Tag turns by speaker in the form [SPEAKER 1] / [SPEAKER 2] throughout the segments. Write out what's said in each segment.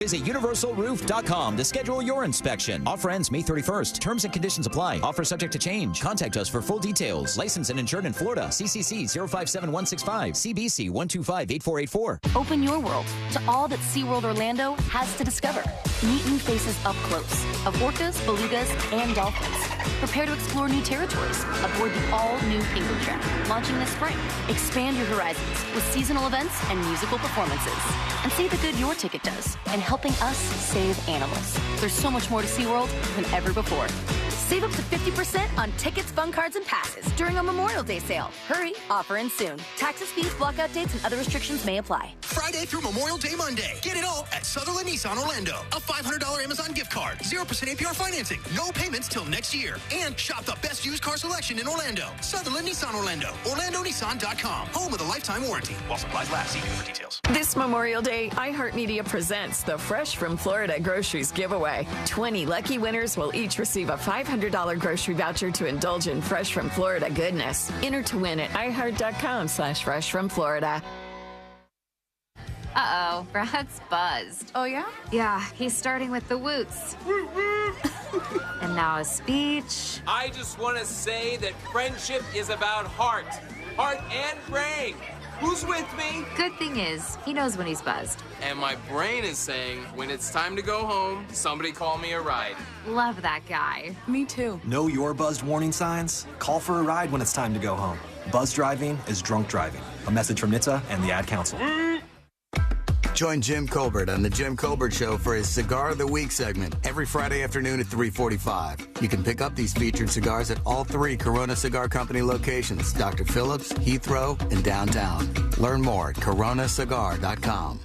[SPEAKER 1] Visit universalroof.com to schedule your inspection. Offer ends May 31st. Terms and conditions apply. Offer subject to change. Contact us for full details. Licensed and insured in Florida. CCC 057165. CBC 1258484.
[SPEAKER 2] Open your world to all that SeaWorld Orlando has to discover. Meet new faces up close of orcas, belugas, and dolphins. Prepare to explore new territories aboard the all-new Penguin Track, launching this spring. Expand your horizons with seasonal events and musical performances. And see the good your ticket does in helping us save animals. There's so much more to SeaWorld than ever before. Save up to 50% on tickets, fun cards, and passes during our Memorial Day sale. Hurry, offer ends soon. Taxes, fees, blockout dates, and other restrictions may apply.
[SPEAKER 3] Friday through Memorial Day Monday. Get it all at Sutherland Nissan Orlando. A $500 Amazon gift card. 0% APR financing. No payments till next year. And shop the best used car selection in Orlando. Sutherland Nissan Orlando. OrlandoNissan.com. Home with a lifetime warranty. While supplies last. See dealer for details.
[SPEAKER 4] This Memorial Day, iHeartMedia presents the Fresh from Florida Groceries Giveaway. 20 lucky winners will each receive a $500 grocery voucher to indulge in Fresh from Florida goodness. Enter to win at iHeart.com/freshfromflorida.
[SPEAKER 5] Uh-oh, Brad's buzzed.
[SPEAKER 6] Oh, yeah?
[SPEAKER 5] Yeah, he's starting with the woots. And now a speech.
[SPEAKER 7] I just want to say that friendship is about heart and brain. Who's with me?
[SPEAKER 5] Good thing is, he knows when he's buzzed.
[SPEAKER 7] And my brain is saying, when it's time to go home, somebody call me a ride.
[SPEAKER 5] Love that guy.
[SPEAKER 6] Me too.
[SPEAKER 8] Know your buzzed warning signs? Call for a ride when it's time to go home. Buzz driving is drunk driving. A message from NHTSA and the Ad Council.
[SPEAKER 9] Join Jim Colbert on The Jim Colbert Show for his Cigar of the Week segment every Friday afternoon at 3:45. You can pick up these featured cigars at all 3 Corona Cigar Company locations, Dr. Phillips, Heathrow, and downtown. Learn more at coronacigar.com.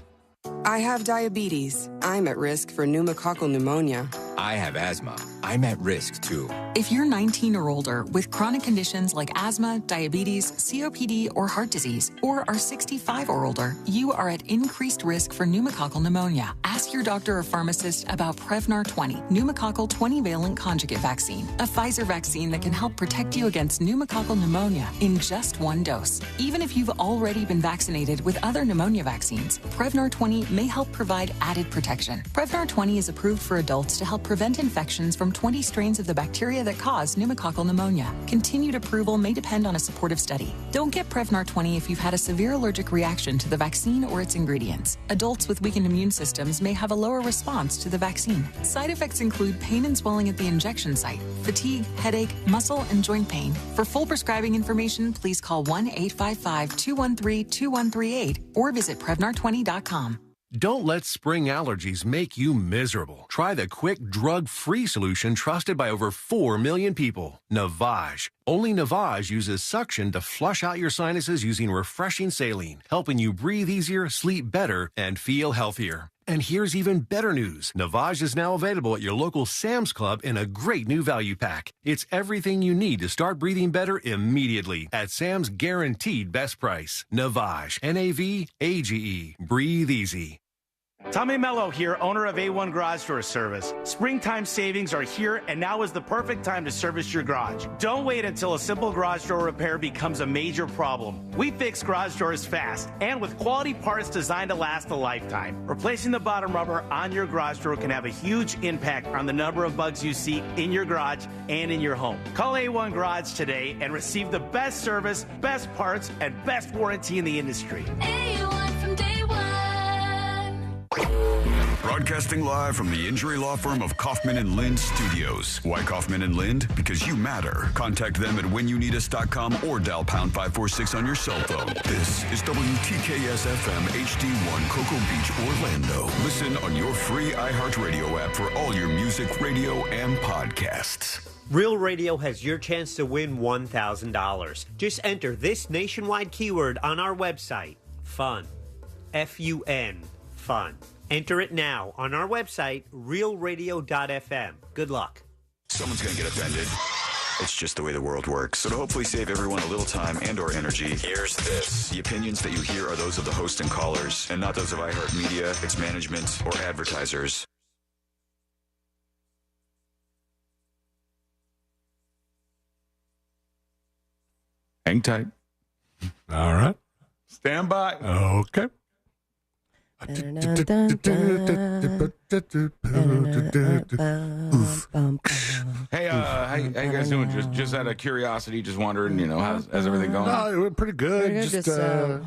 [SPEAKER 10] I have diabetes. I'm at risk for pneumococcal pneumonia.
[SPEAKER 11] I have asthma. I'm at risk, too.
[SPEAKER 12] If you're 19 or older with chronic conditions like asthma, diabetes, COPD, or heart disease, or are 65 or older, you are at increased risk for pneumococcal pneumonia. Ask your doctor or pharmacist about Prevnar 20, pneumococcal 20-valent conjugate vaccine, a Pfizer vaccine that can help protect you against pneumococcal pneumonia in just 1 dose. Even if you've already been vaccinated with other pneumonia vaccines, Prevnar 20 may help provide added protection. Prevnar 20 is approved for adults to help prevent infections from 20 strains of the bacteria that cause pneumococcal pneumonia. Continued approval may depend on a supportive study. Don't get Prevnar 20 if you've had a severe allergic reaction to the vaccine or its ingredients. Adults with weakened immune systems may have a lower response to the vaccine. Side effects include pain and swelling at the injection site, fatigue, headache, muscle, and joint pain. For full prescribing information, please call 1-855-213-2138 or visit Prevnar20.com.
[SPEAKER 13] Don't let spring allergies make you miserable. Try the quick, drug-free solution trusted by over 4 million people, Navage. Only Navage uses suction to flush out your sinuses using refreshing saline, helping you breathe easier, sleep better, and feel healthier. And here's even better news. Navage is now available at your local Sam's Club in a great new value pack. It's everything you need to start breathing better immediately at Sam's guaranteed best price. Navage, Navage. Breathe easy.
[SPEAKER 14] Tommy Mello here, owner of A1 Garage Door Service. Springtime savings are here, and now is the perfect time to service your garage. Don't wait until a simple garage door repair becomes a major problem. We fix garage doors fast and with quality parts designed to last a lifetime. Replacing the bottom rubber on your garage door can have a huge impact on the number of bugs you see in your garage and in your home. Call A1 Garage today and receive the best service, best parts, and best warranty in the industry.
[SPEAKER 15] A1 from day one. Broadcasting live from the injury law firm of Kaufman and Lind Studios. Why Kaufman and Lind? Because you matter. Contact them at whenyouneedus.com or dial pound 546 on your cell phone. This is WTKS FM HD1 Cocoa Beach, Orlando. Listen on your free iHeartRadio app for all your music, radio, and podcasts.
[SPEAKER 16] Real Radio has your chance to win $1,000. Just enter this nationwide keyword on our website, FUN. F-U-N, FUN. Enter it now on our website, realradio.fm. Good luck.
[SPEAKER 15] Someone's going to get offended. It's just the way the world works. So to hopefully save everyone a little time and or energy, here's this. The opinions that you hear are those of the host and callers, and not those of iHeartMedia, its management, or advertisers.
[SPEAKER 17] Hang tight.
[SPEAKER 18] All right.
[SPEAKER 17] Stand by.
[SPEAKER 18] Okay.
[SPEAKER 6] Hey, how you guys doing? Just out of curiosity, just wondering, how's everything going?
[SPEAKER 17] No, we're pretty good. Just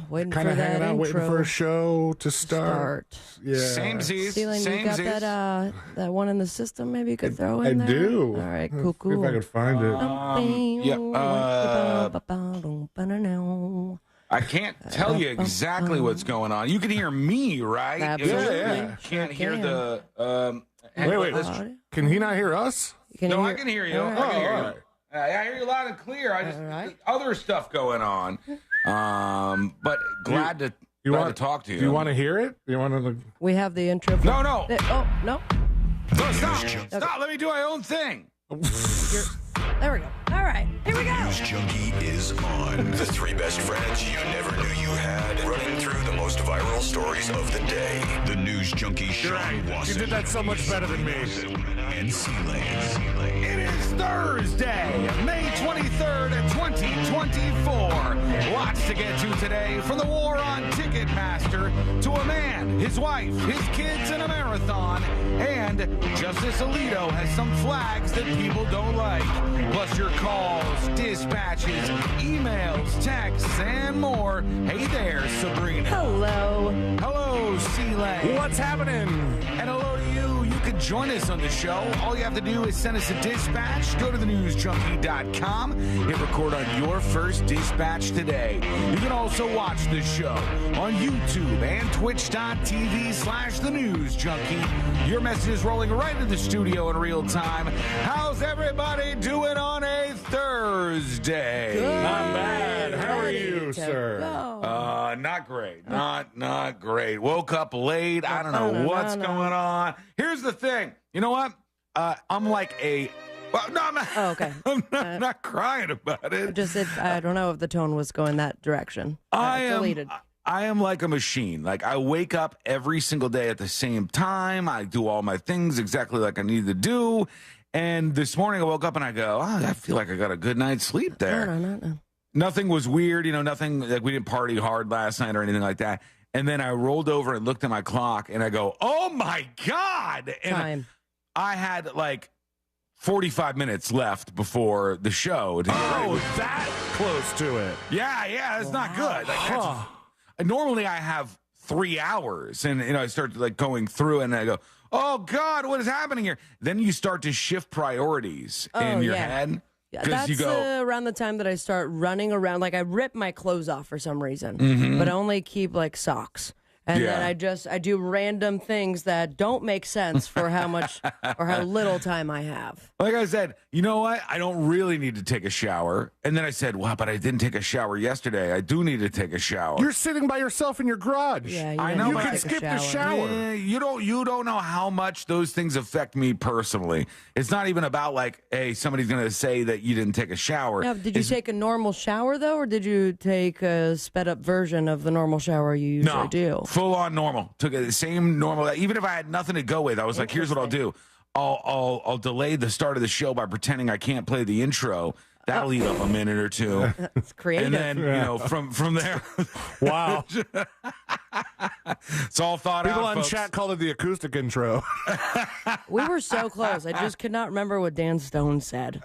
[SPEAKER 18] waiting
[SPEAKER 17] kind
[SPEAKER 18] for
[SPEAKER 17] of
[SPEAKER 18] that
[SPEAKER 17] hanging out, waiting
[SPEAKER 18] intro
[SPEAKER 17] for a show to start. Yeah.
[SPEAKER 6] Samesies.
[SPEAKER 18] Stealing, you got that one in the system maybe you could throw in
[SPEAKER 17] I
[SPEAKER 18] there?
[SPEAKER 17] do.
[SPEAKER 18] All right, cool.
[SPEAKER 17] See if I can find it.
[SPEAKER 6] I can't tell you exactly what's going on. You can hear me, right?
[SPEAKER 18] Absolutely.
[SPEAKER 6] Yeah. Can't hear the.
[SPEAKER 17] Wait. Can he not hear us?
[SPEAKER 6] No, I can hear you.
[SPEAKER 18] Right.
[SPEAKER 6] I can hear you.
[SPEAKER 17] Right.
[SPEAKER 6] I hear you loud and clear. I just other stuff going on. But glad to talk to you.
[SPEAKER 17] Do you want to hear it? Do you want to?
[SPEAKER 18] We have the intro.
[SPEAKER 6] No.
[SPEAKER 18] No, no.
[SPEAKER 6] No, stop. Let me do my own thing.
[SPEAKER 18] There we go. All right, here we go.
[SPEAKER 15] News Junkie is on. The three best friends you never knew you had, running through the most viral stories of the day. The News Junkie Sean Wasson.
[SPEAKER 17] You did that so much better than me.
[SPEAKER 15] And Sealand.
[SPEAKER 6] It is Thursday, May 23rd, 2024. Lots to get to today, from the War On Ticketmaster to a man, his wife, his kids in a marathon, and Justice Alito has some flags that people don't like. Plus your calls, dispatches, emails, texts, and more. Hey there, Sabrina.
[SPEAKER 18] Hello.
[SPEAKER 6] Hello, Sealand.
[SPEAKER 17] What's happening?
[SPEAKER 6] And hello to you. You can join us on the show. All you have to do is send us a dispatch. Go to thenewsjunkie.com. Hit record on your first dispatch today. You can also watch the show on YouTube and twitch.tv/thenewsjunkie. Your message is rolling right into the studio in real time. How's everybody doing on a Thursday?
[SPEAKER 18] Good.
[SPEAKER 17] Not bad. How are you, sir?
[SPEAKER 6] Not great. Not great. Woke up late. I don't know what's going on. Here's the thing. You know what? I'm like a... Well, no, I'm not.
[SPEAKER 18] Oh, okay.
[SPEAKER 6] I'm not crying about it.
[SPEAKER 18] I don't know if the tone was going that direction.
[SPEAKER 6] I am like a machine. Like, I wake up every single day at the same time. I do all my things exactly like I need to do. And this morning I woke up and I go, I feel like I got a good night's sleep there.
[SPEAKER 18] No.
[SPEAKER 6] Nothing was weird, nothing like we didn't party hard last night or anything like that. And then I rolled over and looked at my clock and I go, oh my God. And
[SPEAKER 18] Time.
[SPEAKER 6] I had like 45 minutes left before the show.
[SPEAKER 17] That close to it.
[SPEAKER 6] Yeah, it's not good. Like, normally I have 3 hours and I start like going through and I go, oh God, what is happening here? Then you start to shift priorities in your head.
[SPEAKER 18] Yeah, that's around the time that I start running around. Like, I rip my clothes off for some reason, but I only keep like socks. And then I do random things that don't make sense for how much or how little time I have.
[SPEAKER 6] Like I said, you know what? I don't really need to take a shower. And then I said, well, but I didn't take a shower yesterday. I do need to take a shower.
[SPEAKER 17] You're sitting by yourself in your garage.
[SPEAKER 18] Yeah,
[SPEAKER 6] I know.
[SPEAKER 17] You can skip the shower.
[SPEAKER 6] Yeah, you don't know how much those things affect me personally. It's not even about like, hey, somebody's going to say that you didn't take a shower.
[SPEAKER 18] Now, did you take a normal shower, though, or did you take a sped-up version of the normal shower you usually do?
[SPEAKER 6] Full on normal. Took the same normal. Even if I had nothing to go with, I was like, here's what I'll do. I'll delay the start of the show by pretending I can't play the intro. That'll eat up a minute or two.
[SPEAKER 18] It's creative.
[SPEAKER 6] And then, from there.
[SPEAKER 17] Wow.
[SPEAKER 6] It's all thought
[SPEAKER 17] People
[SPEAKER 6] out,
[SPEAKER 17] on
[SPEAKER 6] folks.
[SPEAKER 17] chat call it the acoustic intro.
[SPEAKER 18] We were so close. I just could not remember what Dan Stone said.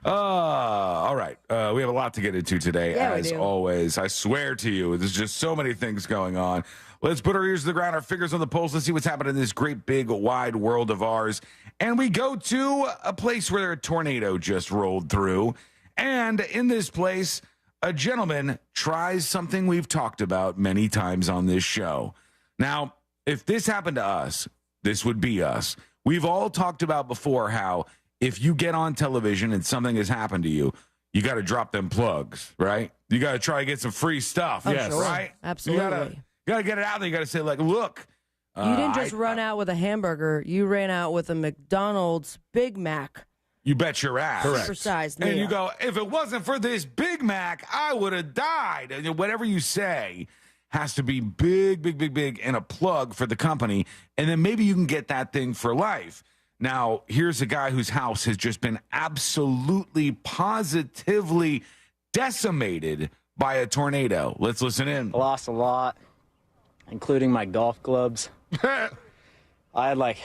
[SPEAKER 6] All right. We have a lot to get into today, as always. I swear to you, there's just so many things going on. Let's put our ears to the ground, our fingers on the pulse. Let's see what's happening in this great, big, wide world of ours. And we go to a place where a tornado just rolled through. And in this place, a gentleman tries something we've talked about many times on this show. Now, if this happened to us, this would be us. We've all talked about before how if you get on television and something has happened to you, you got to drop them plugs, right? You got to try to get some free stuff, right?
[SPEAKER 18] Absolutely.
[SPEAKER 6] You got to get it out there. You got to say, like, look.
[SPEAKER 18] You didn't just run out with a hamburger. You ran out with a McDonald's Big Mac.
[SPEAKER 6] You bet your ass.
[SPEAKER 18] Supersized meal.
[SPEAKER 6] And you go, if it wasn't for this Big Mac, I would have died. And whatever you say has to be big, big, big, big, and a plug for the company. And then maybe you can get that thing for life. Now, here's a guy whose house has just been absolutely, positively decimated by a tornado. Let's listen in.
[SPEAKER 19] Lost a lot. including my golf clubs. I had like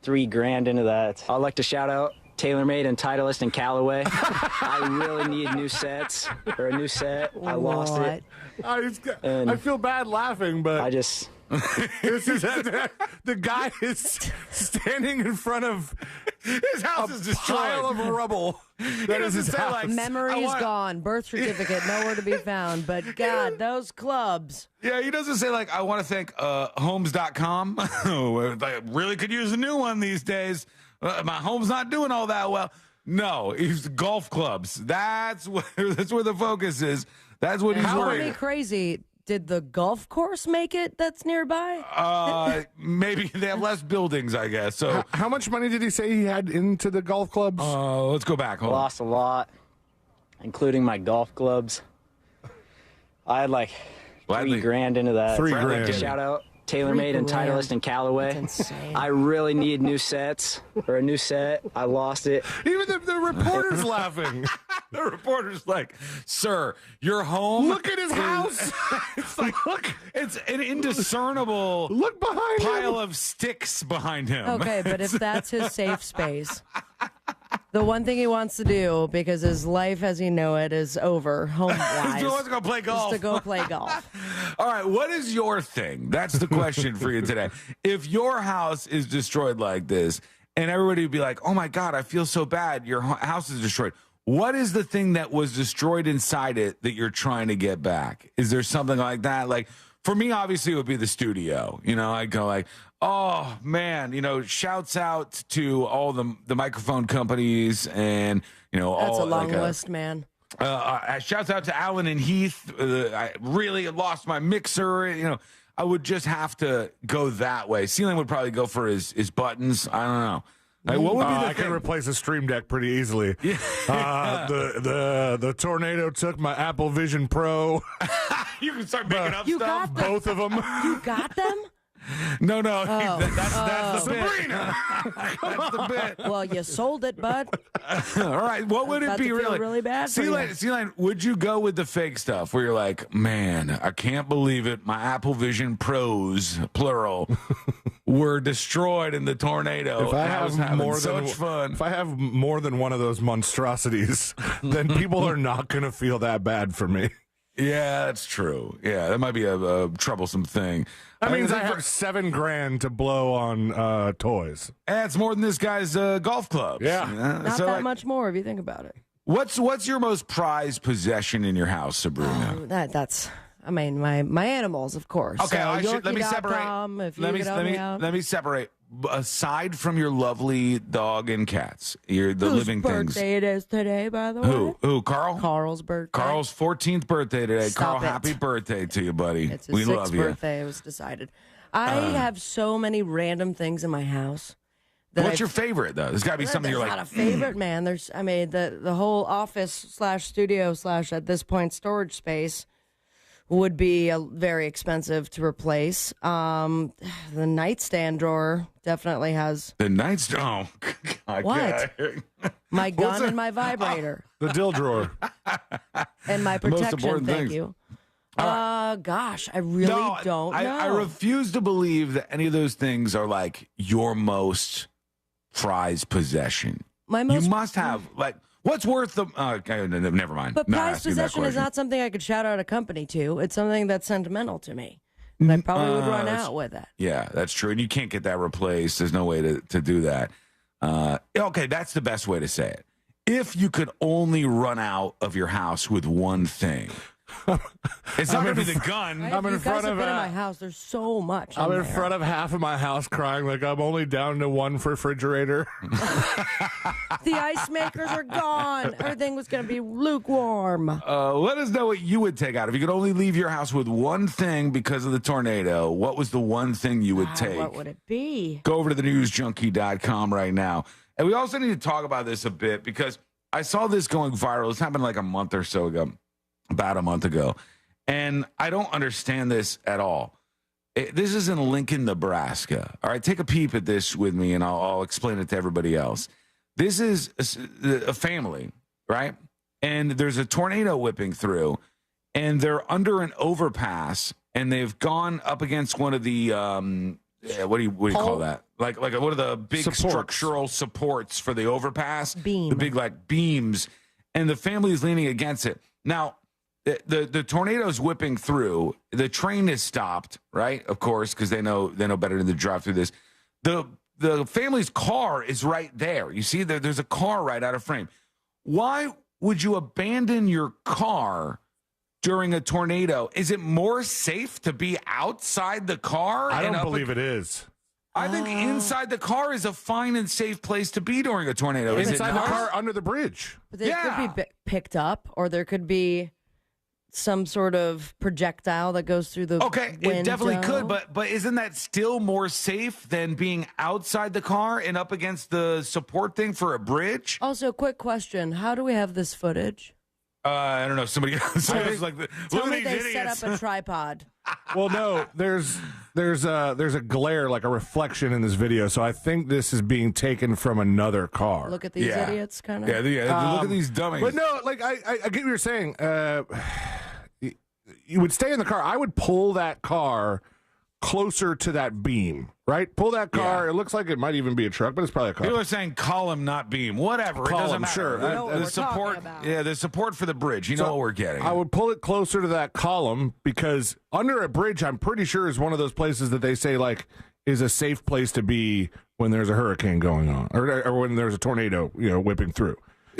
[SPEAKER 19] $3,000 into that. I'd like to shout out TaylorMade and Titleist and Callaway. I really need new sets or a new set. I lost it.
[SPEAKER 17] I feel bad laughing, but
[SPEAKER 19] I just.
[SPEAKER 17] The guy is standing in front of
[SPEAKER 6] his house is destroyed.
[SPEAKER 17] Pile of rubble. That is his house.
[SPEAKER 18] Like, memory's gone. Birth certificate nowhere to be found. But God, those clubs.
[SPEAKER 6] Yeah, he doesn't say like, I want to thank homes.com. I really could use a new one these days. My home's not doing all that well. No, he's golf clubs. That's where the focus is. That's what he's worried.
[SPEAKER 18] How me crazy. Did the golf course make it that's nearby?
[SPEAKER 6] Maybe they have less buildings, I guess. So,
[SPEAKER 17] how much money did he say he had into the golf clubs?
[SPEAKER 6] Let's go back. Hold
[SPEAKER 19] Lost a lot, including my golf clubs. I had like $3,000 into that.
[SPEAKER 17] $3,000.
[SPEAKER 19] Shout out TaylorMade and Titleist and Callaway. I really need new sets or a new set. I lost it.
[SPEAKER 17] Even the reporter's laughing.
[SPEAKER 6] The reporter's like, "Sir, your home.
[SPEAKER 17] Look at his house.
[SPEAKER 6] It's like, look, it's an indiscernible pile of sticks behind him."
[SPEAKER 18] Okay, but if that's his safe space, the one thing he wants to do, because his life as he know it is over, home-wise,
[SPEAKER 6] he wants to go play golf.
[SPEAKER 18] is to go play golf.
[SPEAKER 6] All right, what is your thing? That's the question for you today. If your house is destroyed like this, and everybody would be like, "Oh my God, I feel so bad. Your house is destroyed." What is the thing that was destroyed inside it that you're trying to get back? Is there something like that? Like, for me, obviously, it would be the studio. You know, I go like, oh, man, you know, shouts out to all the microphone companies and, you know,
[SPEAKER 18] That's
[SPEAKER 6] all.
[SPEAKER 18] a long list, man.
[SPEAKER 6] Shouts out to Allen and Heath. I really lost my mixer. You know, I would just have to go that way. Ceiling would probably go for his buttons. I don't know. Like, what would be the
[SPEAKER 17] I can replace a Stream Deck pretty easily.
[SPEAKER 6] Yeah.
[SPEAKER 17] The tornado took my Apple Vision Pro.
[SPEAKER 6] You can start making up
[SPEAKER 18] You
[SPEAKER 6] stuff.
[SPEAKER 18] got them?
[SPEAKER 17] Both of them.
[SPEAKER 18] You got them?
[SPEAKER 6] No.
[SPEAKER 18] That's
[SPEAKER 6] the Sabrina. That's the bit.
[SPEAKER 18] Well, you sold it, bud.
[SPEAKER 6] All right. What would it
[SPEAKER 18] About
[SPEAKER 6] be
[SPEAKER 18] to feel really bad for you.
[SPEAKER 6] C-Line, would you go with the fake stuff where you're like, man, I can't believe it. My Apple Vision Pros, plural, were destroyed in the tornado.
[SPEAKER 17] If I have more
[SPEAKER 6] so
[SPEAKER 17] than
[SPEAKER 6] much fun.
[SPEAKER 17] If I have more than one of those monstrosities, then people are not going to feel that bad for me.
[SPEAKER 6] Yeah, that's true. Yeah, that might be a troublesome thing.
[SPEAKER 17] That means I have $7,000 to blow on toys.
[SPEAKER 6] That's more than this guy's golf clubs.
[SPEAKER 17] Yeah.
[SPEAKER 18] Not that much more if you think about it.
[SPEAKER 6] What's your most prized possession in your house, Sabrina?
[SPEAKER 18] That's I mean my animals, of course.
[SPEAKER 6] Okay,
[SPEAKER 18] so
[SPEAKER 6] let me separate. Let me separate. Aside from your lovely dog and cats, the living things.
[SPEAKER 18] Whose birthday it is today, by the way?
[SPEAKER 6] Who? Carl?
[SPEAKER 18] Carl's birthday.
[SPEAKER 6] Carl's 14th birthday today.
[SPEAKER 18] Stop
[SPEAKER 6] Carl,
[SPEAKER 18] it.
[SPEAKER 6] happy birthday to you, buddy.
[SPEAKER 18] It's his
[SPEAKER 6] we
[SPEAKER 18] 6th
[SPEAKER 6] love you.
[SPEAKER 18] birthday. It was decided. I have so many random things in my house.
[SPEAKER 6] What's your favorite though? There's got to be something you're like.
[SPEAKER 18] Not a favorite, man. The whole office / studio / at this point storage space would be very expensive to replace. The nightstand drawer definitely has
[SPEAKER 6] the nightstand. Oh, God,
[SPEAKER 18] what?
[SPEAKER 6] God.
[SPEAKER 18] My gun and my vibrator.
[SPEAKER 17] The dill drawer.
[SPEAKER 18] And my protection. Thank you. Gosh, I really don't know.
[SPEAKER 6] I refuse to believe that any of those things are like your most prized possession. You must have like. What's worth the? Never mind.
[SPEAKER 18] But prized possession is not something I could shout out a company to. It's something that's sentimental to me. And I probably would run out with it.
[SPEAKER 6] Yeah, that's true. And you can't get that replaced. There's no way to do that. Okay, that's the best way to say it. If you could only run out of your house with one thing. It's not going to be the gun.
[SPEAKER 18] I'm in front of my house. There's so much.
[SPEAKER 17] I'm in front of half of my house crying like I'm only down to one refrigerator.
[SPEAKER 18] The ice makers are gone. Everything was going to be lukewarm.
[SPEAKER 6] Let us know what you would take out. If you could only leave your house with one thing because of the tornado, what was the one thing you would take?
[SPEAKER 18] What would it be?
[SPEAKER 6] Go over to thenewsjunkie.com right now. And we also need to talk about this a bit because I saw this going viral. This happened like a month or so ago. About a month ago. And I don't understand this at all. This is in Lincoln, Nebraska. All right, take a peep at this with me and I'll explain it to everybody else. This is a family, right? And there's a tornado whipping through and they're under an overpass and they've gone up against one of the what do you call that? Like one of the big structural supports for the overpass, the big like beams, and the family is leaning against it. Now, the tornado's whipping through. The train is stopped, right? Of course, because they know better than to drive through this. The family's car is right there. You see, there's a car right out of frame. Why would you abandon your car during a tornado? Is it more safe to be outside the car?
[SPEAKER 17] I don't believe it is.
[SPEAKER 6] I think inside the car is a fine and safe place to be during a tornado. Is
[SPEAKER 17] inside
[SPEAKER 6] it
[SPEAKER 17] the
[SPEAKER 6] not?
[SPEAKER 17] car under the bridge.
[SPEAKER 18] But they could be picked up, or there could be some sort of projectile that goes through the window.
[SPEAKER 6] It definitely could, but isn't that still more safe than being outside the car and up against the support thing for a bridge?
[SPEAKER 18] Also, quick question. How do we have this footage?
[SPEAKER 6] I don't know. Somebody else was like,
[SPEAKER 18] Tell me they set up a tripod.
[SPEAKER 17] Well, no, there's a glare, like a reflection in this video, so I think this is being taken from another car.
[SPEAKER 18] Look at these idiots, kind of.
[SPEAKER 6] Yeah, look at these dummies.
[SPEAKER 17] But no, like I get what you're saying. You would stay in the car. I would pull that car closer to that beam, right? Pull that car. It looks like it might even be a truck, but it's probably a car.
[SPEAKER 6] People are saying column, not beam. Whatever.
[SPEAKER 17] Column,
[SPEAKER 6] it doesn't matter.
[SPEAKER 17] sure.
[SPEAKER 6] The support. Yeah, the support for the bridge. You know what we're getting.
[SPEAKER 17] I would pull it closer to that column because under a bridge, I'm pretty sure is one of those places that they say like is a safe place to be when there's a hurricane going on or when there's a tornado, whipping through.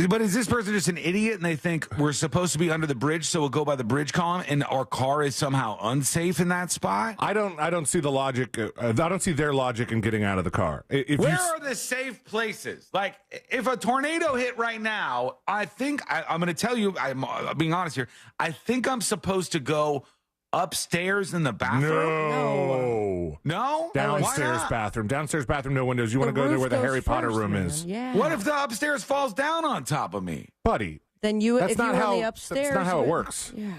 [SPEAKER 6] But is this person just an idiot and they think we're supposed to be under the bridge, so we'll go by the bridge column, and our car is somehow unsafe in that spot?
[SPEAKER 17] I don't see the logic. I don't see their logic in getting out of the car.
[SPEAKER 6] Where are the safe places? Like, if a tornado hit right now, I think I'm going to tell you. I'm being honest here. I think I'm supposed to go upstairs in the bathroom. No.
[SPEAKER 17] Downstairs bathroom. Downstairs bathroom, no windows. You want to go there where the Harry Potter room is.
[SPEAKER 18] Yeah.
[SPEAKER 6] What if the upstairs falls down on top of me?
[SPEAKER 17] Buddy.
[SPEAKER 18] Then if you were on the upstairs.
[SPEAKER 17] That's not how it works.
[SPEAKER 18] Yeah.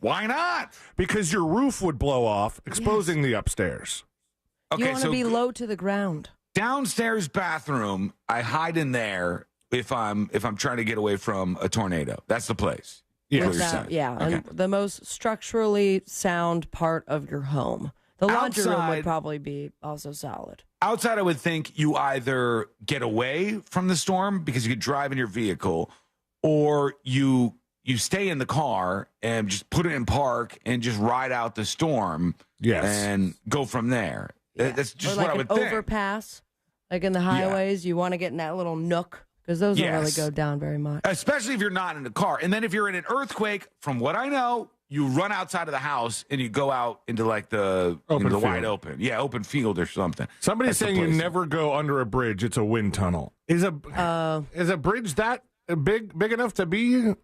[SPEAKER 6] Why not?
[SPEAKER 17] Because your roof would blow off, exposing the upstairs.
[SPEAKER 18] Okay, you want to be low to the ground.
[SPEAKER 6] Downstairs bathroom, I hide in there if I'm trying to get away from a tornado. That's the place.
[SPEAKER 18] Yeah, and the most structurally sound part of your home. The laundry room would probably be also solid.
[SPEAKER 6] Outside, I would think you either get away from the storm because you could drive in your vehicle, or you stay in the car and just put it in park and just ride out the storm.
[SPEAKER 17] Yes,
[SPEAKER 6] and go from there. Yeah. That's just
[SPEAKER 18] what
[SPEAKER 6] I would
[SPEAKER 18] think.
[SPEAKER 6] think.
[SPEAKER 18] Overpass, like in the highways, you want to get in that little nook. Because those don't really go down very much.
[SPEAKER 6] Especially if you're not in a car. And then if you're in an earthquake, from what I know, you run outside of the house and you go out into like the wide open. Yeah, open field or something.
[SPEAKER 17] Somebody's saying you never go under a bridge. It's a wind tunnel. Is a bridge that big enough to be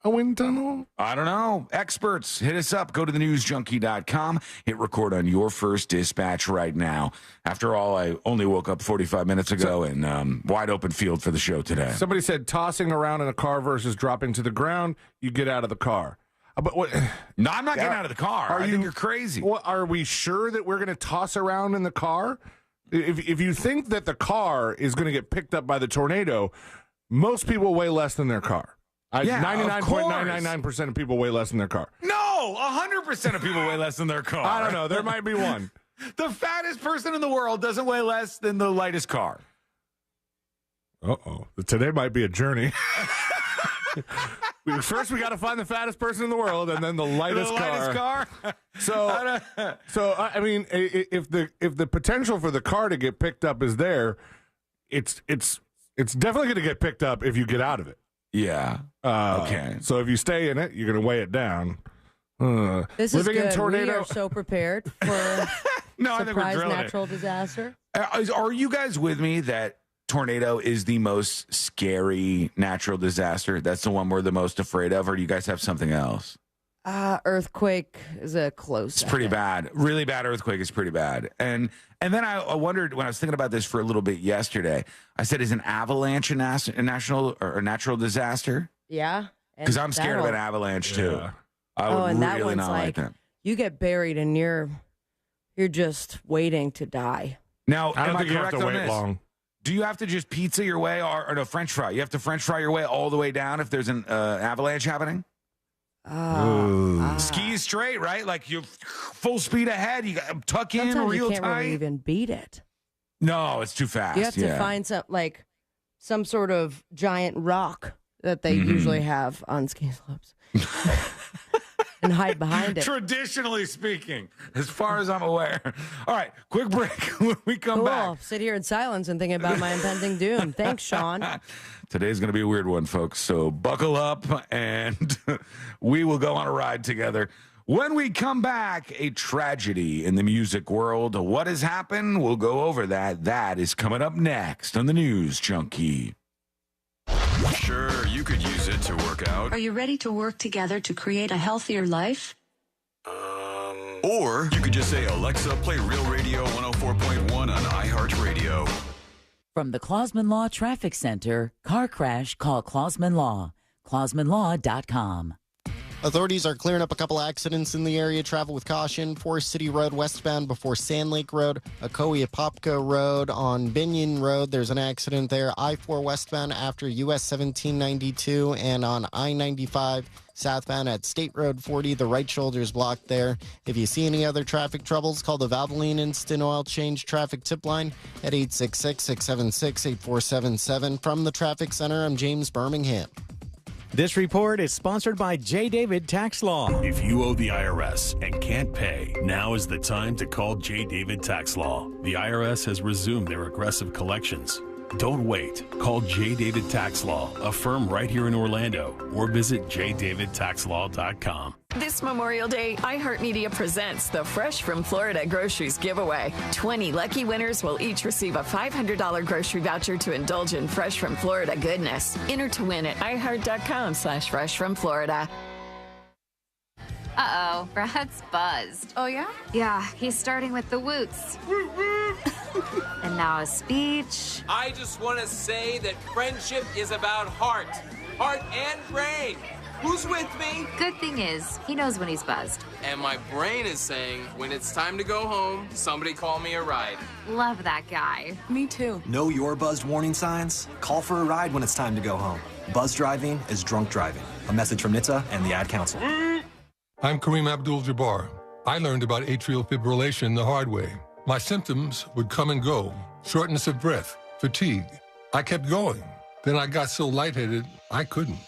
[SPEAKER 17] a wind tunnel?
[SPEAKER 6] I don't know. Experts, hit us up. Go to thenewsjunkie.com. Hit record on your first dispatch right now. After all, I only woke up 45 minutes ago in wide open field for the show today.
[SPEAKER 17] Somebody said tossing around in a car versus dropping to the ground, you get out of the car. But what?
[SPEAKER 6] No, I'm not getting out of the car. I think you're crazy.
[SPEAKER 17] Well, are we sure that we're going to toss around in the car? If you think that the car is going to get picked up by the tornado, most people weigh less than their car. 99.999% of people weigh less than their car.
[SPEAKER 6] No, 100% of people weigh less than their car.
[SPEAKER 17] I don't know. There might be one.
[SPEAKER 6] The fattest person in the world doesn't weigh less than the lightest car.
[SPEAKER 17] Uh-oh. Today might be a journey. First, we got to find the fattest person in the world, and then the lightest car. So I mean, if the potential for the car to get picked up is there, it's definitely going to get picked up if you get out of it.
[SPEAKER 6] Yeah. Okay.
[SPEAKER 17] So if you stay in it, you're going to weigh it down.
[SPEAKER 18] This is good. We are so prepared for surprise natural disaster.
[SPEAKER 6] Are you guys with me that tornado is the most scary natural disaster? That's the one we're the most afraid of, or do you guys have something else?
[SPEAKER 18] Earthquake is a close.
[SPEAKER 6] It's pretty bad. Really bad earthquake is pretty bad. And then I wondered when I was thinking about this for a little bit yesterday. I said, is an avalanche a natural disaster?
[SPEAKER 18] Yeah.
[SPEAKER 6] Because I'm scared of an avalanche too. I would really not like that.
[SPEAKER 18] You get buried and you're just waiting to die.
[SPEAKER 6] Now,
[SPEAKER 17] I don't think you have to wait long.
[SPEAKER 6] Do you have to just pizza your way or no French fry? You have to French fry your way all the way down if there's an avalanche happening? Ski straight, right? Like you full speed ahead. You got tuck in
[SPEAKER 18] Sometimes
[SPEAKER 6] real
[SPEAKER 18] you can't
[SPEAKER 6] tight.
[SPEAKER 18] really even beat it.
[SPEAKER 6] No, it's too fast.
[SPEAKER 18] You have to find some sort of giant rock that they usually have on ski slopes and hide behind it.
[SPEAKER 6] Traditionally speaking, as far as I'm aware. All right, quick break. When we come back.
[SPEAKER 18] I'll sit here in silence and thinking about my impending doom. Thanks, Sean.
[SPEAKER 6] Today's going to be a weird one, folks. So buckle up and we will go on a ride together. When we come back, a tragedy in the music world. What has happened? We'll go over that. That is coming up next on the News Junkie.
[SPEAKER 15] Sure, you could use it to work out.
[SPEAKER 20] Are you ready to work together to create a healthier life?
[SPEAKER 15] Or you could just say, Alexa, play Real Radio 104.1 on iHeartRadio.
[SPEAKER 21] From the Clausman Law Traffic Center, car crash, call Clausman Law. ClausmanLaw.com.
[SPEAKER 22] Authorities are clearing up a couple accidents in the area. Travel with caution. Forest City Road westbound before Sand Lake Road. Ocoee-Apopka Road on Binion Road. There's an accident there. I-4 westbound after US 1792 and on I-95 southbound at State Road 40. The right shoulder is blocked there. If you see any other traffic troubles, call the Valvoline Instant Oil Change Traffic Tip Line at 866-676-8477. From the Traffic Center, I'm James Birmingham.
[SPEAKER 23] This report is sponsored by J. David Tax Law.
[SPEAKER 24] If you owe the IRS and can't pay, now is the time to call J. David Tax Law. The IRS has resumed their aggressive collections. Don't wait. Call J. David Tax Law, a firm right here in Orlando, or visit jdavidtaxlaw.com.
[SPEAKER 4] This Memorial Day, iHeartMedia presents the Fresh from Florida Groceries Giveaway. 20 lucky winners will each receive a $500 grocery voucher to indulge in Fresh from Florida goodness. Enter to win at iHeart.com/freshfromflorida.
[SPEAKER 5] Uh-oh, Brad's buzzed.
[SPEAKER 2] Oh, yeah?
[SPEAKER 5] Yeah, he's starting with the woots. And now a speech.
[SPEAKER 7] I just want to say that friendship is about heart and brain. Who's with me?
[SPEAKER 5] Good thing is, he knows when he's buzzed.
[SPEAKER 7] And my brain is saying, when it's time to go home, somebody call me a ride.
[SPEAKER 5] Love that guy.
[SPEAKER 2] Me too.
[SPEAKER 8] Know your buzzed warning signs? Call for a ride when it's time to go home. Buzz driving is drunk driving. A message from NHTSA and the Ad Council.
[SPEAKER 25] I'm Kareem Abdul-Jabbar. I learned about atrial fibrillation the hard way. My symptoms would come and go. Shortness of breath, fatigue. I kept going. Then I got so lightheaded, I couldn't.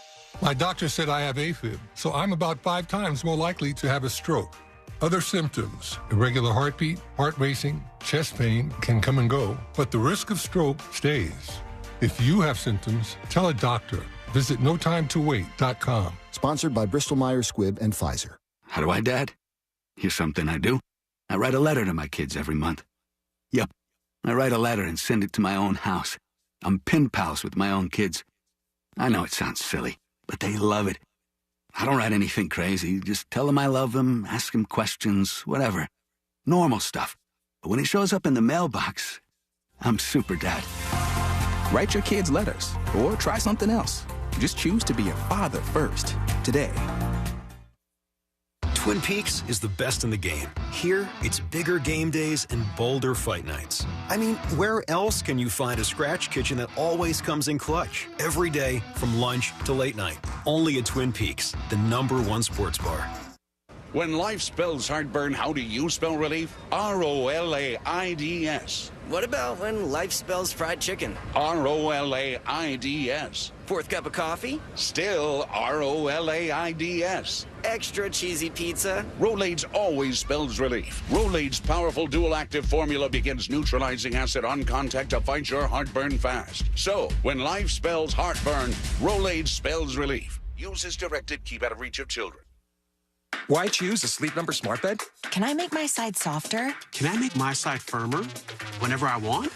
[SPEAKER 25] My doctor said I have AFib, so I'm about 5 times more likely to have a stroke. Other symptoms, irregular heartbeat, heart racing, chest pain can come and go, but the risk of stroke stays. If you have symptoms, tell a doctor. Visit notimetowait.com.
[SPEAKER 26] Sponsored by Bristol-Myers Squibb and Pfizer.
[SPEAKER 27] How do I, Dad? Here's something I do. I write a letter to my kids every month. Yep, I write a letter and send it to my own house. I'm pen pals with my own kids. I know it sounds silly, but they love it. I don't write anything crazy. Just tell them I love them, ask them questions, whatever. Normal stuff. But when it shows up in the mailbox, I'm super dad.
[SPEAKER 11] Write your kids letters or try something else. Just choose to be a father first today.
[SPEAKER 28] Twin Peaks is the best in the game. Here, it's bigger game days and bolder fight nights. I mean, where else can you find a scratch kitchen that always comes in clutch? Every day, from lunch to late night. Only at Twin Peaks, the #1 sports bar.
[SPEAKER 29] When life spells heartburn, how do you spell relief? ROLAIDS.
[SPEAKER 30] What about when life spells fried chicken?
[SPEAKER 29] ROLAIDS.
[SPEAKER 30] Fourth cup of coffee?
[SPEAKER 29] Still ROLAIDS.
[SPEAKER 30] Extra cheesy pizza?
[SPEAKER 29] Rolaids always spells relief. Rolaids' powerful dual-active formula begins neutralizing acid on contact to fight your heartburn fast. So, when life spells heartburn, Rolaids spells relief. Use as directed. Keep out of reach of children.
[SPEAKER 31] Why choose a Sleep Number smart bed?
[SPEAKER 32] Can I make my side softer?
[SPEAKER 31] Can I make my side firmer whenever I want?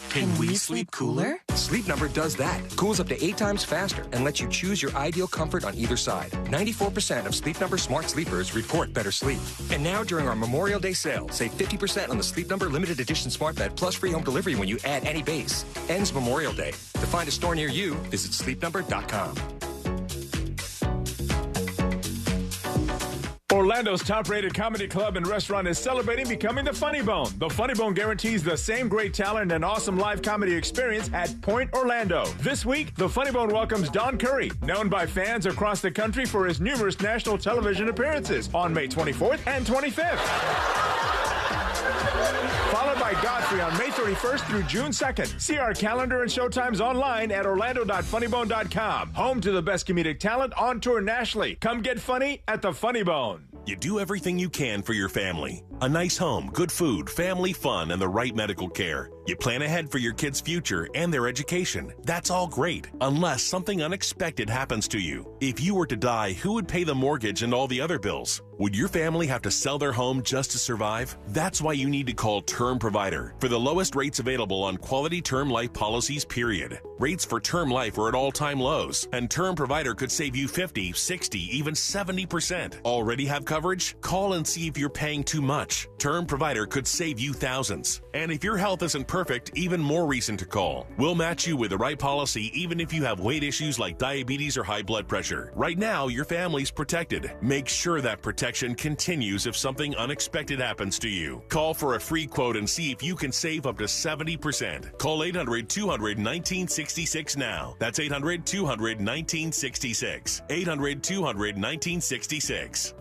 [SPEAKER 31] Can we sleep cooler? Sleep Number does that. Cools up to 8 times faster and lets you choose your ideal comfort on either side. 94% of Sleep Number smart sleepers report better sleep. And now during our Memorial Day sale, save 50% on the Sleep Number limited edition smart bed plus free home delivery when you add any base. Ends Memorial Day. To find a store near you, visit sleepnumber.com.
[SPEAKER 1] Orlando's top-rated comedy club and restaurant is celebrating becoming the Funny Bone. The Funny Bone guarantees the same great talent and awesome live comedy experience at Point Orlando. This week, the Funny Bone welcomes Don Curry, known by fans across the country for his numerous national television appearances on May 24th and 25th. Followed by Godfrey on May 31st through June 2nd. See our calendar and showtimes online at orlando.funnybone.com. Home to the best comedic talent on tour nationally. Come get funny at the Funny Bone.
[SPEAKER 24] You do everything you can for your family. A nice home, good food, family fun, and the right medical care. You plan ahead for your kids' future and their education. That's all great, unless something unexpected happens to you. If you were to die, who would pay the mortgage and all the other bills? Would your family have to sell their home just to survive? That's why you need to call Term Provider for the lowest rates available on quality term life policies, period. Rates for term life are at all-time lows, and Term Provider could save you 50, 60, even 70%. Already have coverage? Call and see if you're paying too much. Term Provider could save you thousands. And if your health isn't perfect, even more reason to call. We'll match you with the right policy even if you have weight issues like diabetes or high blood pressure. Right now, your family's protected. Make sure that protection continues if something unexpected happens to you. Call for a free quote and see if you can save up to 70%. Call 800-200-1966 now. That's 800-200-1966. 800-200-1966.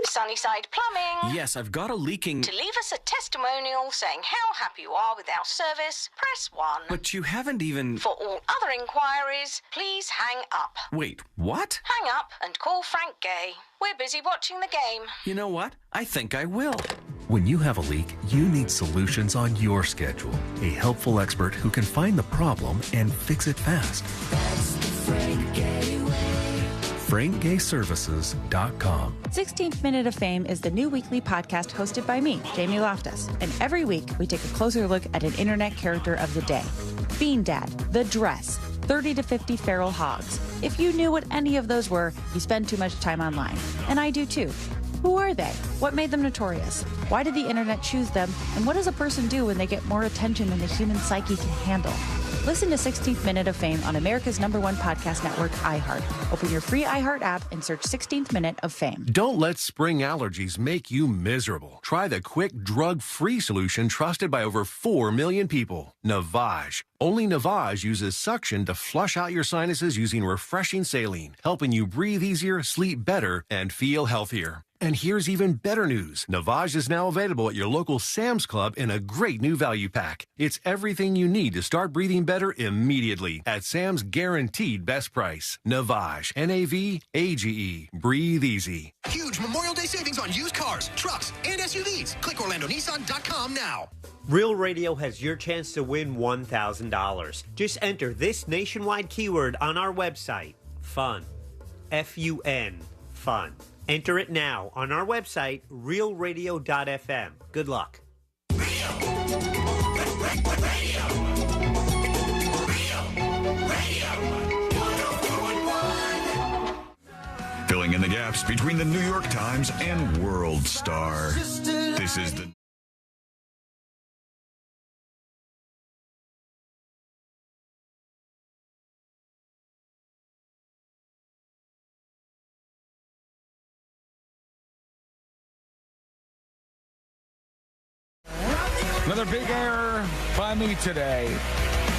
[SPEAKER 3] Sunnyside Plumbing.
[SPEAKER 6] Yes, I've got a leaking...
[SPEAKER 3] To leave us a testimonial saying how happy you are with our service, press 1.
[SPEAKER 6] But you haven't even...
[SPEAKER 3] For all other inquiries, please hang up.
[SPEAKER 6] Wait, what?
[SPEAKER 3] Hang up and call Frank Gay. We're busy watching the game.
[SPEAKER 6] You know what? I think I will.
[SPEAKER 9] When you have a leak, you need solutions on your schedule. A helpful expert who can find the problem and fix it fast.
[SPEAKER 10] That's the Frank Gay way.
[SPEAKER 9] FrankGayServices.com.
[SPEAKER 12] 16th Minute of Fame is the new weekly podcast hosted by me, Jamie Loftus. And every week, we take a closer look at an internet character of the day. Bean Dad, The Dress, 30 to 50 feral hogs. If you knew what any of those were, you spend too much time online. And I do too. Who are they? What made them notorious? Why did the internet choose them? And what does a person do when they get more attention than the human psyche can handle? Listen to 16th Minute of Fame on America's #1 podcast network, iHeart. Open your free iHeart app and search 16th Minute of Fame.
[SPEAKER 13] Don't let spring allergies make you miserable. Try the quick, drug-free solution trusted by over 4 million people, Navage. Only Navage uses suction to flush out your sinuses using refreshing saline, helping you breathe easier, sleep better, and feel healthier. And here's even better news. Navage is now available at your local Sam's Club in a great new value pack. It's everything you need to start breathing better immediately at Sam's guaranteed best price. Navage, N-A-V-A-G-E. Breathe easy.
[SPEAKER 14] Huge Memorial Day savings on used cars, trucks, and SUVs. Click OrlandoNissan.com now.
[SPEAKER 16] Real Radio has your chance to win $1,000. Just enter this nationwide keyword on our website, FUN. F-U-N, FUN. Enter it now on our website, realradio.fm. Good luck.
[SPEAKER 15] Filling in the gaps between the New York Times and World Star. This is the...
[SPEAKER 17] Another big error by me today.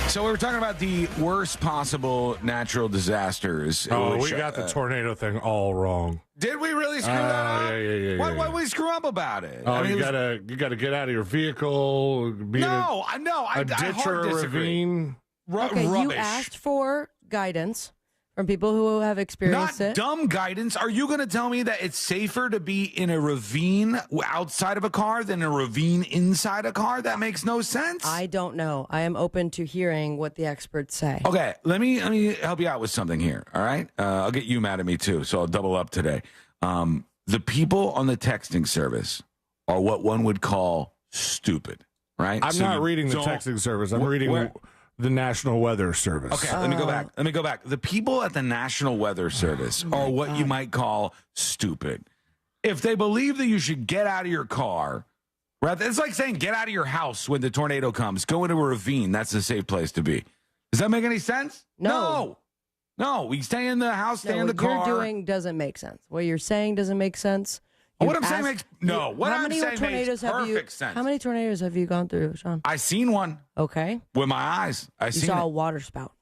[SPEAKER 17] So we were talking about the worst possible natural disasters.
[SPEAKER 18] Oh, we got the tornado thing all wrong.
[SPEAKER 17] Did we really screw that up?
[SPEAKER 18] Yeah.
[SPEAKER 17] What did we screw up about it?
[SPEAKER 18] Oh, you gotta get out of your vehicle.
[SPEAKER 17] I
[SPEAKER 18] ditch or a ravine.
[SPEAKER 19] Okay,
[SPEAKER 17] rubbish.
[SPEAKER 19] you asked for guidance from people who have experienced
[SPEAKER 17] Not
[SPEAKER 19] it.
[SPEAKER 17] dumb guidance. Are you going to tell me that it's safer to be in a ravine outside of a car than a ravine inside a car? That makes no sense.
[SPEAKER 19] I don't know. I am open to hearing what the experts say.
[SPEAKER 17] Okay, let me help you out with something here, all right? I'll get you mad at me, too, so I'll double up today. The people on the texting service are what one would call stupid, right?
[SPEAKER 18] I'm not reading the texting service. I'm reading the National Weather Service.
[SPEAKER 17] Okay, let me go back. The people at the National Weather Service are what you might call stupid. If they believe that you should get out of your car, it's like saying get out of your house when the tornado comes. Go into a ravine. That's a safe place to be. Does that make any sense? No. We stay in the house, stay in the car.
[SPEAKER 19] What you're doing doesn't make sense. What you're saying doesn't make sense.
[SPEAKER 17] What I'm saying makes perfect sense.
[SPEAKER 19] How many tornadoes have you gone through, Sean?
[SPEAKER 17] I seen one.
[SPEAKER 19] Okay.
[SPEAKER 17] With my eyes.
[SPEAKER 19] You saw a water spout.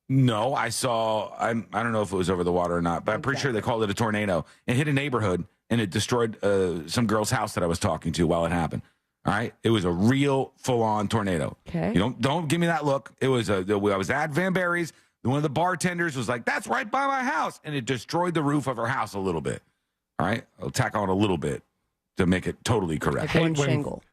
[SPEAKER 17] No, I saw, I don't know if it was over the water or not, but I'm pretty sure they called it a tornado. It hit a neighborhood, and it destroyed some girl's house that I was talking to while it happened. All right? It was a real full-on tornado.
[SPEAKER 19] Okay.
[SPEAKER 17] You don't give me that look. It was, I was at Van Barry's. One of the bartenders was like, that's right by my house. And it destroyed the roof of her house a little bit. All right? I'll tack on a little bit to make it totally correct.
[SPEAKER 18] When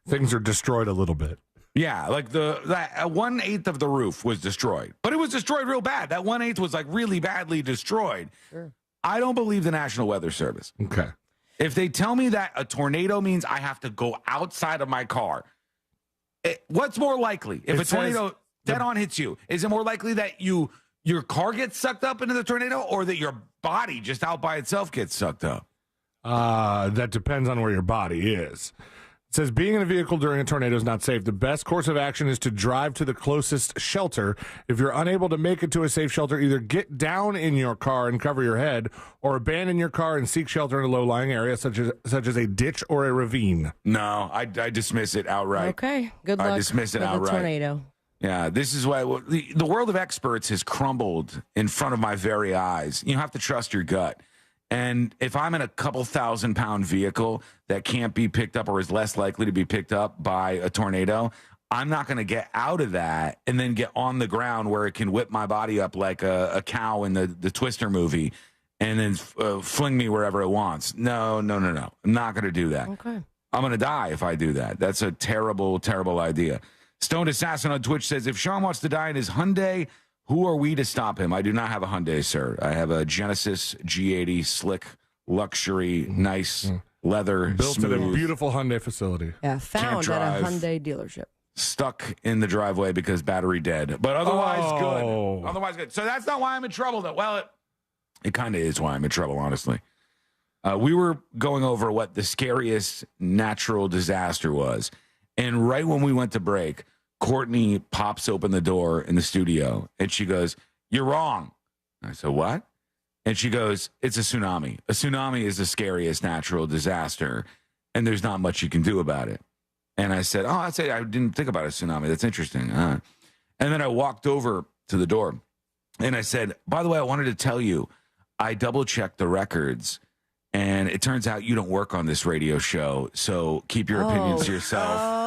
[SPEAKER 18] things are destroyed a little bit.
[SPEAKER 17] Yeah, like that 1/8 of the roof was destroyed, but it was destroyed real bad. That 1/8 was like really badly destroyed.
[SPEAKER 19] Sure.
[SPEAKER 17] I don't believe the National Weather Service.
[SPEAKER 18] Okay.
[SPEAKER 17] If they tell me that a tornado means I have to go outside of my car, what's more likely? If a tornado dead on hits you, is it more likely that your car gets sucked up into the tornado, or that your body just out by itself gets sucked up?
[SPEAKER 18] That depends on where your body is. It says being in a vehicle during a tornado is not safe. The best course of action is to drive to the closest shelter. If you're unable to make it to a safe shelter, either get down in your car and cover your head, or abandon your car and seek shelter in a low-lying area, such as a ditch or a ravine.
[SPEAKER 17] No, I dismiss it outright.
[SPEAKER 19] Okay, good luck.
[SPEAKER 17] I dismiss it
[SPEAKER 19] with
[SPEAKER 17] outright.
[SPEAKER 19] the tornado.
[SPEAKER 17] Yeah, this is why the world of experts has crumbled in front of my very eyes. You have to trust your gut. And if I'm in a couple 1,000-pound vehicle that can't be picked up or is less likely to be picked up by a tornado, I'm not going to get out of that and then get on the ground where it can whip my body up like a cow in the Twister movie and then fling me wherever it wants. No. I'm not going to do that.
[SPEAKER 19] Okay.
[SPEAKER 17] I'm going to die if I do that. That's a terrible, terrible idea. Stoned Assassin on Twitch says, if Sean wants to die in his Hyundai, who are we to stop him? I do not have a Hyundai, sir. I have a Genesis G80, slick, luxury, nice, leather,
[SPEAKER 18] built
[SPEAKER 17] smooth.
[SPEAKER 18] at a beautiful Hyundai facility.
[SPEAKER 19] Yeah, found at a Hyundai dealership.
[SPEAKER 17] Stuck in the driveway because battery dead. But otherwise good. Otherwise good. So that's not why I'm in trouble, though. Well, it kind of is why I'm in trouble, honestly. We were going over what the scariest natural disaster was. And right when we went to break, Courtney pops open the door in the studio, and she goes, "You're wrong." I said, "What?" And she goes, "It's a tsunami. A tsunami is the scariest natural disaster, and there's not much you can do about it." And I said, I didn't think about a tsunami. That's interesting. And then I walked over to the door, and I said, "By the way, I wanted to tell you, I double-checked the records, and it turns out you don't work on this radio show, so keep your opinions to yourself."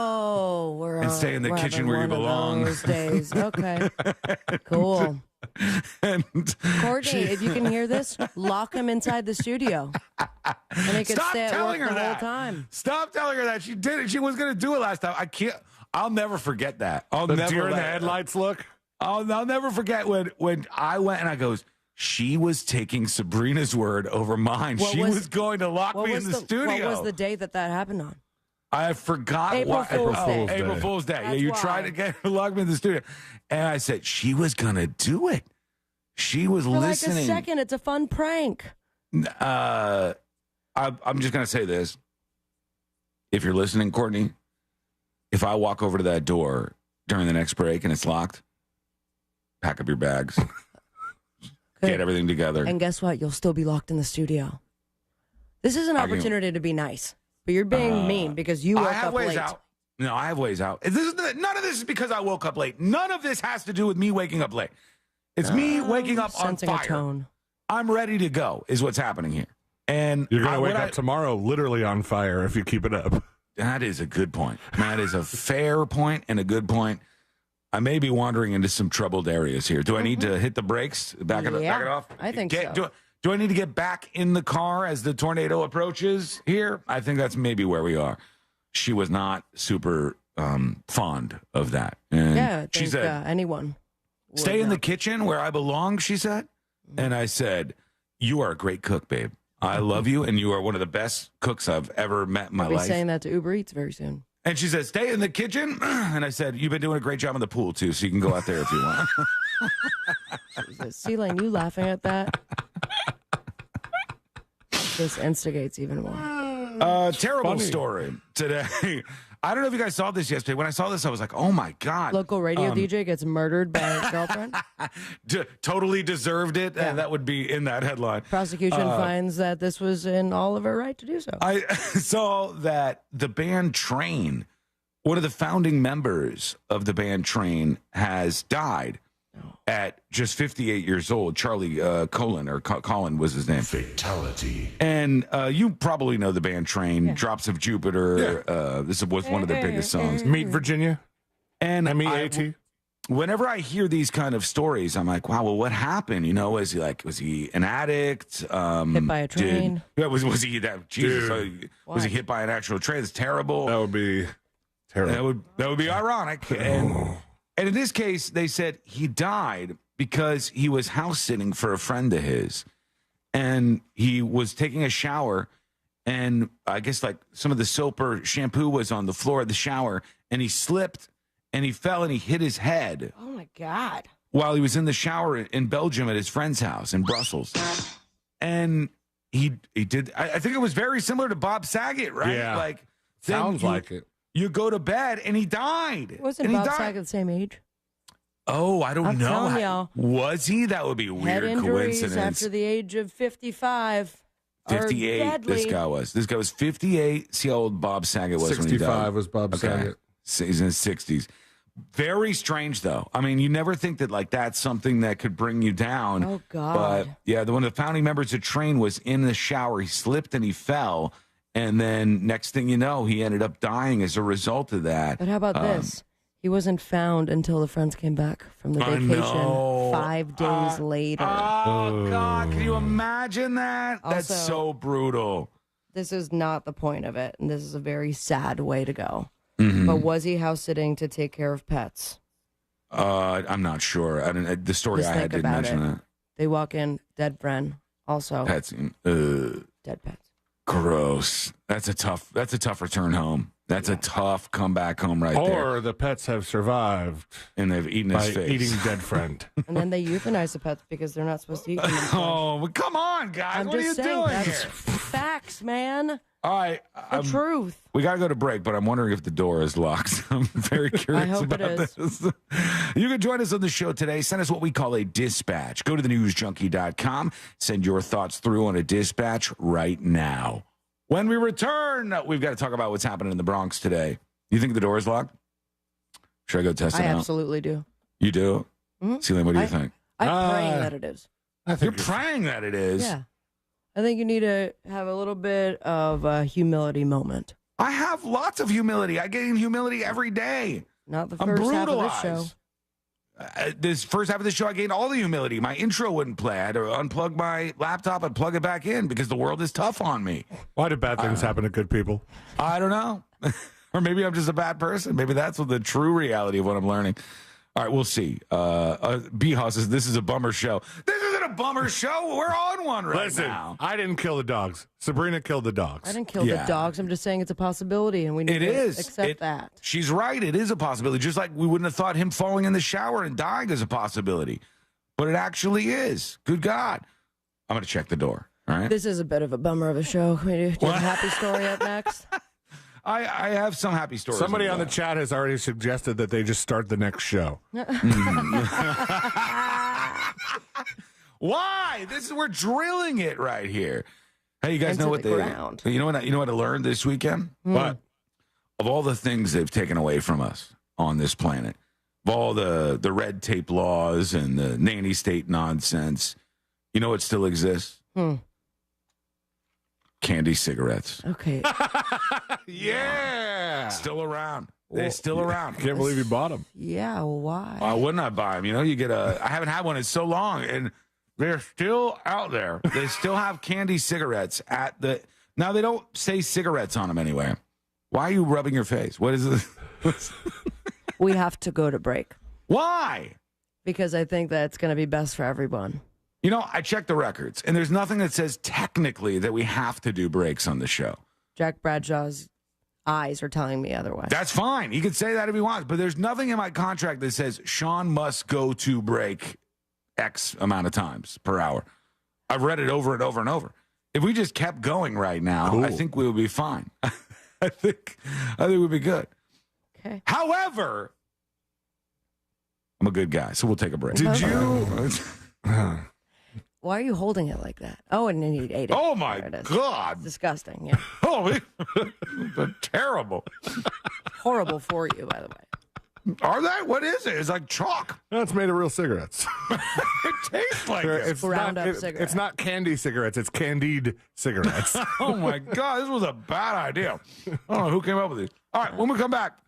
[SPEAKER 17] And stay in the kitchen where you belong.
[SPEAKER 19] Those days. Okay. Cool.
[SPEAKER 17] And
[SPEAKER 19] Courtney, if you can hear this, lock him inside the studio. And he could stay at work the whole time.
[SPEAKER 17] Stop telling her that. She did it. She was going to do it last time. I'll never forget that.
[SPEAKER 18] The deer in the headlights look?
[SPEAKER 17] I'll never forget when I went and I goes, she was taking Sabrina's word over mine. She was going to lock me in the studio.
[SPEAKER 19] What was the day that happened on?
[SPEAKER 17] I forgot
[SPEAKER 19] April
[SPEAKER 17] Fool's Day. Yeah, you tried to get her to lock me in the studio. And I said, she was going to do it. She was listening.
[SPEAKER 19] Like a second. It's a fun prank.
[SPEAKER 17] I'm just going to say this. If you're listening, Courtney, if I walk over to that door during the next break and it's locked, pack up your bags. Get everything together.
[SPEAKER 19] And guess what? You'll still be locked in the studio. This is an opportunity to be nice. But you're being mean because you woke up late.
[SPEAKER 17] No, I have ways out. None of this is because I woke up late. None of this has to do with me waking up late. It's me waking up on fire.
[SPEAKER 19] A tone.
[SPEAKER 17] I'm ready to go is what's happening here. And
[SPEAKER 18] you're going to wake up tomorrow literally on fire if you keep it up.
[SPEAKER 17] That is a good point. That is a fair point and a good point. I may be wandering into some troubled areas here. Do I need to hit the brakes? Back it off?
[SPEAKER 19] I think so.
[SPEAKER 17] Do I need to get back in the car as the tornado approaches here? I think that's maybe where we are. She was not super fond of that. And
[SPEAKER 19] I think
[SPEAKER 17] she said,
[SPEAKER 19] anyone.
[SPEAKER 17] Stay in the kitchen where I belong, she said. And I said, you are a great cook, babe. I love you, and you are one of the best cooks I've ever met in my life.
[SPEAKER 19] I'll be saying that to Uber Eats very soon.
[SPEAKER 17] And she said, stay in the kitchen. And I said, you've been doing a great job in the pool, too, so you can go out there if you want.
[SPEAKER 19] Jesus, C-Lane, you laughing at that? This instigates even more.
[SPEAKER 17] Terrible story today. I don't know if you guys saw this yesterday. When I saw this, I was like, oh, my God.
[SPEAKER 19] Local radio DJ gets murdered by his girlfriend.
[SPEAKER 17] Totally deserved it. And that would be in that headline.
[SPEAKER 19] Prosecution finds that this was in all of her right to do so.
[SPEAKER 17] I saw that the band Train, one of the founding members of the band Train, has died at just 58 years old. Charlie Colin was his name.
[SPEAKER 2] Fatality.
[SPEAKER 17] And you probably know the band Train, Drops of Jupiter. This was one of their biggest songs.
[SPEAKER 18] Meet Virginia.
[SPEAKER 17] And
[SPEAKER 18] MEAT.
[SPEAKER 17] Whenever I hear these kind of stories, I'm like, wow, well, what happened? You know, was he an addict?
[SPEAKER 19] Hit by a train?
[SPEAKER 17] Was he that? Jesus, was he hit by an actual train? That's terrible.
[SPEAKER 18] That would be terrible.
[SPEAKER 17] That would be ironic. And in this case, they said he died because he was house sitting for a friend of his, and he was taking a shower, and I guess like some of the soap or shampoo was on the floor of the shower, and he slipped. And he fell and he hit his head.
[SPEAKER 19] Oh, my God.
[SPEAKER 17] While he was in the shower in Belgium at his friend's house in Brussels. And he did, I think it was very similar to Bob Saget, right?
[SPEAKER 18] Yeah.
[SPEAKER 17] Like,
[SPEAKER 18] sounds like it.
[SPEAKER 17] You go to bed and he died.
[SPEAKER 19] Wasn't Bob Saget the same age?
[SPEAKER 17] Oh, I don't
[SPEAKER 19] I'm
[SPEAKER 17] know.
[SPEAKER 19] telling y'all.
[SPEAKER 17] Was he? That would be a weird
[SPEAKER 19] Head injuries
[SPEAKER 17] coincidence.
[SPEAKER 19] after the age of 55.
[SPEAKER 17] 58, this guy was. This guy was 58. See how old Bob Saget was when he died.
[SPEAKER 18] 65 was Bob Saget.
[SPEAKER 17] He's in his 60s. Very strange, though. I mean, you never think that like that's something that could bring you down.
[SPEAKER 19] Oh, God.
[SPEAKER 17] But yeah, one of the founding members of Train was in the shower. He slipped and he fell. And then next thing you know, he ended up dying as a result of that.
[SPEAKER 19] But how about this? He wasn't found until the friends came back from the vacation 5 days later.
[SPEAKER 17] Oh, God. Can you imagine that? That's
[SPEAKER 19] Also,
[SPEAKER 17] so brutal.
[SPEAKER 19] This is not the point of it, and this is a very sad way to go.
[SPEAKER 17] Mm-hmm.
[SPEAKER 19] But was he house sitting to take care of pets?
[SPEAKER 17] I'm not sure. The story
[SPEAKER 19] Just
[SPEAKER 17] I had
[SPEAKER 19] think
[SPEAKER 17] didn't
[SPEAKER 19] about
[SPEAKER 17] mention
[SPEAKER 19] it.
[SPEAKER 17] that.
[SPEAKER 19] They walk in, dead friend. Also,
[SPEAKER 17] Pets.
[SPEAKER 19] dead pets.
[SPEAKER 17] Gross. That's a tough return home. That's a tough comeback home right there.
[SPEAKER 18] Or the pets have survived.
[SPEAKER 17] And they've eaten
[SPEAKER 18] by
[SPEAKER 17] his face.
[SPEAKER 18] eating dead friend.
[SPEAKER 19] And then they euthanize the pets because they're not supposed to eat them.
[SPEAKER 17] Oh, well, come on, guys.
[SPEAKER 19] I'm
[SPEAKER 17] What are you
[SPEAKER 19] just saying,
[SPEAKER 17] doing
[SPEAKER 19] that's
[SPEAKER 17] here?
[SPEAKER 19] facts, man.
[SPEAKER 17] All right.
[SPEAKER 19] The truth.
[SPEAKER 17] We got to go to break, but I'm wondering if the door is locked. I'm very curious
[SPEAKER 19] I hope
[SPEAKER 17] about
[SPEAKER 19] it is.
[SPEAKER 17] this. You can join us on the show today. Send us what we call a dispatch. Go to thenewsjunkie.com. Send your thoughts through on a dispatch right now. When we return, we've got to talk about what's happening in the Bronx today. You think the door is locked? Should I go test it
[SPEAKER 19] I
[SPEAKER 17] out?
[SPEAKER 19] absolutely do.
[SPEAKER 17] You do?
[SPEAKER 19] Mm-hmm.
[SPEAKER 17] Celine, what do you think?
[SPEAKER 19] I'm praying that it is.
[SPEAKER 17] You're praying that it is?
[SPEAKER 19] Yeah. I think you need to have a little bit of a humility moment.
[SPEAKER 17] I have lots of humility. I gain humility every day.
[SPEAKER 19] Not the
[SPEAKER 17] I'm
[SPEAKER 19] first half of
[SPEAKER 17] brutalized.
[SPEAKER 19] this show.
[SPEAKER 17] This first half of the show, I gained all the humility. My intro wouldn't play. I had to unplug my laptop and plug it back in because the world is tough on me.
[SPEAKER 18] Why do bad things happen to good people?
[SPEAKER 17] I don't know. Or maybe I'm just a bad person. Maybe that's what the true reality of what I'm learning. All right, we'll see. B-Haw says, this is a bummer show. This isn't a bummer show. We're on one right
[SPEAKER 18] Listen,
[SPEAKER 17] now.
[SPEAKER 18] I didn't kill the dogs. Sabrina killed the dogs.
[SPEAKER 19] I didn't kill the dogs. I'm just saying it's a possibility, and we need to accept that.
[SPEAKER 17] She's right. It is a possibility. Just like we wouldn't have thought him falling in the shower and dying is a possibility. But it actually is. Good God. I'm going to check the door. All right.
[SPEAKER 19] This is a bit of a bummer of a show. Can we do a happy story up next?
[SPEAKER 17] I have some happy stories.
[SPEAKER 18] Somebody on the chat has already suggested that they just start the next show.
[SPEAKER 17] Why? We're drilling it right here. Hey, you guys know what you know what I learned this weekend? What? Of all the things they've taken away from us on this planet, of all the red tape laws and the nanny state nonsense, you know what still exists? Candy cigarettes.
[SPEAKER 19] Okay.
[SPEAKER 17] Yeah. Still around. They're still around.
[SPEAKER 18] Can't believe you bought them.
[SPEAKER 19] Yeah, why?
[SPEAKER 17] Why wouldn't I buy them? You know, you get I haven't had one in so long, and they're still out there. They still have candy cigarettes now they don't say cigarettes on them anywhere. Why are you rubbing your face? What is this?
[SPEAKER 19] We have to go to break.
[SPEAKER 17] Why?
[SPEAKER 19] Because I think that's going to be best for everyone.
[SPEAKER 17] You know, I checked the records, and there's nothing that says technically that we have to do breaks on the show.
[SPEAKER 19] Jack Bradshaw's eyes are telling me otherwise.
[SPEAKER 17] That's fine. He could say that if he wants, but there's nothing in my contract that says Sean must go to break X amount of times per hour. I've read it over and over and over. If we just kept going right now, I think we would be fine. I think we'd be good.
[SPEAKER 19] Okay.
[SPEAKER 17] However, I'm a good guy, so we'll take a break.
[SPEAKER 18] Did you?
[SPEAKER 19] Why are you holding it like that? Oh, and then you ate it.
[SPEAKER 17] Oh, my God.
[SPEAKER 19] It's disgusting, yeah.
[SPEAKER 17] Oh, terrible.
[SPEAKER 19] Horrible for you, by the way.
[SPEAKER 17] Are they? What is it? It's like chalk.
[SPEAKER 18] No, it's made of real cigarettes.
[SPEAKER 17] It tastes like it.
[SPEAKER 18] It's
[SPEAKER 19] Ground
[SPEAKER 18] not,
[SPEAKER 19] up cigarettes.
[SPEAKER 18] It's not candy cigarettes. It's candied cigarettes.
[SPEAKER 17] Oh, my God. This was a bad idea. I don't know who came up with it. All right, when we come back,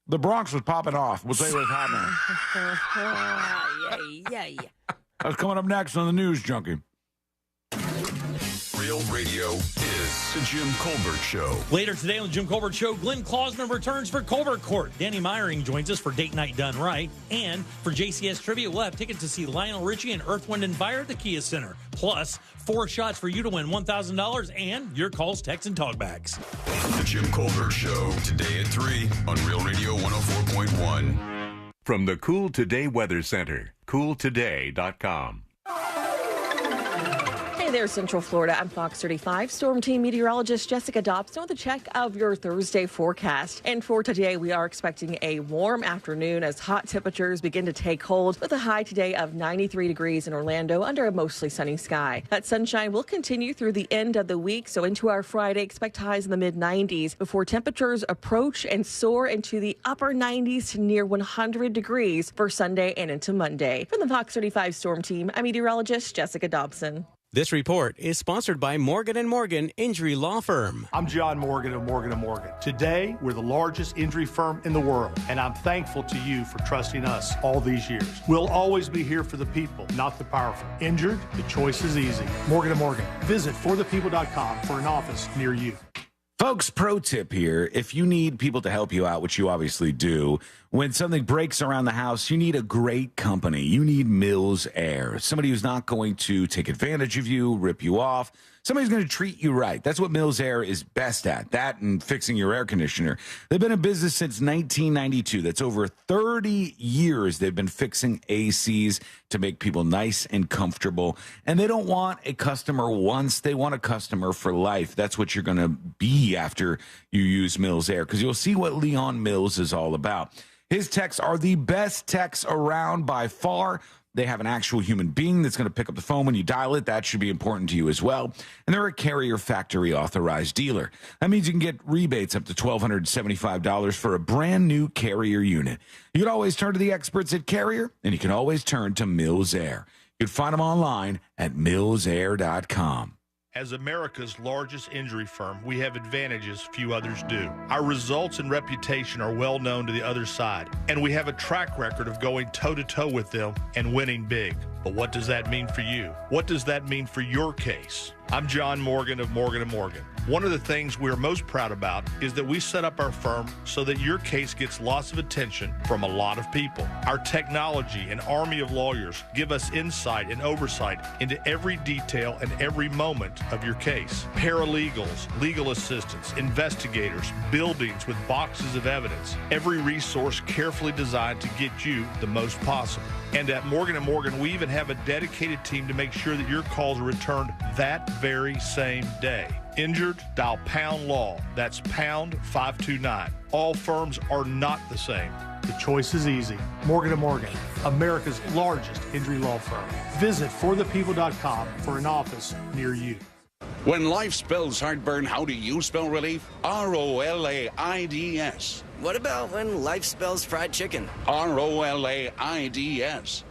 [SPEAKER 17] the Bronx was popping off. We'll tell you what's happening.
[SPEAKER 19] Yeah.
[SPEAKER 17] That's coming up next on the News Junkie.
[SPEAKER 15] Real radio is the Jim Colbert Show.
[SPEAKER 2] Later today on the Jim Colbert Show, Glenn Klausman returns for Colbert Court. Danny Meyering joins us for Date Night Done Right. And for JCS Trivia, we'll have tickets to see Lionel Richie and Earth, Wind, and Fire at the Kia Center. Plus, 4 shots for you to win $1,000 and your calls, texts, and talkbacks.
[SPEAKER 15] The Jim Colbert Show, today at 3 on Real Radio 104.1.
[SPEAKER 4] From the Cool Today Weather Center, cooltoday.com.
[SPEAKER 5] Hey there, Central Florida. I'm Fox 35 Storm Team meteorologist Jessica Dobson with a check of your Thursday forecast. And for today, we are expecting a warm afternoon as hot temperatures begin to take hold with a high today of 93 degrees in Orlando under a mostly sunny sky. That sunshine will continue through the end of the week, so into our Friday, expect highs in the mid-90s before temperatures approach and soar into the upper 90s to near 100 degrees for Sunday and into Monday. From the Fox 35 Storm Team, I'm meteorologist Jessica Dobson.
[SPEAKER 7] This report is sponsored by Morgan & Morgan Injury Law Firm.
[SPEAKER 8] I'm John Morgan of Morgan & Morgan. Today, we're the largest injury firm in the world, and I'm thankful to you for trusting us all these years. We'll always be here for the people, not the powerful. Injured? The choice is easy. Morgan & Morgan. Visit forthepeople.com for an office near you.
[SPEAKER 17] Folks, pro tip here. If you need people to help you out, which you obviously do, when something breaks around the house, you need a great company. You need Mills Air. Somebody who's not going to take advantage of you, rip you off. Somebody's going to treat you right. That's what Mills Air is best at, that and fixing your air conditioner. They've been in business since 1992. That's over 30 years they've been fixing ACs to make people nice and comfortable. And they don't want a customer once. They want a customer for life. That's what you're going to be after you use Mills Air, because you'll see what Leon Mills is all about. His techs are the best techs around by far. They have an actual human being that's going to pick up the phone when you dial it. That should be important to you as well. And they're a Carrier factory authorized dealer. That means you can get rebates up to $1,275 for a brand new Carrier unit. You can always turn to the experts at Carrier, and you can always turn to Mills Air. You can find them online at millsair.com.
[SPEAKER 20] As America's largest injury firm, we have advantages few others do. Our results and reputation are well known to the other side, and we have a track record of going toe-to-toe with them and winning big. But what does that mean for you? What does that mean for your case? I'm John Morgan of Morgan & Morgan. One of the things we're most proud about is that we set up our firm so that your case gets lots of attention from a lot of people. Our technology and army of lawyers give us insight and oversight into every detail and every moment of your case. Paralegals, legal assistants, investigators, buildings with boxes of evidence. Every resource carefully designed to get you the most possible. And at Morgan & Morgan, we even have a dedicated team to make sure that your calls are returned that very same day. Injured? Dial pound law. That's pound 529. All firms are not the same.
[SPEAKER 8] The choice is easy. Morgan & Morgan, America's largest injury law firm. Visit forthepeople.com for an office near you.
[SPEAKER 29] When life spells heartburn, how do you spell relief? ROLAIDS.
[SPEAKER 30] What about when life spells fried chicken?
[SPEAKER 29] ROLAIDS.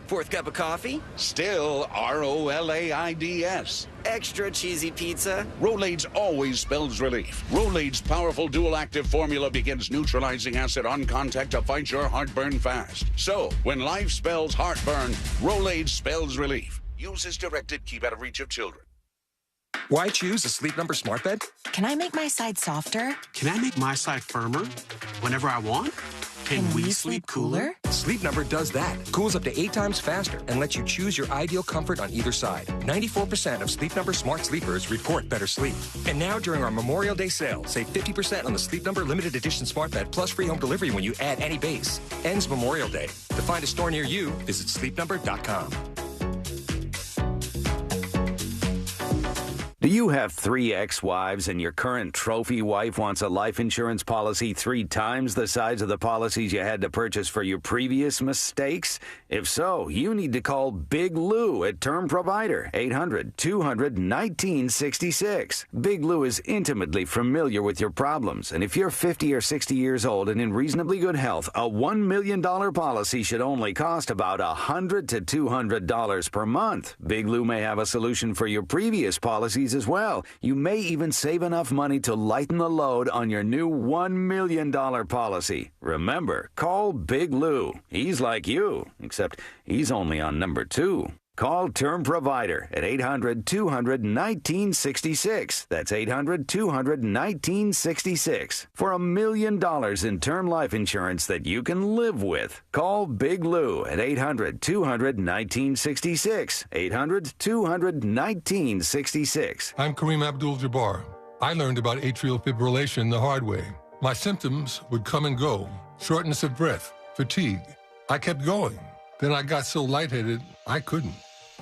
[SPEAKER 30] Fourth cup of coffee?
[SPEAKER 29] Still ROLAIDS.
[SPEAKER 30] Extra cheesy pizza?
[SPEAKER 29] Rolaids always spells relief. Rolaids' powerful dual-active formula begins neutralizing acid on contact to fight your heartburn fast. So, when life spells heartburn, Rolaids spells relief. Use as directed. Keep out of reach of children.
[SPEAKER 31] Why choose a Sleep Number smart bed?
[SPEAKER 32] Can I make my side softer?
[SPEAKER 31] Can I make my side firmer whenever I want? Can we sleep cooler? Sleep Number does that. Cools up to 8 times faster and lets you choose your ideal comfort on either side. 94% of Sleep Number smart sleepers report better sleep. And now during our Memorial Day sale, save 50% on the Sleep Number limited edition smart bed plus free home delivery when you add any base. Ends Memorial Day. To find a store near you, visit sleepnumber.com.
[SPEAKER 1] Do you have 3 ex-wives and your current trophy wife wants a life insurance policy 3 times the size of the policies you had to purchase for your previous mistakes? If so, you need to call Big Lou at Term Provider, 800-200-1966. Big Lou is intimately familiar with your problems, and if you're 50 or 60 years old and in reasonably good health, a $1 million policy should only cost about $100 to $200 per month. Big Lou may have a solution for your previous policies as well. You may even save enough money to lighten the load on your new $1 million policy. Remember, call Big Lou. He's like you, except he's only on number 2. Call Term Provider at 800-200-1966. That's 800-200-1966 for $1 million in term life insurance that you can live with. Call Big Lou at 800-200-1966. 800-200-1966.
[SPEAKER 3] I'm Kareem Abdul-Jabbar. I learned about atrial fibrillation the hard way. My symptoms would come and go. Shortness of breath, fatigue. I kept going. Then I got so lightheaded, I couldn't.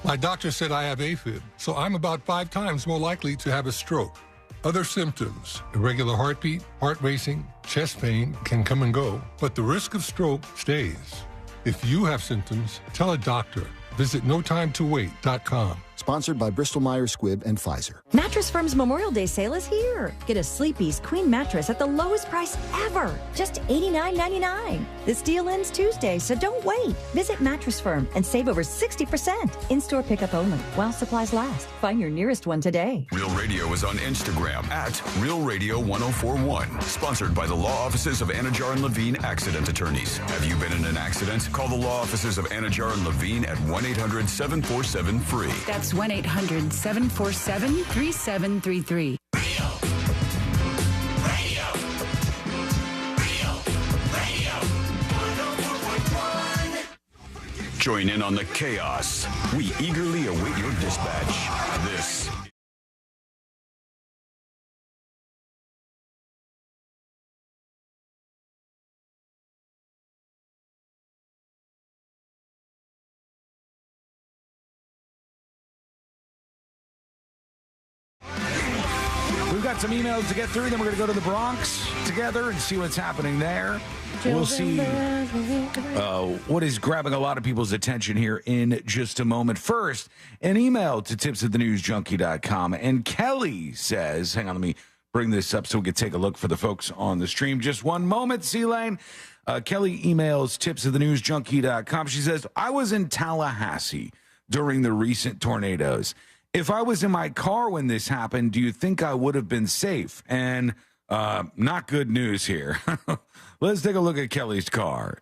[SPEAKER 3] My doctor said I have AFib, so I'm about 5 times more likely to have a stroke. Other symptoms, irregular heartbeat, heart racing, chest pain can come and go, but the risk of stroke stays. If you have symptoms, tell a doctor. Visit NoTimeToWait.com.
[SPEAKER 6] Sponsored by Bristol-Myers Squibb and Pfizer.
[SPEAKER 11] Mattress Firm's Memorial Day sale is here. Get a Sleepy's Queen mattress at the lowest price ever, just $89.99. This deal ends Tuesday, so don't wait. Visit Mattress Firm and save over 60%. In-store pickup only, while supplies last. Find your nearest one today.
[SPEAKER 15] Real Radio is on Instagram at Real Radio 1041. Sponsored by the law offices of Anajar and Levine Accident Attorneys. Have you been in an accident? Call the law offices of Anajar and Levine at 1-800-747-FREE.
[SPEAKER 21] That's 1-800-747-3733.
[SPEAKER 15] Join in on the chaos. We eagerly await your dispatch. This
[SPEAKER 17] We've got some emails to get through, then we're going to go to the Bronx together and see what's happening there. We'll see what is grabbing a lot of people's attention here in just a moment. First, an email to tips@thenewsjunkie.com. And Kelly says, hang on, let me bring this up so we can take a look for the folks on the stream. Just one moment, C-Lane. Kelly emails tips@thenewsjunkie.com. She says, I was in Tallahassee during the recent tornadoes. If I was in my car when this happened, do you think I would have been safe? And not good news here. Let's take a look at Kelly's car.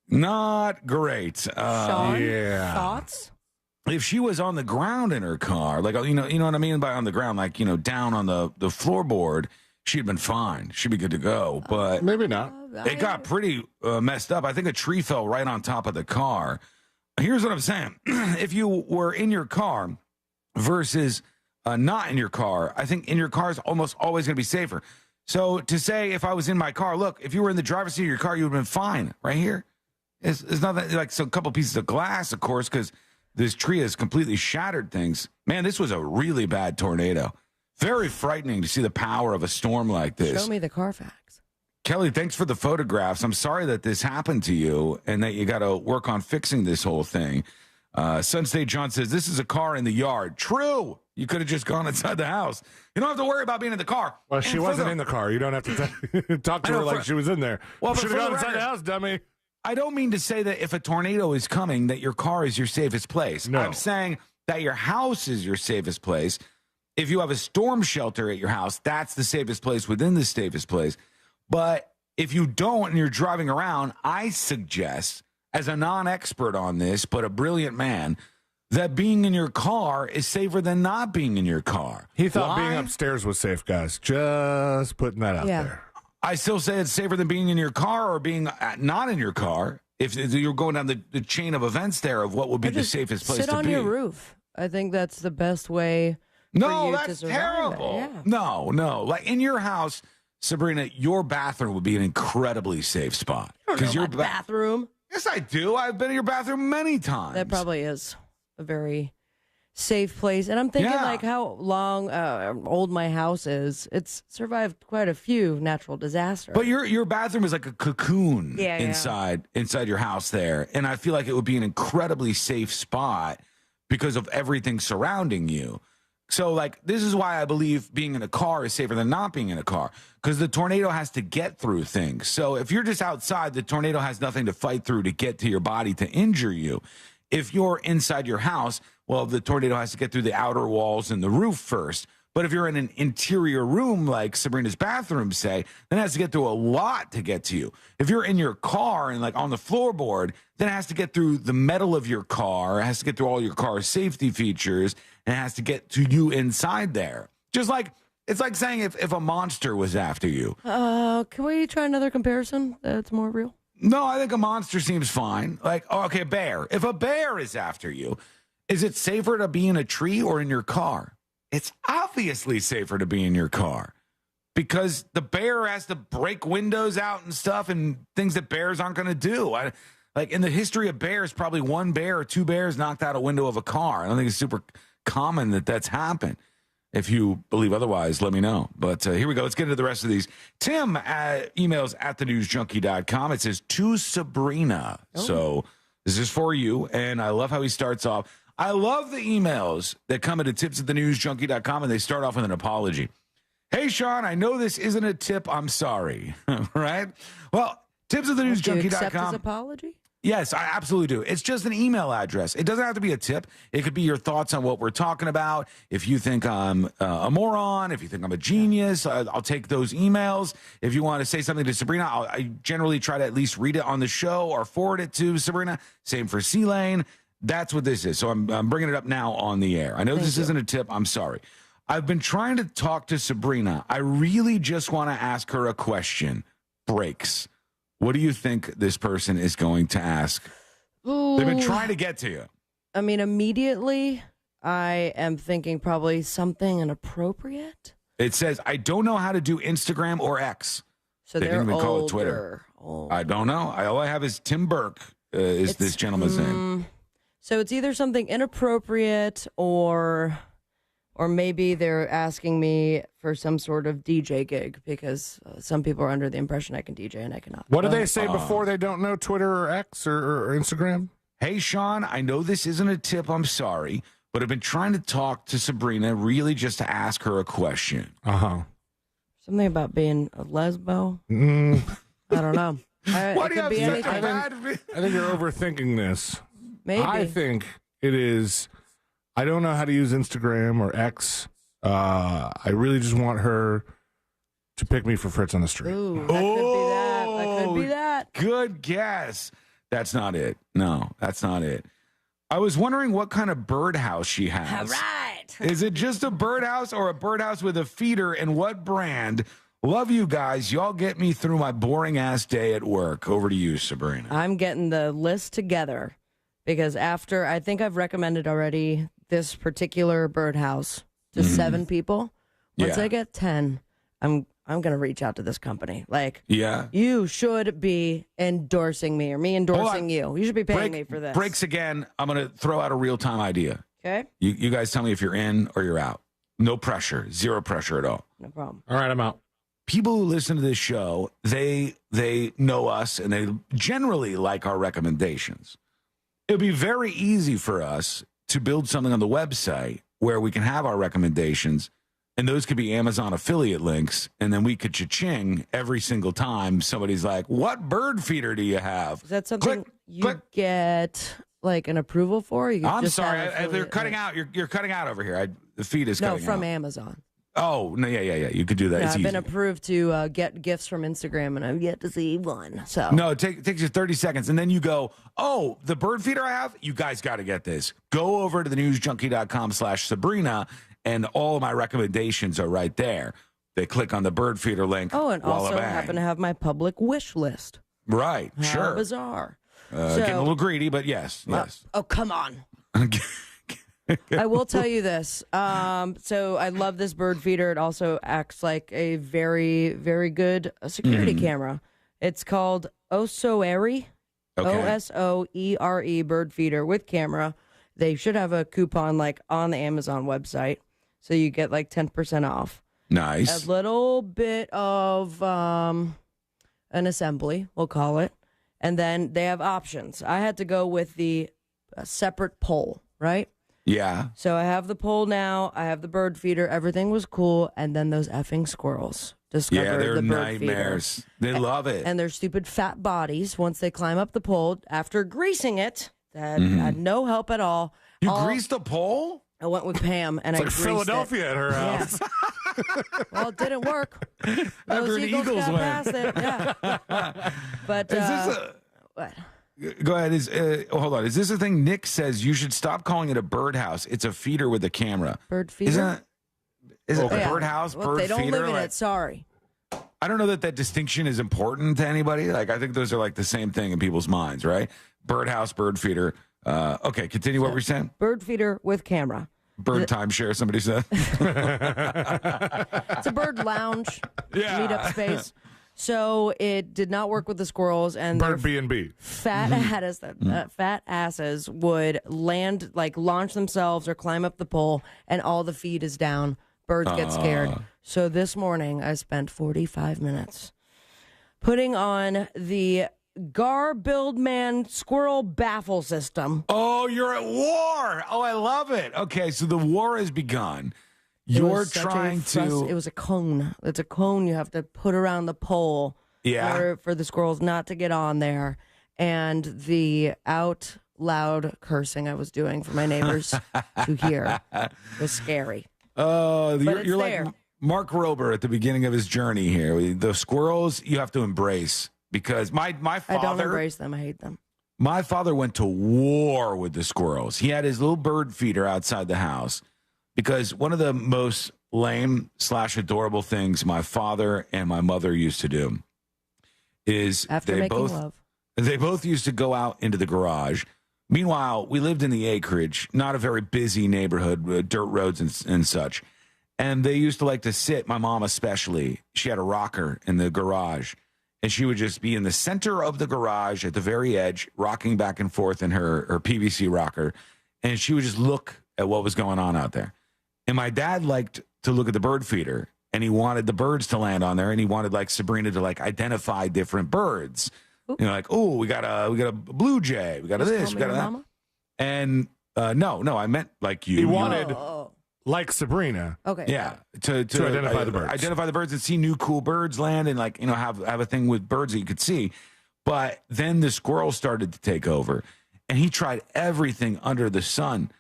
[SPEAKER 17] Not great.
[SPEAKER 19] Sean, thoughts?
[SPEAKER 17] If she was on the ground in her car, like, you know what I mean by on the ground, like, down on the floorboard, she'd been fine. She'd be good to go. But
[SPEAKER 18] maybe not.
[SPEAKER 17] It got pretty messed up. I think a tree fell right on top of the car. Here's what I'm saying. If you were in your car versus not in your car, I think in your car is almost always going to be safer. So to say if I was in my car, look, if you were in the driver's seat of your car, you would have been fine right here. It's nothing like a couple pieces of glass, of course, because this tree has completely shattered things. Man, this was a really bad tornado. Very frightening to see the power of a storm like this.
[SPEAKER 19] Show me the Carfax.
[SPEAKER 17] Kelly, thanks for the photographs. I'm sorry that this happened to you and that you got to work on fixing this whole thing. Sunstate John says, this is a car in the yard. True. You could have just gone inside the house. You don't have to worry about being in the car.
[SPEAKER 18] Well, she wasn't in the car. You don't have to talk to her like she was in there.
[SPEAKER 17] Well,
[SPEAKER 18] should have gone inside the house, dummy.
[SPEAKER 17] I don't mean to say that if a tornado is coming, that your car is your safest place.
[SPEAKER 18] No.
[SPEAKER 17] I'm saying that your house is your safest place. If you have a storm shelter at your house, that's the safest place within the safest place. But if you don't and you're driving around, I suggest, as a non-expert on this, but a brilliant man, that being in your car is safer than not being in your car.
[SPEAKER 18] He thought being upstairs was safe, guys. Just putting that out there.
[SPEAKER 17] I still say it's safer than being in your car or being not in your car. If you're going down the chain of events there of what would be the safest place to be.
[SPEAKER 19] Sit on your roof. I think that's the best way
[SPEAKER 17] No,
[SPEAKER 19] for you
[SPEAKER 17] that's
[SPEAKER 19] to survive
[SPEAKER 17] terrible.
[SPEAKER 19] it. Yeah.
[SPEAKER 17] No. Like in your house, Sabrina, your bathroom would be an incredibly safe spot.
[SPEAKER 19] Because your bathroom.
[SPEAKER 17] Yes, I do. I've been in your bathroom many times.
[SPEAKER 19] That probably is a very safe place. And I'm thinking
[SPEAKER 17] Yeah.
[SPEAKER 19] like how long old my house is. It's survived quite a few natural disasters.
[SPEAKER 17] But your bathroom is like a cocoon
[SPEAKER 19] Yeah, yeah.
[SPEAKER 17] inside your house there. And I feel like it would be an incredibly safe spot because of everything surrounding you. So, like, this is why I believe being in a car is safer than not being in a car, because the tornado has to get through things. So if you're just outside, the tornado has nothing to fight through to get to your body to injure you. If you're inside your house, well, the tornado has to get through the outer walls and the roof first. But if you're in an interior room like Sabrina's bathroom, say, then it has to get through a lot to get to you. If you're in your car and like on the floorboard, then it has to get through the metal of your car. It has to get through all your car's safety features, and it has to get to you inside there. Just like, it's like saying if a monster was after you.
[SPEAKER 19] Can we try another comparison that's more real?
[SPEAKER 17] No, I think a monster seems fine. Like, oh, okay, a bear. If a bear is after you, is it safer to be in a tree or in your car? It's obviously safer to be in your car because the bear has to break windows out and stuff and things that bears aren't going to do. Like in the history of bears, probably one bear or two bears knocked out a window of a car. I don't think it's super common that that's happened. If you believe otherwise, let me know. But here we go. Let's get into the rest of these. Tim emails at thenewsjunkie.com. It says, to Sabrina. Oh. So this is for you. And I love how he starts off. I love the emails that come into tips@thenewsjunkie.com, and they start off with an apology. Hey, Sean, I know this isn't a tip. I'm sorry. Right? Well, tips@thenewsjunkie.com.
[SPEAKER 19] Do you accept his apology?
[SPEAKER 17] Yes, I absolutely do. It's just an email address. It doesn't have to be a tip. It could be your thoughts on what we're talking about. If you think I'm a moron, if you think I'm a genius, I'll take those emails. If you want to say something to Sabrina, I generally try to at least read it on the show or forward it to Sabrina. Same for C-Lane. That's what this is. So I'm bringing it up now on the air. I know this isn't a tip. I'm sorry. I've been trying to talk to Sabrina. I really just want to ask her a question. Breaks. What do you think this person is going to ask?
[SPEAKER 19] Ooh.
[SPEAKER 17] They've been trying to get to you.
[SPEAKER 19] I mean, immediately, I am thinking probably something inappropriate.
[SPEAKER 17] It says, I don't know how to do Instagram or X.
[SPEAKER 19] So
[SPEAKER 17] they
[SPEAKER 19] they're
[SPEAKER 17] didn't even call it
[SPEAKER 19] Twitter.
[SPEAKER 17] I don't know. All I have is Tim Burke is this gentleman's name.
[SPEAKER 19] So it's either something inappropriate or maybe they're asking me for some sort of DJ gig because some people are under the impression I can DJ and I cannot.
[SPEAKER 18] What do they say before they don't know Twitter or X or Instagram?
[SPEAKER 17] Hey, Sean, I know this isn't a tip. I'm sorry, but I've been trying to talk to Sabrina really just to ask her a question.
[SPEAKER 18] Uh-huh.
[SPEAKER 19] Something about being a lesbo? I don't know.
[SPEAKER 17] What do you have
[SPEAKER 19] be
[SPEAKER 17] such a
[SPEAKER 19] anything.
[SPEAKER 17] bad...
[SPEAKER 18] I think you're overthinking this.
[SPEAKER 19] Maybe.
[SPEAKER 18] I think it is, I don't know how to use Instagram or X. I really just want her to pick me for Fritz on the street.
[SPEAKER 19] Ooh, that could be that. That could be that.
[SPEAKER 17] Good guess. That's not it. No, that's not it. I was wondering what kind of birdhouse she has.
[SPEAKER 19] All right.
[SPEAKER 17] Is it just a birdhouse or a birdhouse with a feeder, and what brand? Love you guys. Y'all get me through my boring-ass day at work. Over to you, Sabrina.
[SPEAKER 19] I'm getting the list together because after, I think I've recommended already this particular birdhouse to 7 people. Once I get 10, I'm going to reach out to this company. Like, you should be endorsing me or me endorsing you. You should be paying me for this.
[SPEAKER 17] Breaks again. I'm going to throw out a real-time idea.
[SPEAKER 19] Okay.
[SPEAKER 17] You guys tell me if you're in or you're out. No pressure. Zero pressure at all.
[SPEAKER 19] No problem.
[SPEAKER 18] All right, I'm out.
[SPEAKER 17] People who listen to this show, they know us and they generally like our recommendations. It would be very easy for us to build something on the website where we can have our recommendations, and those could be Amazon affiliate links, and then we could cha-ching every single time somebody's like, what bird feeder do you have?
[SPEAKER 19] Is that something get like an approval for? You
[SPEAKER 17] I'm
[SPEAKER 19] just
[SPEAKER 17] sorry, they're cutting out. You're cutting out over here. The feed is cutting out.
[SPEAKER 19] No, from Amazon.
[SPEAKER 17] Oh, no, yeah. You could do that.
[SPEAKER 19] No,
[SPEAKER 17] it's
[SPEAKER 19] I've
[SPEAKER 17] easy.
[SPEAKER 19] been approved to get gifts from Instagram, and I've yet to see one. So
[SPEAKER 17] no, it takes you 30 seconds, and then you go, oh, the bird feeder I have? You guys got to get this. Go over to thenewsjunkie.com/Sabrina, and all of my recommendations are right there. They click on the bird feeder link.
[SPEAKER 19] Oh, and also happen to have my public wish list.
[SPEAKER 17] Right,
[SPEAKER 19] How
[SPEAKER 17] sure.
[SPEAKER 19] bizarre.
[SPEAKER 17] Getting a little greedy, but yes.
[SPEAKER 19] Oh, come on. I will tell you this. So I love this bird feeder. It also acts like a very, very good security camera. It's called Osoere, OSOERE bird feeder with camera. They should have a coupon like on the Amazon website, so you get like 10% off.
[SPEAKER 17] Nice.
[SPEAKER 19] A little bit of an assembly, we'll call it. And then they have options. I had to go with the separate pole, right?
[SPEAKER 17] Yeah.
[SPEAKER 19] So I have the pole now. I have the bird feeder. Everything was cool. And then those effing squirrels discovered
[SPEAKER 17] they're
[SPEAKER 19] the bird
[SPEAKER 17] nightmares.
[SPEAKER 19] feeder.
[SPEAKER 17] They love it.
[SPEAKER 19] And their stupid fat bodies, once they climb up the pole, after greasing it, that had no help at all.
[SPEAKER 17] You greased the pole?
[SPEAKER 19] I went with Pam, and
[SPEAKER 18] It's
[SPEAKER 19] I
[SPEAKER 18] like
[SPEAKER 19] greased
[SPEAKER 18] Philadelphia
[SPEAKER 19] it.
[SPEAKER 18] at her house.
[SPEAKER 19] Yeah. Well, it didn't work.
[SPEAKER 17] After
[SPEAKER 19] Those
[SPEAKER 17] an
[SPEAKER 19] Eagles
[SPEAKER 17] Eagles
[SPEAKER 19] got
[SPEAKER 17] win.
[SPEAKER 19] past it. Yeah. But
[SPEAKER 17] Is this
[SPEAKER 19] what?
[SPEAKER 17] Go ahead. Hold on. Is this a thing? Nick says you should stop calling it a birdhouse. It's a feeder with a camera.
[SPEAKER 19] Bird feeder?
[SPEAKER 17] Is it a
[SPEAKER 19] Yeah.
[SPEAKER 17] birdhouse,
[SPEAKER 19] Well,
[SPEAKER 17] bird
[SPEAKER 19] they don't
[SPEAKER 17] feeder?
[SPEAKER 19] live in
[SPEAKER 17] Like,
[SPEAKER 19] it. Sorry.
[SPEAKER 17] I don't know that distinction is important to anybody. Like, I think those are like the same thing in people's minds, right? Birdhouse, bird feeder. Okay, continue what we're saying.
[SPEAKER 19] Bird feeder with camera.
[SPEAKER 17] Bird timeshare, somebody said.
[SPEAKER 19] It's a bird lounge, meetup space. So it did not work with the squirrels, and
[SPEAKER 18] Bird
[SPEAKER 19] their
[SPEAKER 18] B&B.
[SPEAKER 19] fat asses would land, like launch themselves or climb up the pole, and all the feed is down. Birds get scared. So this morning, I spent 45 minutes putting on the Gar Build Man Squirrel Baffle System.
[SPEAKER 17] Oh, you're at war. Oh, I love it. Okay, so the war has begun. You're trying to...
[SPEAKER 19] It was a cone. It's a cone you have to put around the pole for the squirrels not to get on there. And the out loud cursing I was doing for my neighbors to hear was scary.
[SPEAKER 17] Oh,
[SPEAKER 19] But
[SPEAKER 17] you're
[SPEAKER 19] it's there.
[SPEAKER 17] like Mark Rober at the beginning of his journey here. The squirrels you have to embrace because my father...
[SPEAKER 19] I don't embrace them. I hate them.
[SPEAKER 17] My father went to war with the squirrels. He had his little bird feeder outside the house because one of the most lame/adorable things my father and my mother used to do is
[SPEAKER 19] After
[SPEAKER 17] they
[SPEAKER 19] making
[SPEAKER 17] both
[SPEAKER 19] love.
[SPEAKER 17] they both used to go out into the garage. Meanwhile, we lived in the acreage, not a very busy neighborhood, with dirt roads and such. And they used to like to sit, my mom especially. She had a rocker in the garage. And she would just be in the center of the garage at the very edge, rocking back and forth in her PVC rocker. And she would just look at what was going on out there. And my dad liked to look at the bird feeder. And he wanted the birds to land on there. And he wanted like Sabrina to like identify different birds. You know, like, oh, we got a blue jay. We got a this. We got a that.
[SPEAKER 19] Mama?
[SPEAKER 17] And no, I meant like you.
[SPEAKER 18] He wanted, like Sabrina.
[SPEAKER 19] Okay.
[SPEAKER 17] Yeah, to
[SPEAKER 18] identify the birds.
[SPEAKER 17] Identify the birds and see new cool birds land and like, you know, have a thing with birds that you could see. But then the squirrels started to take over. And he tried everything under the sun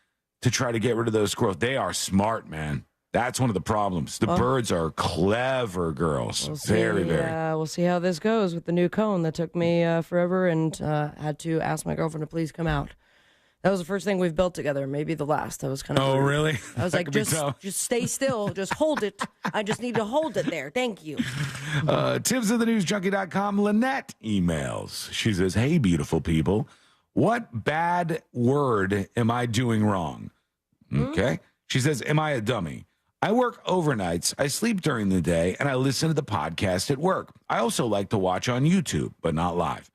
[SPEAKER 17] to try to get rid of those squirrels. They are smart, man. That's one of the problems. The birds are clever girls. Very.
[SPEAKER 19] We'll see how this goes with the new cone that took me forever and had to ask my girlfriend to please come out. That was the first thing we've built together, maybe the last. That was kind of weird.
[SPEAKER 17] Really?
[SPEAKER 19] I was like, just stay still. Just hold it. I just need to hold it there. Thank you.
[SPEAKER 17] Tips at thenewsjunkie.com. Lynette emails. She says, hey, beautiful people. What bad word am I doing wrong? Okay. She says, am I a dummy? I work overnights, I sleep during the day, and I listen to the podcast at work. I also like to watch on YouTube, but not live.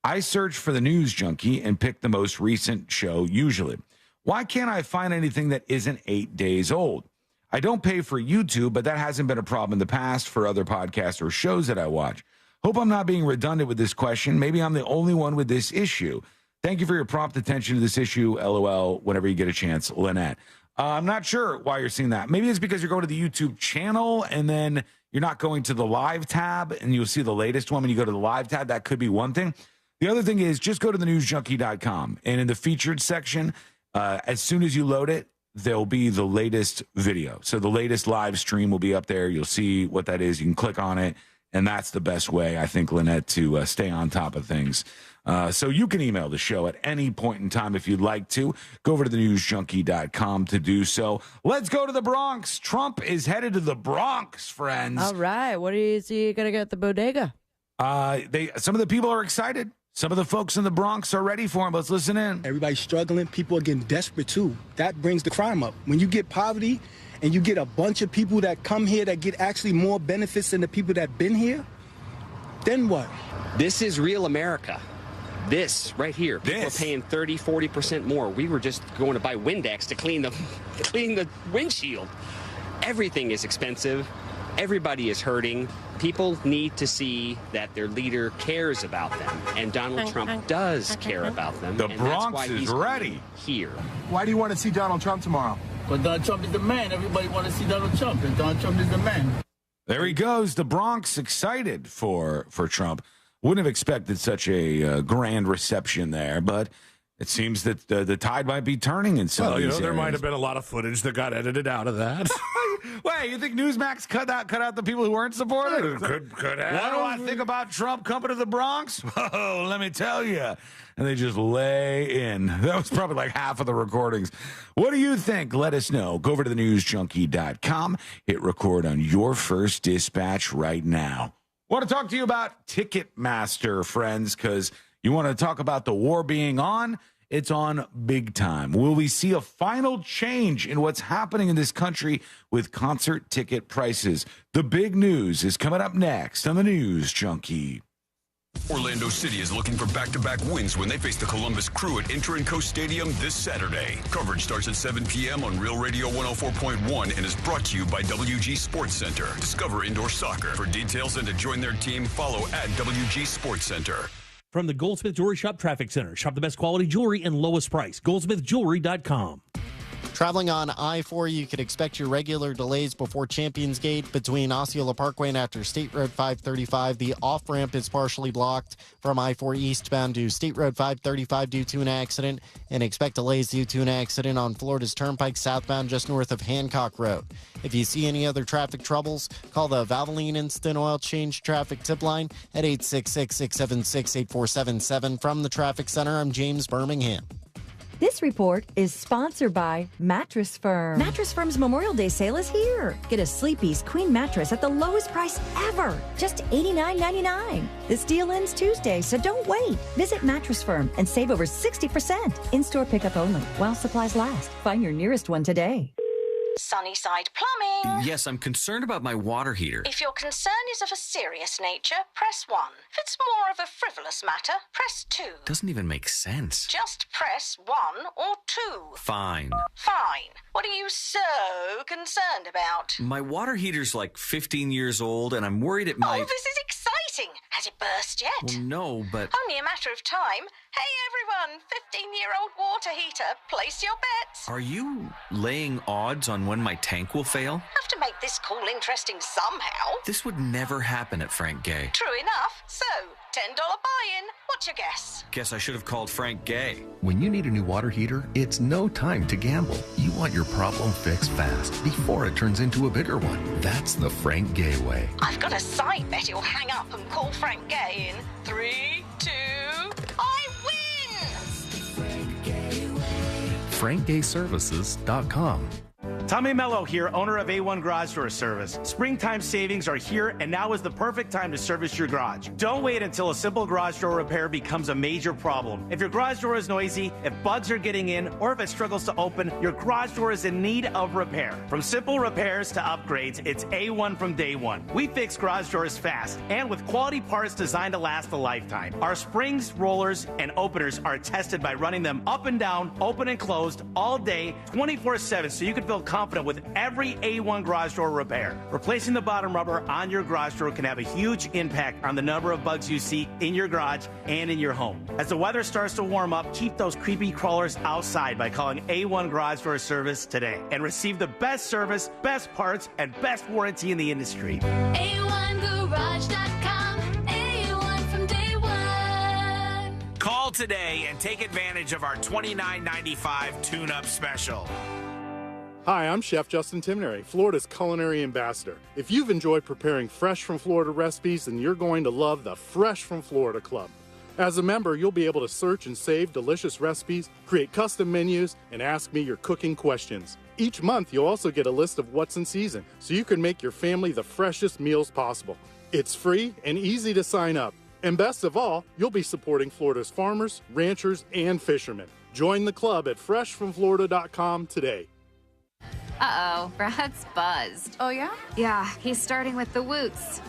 [SPEAKER 17] I search for the News Junkie and pick the most recent show usually. Why can't I find anything that isn't 8 days old? I don't pay for YouTube, but that hasn't been a problem in the past for other podcasts or shows that I watch. Hope I'm not being redundant with this question. Maybe I'm the only one with this issue. Thank you for your prompt attention to this issue, LOL, whenever you get a chance, Lynette. I'm not sure why you're seeing that. Maybe it's because you're going to the YouTube channel and then you're not going to the live tab and you'll see the latest one when you go to the live tab. That could be one thing. The other thing is just go to thenewsjunkie.com and in the featured section, as soon as you load it, there'll be the latest video. So the latest live stream will be up there. You'll see what that is. You can click on it. And that's the best way, I think, Lynette, to stay on top of things. So you can email the show at any point in time if you'd like to. Go over to thenewsjunkie.com to do so. Let's go to the Bronx. Trump is headed to the Bronx, friends.
[SPEAKER 19] All right. What is he going to get at the bodega?
[SPEAKER 17] Some of the people are excited. Some of the folks in the Bronx are ready for him. Let's listen in.
[SPEAKER 9] Everybody's struggling. People are getting desperate, too. That brings the crime up. When you get poverty and you get a bunch of people that come here that get actually more benefits than the people that been here, then what?
[SPEAKER 10] This is real America. This right here, people are paying 30, 40% more. We were just going to buy Windex to clean the windshield. Everything is expensive. Everybody is hurting. People need to see that their leader cares about them, and Donald Trump does care about them.
[SPEAKER 17] The
[SPEAKER 10] and
[SPEAKER 17] Bronx
[SPEAKER 10] that's why
[SPEAKER 17] is
[SPEAKER 10] he's
[SPEAKER 17] ready.
[SPEAKER 10] Here.
[SPEAKER 12] Why do you want to see Donald Trump tomorrow?
[SPEAKER 13] Because Donald Trump is the man. Everybody want to see Donald Trump, and Donald Trump is the man.
[SPEAKER 17] There he goes. The Bronx excited for Trump. Wouldn't have expected such a grand reception there, but it seems that the tide might be turning in some of these
[SPEAKER 18] there
[SPEAKER 17] areas.
[SPEAKER 18] might have been a lot of footage that got edited out of that.
[SPEAKER 17] Wait, you think Newsmax cut out the people who weren't supportive?
[SPEAKER 18] Could have.
[SPEAKER 17] What do I think about Trump coming to the Bronx? Oh, let me tell you. And they just lay in. That was probably like half of the recordings. What do you think? Let us know. Go over to thenewsjunkie.com. Hit record on your first dispatch right now. Want to talk to you about Ticketmaster, friends, because you want to talk about the war being on? It's on big time. Will we see a final change in what's happening in this country with concert ticket prices? The big news is coming up next on the News Junkie.
[SPEAKER 15] Orlando City is looking for back-to-back wins when they face the Columbus Crew at Inter&Co Stadium this Saturday. Coverage starts at 7 p.m. on Real Radio 104.1 and is brought to you by WG Sports Center. Discover indoor soccer. For details and to join their team, follow at WG Sports Center.
[SPEAKER 2] From the Goldsmith Jewelry Shop Traffic Center. Shop the best quality jewelry and lowest price. GoldsmithJewelry.com.
[SPEAKER 14] Traveling on I-4, you could expect your regular delays before Champions Gate between Osceola Parkway and after State Road 535. The off-ramp is partially blocked from I-4 eastbound to State Road 535 due to an accident, and expect delays due to an accident on Florida's Turnpike southbound just north of Hancock Road. If you see any other traffic troubles, call the Valvoline Instant Oil Change Traffic Tip Line at 866-676-8477. From the Traffic Center, I'm James Birmingham.
[SPEAKER 11] This report is sponsored by Mattress Firm. Mattress Firm's Memorial Day sale is here. Get a Sleepy's Queen mattress at the lowest price ever, just $89.99. This deal ends Tuesday, so don't wait. Visit Mattress Firm and save over 60%. In-store pickup only while supplies last. Find your nearest one today.
[SPEAKER 21] Sunnyside Plumbing.
[SPEAKER 22] Yes, I'm concerned about my water heater.
[SPEAKER 21] If your concern is of a serious nature, press 1. If it's more of a frivolous matter, press 2.
[SPEAKER 22] Doesn't even make sense.
[SPEAKER 21] Just press 1 or 2.
[SPEAKER 22] Fine.
[SPEAKER 21] Fine. What are you so concerned about?
[SPEAKER 22] My water heater's like 15 years old, and I'm worried it might...
[SPEAKER 21] Oh, this is exciting. Has it burst yet?
[SPEAKER 22] Well, no, but...
[SPEAKER 21] Only a matter of time. Hey, everyone, 15-year-old water heater, place your bets.
[SPEAKER 22] Are you laying odds on when my tank will fail?
[SPEAKER 21] Have to make this call interesting somehow.
[SPEAKER 22] This would never happen at Frank Gay.
[SPEAKER 21] True enough. So, $10 buy-in. What's your guess?
[SPEAKER 22] Guess I should have called Frank Gay.
[SPEAKER 23] When you need a new water heater, it's no time to gamble. You want your problem fixed fast before it turns into a bigger one. That's the Frank Gay way.
[SPEAKER 21] I've got a side bet you'll hang up and call Frank Gay in 3, 2, I win!
[SPEAKER 23] FrankGayServices.com.
[SPEAKER 24] Tommy Mello here, owner of A1 Garage Door Service. Springtime savings are here, and now is the perfect time to service your garage. Don't wait until a simple garage door repair becomes a major problem. If your garage door is noisy, if bugs are getting in, or if it struggles to open, your garage door is in need of repair. From simple repairs to upgrades, it's A1 from day one. We fix garage doors fast and with quality parts designed to last a lifetime. Our springs, rollers, and openers are tested by running them up and down, open and closed, all day, 24/7, so you can feel confident with every A1 garage door repair. Replacing the bottom rubber on your garage door can have a huge impact on the number of bugs you see in your garage and in your home. As the weather starts to warm up, keep those creepy crawlers outside by calling A1 Garage Door Service today and receive the best service, best parts, and best warranty in the industry.
[SPEAKER 21] A1Garage.com. A1 from day one.
[SPEAKER 25] Call today and take advantage of our $29.95 tune-up special.
[SPEAKER 26] Hi, I'm Chef Justin Timnery, Florida's culinary ambassador. If you've enjoyed preparing fresh from Florida recipes, then you're going to love the Fresh from Florida Club. As a member, you'll be able to search and save delicious recipes, create custom menus, and ask me your cooking questions. Each month, you'll also get a list of what's in season, so you can make your family the freshest meals possible. It's free and easy to sign up. And best of all, you'll be supporting Florida's farmers, ranchers, and fishermen. Join the club at freshfromflorida.com today.
[SPEAKER 27] Uh-oh, Brad's buzzed.
[SPEAKER 28] Oh, yeah?
[SPEAKER 27] Yeah, he's starting with the woots.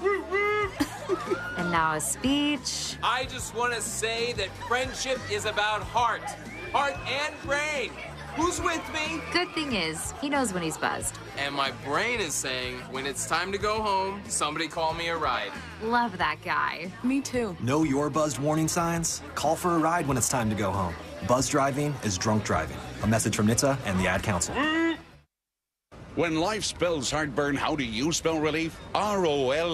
[SPEAKER 4] And now a speech.
[SPEAKER 5] I just want to say that friendship is about heart and brain. Who's with me?
[SPEAKER 4] Good thing is, he knows when he's buzzed.
[SPEAKER 5] And my brain is saying, when it's time to go home, somebody call me a ride.
[SPEAKER 4] Love that guy.
[SPEAKER 7] Me too.
[SPEAKER 8] Know your buzzed warning signs? Call for a ride when it's time to go home. Buzz driving is drunk driving. A message from NHTSA and the Ad Council.
[SPEAKER 16] When life spells heartburn, how do you spell relief? R-O-L-A-I-D-S.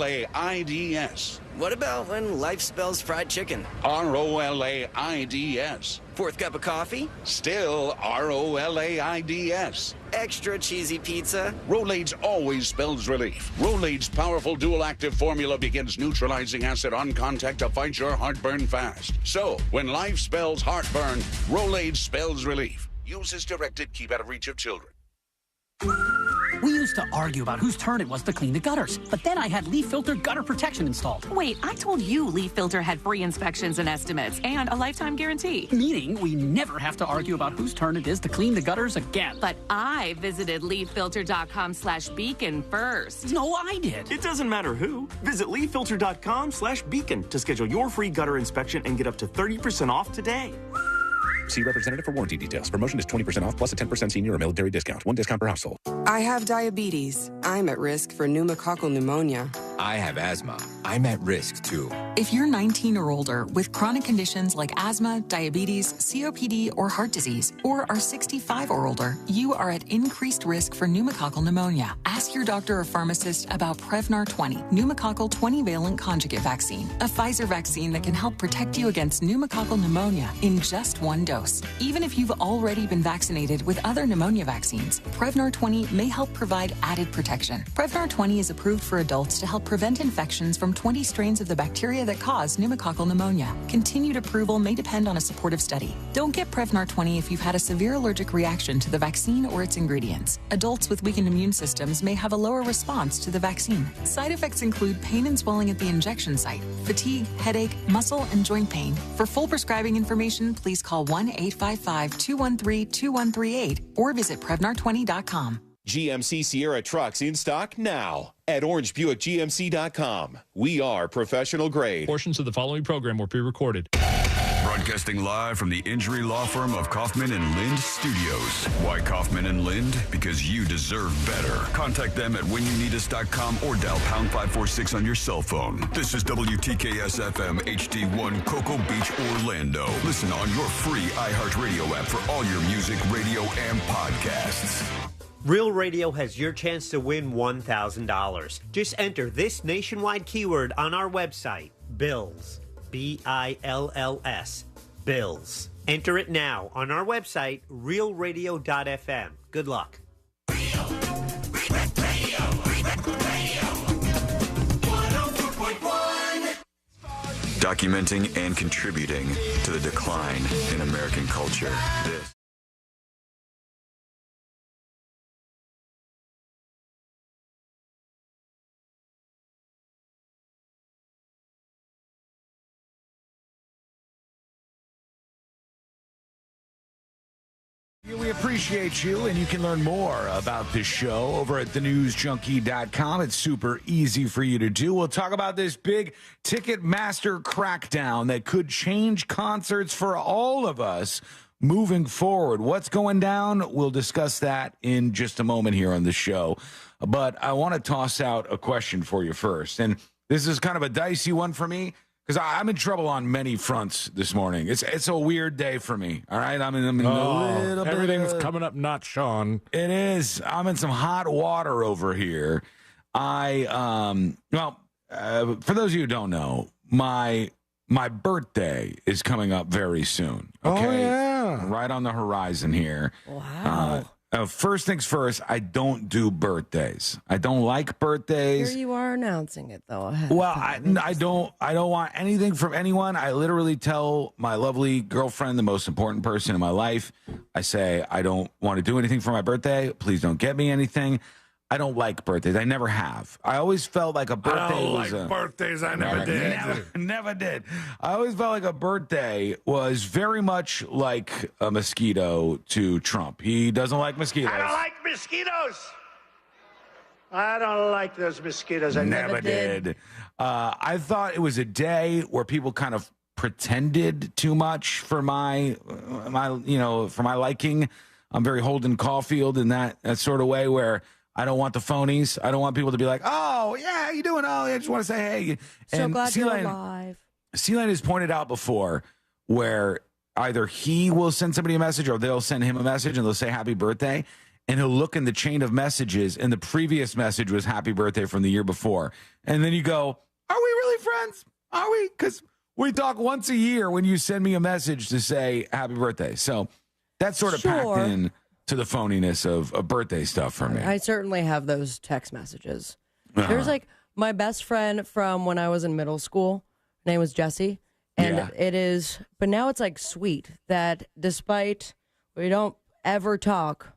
[SPEAKER 20] What about when life spells fried chicken?
[SPEAKER 16] R-O-L-A-I-D-S.
[SPEAKER 20] Fourth cup of coffee?
[SPEAKER 16] Still R-O-L-A-I-D-S.
[SPEAKER 20] Extra cheesy pizza?
[SPEAKER 16] Rolaids always spells relief. Rolaids' powerful dual-active formula begins neutralizing acid on contact to fight your heartburn fast. So, when life spells heartburn, Rolaids spells relief. Use as directed. Keep out of reach of children.
[SPEAKER 27] We used to argue about whose turn it was to clean the gutters, but then I had Leaf Filter gutter protection installed.
[SPEAKER 28] Wait, I told you Leaf Filter had free inspections and estimates and a lifetime guarantee.
[SPEAKER 27] Meaning we never have to argue about whose turn it is to clean the gutters again.
[SPEAKER 28] But I visited leaffilter.com/beacon first.
[SPEAKER 27] No, I did.
[SPEAKER 29] It doesn't matter who. Visit leaffilter.com/beacon to schedule your free gutter inspection and get up to 30% off today.
[SPEAKER 30] See representative for warranty details. Promotion is 20% off plus a 10% senior or military discount. One discount per household.
[SPEAKER 31] I have diabetes. I'm at risk for pneumococcal pneumonia.
[SPEAKER 32] I have asthma. I'm at risk too.
[SPEAKER 33] If you're 19 or older with chronic conditions like asthma, diabetes, COPD, or heart disease, or are 65 or older, you are at increased risk for pneumococcal pneumonia. Ask your doctor or pharmacist about Prevnar 20, pneumococcal 20-valent conjugate vaccine, a Pfizer vaccine that can help protect you against pneumococcal pneumonia in just one dose. Even if you've already been vaccinated with other pneumonia vaccines, Prevnar 20 may help provide added protection. Prevnar 20 is approved for adults to help prevent infections from 20 strains of the bacteria that cause pneumococcal pneumonia. Continued approval may depend on a supportive study. Don't get Prevnar 20 if you've had a severe allergic reaction to the vaccine or its ingredients. Adults with weakened immune systems may have a lower response to the vaccine. Side effects include pain and swelling at the injection site, fatigue, headache, muscle, and joint pain. For full prescribing information, please call 1-855-213-2138 or visit Prevnar20.com.
[SPEAKER 34] GMC Sierra trucks in stock now at orangebuickgmc.com. We are professional grade.
[SPEAKER 35] Portions of the following program were pre-recorded.
[SPEAKER 15] Broadcasting live from the injury law firm of Kaufman and Lind Studios. Why Kaufman and Lind? Because you deserve better. Contact them at whenyouneedus.com or dial pound 546 on your cell phone. This is WTKS-FM HD1 Cocoa Beach, Orlando. Listen on your free iHeartRadio app for all your music, radio, and podcasts.
[SPEAKER 36] Real Radio has your chance to win $1,000. Just enter this nationwide keyword on our website, BILLS. BILLS. Bills. Enter it now on our website, realradio.fm. Good luck.
[SPEAKER 15] Documenting and contributing to the decline in American culture. This
[SPEAKER 17] We appreciate you, and you can learn more about this show over at thenewsjunkie.com. It's super easy for you to do. We'll talk about this big Ticketmaster crackdown that could change concerts for all of us moving forward. What's going down? We'll discuss that in just a moment here on the show. But I want to toss out a question for you first. And this is kind of a dicey one for me, because I'm in trouble on many fronts this morning. It's a weird day for me. All right, I'm in a little bit.
[SPEAKER 18] Everything's coming up, not Sean.
[SPEAKER 17] It is. I'm in some hot water over here. For those of you who don't know, my birthday is coming up very soon. Okay,
[SPEAKER 18] oh yeah,
[SPEAKER 17] right on the horizon here.
[SPEAKER 19] Wow.
[SPEAKER 17] First things first, I don't do birthdays. I don't like birthdays.
[SPEAKER 19] Here you are announcing it, though.
[SPEAKER 17] Well, I don't want anything from anyone. I literally tell my lovely girlfriend, the most important person in my life, I say, I don't want to do anything for my birthday. Please don't get me anything. I don't like birthdays. I never have. I always felt like a birthday
[SPEAKER 18] birthdays. I never did.
[SPEAKER 17] Never did. I always felt like a birthday was very much like a mosquito to Trump. He doesn't like mosquitoes.
[SPEAKER 37] I don't like mosquitoes.
[SPEAKER 1] I don't like those mosquitoes. I
[SPEAKER 17] Never did. I thought it was a day where people kind of pretended too much for my for my liking. I'm very Holden Caulfield in that sort of way where I don't want the phonies. I don't want people to be like, oh, yeah, how you doing? Oh, I just want to say hey.
[SPEAKER 19] So
[SPEAKER 17] And
[SPEAKER 19] glad you're alive.
[SPEAKER 17] C-Lane has pointed out before where either he will send somebody a message or they'll send him a message and they'll say happy birthday. And he'll look in the chain of messages and the previous message was happy birthday from the year before. And then you go, are we really friends? Are we? Because we talk once a year when you send me a message to say happy birthday. So that's sort of packed in to the phoniness of birthday stuff for me.
[SPEAKER 19] I certainly have those text messages. There's like my best friend from when I was in middle school. Her name was Jessie. And it is, but now it's like sweet that despite we don't ever talk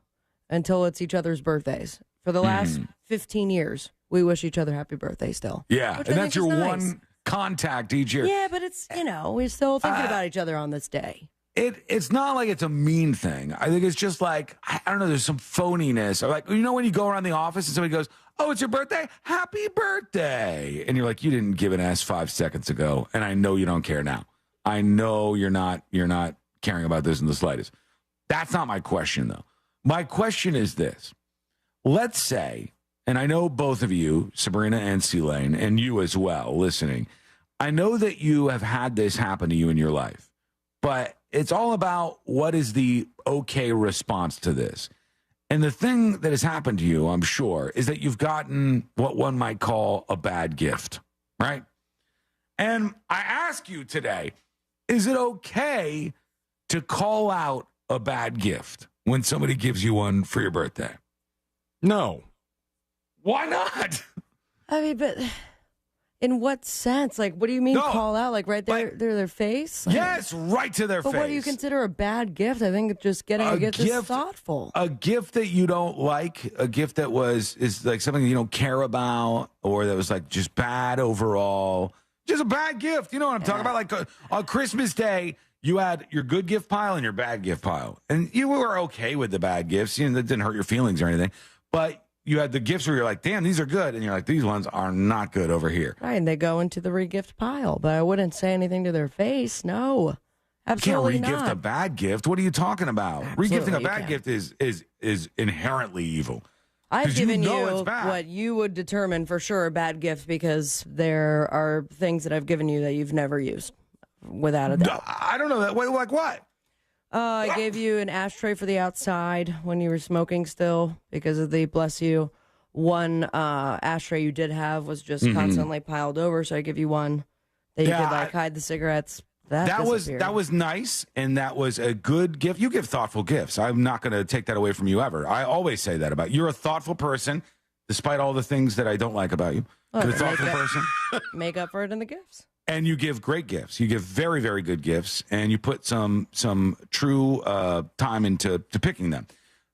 [SPEAKER 19] until it's each other's birthdays. For the last 15 years, we wish each other happy birthday still.
[SPEAKER 17] Yeah, and that's your one contact each year.
[SPEAKER 19] Yeah, but it's, we're still thinking about each other on this day.
[SPEAKER 17] It's not like it's a mean thing. I think it's just like, I don't know, there's some phoniness. Or like, when you go around the office and somebody goes, oh, it's your birthday? Happy birthday. And you're like, you didn't give an ass 5 seconds ago, and I know you don't care now. I know you're not caring about this in the slightest. That's not my question, though. My question is this. Let's say, and I know both of you, Sabrina and C-Lane, and you as well, listening, I know that you have had this happen to you in your life, but it's all about what is the okay response to this. And the thing that has happened to you, I'm sure, is that you've gotten what one might call a bad gift, right? And I ask you today, is it okay to call out a bad gift when somebody gives you one for your birthday?
[SPEAKER 18] No.
[SPEAKER 17] Why not?
[SPEAKER 19] I mean, but in what sense? Like, what do you mean call out? Like right there, their face? Like,
[SPEAKER 17] yes, right to their face.
[SPEAKER 19] But what do you consider a bad gift? I think just getting a gift is thoughtful.
[SPEAKER 17] A gift that you don't like, a gift that is like something you don't care about, or that was like just bad overall. Just a bad gift. You know what I'm talking about? Like on Christmas Day, you had your good gift pile and your bad gift pile. And you were okay with the bad gifts. That didn't hurt your feelings or anything. But you had the gifts where you're like, damn, these are good. And you're like, these ones are not good over here.
[SPEAKER 19] Right, and they go into the re-gift pile. But I wouldn't say anything to their face. No, absolutely not.
[SPEAKER 17] You can't re-gift a bad gift. What are you talking about?
[SPEAKER 19] Absolutely,
[SPEAKER 17] Re-gifting a bad gift is inherently evil.
[SPEAKER 19] I've given you
[SPEAKER 17] it's bad.
[SPEAKER 19] what you would determine for sure a bad gift because there are things that I've given you that you've never used, without a doubt.
[SPEAKER 17] I don't know that. Wait, like what?
[SPEAKER 19] I gave you an ashtray for the outside when you were smoking still because of the, bless you, one ashtray you did have was just constantly piled over. So I give you one that you could hide the cigarettes. That was nice, and that was a good gift. You give thoughtful gifts. I'm not going to take that away from you ever. I always say that about you. You're a thoughtful person, despite all the things that I don't like about you. You're a thoughtful person. Make up for it in the gifts.
[SPEAKER 17] And you give great gifts. You give very, very good gifts, and you put some true time into picking them.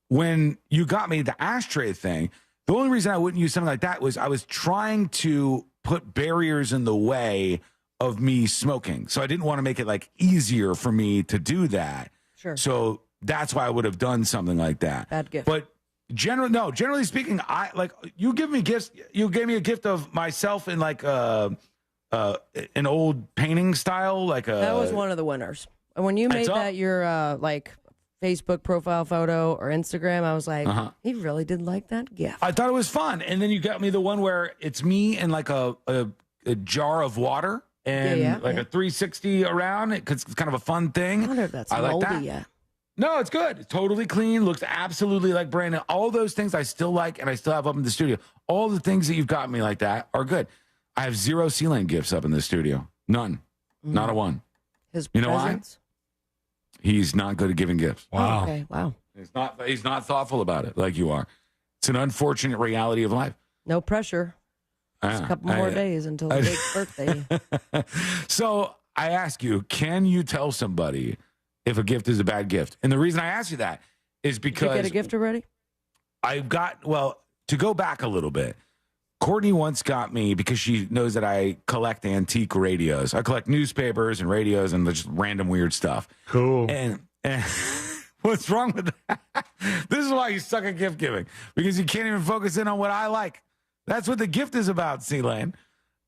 [SPEAKER 17] When you got me the ashtray thing, the only reason I wouldn't use something like that was I was trying to put barriers in the way of me smoking. So I didn't want to make it like easier for me to do that.
[SPEAKER 19] Sure.
[SPEAKER 17] So that's why I would have done something like that.
[SPEAKER 19] Bad gift.
[SPEAKER 17] But generally speaking, I like you give me gifts. You gave me a gift of myself in like an old painting style, like
[SPEAKER 19] that was one of the winners. And when you made that your like Facebook profile photo or Instagram, I was like, he really did like that gift.
[SPEAKER 17] I thought it was fun. And then you got me the one where it's me in like a jar of water. And like a 360 around, because it's kind of a fun thing.
[SPEAKER 19] I wonder if that's
[SPEAKER 17] like
[SPEAKER 19] moldy
[SPEAKER 17] that.
[SPEAKER 19] yet.
[SPEAKER 17] No, it's good. It's totally clean. Looks absolutely like brand new. All those things I still like, and I still have up in the studio. All the things that you've got me like that are good. I have 0 C-Lane gifts up in the studio. None. Not a one.
[SPEAKER 19] His
[SPEAKER 17] you know
[SPEAKER 19] presents?
[SPEAKER 17] why? He's not good at giving gifts.
[SPEAKER 19] Wow. Okay. Wow.
[SPEAKER 17] He's not thoughtful about it like you are. It's an unfortunate reality of life.
[SPEAKER 19] No pressure. Just a couple more days until the big birthday.
[SPEAKER 17] So I ask you, can you tell somebody if a gift is a bad gift? And the reason I ask you that is because...
[SPEAKER 19] Did you get a gift already?
[SPEAKER 17] To go back a little bit, Courtney once got me, because she knows that I collect antique radios. I collect newspapers and radios and just random weird stuff.
[SPEAKER 18] Cool.
[SPEAKER 17] And what's wrong with that? This is why you suck at gift giving, because you can't even focus in on what I like. That's what the gift is about, C-Lane.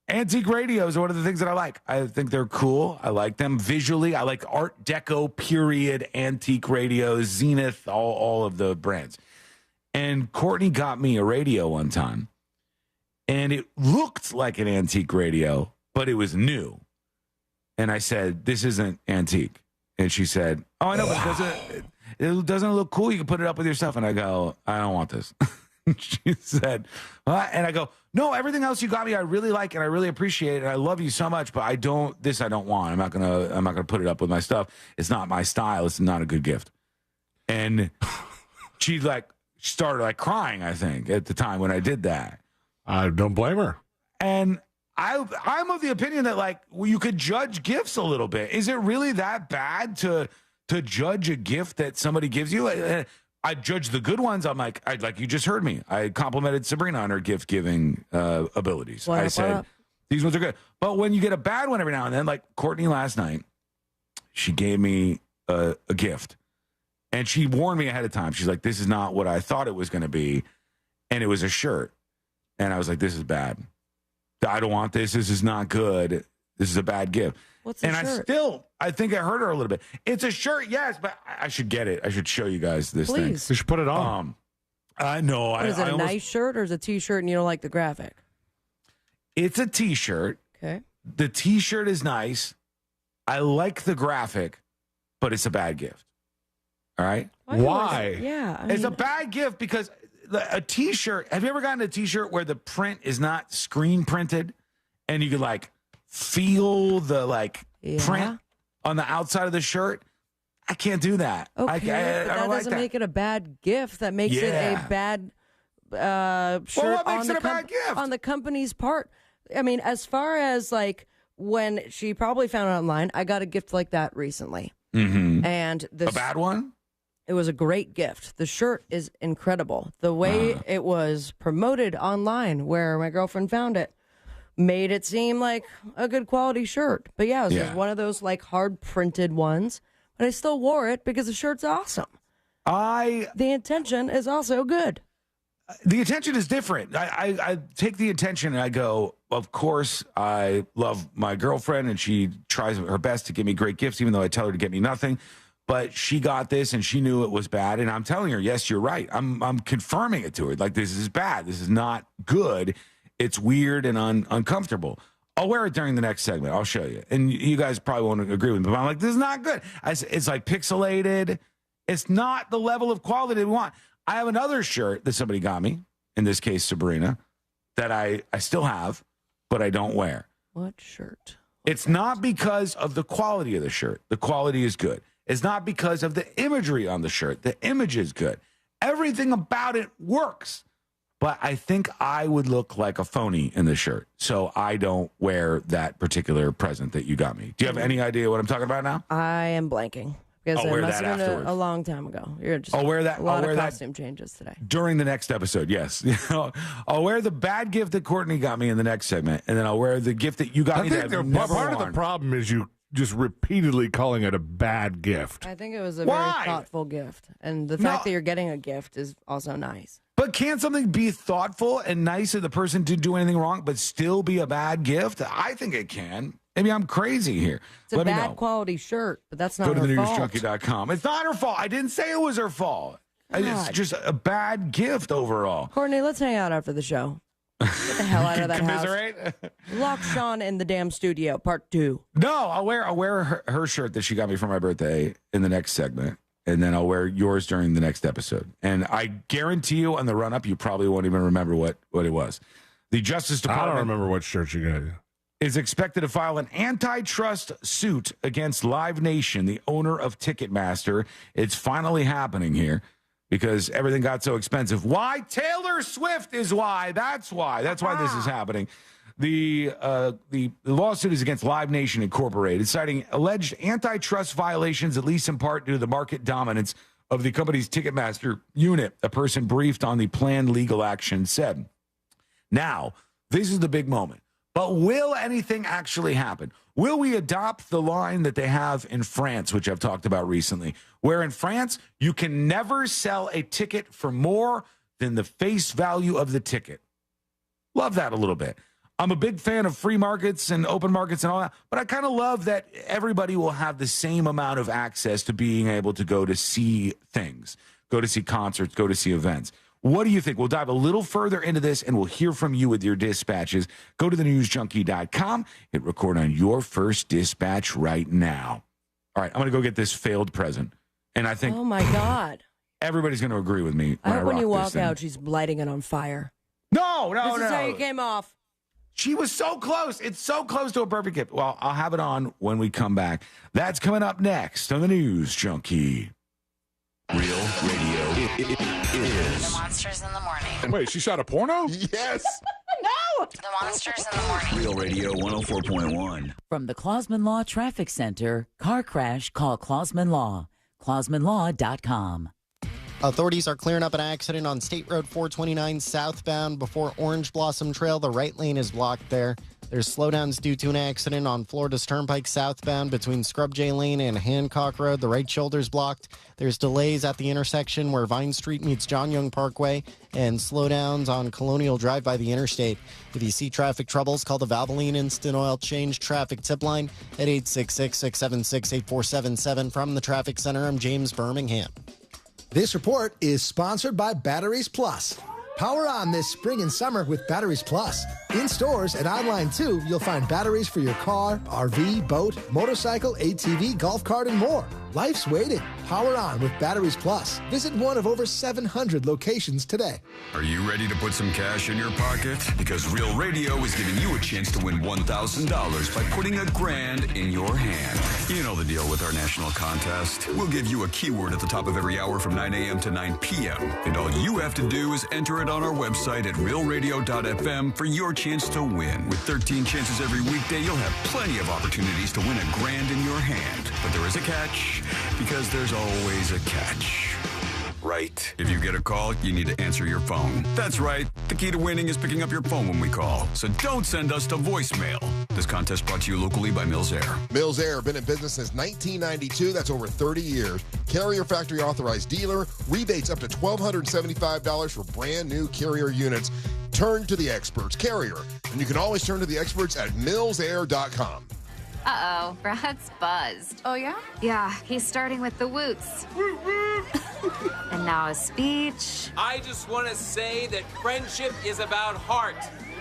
[SPEAKER 17] Antique radios are one of the things that I like. I think they're cool. I like them visually. I like Art Deco period antique radios, Zenith, all of the brands. And Courtney got me a radio one time, and it looked like an antique radio, but it was new. And I said, this isn't antique. And she said, oh, I know, but it doesn't look cool. You can put it up with your stuff. And I go, I don't want this. She said, and I go, no, everything else you got me, I really like, and I really appreciate it. And I love you so much, but I don't want. I'm not gonna put it up with my stuff. It's not my style. It's not a good gift. And she started crying, I think, at the time when I did that.
[SPEAKER 18] I don't blame her. And
[SPEAKER 17] I'm of the opinion that you could judge gifts a little bit. Is it really that bad to judge a gift that somebody gives you? I judge the good ones. I'm like you just heard me. I complimented Sabrina on her gift giving abilities. I said these ones are good. But when you get a bad one every now and then, like Courtney last night, she gave me a gift, and she warned me ahead of time. She's like, "This is not what I thought it was going to be," and it was a shirt, and I was like, "This is bad. I don't want this. This is not good. This is a bad gift."
[SPEAKER 19] What's the shirt?
[SPEAKER 17] I think I hurt her a little bit. It's a shirt, yes, but I should get it. I should show you guys this thing.
[SPEAKER 18] You should put it on.
[SPEAKER 17] I know.
[SPEAKER 19] Is it a nice shirt or is it a T-shirt and you don't like the graphic?
[SPEAKER 17] It's a T-shirt.
[SPEAKER 19] Okay.
[SPEAKER 17] The T-shirt is nice. I like the graphic, but it's a bad gift. All right?
[SPEAKER 18] Why?
[SPEAKER 19] Yeah.
[SPEAKER 17] It's a bad gift because a T-shirt, have you ever gotten a T-shirt where the print is not screen printed and you could feel the print on the outside of the shirt? I can't do that.
[SPEAKER 19] Okay,
[SPEAKER 17] I
[SPEAKER 19] but that doesn't make it a bad gift. That makes it a bad shirt.
[SPEAKER 17] Well, what makes it a bad gift?
[SPEAKER 19] On the company's part. I mean, as far as when she probably found it online, I got a gift like that recently.
[SPEAKER 17] Mm-hmm.
[SPEAKER 19] And
[SPEAKER 17] a bad one?
[SPEAKER 19] It was a great gift. The shirt is incredible. The way it was promoted online, where my girlfriend found it, made it seem like a good quality shirt. But yeah, it was just one of those hard printed ones. But I still wore it because the shirt's awesome. The intention is also good.
[SPEAKER 17] The intention is different. I take the intention and I go, of course, I love my girlfriend and she tries her best to give me great gifts, even though I tell her to get me nothing. But she got this and she knew it was bad. And I'm telling her, yes, you're right. I'm confirming it to her. This is bad. This is not good. It's weird and uncomfortable. I'll wear it during the next segment. I'll show you. And you guys probably won't agree with me, but I'm like, this is not good. It's pixelated. It's not the level of quality we want. I have another shirt that somebody got me, in this case, Sabrina, that I still have, but I don't wear.
[SPEAKER 19] What shirt?
[SPEAKER 17] It's not because of the quality of the shirt. The quality is good. It's not because of the imagery on the shirt. The image is good. Everything about it works. But I think I would look like a phony in the shirt. So I don't wear that particular present that you got me. Do you have any idea what I'm talking about now?
[SPEAKER 19] I am blanking. Because it must have been a long time ago. You're just
[SPEAKER 17] I'll wear that.
[SPEAKER 19] A lot of costume changes today.
[SPEAKER 17] During the next episode, yes. I'll wear the bad gift that Courtney got me in the next segment. And then I'll wear the gift that you got me that I've never
[SPEAKER 18] part of the problem is you just repeatedly calling it a bad gift.
[SPEAKER 19] I think it was a very thoughtful gift. And the fact that you're getting a gift is also nice.
[SPEAKER 17] But can't something be thoughtful and nice if the person didn't do anything wrong, but still be a bad gift? I think it can. Maybe I'm crazy here.
[SPEAKER 19] It's a bad quality shirt, but that's not her fault.
[SPEAKER 17] Go to thenewsjunkie.com. It's not her fault. I didn't say it was her fault. It's just a bad gift overall.
[SPEAKER 19] Courtney, let's hang out after the show. Get the hell out of that
[SPEAKER 17] commiserate?
[SPEAKER 19] house. Lock Sean in the damn studio, part 2.
[SPEAKER 17] No, I'll wear her shirt that she got me for my birthday in the next segment. And then I'll wear yours during the next episode. And I guarantee you on the run-up, you probably won't even remember what it was. The Justice Department...
[SPEAKER 18] I don't remember what shirt you got.
[SPEAKER 17] ...is expected to file an antitrust suit against Live Nation, the owner of Ticketmaster. It's finally happening here because everything got so expensive. Why? Taylor Swift is why. That's why. That's why this is happening. The lawsuit is against Live Nation Incorporated, citing alleged antitrust violations, at least in part due to the market dominance of the company's Ticketmaster unit, a person briefed on the planned legal action said. Now, this is the big moment. But will anything actually happen? Will we adopt the line that they have in France, which I've talked about recently, where in France, you can never sell a ticket for more than the face value of the ticket? Love that a little bit. I'm a big fan of free markets and open markets and all that, but I kind of love that everybody will have the same amount of access to being able to go to see things, go to see concerts, go to see events. What do you think? We'll dive a little further into this, and we'll hear from you with your dispatches. Go to thenewsjunkie.com, hit record on your first dispatch right now. All right, I'm going to go get this failed present, and I think...
[SPEAKER 19] Oh, my God.
[SPEAKER 17] Everybody's going to agree with me.
[SPEAKER 19] I hope when you walk
[SPEAKER 17] thing.
[SPEAKER 19] out, she's lighting it on fire.
[SPEAKER 17] No.
[SPEAKER 19] This is how you came off.
[SPEAKER 17] She was so close. It's so close to a perfect gift. Well, I'll have it on when we come back. That's coming up next on the News Junkie.
[SPEAKER 15] Real radio is.
[SPEAKER 2] The Monsters in the Morning.
[SPEAKER 18] Wait, she shot a porno?
[SPEAKER 15] Yes.
[SPEAKER 2] No! The Monsters in the Morning.
[SPEAKER 15] Real radio 104.1.
[SPEAKER 3] From the Clausman Law Traffic Center, car crash, call Clausman Law. ClausmanLaw.com.
[SPEAKER 6] Authorities are clearing up an accident on State Road 429 southbound before Orange Blossom Trail. The right lane is blocked there. There's slowdowns due to an accident on Florida's Turnpike southbound between Scrub J Lane and Hancock Road. The right shoulder's blocked. There's delays at the intersection where Vine Street meets John Young Parkway and slowdowns on Colonial Drive by the interstate. If you see traffic troubles, call the Valvoline Instant Oil Change Traffic Tip Line at 866-676-8477. From the Traffic Center, I'm James Birmingham.
[SPEAKER 7] This report is sponsored by Batteries Plus. Power on this spring and summer with Batteries Plus. In stores and online too, you'll find batteries for your car, RV, boat, motorcycle, ATV, golf cart, and more. Life's waiting. Power on with Batteries Plus. Visit one of over 700 locations today.
[SPEAKER 15] Are you ready to put some cash in your pocket? Because Real Radio is giving you a chance to win $1,000 by putting $1,000 in your hand. You know the deal with our national contest. We'll give you a keyword at the top of every hour from 9 a.m. to 9 p.m. And all you have to do is enter it on our website at realradio.fm for your chance to win. With 13 chances every weekday, you'll have plenty of opportunities to win $1,000 in your hand. But there is a catch, because there's always a catch. Right. If you get a call, you need to answer your phone. That's right. The key to winning is picking up your phone when we call. So don't send us to voicemail. This contest brought to you locally by Mills Air.
[SPEAKER 9] Mills Air, been in business since 1992. That's over 30 years. Carrier factory authorized dealer. Rebates up to $1,275 for brand new Carrier units. Turn to the experts. Carrier. And you can always turn to the experts at millsair.com.
[SPEAKER 4] Uh-oh, Brad's buzzed.
[SPEAKER 2] Oh, yeah?
[SPEAKER 4] Yeah, he's starting with the woots. And now a speech.
[SPEAKER 5] I just want to say that friendship is about heart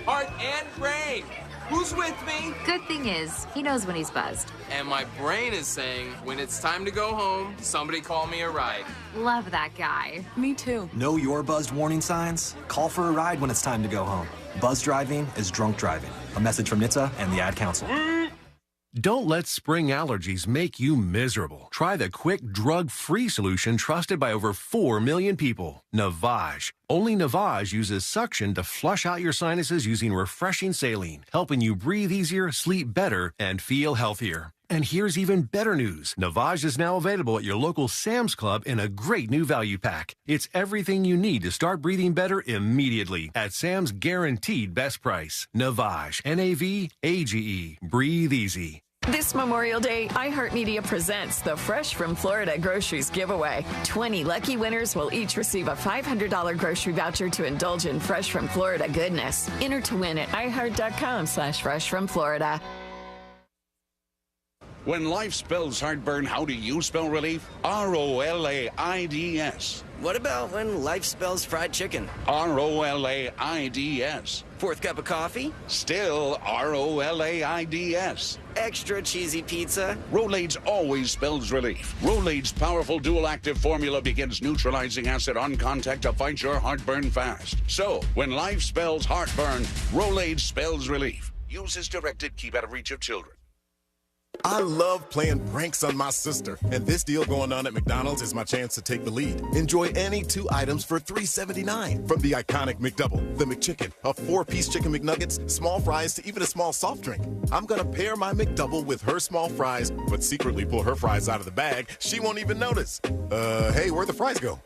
[SPEAKER 5] and brain. Who's with me?
[SPEAKER 4] Good thing is, he knows when he's buzzed.
[SPEAKER 5] And my brain is saying, when it's time to go home, somebody call me a ride.
[SPEAKER 4] Love that guy.
[SPEAKER 2] Me too.
[SPEAKER 8] Know your buzzed warning signs? Call for a ride when it's time to go home. Buzz driving is drunk driving. A message from NHTSA and the Ad Council.
[SPEAKER 10] Don't let spring allergies make you miserable. Try the quick, drug-free solution trusted by over 4 million people, Navage. Only Navage uses suction to flush out your sinuses using refreshing saline, helping you breathe easier, sleep better, and feel healthier. And here's even better news. Navage is now available at your local Sam's Club in a great new value pack. It's everything you need to start breathing better immediately at Sam's guaranteed best price. Navage, N-A-V-A-G-E. Breathe easy.
[SPEAKER 11] This Memorial Day, iHeartMedia presents the Fresh from Florida Groceries Giveaway. 20 lucky winners will each receive a $500 grocery voucher to indulge in Fresh from Florida goodness. Enter to win at iHeart.com/freshfromflorida.
[SPEAKER 16] When life spells heartburn, how do you spell relief? R-O-L-A-I-D-S.
[SPEAKER 20] What about when life spells fried chicken?
[SPEAKER 16] R-O-L-A-I-D-S.
[SPEAKER 20] Fourth cup of coffee?
[SPEAKER 16] Still R-O-L-A-I-D-S.
[SPEAKER 20] Extra cheesy pizza?
[SPEAKER 16] Rolaids always spells relief. Rolaids' powerful dual-active formula begins neutralizing acid on contact to fight your heartburn fast. So, when life spells heartburn, Rolaids spells relief. Use as directed. Keep out of reach of children.
[SPEAKER 12] I love playing pranks on my sister, and this deal going on at McDonald's is my chance to take the lead. Enjoy any 2 items for $3.79. From the iconic McDouble, the McChicken, a 4-piece chicken McNuggets, small fries, to even a small soft drink. I'm gonna pair my McDouble with her small fries, but secretly pull her fries out of the bag. She won't even notice. Hey, where'd the fries go?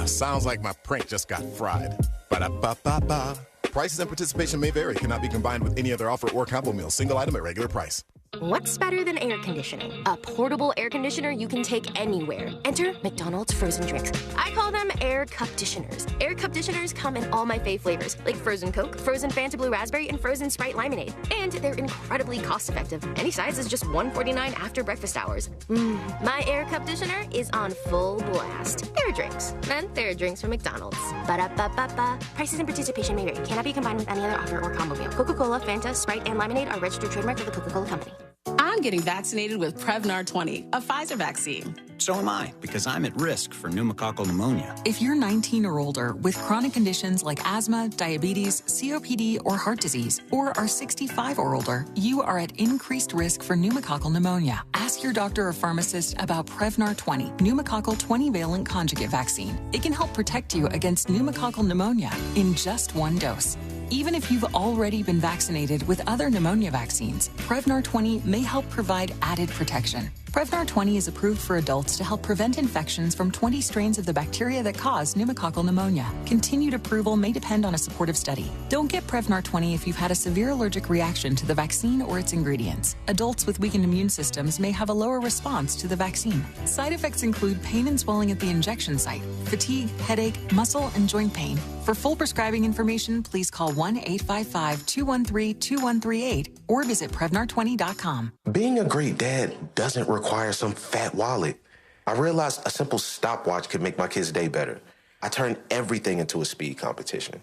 [SPEAKER 12] Sounds like my prank just got fried. Ba-da-ba-ba-ba. Prices and participation may vary. Cannot be combined with any other offer or combo meal. Single item at regular price.
[SPEAKER 13] What's better than air conditioning? A portable air conditioner you can take anywhere. Enter McDonald's frozen drinks. I call them air air conditioners. Air conditioners come in all my fave flavors, like frozen Coke, frozen Fanta Blue Raspberry, and frozen Sprite Limonade. And they're incredibly cost-effective. Any size is just $1.49 after breakfast hours. My air conditioner is on full blast. There are drinks. And there are drinks from McDonald's. Ba-da-ba-ba-ba. Prices and participation may vary. Cannot be combined with any other offer or combo meal. Coca-Cola, Fanta, Sprite, and Limonade are registered trademarks of the Coca-Cola Company.
[SPEAKER 14] I'm getting vaccinated with Prevnar 20, a Pfizer vaccine.
[SPEAKER 21] So am I, because I'm at risk for pneumococcal pneumonia.
[SPEAKER 22] If you're 19 or older with chronic conditions like asthma, diabetes, COPD, or heart disease, or are 65 or older, you are at increased risk for pneumococcal pneumonia. Ask your doctor or pharmacist about Prevnar 20, pneumococcal 20-valent conjugate vaccine. It can help protect you against pneumococcal pneumonia in just one dose. Even if you've already been vaccinated with other pneumonia vaccines, Prevnar 20 may help provide added protection. Prevnar 20 is approved for adults to help prevent infections from 20 strains of the bacteria that cause pneumococcal pneumonia. Continued approval may depend on a supportive study. Don't get Prevnar 20 if you've had a severe allergic reaction to the vaccine or its ingredients. Adults with weakened immune systems may have a lower response to the vaccine. Side effects include pain and swelling at the injection site, fatigue, headache, muscle, and joint pain. For full prescribing information, please call 1-855-213-2138 or visit Prevnar20.com.
[SPEAKER 23] Being a great dad doesn't require some fat wallet. I realized a simple stopwatch could make my kids' day better. I turned everything into a speed competition.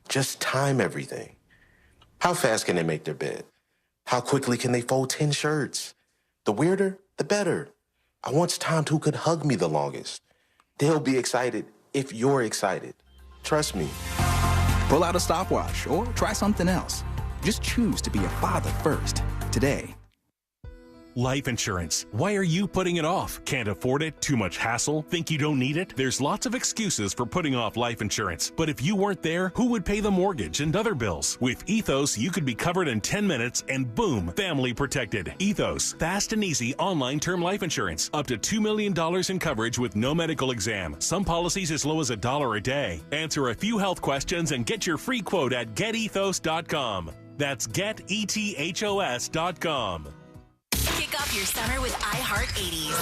[SPEAKER 23] Just time everything. How fast can they make their bed? How quickly can they fold 10 shirts? The weirder, the better. I once timed who could hug me the longest. They'll be excited if you're excited. Trust me.
[SPEAKER 24] Pull out a stopwatch or try something else. Just choose to be a father first today.
[SPEAKER 25] Life insurance. Why are you putting it off? Can't afford it? Too much hassle? Think you don't need it? There's lots of excuses for putting off life insurance. But if you weren't there, who would pay the mortgage and other bills? With Ethos, you could be covered in 10 minutes and boom, family protected. Ethos, fast and easy online term life insurance. Up to $2 million in coverage with no medical exam. Some policies as low as $1 a day. Answer a few health questions and get your free quote at getethos.com. That's getethos.com.
[SPEAKER 2] Kick off your summer with iHeart 80s.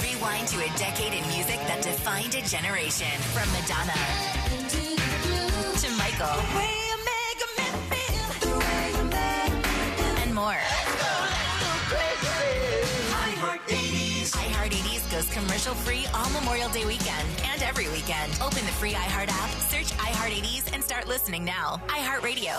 [SPEAKER 2] Rewind to a decade in music that defined a generation. From Madonna to Michael and more. iHeart 80s. iHeart 80s goes commercial-free all Memorial Day weekend and every weekend. Open the free iHeart app, search iHeart 80s, and start listening now. iHeart Radio.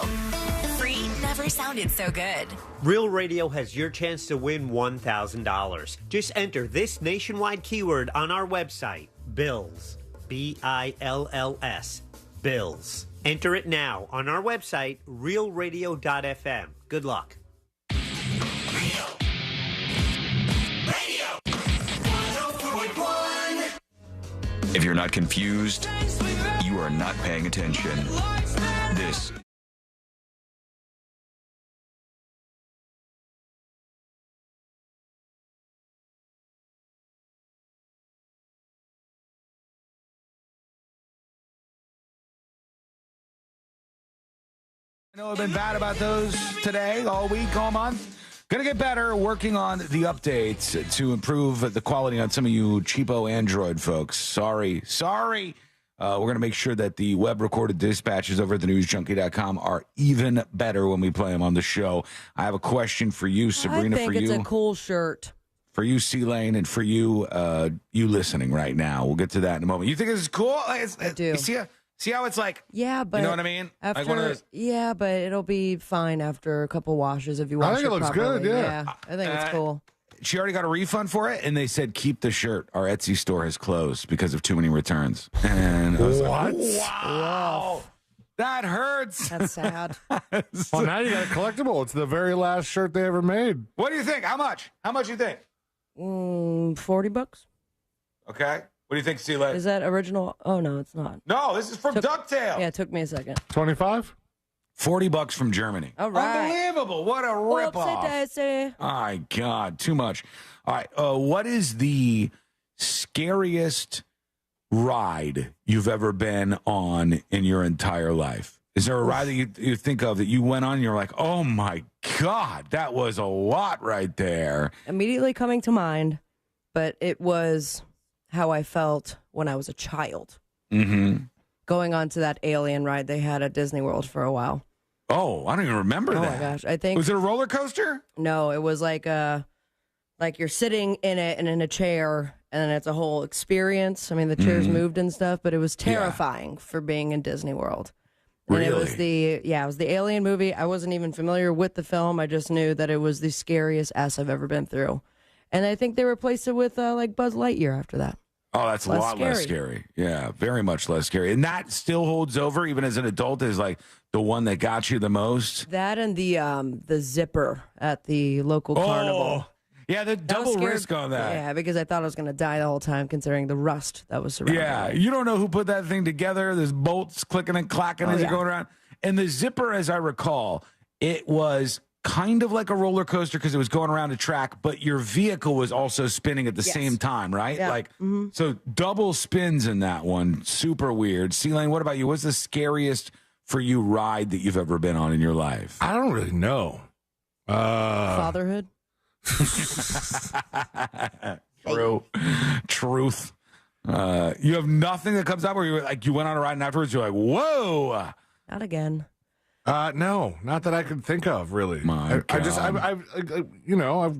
[SPEAKER 2] Free never sounded so good.
[SPEAKER 36] Real Radio has your chance to win $1,000. Just enter this nationwide keyword on our website, BILLS. BILLS. BILLS. Enter it now on our website, realradio.fm. Good luck.
[SPEAKER 15] If you're not confused, you are not paying attention. This
[SPEAKER 17] I know I've been bad about those today, all week, all month. Gonna get better, working on the updates to improve the quality on some of you cheapo Android folks. Sorry. We're gonna make sure that the web-recorded dispatches over at thenewsjunkie.com are even better when we play them on the show. I have a question for you, Sabrina,
[SPEAKER 19] I think it's a cool shirt.
[SPEAKER 17] For you, C-Lane, and for you, you listening right now. We'll get to that in a moment. You think this is cool?
[SPEAKER 19] I do.
[SPEAKER 17] See how it's like,
[SPEAKER 19] yeah, but
[SPEAKER 17] you know what I mean?
[SPEAKER 19] After,
[SPEAKER 17] like one of those,
[SPEAKER 19] yeah, but it'll be fine after a couple washes if you wash it.
[SPEAKER 18] I think it looks
[SPEAKER 19] properly.
[SPEAKER 18] good. Yeah,
[SPEAKER 19] I think it's cool.
[SPEAKER 17] She already got a refund for it, and they said keep the shirt. Our Etsy store has closed because of too many returns. And I was like, wow, that hurts.
[SPEAKER 19] That's sad.
[SPEAKER 18] Well, now you got a collectible. It's the very last shirt they ever made.
[SPEAKER 17] What do you think? How much? How much do you think?
[SPEAKER 19] $40.
[SPEAKER 17] Okay. What do you think, C-Lane?
[SPEAKER 19] Is that original? Oh, no, it's not.
[SPEAKER 17] No, this is from DuckTales.
[SPEAKER 19] Yeah, it took me a second.
[SPEAKER 18] 25?
[SPEAKER 17] $40 from Germany.
[SPEAKER 19] All right.
[SPEAKER 17] Unbelievable. What a ripoff.
[SPEAKER 19] Oopsie-daisy.
[SPEAKER 17] My God, too much. All right. What is the scariest ride you've ever been on in your entire life? Is there a ride that you think of that you went on and you're like, oh, my God, that was a lot right there?
[SPEAKER 19] Immediately coming to mind, but it was how I felt when I was a child.
[SPEAKER 17] Mm-hmm.
[SPEAKER 19] Going on to that alien ride they had at Disney World for a while.
[SPEAKER 17] Oh, I don't even remember that.
[SPEAKER 19] Oh my gosh, I think
[SPEAKER 17] was it a roller coaster?
[SPEAKER 19] No, it was like you're sitting in it and in a chair, and then it's a whole experience. I mean, the chairs moved and stuff, but it was terrifying for being in Disney World. And
[SPEAKER 17] really?
[SPEAKER 19] It was the Alien movie. I wasn't even familiar with the film. I just knew that it was the scariest S I've ever been through. And I think they replaced it with like Buzz Lightyear after that.
[SPEAKER 17] Oh, that's a lot less scary. Yeah, very much less scary. And that still holds over, even as an adult, is like the one that got you the most.
[SPEAKER 19] That and the zipper at the local carnival.
[SPEAKER 17] Yeah, the double risk on that.
[SPEAKER 19] Yeah, because I thought I was going to die the whole time, considering the rust that was surrounding
[SPEAKER 17] Yeah,
[SPEAKER 19] me.
[SPEAKER 17] you don't know who put that thing together. There's bolts clicking and clacking as you're going around. And the zipper, as I recall, it was kind of like a roller coaster because it was going around a track, but your vehicle was also spinning at the same time, right?
[SPEAKER 19] Yeah.
[SPEAKER 17] Like, so double spins in that one. Super weird. C-Lane, what about you? What's the scariest for you ride that you've ever been on in your life?
[SPEAKER 18] I don't really know.
[SPEAKER 19] Fatherhood?
[SPEAKER 17] Truth. You have nothing that comes up where you're like, you went on a ride and afterwards you're like, whoa.
[SPEAKER 19] Not again.
[SPEAKER 18] No, not that I can think of, really. I've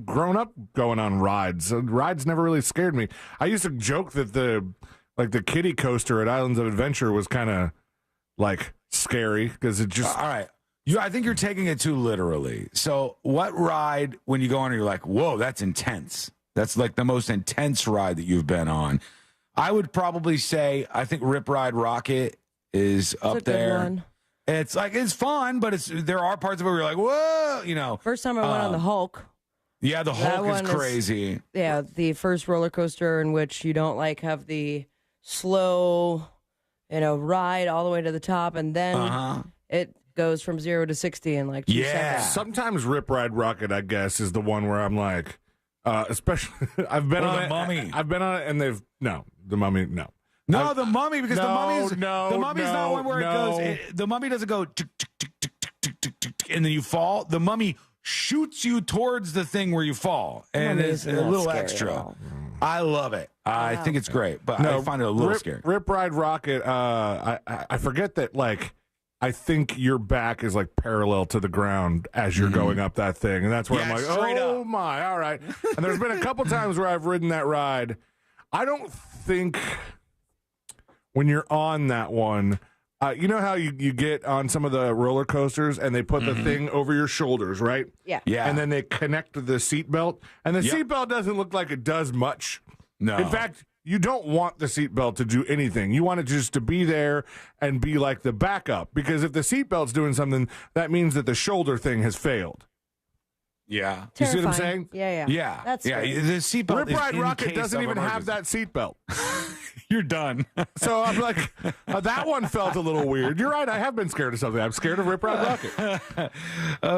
[SPEAKER 18] grown up going on rides. Rides never really scared me. I used to joke that the kiddie coaster at Islands of Adventure was kind of like scary because it just.
[SPEAKER 17] All right. I think you're taking it too literally. So what ride, when you go on, you're like, whoa, that's intense. That's like the most intense ride that you've been on. I would probably say, I think Rip Ride Rocket is
[SPEAKER 19] That's
[SPEAKER 17] up there. It's like, it's fun, but there are parts of it where you're like, whoa,
[SPEAKER 19] First time I went on the Hulk.
[SPEAKER 17] Yeah, the Hulk is crazy.
[SPEAKER 19] The first roller coaster in which you don't like have the slow, ride all the way to the top, and then it goes from 0 to 60 in like 2 seconds.
[SPEAKER 18] Sometimes Rip Ride Rocket, I guess, is the one where I'm like, especially I've been on
[SPEAKER 17] the Mummy.
[SPEAKER 18] I've been on it, and the Mummy, no.
[SPEAKER 17] No, the Mummy, because the Mummy's
[SPEAKER 18] the
[SPEAKER 17] Mummy's not one where it goes. The Mummy doesn't go tick, tick, tick, tick, tick, tick, tick, tick, tick, and then you fall. The Mummy shoots you towards the thing where you fall, and it's a little extra. I love it. I think it's great, but I find it a little scary.
[SPEAKER 18] Rip Ride Rocket. I forget that. Like, I think your back is like parallel to the ground as you're going up that thing, and that's where I'm like, oh my, all right. And there's been a couple times where I've ridden that ride. I don't think. When you're on that one, you know how you get on some of the roller coasters and they put the thing over your shoulders, right?
[SPEAKER 19] Yeah.
[SPEAKER 18] And then they connect to the seatbelt. And the seatbelt doesn't look like it does much.
[SPEAKER 17] No.
[SPEAKER 18] In fact, you don't want the seatbelt to do anything. You want it just to be there and be like the backup. Because if the seatbelt's doing something, that means that the shoulder thing has failed.
[SPEAKER 17] Yeah.
[SPEAKER 18] You see what I'm saying?
[SPEAKER 17] Yeah.
[SPEAKER 19] That's
[SPEAKER 17] The seatbelt.
[SPEAKER 18] Rip Ride Rocket doesn't even have that seatbelt.
[SPEAKER 17] You're done.
[SPEAKER 18] So I'm like, that one felt a little weird. You're right. I have been scared of something. I'm scared of Rip Ride Rocket.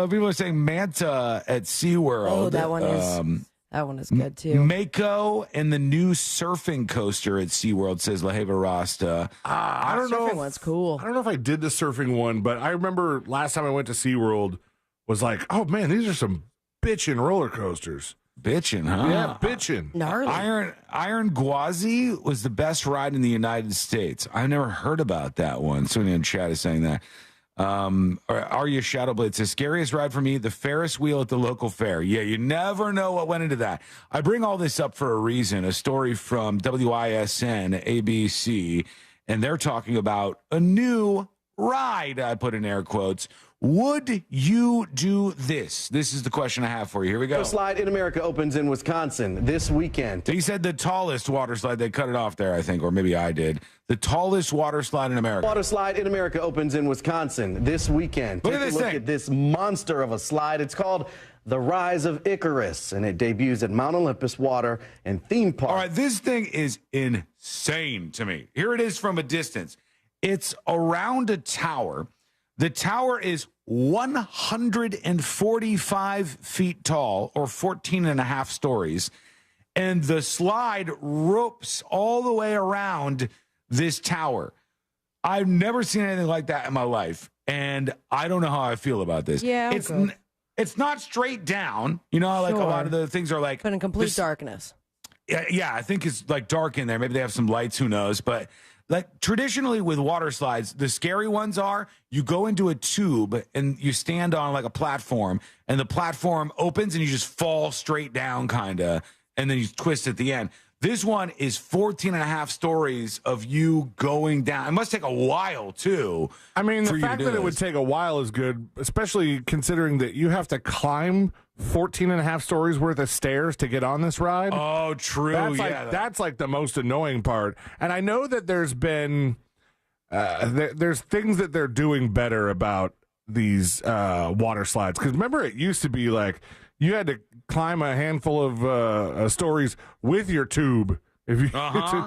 [SPEAKER 17] People are saying Manta at SeaWorld.
[SPEAKER 19] Oh, that one is good too.
[SPEAKER 17] Mako and the new surfing coaster at SeaWorld, says Laheva Rasta.
[SPEAKER 18] I don't know.
[SPEAKER 19] Surfing one's cool.
[SPEAKER 18] I don't know if I did the surfing one, but I remember last time I went to SeaWorld was like, oh man, these are some bitchin' roller coasters.
[SPEAKER 17] Bitchin', huh?
[SPEAKER 18] Yeah, bitchin'.
[SPEAKER 19] Gnarly.
[SPEAKER 17] Iron Gwazi was the best ride in the United States. I've never heard about that one. Somebody in chat is saying that. Arya Shadowblade says, scariest ride for me, the Ferris wheel at the local fair. Yeah, you never know what went into that. I bring all this up for a reason. A story from WISN, ABC, and they're talking about a new ride, I put in air quotes. Would you do this? This is the question I have for you. Here we go.
[SPEAKER 1] The slide in America opens in Wisconsin this weekend.
[SPEAKER 17] He said the tallest water slide. They cut it off there, I think, or maybe I did. The tallest water slide in America.
[SPEAKER 1] Water slide in America opens in Wisconsin this weekend.
[SPEAKER 17] Look
[SPEAKER 1] Take
[SPEAKER 17] at this
[SPEAKER 1] a look
[SPEAKER 17] thing.
[SPEAKER 1] at this monster of a slide. It's called The Rise of Icarus, and it debuts at Mount Olympus Water and Theme Park.
[SPEAKER 17] All right, this thing is insane to me. Here it is from a distance. It's around a tower. The tower is 145 feet tall, or 14 and a half stories, and the slide ropes all the way around this tower. I've never seen anything like that in my life, and I don't know how I feel about this.
[SPEAKER 19] Yeah,
[SPEAKER 17] it's not straight down. You know, like a lot of the things are like...
[SPEAKER 19] But in complete darkness.
[SPEAKER 17] Yeah, I think it's like dark in there. Maybe they have some lights, who knows? But like traditionally with water slides, the scary ones are you go into a tube and you stand on like a platform and the platform opens and you just fall straight down kind of, and then you twist at the end. This one is 14 and a half stories of you going down. It must take a while, too.
[SPEAKER 18] I mean, the fact that it would take a while is good, especially considering that you have to climb 14 and a half stories worth of stairs to get on this ride.
[SPEAKER 17] Oh, true.
[SPEAKER 18] That's like the most annoying part. And I know that there's been there's things that they're doing better about these water slides. Because remember, it used to be like you had to climb a handful of stories with your tube if you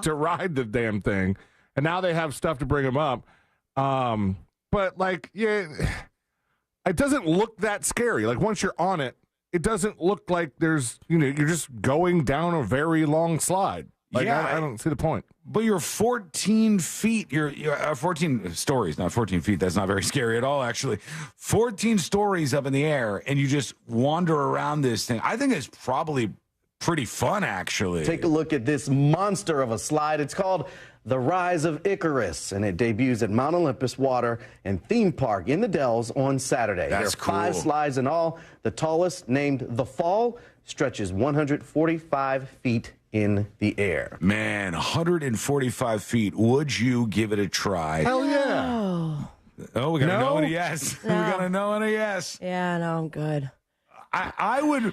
[SPEAKER 18] to ride the damn thing, and now they have stuff to bring them up. But like, yeah, it doesn't look that scary. Like once you're on it, it doesn't look like there's you're just going down a very long slide. Like I don't see the point.
[SPEAKER 17] But you're 14 feet. You're 14 stories, not 14 feet. That's not very scary at all, actually. 14 stories up in the air, and you just wander around this thing. I think it's probably pretty fun, actually.
[SPEAKER 1] Take a look at this monster of a slide. It's called The Rise of Icarus, and it debuts at Mount Olympus Water and Theme Park in the Dells on Saturday.
[SPEAKER 17] That's
[SPEAKER 1] there are 5
[SPEAKER 17] cool.
[SPEAKER 1] slides in all. The tallest, named The Fall, stretches 145 feet in the air.
[SPEAKER 17] Man, 145 feet. Would you give it a try?
[SPEAKER 18] Hell yeah.
[SPEAKER 17] Oh, we got to know and a yes.
[SPEAKER 19] No.
[SPEAKER 17] We got to know and a yes.
[SPEAKER 19] Yeah, no, I'm good.
[SPEAKER 17] I would.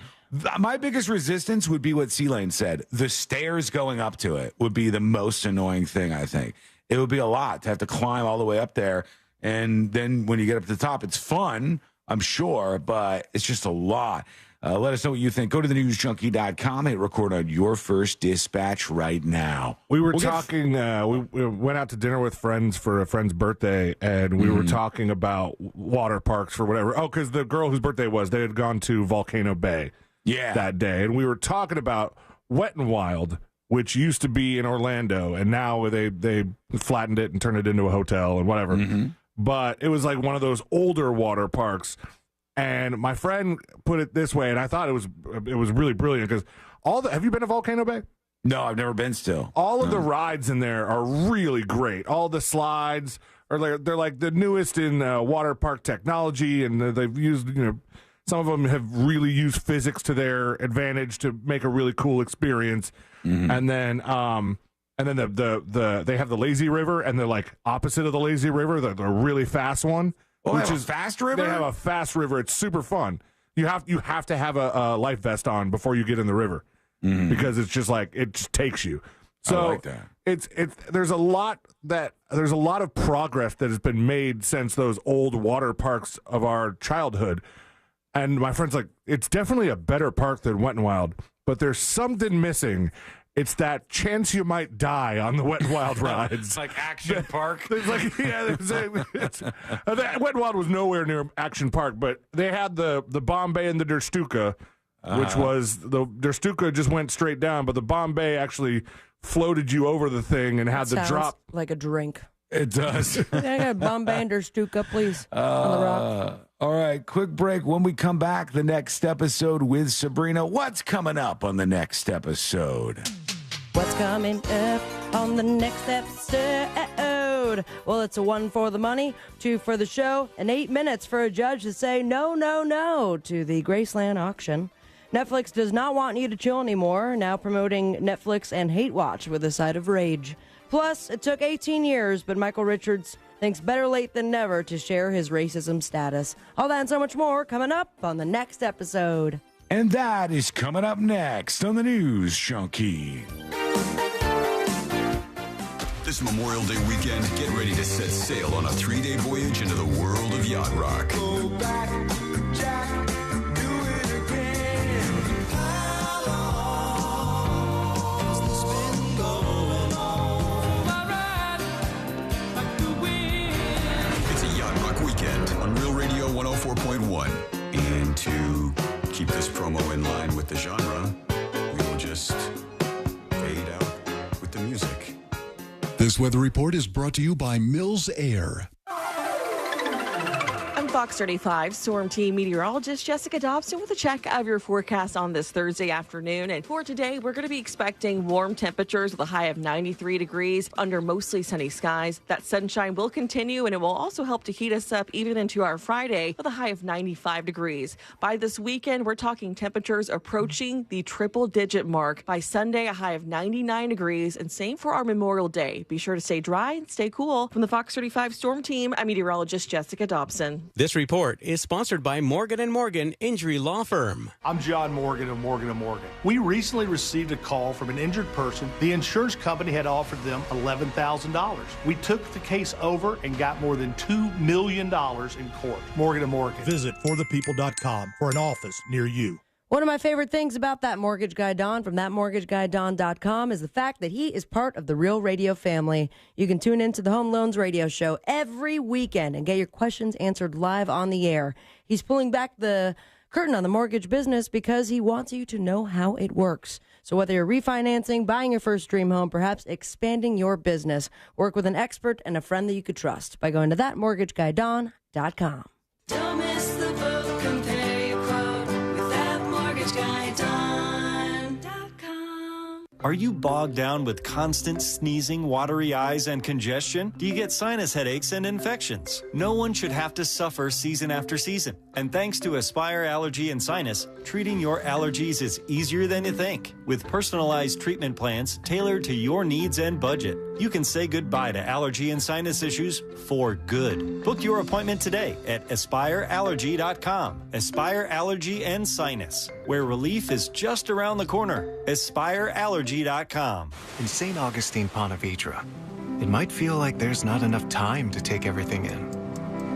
[SPEAKER 17] My biggest resistance would be what C-Lane said. The stairs going up to it would be the most annoying thing, I think. It would be a lot to have to climb all the way up there. And then when you get up to the top, it's fun, I'm sure, but it's just a lot. Let us know what you think. Go to thenewsjunkie.com and record on your first dispatch right now.
[SPEAKER 18] We were talking, we went out to dinner with friends for a friend's birthday, and we were talking about water parks for whatever. Oh, because the girl whose birthday was, they had gone to Volcano Bay that day. And we were talking about Wet n Wild, which used to be in Orlando, and now they flattened it and turned it into a hotel and whatever. But it was like one of those older water parks. And my friend put it this way, and I thought it was really brilliant because have you been to Volcano Bay?
[SPEAKER 17] No, I've never been still.
[SPEAKER 18] All of the rides in there are really great. All the slides they're like the newest in water park technology, and they've used some of them have really used physics to their advantage to make a really cool experience. And then they have the lazy river, and they're like opposite of the lazy river, the really fast one.
[SPEAKER 17] Which is fast river?
[SPEAKER 18] They have a fast river. It's super fun. You have to have a life vest on before you get in the river because it's just like it just takes you. So
[SPEAKER 17] I like that.
[SPEAKER 18] There's a lot of progress that has been made since those old water parks of our childhood. And my friend's like, it's definitely a better park than Wet n Wild, but there's something missing. It's that chance you might die on the Wet n Wild rides.
[SPEAKER 17] It's like Action Park.
[SPEAKER 18] Wet n Wild was nowhere near Action Park, but they had the Bombay and the Der Stuka, which was the Der Stuka just went straight down, but the Bombay actually floated you over the thing and had the drop.
[SPEAKER 19] Like a drink.
[SPEAKER 17] It does.
[SPEAKER 19] I got a Bombay and Der Stuka, please, on the rocks.
[SPEAKER 17] All right, quick break. When we come back, the next episode with Sabrina. What's coming up on the next episode?
[SPEAKER 19] What's coming up on the next episode? Well, it's a 1 for the money, 2 for the show, and 8 minutes for a judge to say no, no, no to the Graceland auction. Netflix does not want you to chill anymore, now promoting Netflix and Hate Watch with a side of rage. Plus, it took 18 years, but Michael Richards thinks better late than never to share his racism status. All that and so much more coming up on the next episode.
[SPEAKER 17] And that is coming up next on the News Junkie.
[SPEAKER 15] This Memorial Day weekend, get ready to set sail on a 3-day voyage into the world of yacht rock. Go back, Jack, do it again. How long has this been going on? I ride like the wind. It's a yacht rock weekend on Real Radio 104.1. And to keep this promo in line with the genre, we will just fade out with the music.
[SPEAKER 3] This weather report is brought to you by Mills Air.
[SPEAKER 19] I'm
[SPEAKER 3] Fox 35 Storm Team meteorologist Jessica Dobson with a check of your forecast on this Thursday afternoon. And for today, we're going to be expecting warm temperatures with a high of 93 degrees under mostly sunny skies. That sunshine will continue, and it will also help to heat us up even into our Friday with a high of 95 degrees. By this weekend, we're talking temperatures approaching the triple-digit mark. By Sunday, a high of 99 degrees, and same for our Memorial Day. Be sure to stay dry and stay cool. From the Fox 35 Storm Team, I'm meteorologist Jessica Dobson.
[SPEAKER 4] This report is sponsored by Morgan & Morgan Injury Law Firm.
[SPEAKER 5] I'm John Morgan of Morgan & Morgan. We recently received a call from an injured person. The insurance company had offered them $11,000. We took the case over and got more than $2 million in court. Morgan & Morgan.
[SPEAKER 6] Visit forthepeople.com for an office near you.
[SPEAKER 19] One of my favorite things about that mortgage guy, Don, from thatmortgageguyDon.com, is the fact that he is part of the Real Radio family. You can tune into the Home Loans Radio Show every weekend and get your questions answered live on the air. He's pulling back the curtain on the mortgage business because he wants you to know how it works. So whether you're refinancing, buying your first dream home, perhaps expanding your business, work with an expert and a friend that you could trust by going to thatmortgageguyDon.com.
[SPEAKER 7] Don't miss the boat, compare your quote with thatmortgageguyDon.com.
[SPEAKER 9] Are you bogged down with constant sneezing, watery eyes, and congestion? Do you get sinus headaches and infections? No one should have to suffer season after season. And thanks to Aspire Allergy and Sinus, treating your allergies is easier than you think. With personalized treatment plans tailored to your needs and budget, you can say goodbye to allergy and sinus issues for good. Book your appointment today at AspireAllergy.com. Aspire Allergy and Sinus, where relief is just around the corner. AspireAllergy.com.
[SPEAKER 26] In St. Augustine, Ponte Vedra, it might feel like there's not enough time to take everything in.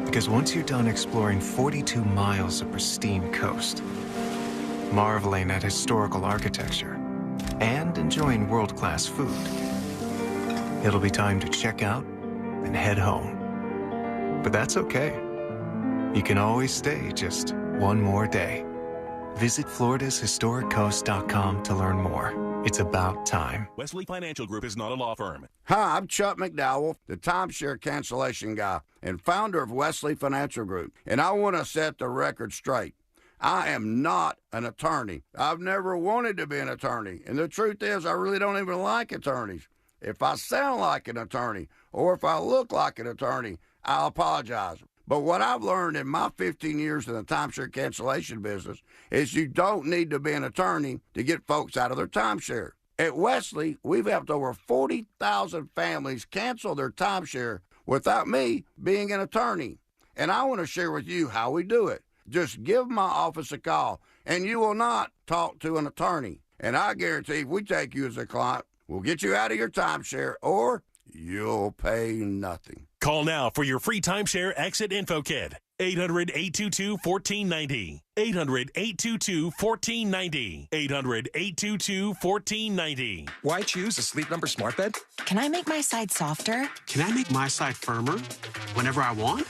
[SPEAKER 26] Because once you're done exploring 42 miles of pristine coast, marveling at historical architecture, and enjoying world-class food, it'll be time to check out and head home. But that's okay. You can always stay just one more day. Visit FloridasHistoricCoast.com to learn more. It's about time.
[SPEAKER 25] Wesley Financial Group is not a law firm.
[SPEAKER 27] Hi, I'm Chuck McDowell, the timeshare cancellation guy and founder of Wesley Financial Group, and I want to set the record straight. I am not an attorney. I've never wanted to be an attorney, and the truth is I really don't even like attorneys. If I sound like an attorney or if I look like an attorney, I'll apologize. But what I've learned in my 15 years in the timeshare cancellation business is you don't need to be an attorney to get folks out of their timeshare. At Wesley, we've helped over 40,000 families cancel their timeshare without me being an attorney. And I want to share with you how we do it. Just give my office a call, and you will not talk to an attorney. And I guarantee if we take you as a client, we'll get you out of your timeshare, or you'll pay nothing.
[SPEAKER 25] Call now for your free timeshare exit info kit. 800-822-1490. 800-822-1490. 800-822-1490.
[SPEAKER 28] Why choose a Sleep Number smart bed?
[SPEAKER 36] Can I make my side softer?
[SPEAKER 28] Can I make my side firmer whenever I want?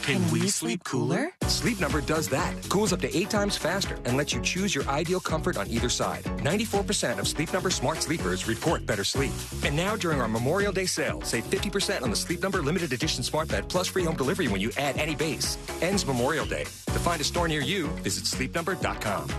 [SPEAKER 36] Can we sleep cooler?
[SPEAKER 28] Sleep Number does that. Cools up to 8 times faster and lets you choose your ideal comfort on either side. 94% of Sleep Number smart sleepers report better sleep. And now during our Memorial Day sale, save 50% on the Sleep Number limited edition smart bed plus free home delivery when you add any base. Ends Memorial Day. To find a store near you, visit sleepnumber.com.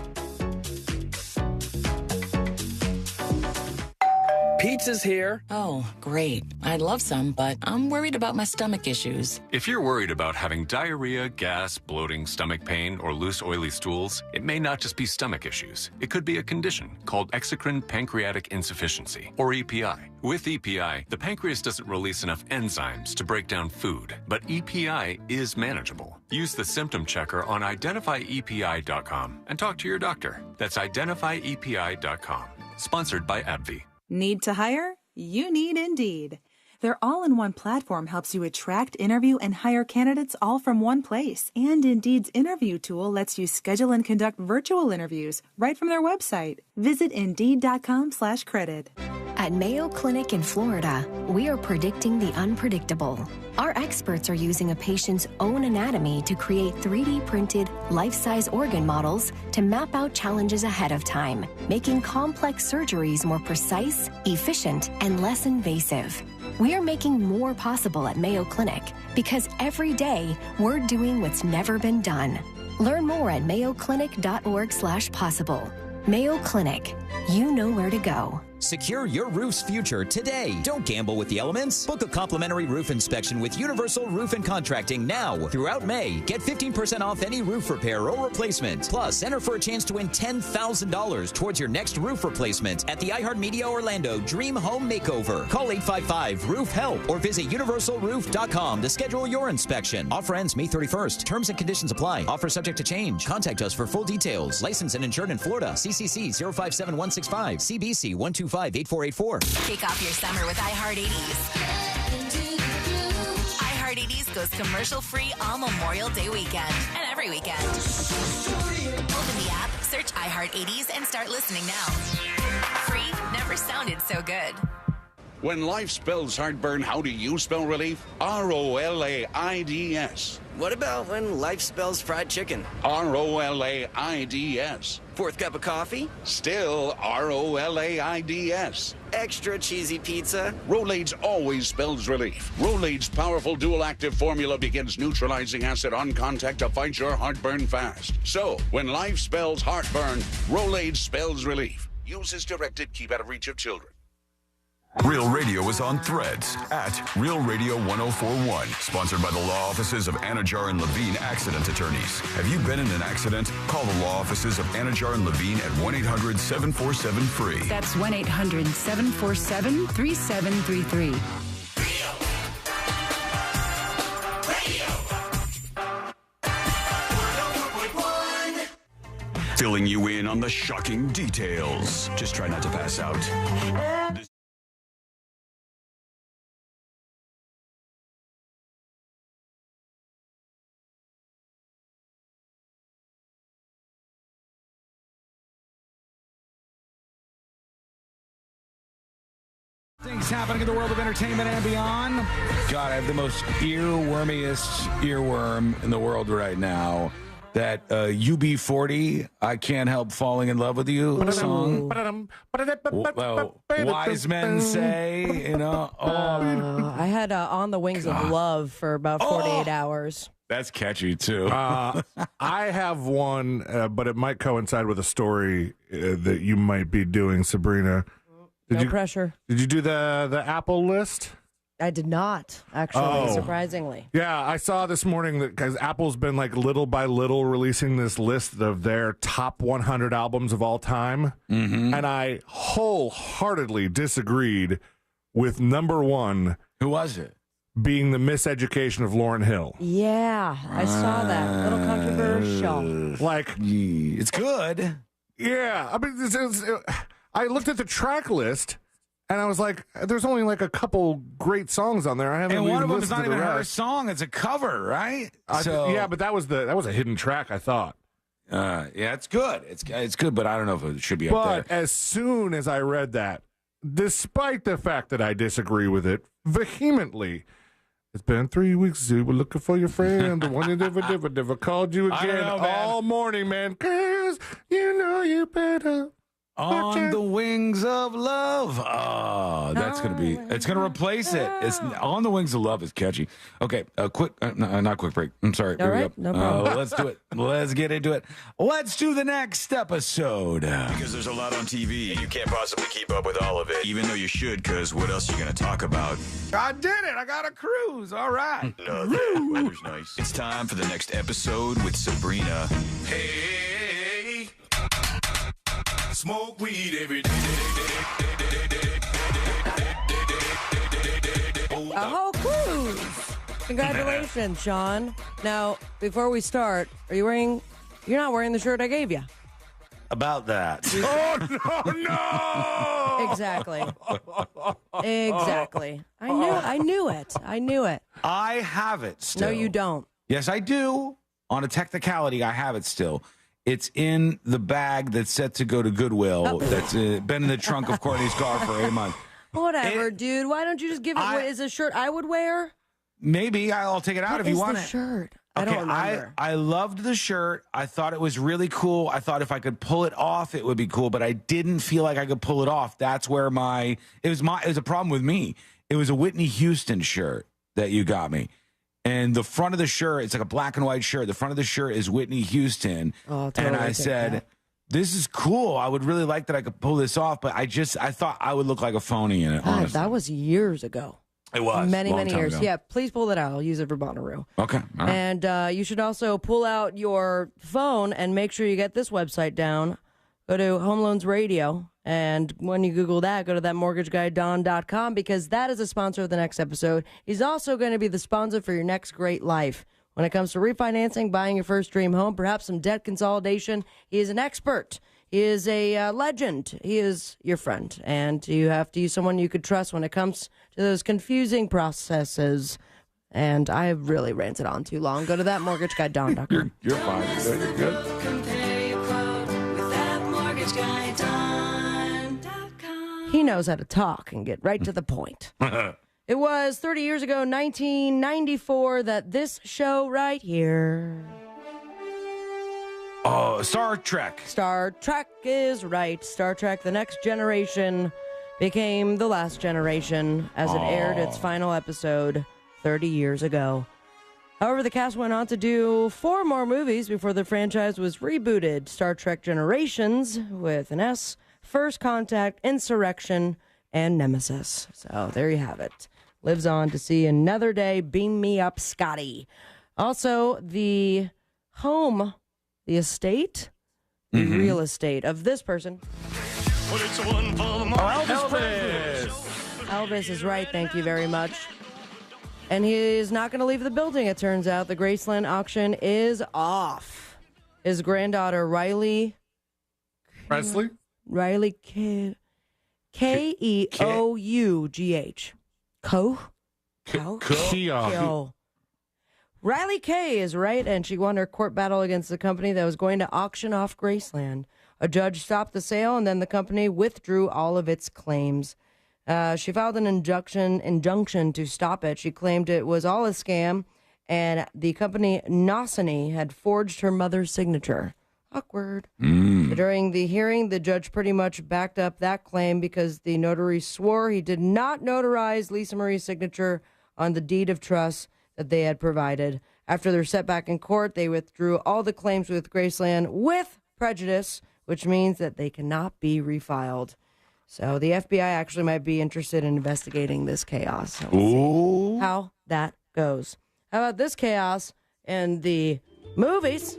[SPEAKER 36] Pizza's here. Oh, great. I'd love some, but I'm worried about my stomach issues.
[SPEAKER 29] If you're worried about having diarrhea, gas, bloating, stomach pain, or loose, oily stools, it may not just be stomach issues. It could be a condition called exocrine pancreatic insufficiency, or EPI. With EPI, the pancreas doesn't release enough enzymes to break down food, but EPI is manageable. Use the symptom checker on identifyepi.com and talk to your doctor. That's identifyepi.com. Sponsored by AbbVie.
[SPEAKER 30] Need to hire? You need Indeed. Their all-in-one platform helps you attract, interview, and hire candidates all from one place. And Indeed's interview tool lets you schedule and conduct virtual interviews right from their website. Visit Indeed.com/credit.
[SPEAKER 31] At Mayo Clinic in Florida, we are predicting the unpredictable. Our experts are using a patient's own anatomy to create 3D printed, life-size organ models to map out challenges ahead of time, making complex surgeries more precise, efficient, and less invasive. We are making more possible at Mayo Clinic Because every day, we're doing what's never been done. Learn more at mayoclinic.org/possible. Mayo Clinic. You know where to go.
[SPEAKER 8] Secure your roof's future today. Don't gamble with the elements. Book a complimentary roof inspection with Universal Roof and Contracting now throughout May. Get 15% off any roof repair or replacement. Plus, enter for a chance to win $10,000 towards your next roof replacement at the iHeartMedia Orlando Dream Home Makeover. Call 855-ROOF-HELP or visit universalroof.com to schedule your inspection. Offer ends May 31st. Terms and conditions apply. Offer subject to change. Contact us for full details. Licensed and insured in Florida. CCC 057165. CBC 125. 8484.
[SPEAKER 2] Kick off your summer with iHeart80s. iHeart80s goes commercial-free all Memorial Day weekend and every weekend. Open the app, search iHeart80s, and start listening now. Free never sounded so good.
[SPEAKER 10] When life spells heartburn, how do you spell relief? ROLAIDS.
[SPEAKER 11] What about when life spells fried chicken?
[SPEAKER 10] ROLAIDS.
[SPEAKER 11] Fourth cup of coffee?
[SPEAKER 10] Still ROLAIDS.
[SPEAKER 11] Extra cheesy pizza?
[SPEAKER 10] Rolaids always spells relief. Rolaids' powerful dual-active formula begins neutralizing acid on contact to fight your heartburn fast. So, when life spells heartburn, Rolaids spells relief. Use as directed. Keep out of reach of children.
[SPEAKER 15] Real Radio is on Threads at Real Radio 1041. Sponsored by the law offices of Anajar and Levine Accident Attorneys. Have you been in an accident? Call the law offices of Anajar and Levine at 1-800-747-FREE.
[SPEAKER 12] That's 1-800-747-3733.
[SPEAKER 15] Filling you in on the shocking details. Just try not to pass out.
[SPEAKER 17] Things happening in the world of entertainment and beyond. God, I have the most earwormiest earworm in the world right now. That UB40, I Can't Help Falling in Love with You song. Well, wise men say, you know.
[SPEAKER 19] I had On the Wings of Love for about 48 hours.
[SPEAKER 17] That's catchy, too.
[SPEAKER 18] I have one, but it might coincide with a story that you might be doing, Sabrina.
[SPEAKER 19] No pressure.
[SPEAKER 18] Did you do the Apple list?
[SPEAKER 19] I did not, actually, surprisingly.
[SPEAKER 18] Yeah, I saw this morning that because Apple's been like little by little releasing this list of their top 100 albums of all time.
[SPEAKER 17] Mm-hmm.
[SPEAKER 18] And I wholeheartedly disagreed with number one.
[SPEAKER 17] Who was it?
[SPEAKER 18] Being The Miseducation of Lauryn Hill.
[SPEAKER 19] Yeah, I saw that. A little controversial.
[SPEAKER 18] Like,
[SPEAKER 17] it's good.
[SPEAKER 18] Yeah, I mean, I looked at the track list, and I was like, "There's only like a couple great songs on there." I haven't.
[SPEAKER 17] And one of them is
[SPEAKER 18] listened
[SPEAKER 17] not
[SPEAKER 18] to the
[SPEAKER 17] even her
[SPEAKER 18] rest.
[SPEAKER 17] song; it's a cover, right?
[SPEAKER 18] Yeah, but that was a hidden track. I thought.
[SPEAKER 17] Yeah, it's good. It's good, but I don't know if it should be up there.
[SPEAKER 18] But as soon as I read that, despite the fact that I disagree with it vehemently. It's been 3 weeks. You were looking for your friend. The one that never called you again all morning, man. 'Cause you know you better.
[SPEAKER 17] On the Wings of Love. Oh, that's going to be, it's going to replace it. It's On the Wings of Love is catchy. Okay, not quick break. I'm sorry.
[SPEAKER 19] All right, no problem.
[SPEAKER 17] Let's do it. Let's get into it. Let's do the next episode.
[SPEAKER 15] Because there's a lot on TV. You can't possibly keep up with all of it, even though you should, because what else are you going to talk about?
[SPEAKER 17] I did it. I got a cruise. All right.
[SPEAKER 15] No, the weather's nice. It's time for the next episode with Sabrina.
[SPEAKER 13] Hey, smoke weed every day.
[SPEAKER 19] A whole cruise. Congratulations, Sean. Now, before we start, you're not wearing the shirt I gave you.
[SPEAKER 17] About that.
[SPEAKER 18] Oh, no!
[SPEAKER 19] Exactly. I knew it.
[SPEAKER 17] I have it still.
[SPEAKER 19] No, you don't.
[SPEAKER 17] Yes, I do. On a technicality, I have it still. It's in the bag that's set to go to Goodwill. That's been in the trunk of Courtney's car for a month.
[SPEAKER 19] Whatever, dude. Why don't you just give it? Is a shirt I would wear?
[SPEAKER 17] Maybe I'll take it out if you want
[SPEAKER 19] the
[SPEAKER 17] it.
[SPEAKER 19] Shirt.
[SPEAKER 17] Okay,
[SPEAKER 19] I don't remember.
[SPEAKER 17] I loved the shirt. I thought it was really cool. I thought if I could pull it off, it would be cool. But I didn't feel like I could pull it off. That's where it was a problem with me. It was a Whitney Houston shirt that you got me. And the front of the shirt, it's like a black and white shirt. The front of the shirt is Whitney Houston.
[SPEAKER 19] Oh, totally.
[SPEAKER 17] And I said, this is cool. I would really like that I could pull this off, but I thought I would look like a phony in it, honestly.
[SPEAKER 19] That was years ago.
[SPEAKER 17] It was.
[SPEAKER 19] Many years.
[SPEAKER 17] Ago.
[SPEAKER 19] Yeah, please pull that out. I'll use it for Bonnaroo.
[SPEAKER 17] Okay. All right.
[SPEAKER 19] And you should also pull out your phone and make sure you get this website down. Go to Home Loans Radio. And when you Google that, go to thatmortgageguyDon.com because that is a sponsor of the next episode. He's also going to be the sponsor for your next great life. When it comes to refinancing, buying your first dream home, perhaps some debt consolidation, he is an expert. He is a legend. He is your friend. And you have to use someone you could trust when it comes to those confusing processes. And I really ranted on too long. Go to thatmortgageguyDon.com.
[SPEAKER 17] You're fine. You're good.
[SPEAKER 19] He knows how to talk and get right to the point. It was 30 years ago, 1994, that this show right here.
[SPEAKER 17] Oh, Star Trek.
[SPEAKER 19] Star Trek is right. Star Trek The Next Generation became the last generation as it aired its final episode 30 years ago. However, the cast went on to do 4 more movies before the franchise was rebooted. Star Trek Generations, with an S, First Contact, Insurrection, and Nemesis. So there you have it. Lives on to see another day. Beam me up, Scotty. Also, the home, the estate, the real estate of this person.
[SPEAKER 17] Elvis.
[SPEAKER 19] Elvis is right. Thank you very much. And he is not going to leave the building, it turns out. The Graceland auction is off. His granddaughter, Riley
[SPEAKER 18] Presley?
[SPEAKER 19] Riley Keough. Keough. Riley K is right, and she won her court battle against the company that was going to auction off Graceland. A judge stopped the sale, and then the company withdrew all of its claims. She filed an injunction to stop it. She claimed it was all a scam, and the company Nosany had forged her mother's signature. Awkward. During the hearing, the judge pretty much backed up that claim because the notary swore he did not notarize Lisa Marie's signature on the deed of trust that they had provided. After their setback in court, they withdrew all the claims with Graceland with prejudice, which means that they cannot be refiled. So the FBI actually might be interested in investigating this chaos. So we'll see how that goes. How about this chaos in the movies?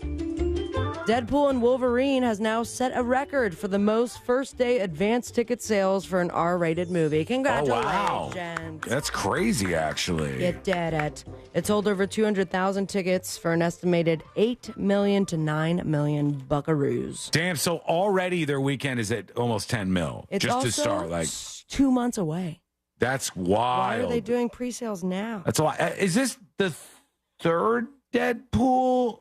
[SPEAKER 19] Deadpool and Wolverine has now set a record for the most first-day advance ticket sales for an R-rated movie. Congratulations.
[SPEAKER 17] Oh, wow. That's crazy, actually.
[SPEAKER 19] It did it. It sold over 200,000 tickets for an estimated 8 million to 9 million buckaroos.
[SPEAKER 17] Damn, so already their weekend is at almost 10 mil.
[SPEAKER 19] It's
[SPEAKER 17] just
[SPEAKER 19] also
[SPEAKER 17] to start, like
[SPEAKER 19] 2 months away.
[SPEAKER 17] That's wild.
[SPEAKER 19] Why are they doing pre-sales now?
[SPEAKER 17] That's a lot. Is this the third Deadpool?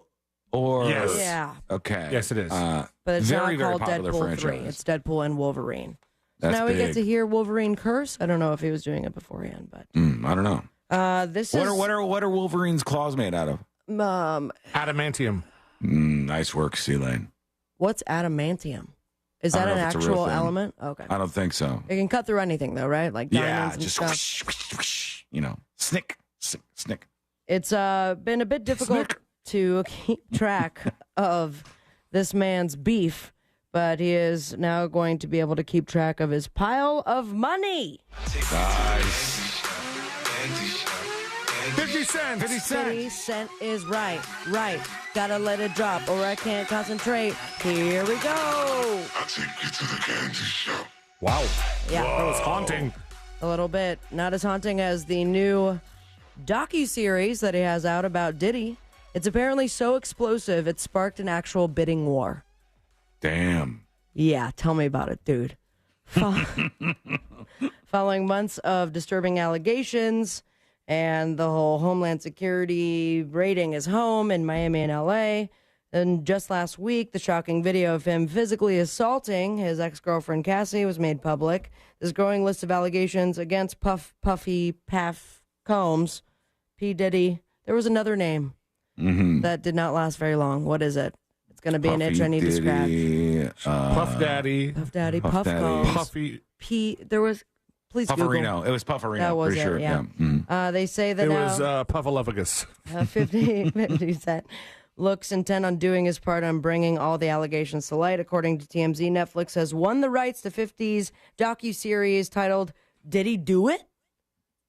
[SPEAKER 17] Or
[SPEAKER 18] yes.
[SPEAKER 19] Yeah.
[SPEAKER 17] Okay.
[SPEAKER 18] Yes, it is.
[SPEAKER 19] But it's
[SPEAKER 17] very,
[SPEAKER 19] not called
[SPEAKER 17] very popular
[SPEAKER 19] Deadpool
[SPEAKER 17] franchise.
[SPEAKER 19] 3. It's Deadpool and Wolverine. So
[SPEAKER 17] That's
[SPEAKER 19] now we get
[SPEAKER 17] big.
[SPEAKER 19] to hear Wolverine curse. I don't know if he was doing it beforehand, but
[SPEAKER 17] I don't know.
[SPEAKER 19] what
[SPEAKER 17] are Wolverine's claws made out of?
[SPEAKER 18] Adamantium.
[SPEAKER 17] Nice work, C-Lane.
[SPEAKER 19] What's adamantium? Is
[SPEAKER 17] I
[SPEAKER 19] that
[SPEAKER 17] don't
[SPEAKER 19] an
[SPEAKER 17] know if it's a real
[SPEAKER 19] actual
[SPEAKER 17] thing.
[SPEAKER 19] element? Okay.
[SPEAKER 17] I don't think so.
[SPEAKER 19] It can cut through anything, though, right? Like diamonds and
[SPEAKER 17] just
[SPEAKER 19] stuff.
[SPEAKER 17] whoosh, snick.
[SPEAKER 19] It's been a bit difficult to keep track of this man's beef, but he is now going to be able to keep track of his pile of money.
[SPEAKER 17] Nice.
[SPEAKER 18] 50 cents.
[SPEAKER 19] 50 cent is right. Gotta let it drop or I can't concentrate. Here we go.
[SPEAKER 13] I'll take you to the candy shop.
[SPEAKER 18] Wow.
[SPEAKER 19] Yeah.
[SPEAKER 18] That was haunting.
[SPEAKER 19] A little bit. Not as haunting as the new docuseries that he has out about Diddy. It's apparently so explosive, it sparked an actual bidding war.
[SPEAKER 17] Damn.
[SPEAKER 19] Yeah, tell me about it, dude. Following months of disturbing allegations and the whole Homeland Security raiding his home in Miami and L.A., and just last week, the shocking video of him physically assaulting his ex-girlfriend Cassie was made public. This growing list of allegations against Puffy Combs, P. Diddy. There was another name that did not last very long. What is it? It's going to be an itch I need to scratch.
[SPEAKER 18] Puff Daddy.
[SPEAKER 19] Puff Daddy. Puff Combs.
[SPEAKER 18] Puffy.
[SPEAKER 19] There was Please
[SPEAKER 17] Pufferino.
[SPEAKER 19] Google.
[SPEAKER 17] It was Pufferino.
[SPEAKER 19] That was
[SPEAKER 17] for
[SPEAKER 19] it,
[SPEAKER 17] sure.
[SPEAKER 19] yeah. They say that
[SPEAKER 18] It
[SPEAKER 19] now,
[SPEAKER 18] was Puffalophagus.
[SPEAKER 19] 50 Cent looks intent on doing his part on bringing all the allegations to light. According to TMZ, Netflix has won the rights to 50's docuseries titled Diddy Do It?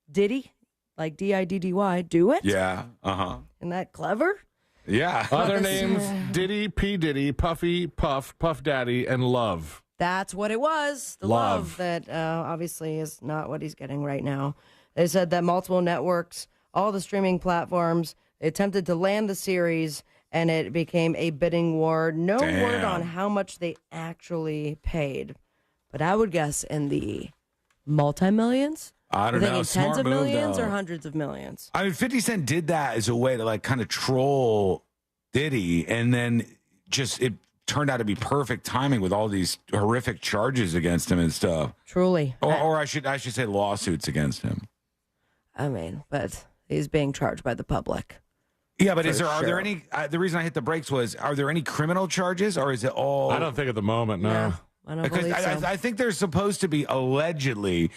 [SPEAKER 19] Diddy? Like D-I-D-D-Y, do it?
[SPEAKER 17] Yeah. Uh-huh.
[SPEAKER 19] Isn't that clever?
[SPEAKER 17] Yeah.
[SPEAKER 18] Other names, Diddy, P. Diddy, Puffy, Puff, Puff Daddy, and Love.
[SPEAKER 19] That's what it was. The love that obviously is not what he's getting right now. They said that multiple networks, all the streaming platforms, attempted to land the series, and it became a bidding war. No word on how much they actually paid. But I would guess in the multi-millions.
[SPEAKER 17] I don't know.
[SPEAKER 19] Tens of
[SPEAKER 17] move,
[SPEAKER 19] millions
[SPEAKER 17] though.
[SPEAKER 19] or hundreds of millions?
[SPEAKER 17] I mean, 50 Cent did that as a way to like kind of troll Diddy, and then just it turned out to be perfect timing with all these horrific charges against him and stuff.
[SPEAKER 19] Truly.
[SPEAKER 17] Or I should say lawsuits against him.
[SPEAKER 19] I mean, but he's being charged by the public.
[SPEAKER 17] Yeah, but are there any, the reason I hit the brakes was, are there any criminal charges, or is it all?
[SPEAKER 18] I don't think at the moment, no.
[SPEAKER 19] Yeah, I don't believe so.
[SPEAKER 17] I think there's supposed to be allegedly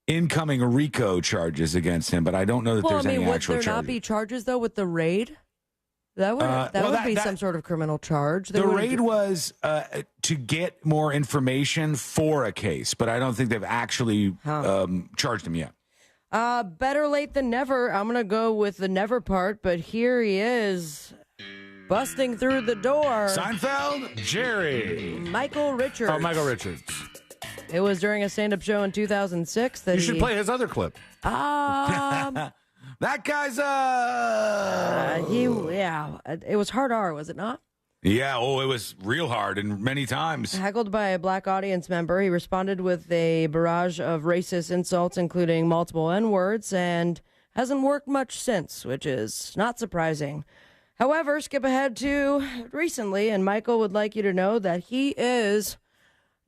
[SPEAKER 17] incoming RICO charges against him, but I don't know that there's any actual
[SPEAKER 19] would there not
[SPEAKER 17] charges.
[SPEAKER 19] be charges, though, with the raid? That would be some sort of criminal charge.
[SPEAKER 17] The raid was to get more information for a case, but I don't think they've actually charged him yet.
[SPEAKER 19] Better late than never. I'm going to go with the never part, but here he is, busting through the door.
[SPEAKER 17] Seinfeld?
[SPEAKER 18] Jerry.
[SPEAKER 19] Michael Richards.
[SPEAKER 18] Oh, Michael Richards.
[SPEAKER 19] It was during a stand-up show in 2006 that
[SPEAKER 18] You should play his other clip.
[SPEAKER 17] That guy's
[SPEAKER 19] it was hard R, was it not?
[SPEAKER 17] Yeah, it was real hard and many times.
[SPEAKER 19] Heckled by a black audience member, he responded with a barrage of racist insults, including multiple N-words, and hasn't worked much since, which is not surprising. However, skip ahead to recently, and Michael would like you to know that he is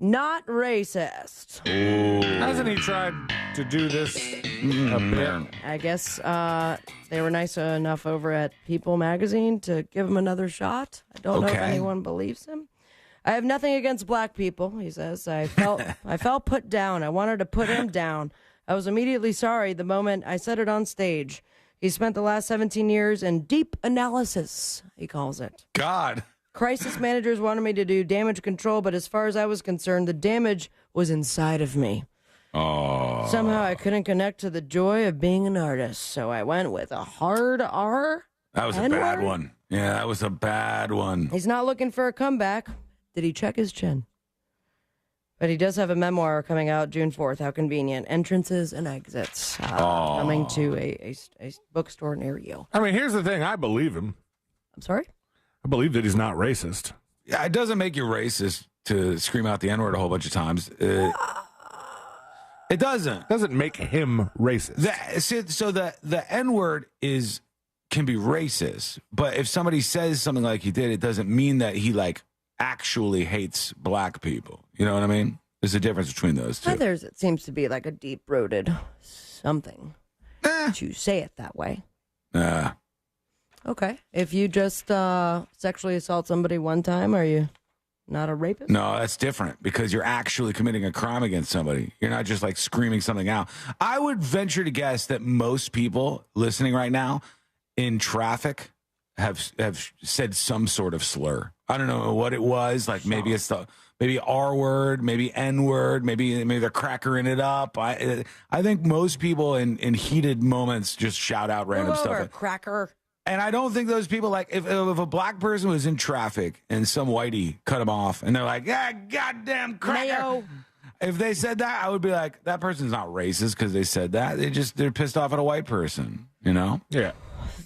[SPEAKER 19] not racist.
[SPEAKER 18] Hasn't he tried to do this a bit?
[SPEAKER 19] I guess they were nice enough over at People magazine to give him another shot. I don't know if anyone believes him. I have nothing against black people, he says. I felt put down. I wanted to put him down. I was immediately sorry the moment I said it on stage. He spent the last 17 years in deep analysis, he calls it.
[SPEAKER 17] God.
[SPEAKER 19] Crisis managers wanted me to do damage control, but as far as I was concerned, the damage was inside of me.
[SPEAKER 17] Oh.
[SPEAKER 19] Somehow I couldn't connect to the joy of being an artist, so I went with a hard R.
[SPEAKER 17] That was a bad one. Yeah, that was a bad one.
[SPEAKER 19] He's not looking for a comeback. Did he check his chin? But he does have a memoir coming out June 4th. How convenient. Entrances and exits. Coming to a bookstore near you.
[SPEAKER 18] I mean, here's the thing. I believe him.
[SPEAKER 19] I'm sorry?
[SPEAKER 18] I believe that he's not racist.
[SPEAKER 17] Yeah, it doesn't make you racist to scream out the N-word a whole bunch of times. It doesn't.
[SPEAKER 18] Doesn't make him racist.
[SPEAKER 17] The N-word can be racist, but if somebody says something like he did, it doesn't mean that he like actually hates black people. You know what I mean? There's a difference between those two.
[SPEAKER 19] It seems to be like a deep-rooted something to say it that way. Okay. If you just sexually assault somebody one time, are you not a rapist?
[SPEAKER 17] No, that's different because you're actually committing a crime against somebody. You're not just like screaming something out. I would venture to guess that most people listening right now in traffic have said some sort of slur. I don't know what it was. Like maybe it's maybe R word, maybe N word, maybe they're crackering it up. I think most people in heated moments just shout out random stuff.
[SPEAKER 19] Cracker.
[SPEAKER 17] And I don't think those people, like, if a black person was in traffic and some whitey cut him off and they're like, yeah, goddamn cracker.
[SPEAKER 19] Mayo.
[SPEAKER 17] If they said that, I would be like, that person's not racist because they said that. They're pissed off at a white person, you know?
[SPEAKER 18] Yeah.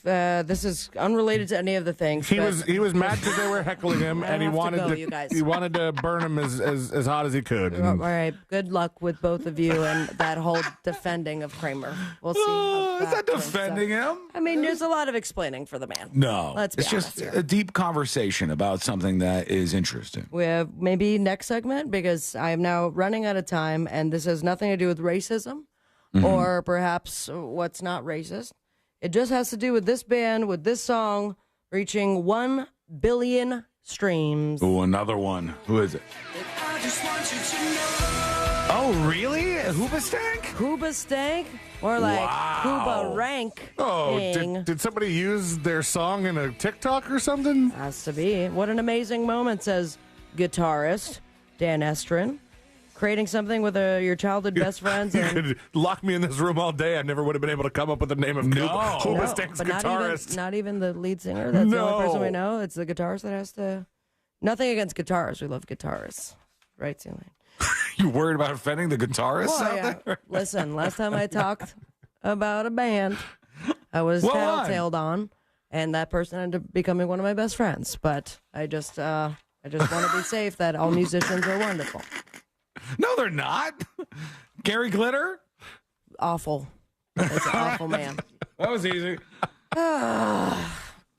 [SPEAKER 19] This is unrelated to any of the things.
[SPEAKER 18] He was mad because they were heckling him, and he wanted to burn him as hot as he could.
[SPEAKER 19] All right, good luck with both of you and that whole defending of Kramer. We'll see. How
[SPEAKER 17] Is that defending him?
[SPEAKER 19] I mean, there's a lot of explaining for the man.
[SPEAKER 17] No,
[SPEAKER 19] let's be
[SPEAKER 17] it's
[SPEAKER 19] honest
[SPEAKER 17] just
[SPEAKER 19] here.
[SPEAKER 17] a deep conversation about something that is interesting.
[SPEAKER 19] We have maybe next segment because I am now running out of time, and this has nothing to do with racism or perhaps what's not racist. It just has to do with this band, with this song, reaching 1 billion streams.
[SPEAKER 17] Oh, another one. Who is it? Oh, really? Hoobastank?
[SPEAKER 19] Hoobastank? Or like Hooba Rank.
[SPEAKER 18] Oh, did somebody use their song in a TikTok or something?
[SPEAKER 19] Has to be. What an amazing moment, says guitarist Dan Estrin. Creating something with your childhood best friends.
[SPEAKER 18] You could lock me in this room all day. I never would have been able to come up with the name of Hoobastank's guitarist.
[SPEAKER 19] Not even the lead singer. That's the only person we know. It's the guitarist that has to. Nothing against guitarists. We love guitarists. Right, Celine?
[SPEAKER 17] You worried about offending the guitarists out there?
[SPEAKER 19] Listen, last time I talked about a band, I was tattletaleed on, and that person ended up becoming one of my best friends. But I just want to be safe that all musicians are wonderful.
[SPEAKER 17] No, they're not. Gary Glitter?
[SPEAKER 19] Awful. It's an awful man.
[SPEAKER 17] That was easy.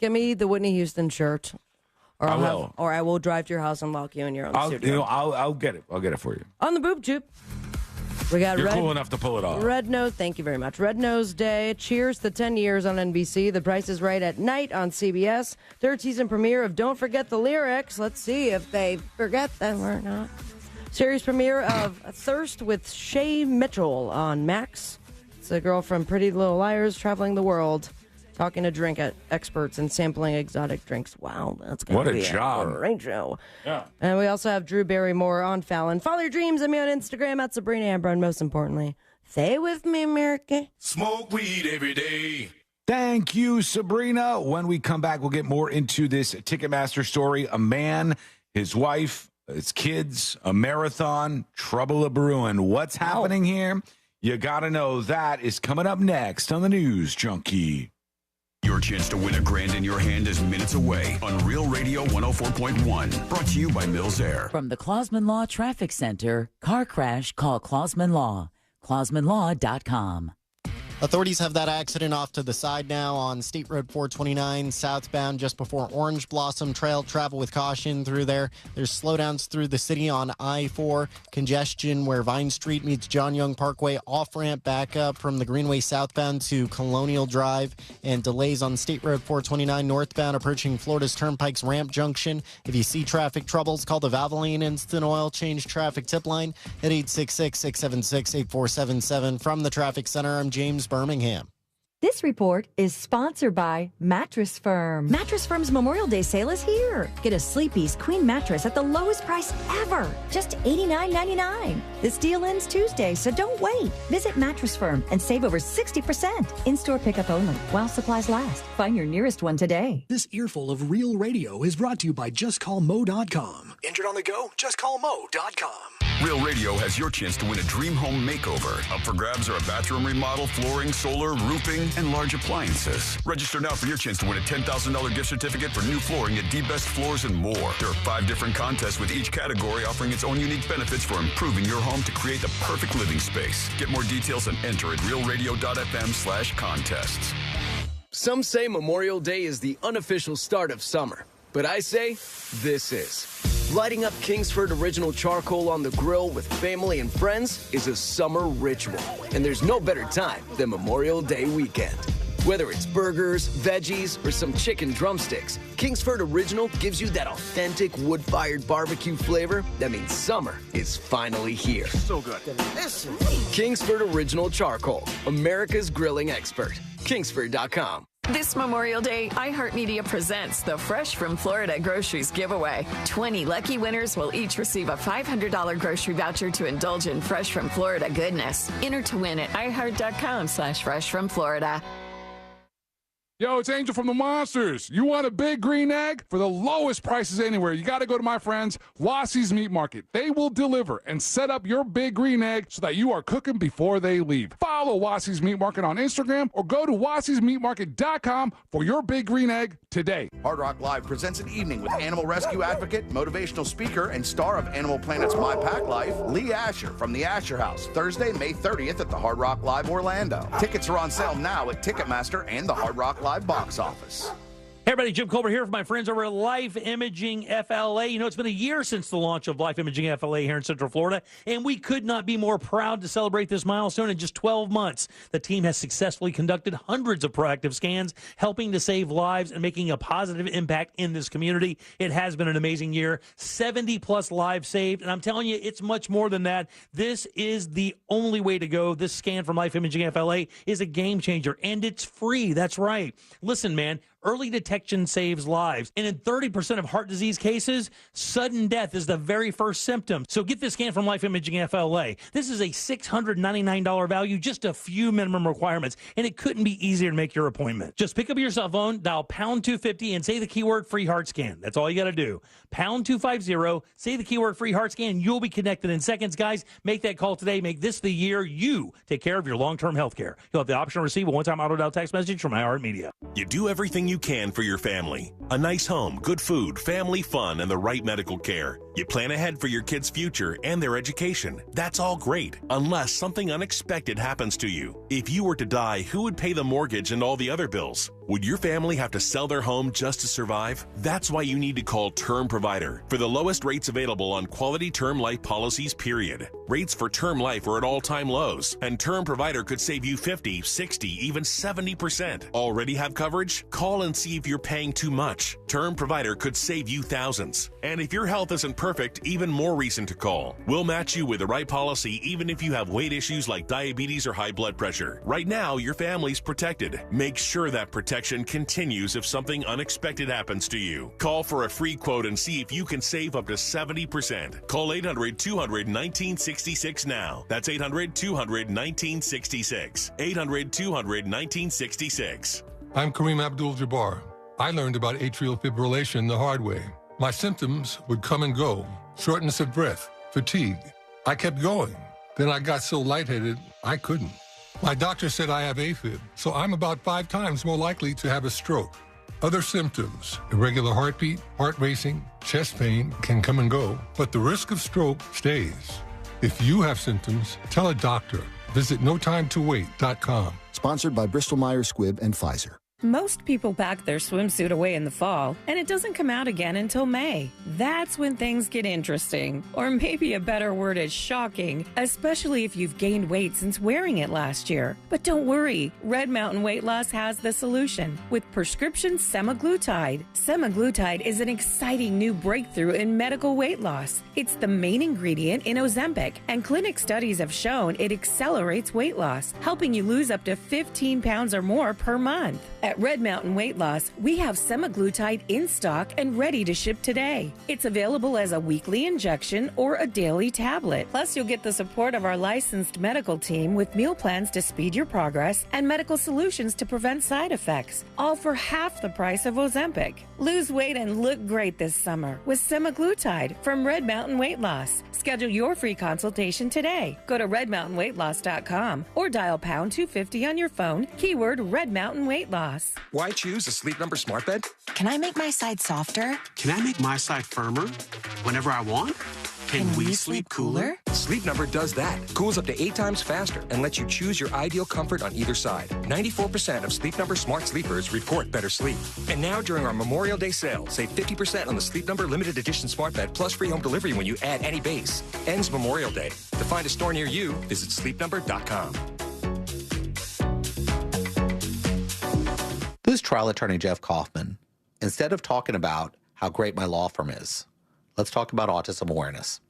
[SPEAKER 19] Give me the Whitney Houston shirt. Or I will drive to your house and lock you in your own studio.
[SPEAKER 17] I'll get it. I'll get it for you.
[SPEAKER 19] On the boob tube. We got
[SPEAKER 17] You're cool enough to pull it off.
[SPEAKER 19] Red Nose, thank you very much. Red Nose Day. Cheers to 10 years on NBC. The Price is Right at night on CBS. Third season premiere of Don't Forget the Lyrics. Let's see if they forget them or not. Series premiere of Thirst with Shay Mitchell on Max. It's a girl from Pretty Little Liars traveling the world, talking to drink experts and sampling exotic drinks. Wow, that's going to be a great show.
[SPEAKER 17] Yeah.
[SPEAKER 19] And we also have Drew Barrymore on Fallon. Follow your dreams. I'm on Instagram at Sabrina Amber. And most importantly, stay with me, America.
[SPEAKER 17] Smoke weed every day. Thank you, Sabrina. When we come back, we'll get more into this Ticketmaster story. A man, his wife, his kids, a marathon, trouble a brewing. What's happening here? You got to know. That is coming up next on the News Junkie.
[SPEAKER 15] Your chance to win $1,000 in your hand is minutes away on Real Radio 104.1. Brought to you by Mills Air.
[SPEAKER 1] From the Clausman Law Traffic Center, car crash, call Clausman Law. ClausmanLaw.com.
[SPEAKER 3] Authorities have that accident off to the side now on State Road 429 southbound just before Orange Blossom Trail. Travel with caution through there. There's slowdowns through the city on I-4. Congestion where Vine Street meets John Young Parkway. Off-ramp back up from the Greenway southbound to Colonial Drive. And delays on State Road 429 northbound approaching Florida's Turnpike's Ramp Junction. If you see traffic troubles, call the Valvoline Instant Oil Change Traffic Tip Line at 866-676-8477. From the Traffic Center, I'm James Birmingham.
[SPEAKER 4] This report is sponsored by Mattress Firm. Mattress Firm's Memorial Day sale is here. Get a Sleepy's Queen mattress at the lowest price ever, just $89.99. This deal ends Tuesday, so don't wait. Visit Mattress Firm and save over 60%. In-store pickup only while supplies last. Find your nearest one today.
[SPEAKER 5] This earful of Real Radio is brought to you by JustCallMo.com. Injured on the go? JustCallMo.com.
[SPEAKER 15] Real Radio has your chance to win a dream home makeover. Up for grabs are a bathroom remodel, flooring, solar, roofing, and large appliances. Register now for your chance to win a $10,000 gift certificate for new flooring at D-Best Floors and more. There are 5 different contests with each category offering its own unique benefits for improving your home to create the perfect living space. Get more details and enter at realradio.fm/contests.
[SPEAKER 12] Some say Memorial Day is the unofficial start of summer, but I say this is. Lighting up Kingsford Original Charcoal on the grill with family and friends is a summer ritual, and there's no better time than Memorial Day weekend. Whether it's burgers, veggies, or some chicken drumsticks, Kingsford Original gives you that authentic wood-fired barbecue flavor that means summer is finally here. So good. Kingsford Original Charcoal, America's grilling expert. Kingsford.com.
[SPEAKER 14] This Memorial Day, iHeartMedia presents the Fresh from Florida Groceries Giveaway. 20 lucky winners will each receive a $500 grocery voucher to indulge in Fresh from Florida goodness. Enter to win at iHeart.com/freshfromflorida. Yo, it's Angel from the Monsters. You want a big green egg? For the lowest prices anywhere, you got to go to my friends, Wassie's Meat Market. They will deliver and set up your big green egg so that you are cooking before they leave. Follow Wassie's Meat Market on Instagram or go to wassiesmeatmarket.com for your big green egg today.
[SPEAKER 16] Hard Rock Live presents an evening with animal rescue advocate, motivational speaker, and star of Animal Planet's My Pack Life, Lee Asher from the Asher House, Thursday, May 30th at the Hard Rock Live Orlando. Tickets are on sale now at Ticketmaster and the Hard Rock Live box office.
[SPEAKER 6] Hey everybody, Jim Colbert here for my friends over at Life Imaging FLA. You know, it's been a year since the launch of Life Imaging FLA here in Central Florida, and we could not be more proud to celebrate this milestone. In just 12 months, the team has successfully conducted hundreds of proactive scans, helping to save lives and making a positive impact in this community. It has been an amazing year, 70-plus lives saved, and I'm telling you, it's much more than that. This is the only way to go. This scan from Life Imaging FLA is a game changer, and it's free. That's right. Listen, man. Early detection saves lives. And in 30% of heart disease cases, sudden death is the very first symptom. So get this scan from Life Imaging FLA. This is a $699 value, just a few minimum requirements, and it couldn't be easier to make your appointment. Just pick up your cell phone, dial pound 250, and say the keyword free heart scan. That's all you got to do. Pound 250, say the keyword free heart scan, and you'll be connected in seconds. Guys, make that call today. Make this the year you take care of your long-term health care. You'll have the option to receive a one-time auto-dial text message from iHeartMedia.
[SPEAKER 7] You do everything you can for your family. A nice home, good food, family fun, and the right medical care. You plan ahead for your kids' future and their education. That's all great, unless something unexpected happens to you. If you were to die, who would pay the mortgage and all the other bills? Would your family have to sell their home just to survive? That's why you need to call Term Provider for the lowest rates available on quality term life policies, period. Rates for term life are at all-time lows, and Term Provider could save you 50, 60, even 70%. Already have coverage? Call and see if you're paying too much. Term Provider could save you thousands. And if your health isn't perfect, even more reason to call. We'll match you with the right policy even if you have weight issues like diabetes or high blood pressure. Right now, your family's protected. Make sure that protection continues if something unexpected happens to you. Call for a free quote and see if you can save up to 70%. Call 800-200-1966 now. That's 800-200-1966. 800-200-1966.
[SPEAKER 9] I'm Kareem Abdul-Jabbar. I learned about atrial fibrillation the hard way. My symptoms would come and go. Shortness of breath, fatigue. I kept going. Then I got so lightheaded, I couldn't. My doctor said I have AFib, so I'm about 5 times more likely to have a stroke. Other symptoms, irregular heartbeat, heart racing, chest pain can come and go, but the risk of stroke stays. If you have symptoms, tell a doctor. Visit notimetowait.com.
[SPEAKER 20] Sponsored by Bristol-Myers Squibb and Pfizer.
[SPEAKER 21] Most people pack their swimsuit away in the fall, and it doesn't come out again until May. That's when things get interesting. Or maybe a better word is shocking, especially if you've gained weight since wearing it last year. But don't worry, Red Mountain Weight Loss has the solution with prescription semaglutide. Semaglutide is an exciting new breakthrough in medical weight loss. It's the main ingredient in Ozempic, and clinic studies have shown it accelerates weight loss, helping you lose up to 15 pounds or more per month. At Red Mountain Weight Loss, we have semaglutide in stock and ready to ship today. It's available as a weekly injection or a daily tablet. Plus, you'll get the support of our licensed medical team with meal plans to speed your progress and medical solutions to prevent side effects, all for half the price of Ozempic. Lose weight and look great this summer with semaglutide from Red Mountain Weight Loss. Schedule your free consultation today. Go to redmountainweightloss.com or dial pound 250 on your phone, keyword Red Mountain Weight Loss.
[SPEAKER 22] Why choose a Sleep Number smart bed?
[SPEAKER 2] Can I make my side softer?
[SPEAKER 22] Can I make my side firmer whenever I want? Can we sleep cooler? Sleep Number does that. Cools up to 8 times faster and lets you choose your ideal comfort on either side. 94% of Sleep Number smart sleepers report better sleep. And now during our Memorial Day sale, save 50% on the Sleep Number limited edition smart bed plus free home delivery when you add any base. Ends Memorial Day. To find a store near you, visit sleepnumber.com.
[SPEAKER 23] This is trial attorney Jeff Kaufman. Instead of talking about how great my law firm is, let's talk about autism awareness.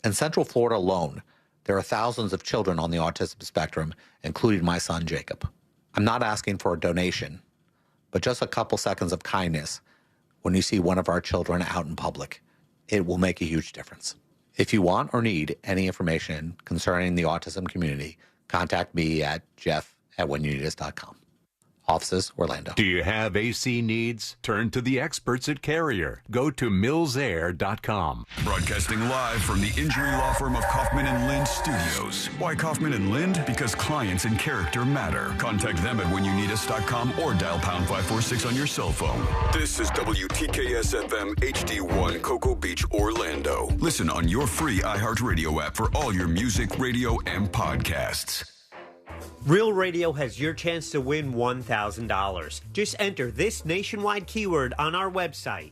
[SPEAKER 23] In Central Florida alone, there are thousands of children on the autism spectrum, including my son, Jacob. I'm not asking for a donation, but just a couple seconds of kindness when you see one of our children out in public. It will make a huge difference. If you want or need any information concerning the autism community, contact me at jeff@whenyounneedus.com. Offices, Orlando.
[SPEAKER 24] Do you have AC needs? Turn to the experts at Carrier. Go to millsair.com.
[SPEAKER 15] Broadcasting live from the injury law firm of Kaufman and Lind Studios. Why Kaufman and Lind? Because clients and character matter. Contact them at whenyounneedus.com or dial pound 546 on your cell phone. This is WTKS-FM HD1 Cocoa Beach, Orlando. Listen on your free iHeartRadio app for all your music, radio, and podcasts.
[SPEAKER 8] Real Radio has your chance to win $1,000. Just enter this nationwide keyword on our website.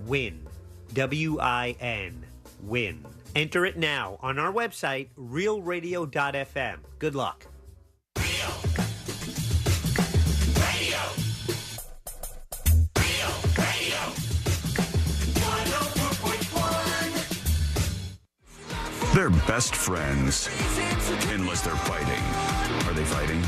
[SPEAKER 8] WIN. W-I-N. WIN. Enter it now on our website, realradio.fm. Good luck.
[SPEAKER 15] They're best friends, unless they're fighting. Are they fighting?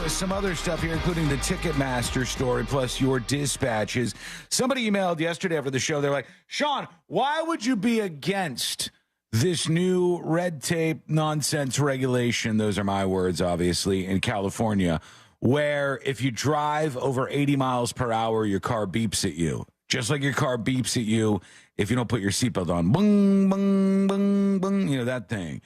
[SPEAKER 17] Some other stuff here, including the Ticketmaster story, plus your dispatches. Somebody emailed yesterday after the show. They're like, Sean, why would you be against this new red tape nonsense regulation? Those are my words, obviously, in California, where if you drive over 80 miles per hour, your car beeps at you. Just like your car beeps at you if you don't put your seatbelt on. Bung, bung, bung, bung, you know, that thing.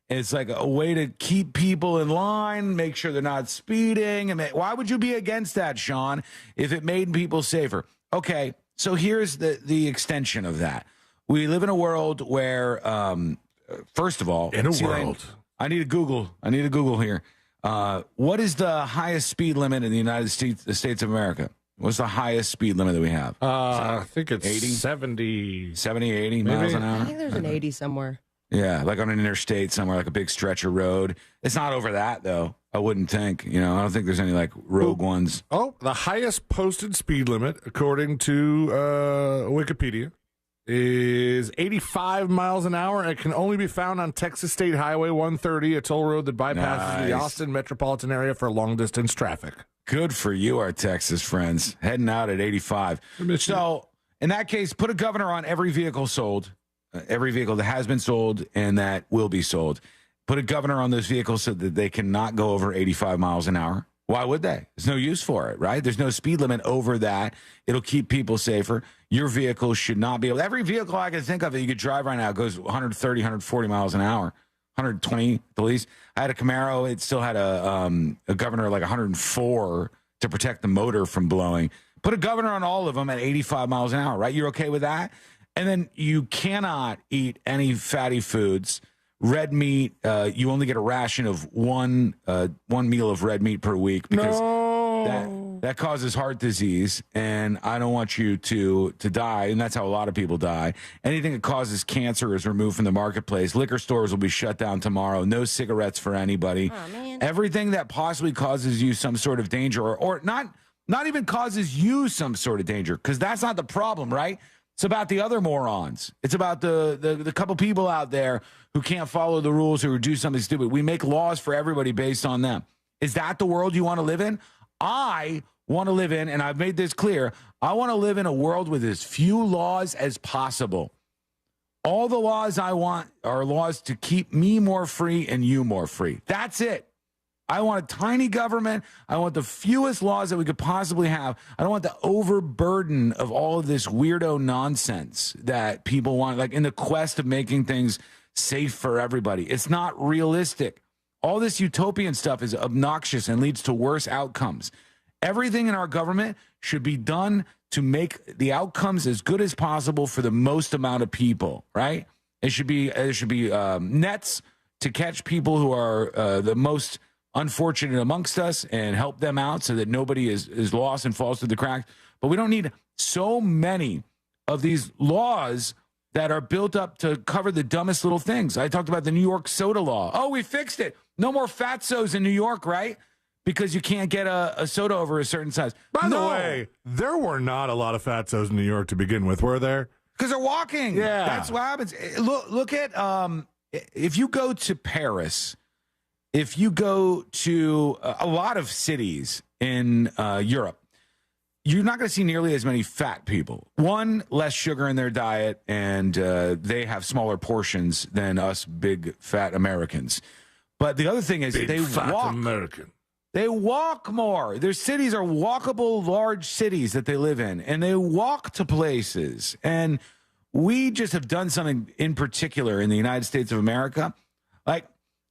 [SPEAKER 17] It's like a way to keep people in line, make sure they're not speeding. Why would you be against that, Sean, if it made people safer? Okay, so here's the extension of that. We live in a world where, first of all, I need to Google here. What is the highest speed limit in the United States, the States of America? What's the highest speed limit that we have?
[SPEAKER 18] I think it's
[SPEAKER 17] 80?
[SPEAKER 18] 70,
[SPEAKER 17] 80 miles an hour.
[SPEAKER 19] I think there's an 80 somewhere.
[SPEAKER 17] Yeah, like on an interstate somewhere, like a big stretch of road. It's not over that, though. I wouldn't think. You know, I don't think there's any, like, rogue ones.
[SPEAKER 18] Oh, the highest posted speed limit, according to Wikipedia, is 85 miles an hour. It can only be found on Texas State Highway 130, a toll road that bypasses the Austin metropolitan area for long-distance traffic.
[SPEAKER 17] Good for you, our Texas friends. Heading out at 85. So, in that case, put a governor on every vehicle sold. Every vehicle that has been sold and that will be sold. Put a governor on those vehicles so that they cannot go over 85 miles an hour. Why would they? There's no use for it, right? There's no speed limit over that. It'll keep people safer. Your vehicle should not be able. Every vehicle I can think of that you could drive right now goes 130, 140 miles an hour, 120 at the least. I had a Camaro. It still had a governor like 104 to protect the motor from blowing. Put a governor on all of them at 85 miles an hour, right? You're okay with that? And then you cannot eat any fatty foods. Red meat, you only get a ration of one meal of red meat per week because that causes heart disease, and I don't want you to die, and that's how a lot of people die. Anything that causes cancer is removed from the marketplace. Liquor stores will be shut down tomorrow. No cigarettes for anybody. Oh, man. Everything that possibly causes you some sort of danger or not even causes you some sort of danger, because that's not the problem, right? It's about the other morons. It's about the couple people out there who can't follow the rules or do something stupid. We make laws for everybody based on them. Is that the world you want to live in? I want to live in, and I've made this clear, I want to live in a world with as few laws as possible. All the laws I want are laws to keep me more free and you more free. That's it. I want a tiny government. I want the fewest laws that we could possibly have. I don't want the overburden of all of this weirdo nonsense that people want, like in the quest of making things safe for everybody. It's not realistic. All this utopian stuff is obnoxious and leads to worse outcomes. Everything in our government should be done to make the outcomes as good as possible for the most amount of people, right? It should be nets to catch people who are the most unfortunate amongst us and help them out so that nobody is lost and falls through the cracks. But we don't need so many of these laws that are built up to cover the dumbest little things. I talked about the New York soda law. Oh, we fixed it. No more fatsos in New York, right? Because you can't get a soda over a certain size.
[SPEAKER 18] By the way, there were not a lot of fatsos in New York to begin with, were there?
[SPEAKER 17] Because they're walking.
[SPEAKER 18] Yeah.
[SPEAKER 17] That's what happens. Look at, if you go to Paris, if you go to a lot of cities in Europe, you're not going to see nearly as many fat people. One, less sugar in their diet, and they have smaller portions than us big fat Americans. But the other thing is they walk.
[SPEAKER 18] American.
[SPEAKER 17] They walk more. Their cities are walkable, large cities that they live in, and they walk to places. And we just have done something in particular in the United States of America. Like,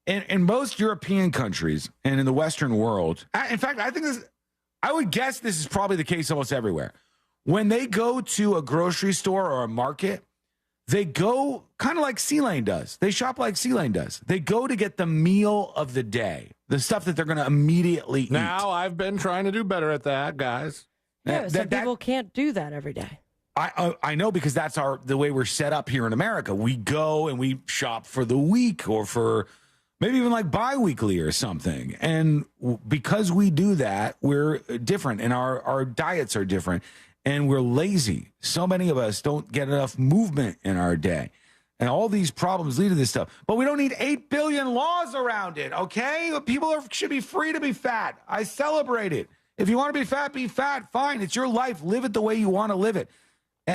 [SPEAKER 17] in most European countries and in the Western world, in fact, I would guess this is probably the case almost everywhere. When they go to a grocery store or a market, they go kind of like C-Lane does. They shop like C-Lane does. They go to get the meal of the day, the stuff that they're going to immediately eat.
[SPEAKER 18] Now, I've been trying to do better at that, guys.
[SPEAKER 19] Yeah, some people can't do that every day.
[SPEAKER 17] I know, because that's the way we're set up here in America. We go and we shop for the week or for maybe even like bi-weekly or something. And because we do that, we're different and our diets are different. And we're lazy. So many of us don't get enough movement in our day. And all these problems lead to this stuff. But we don't need 8 billion laws around it, okay? People should be free to be fat. I celebrate it. If you want to be fat, fine. It's your life. Live it the way you want to live it.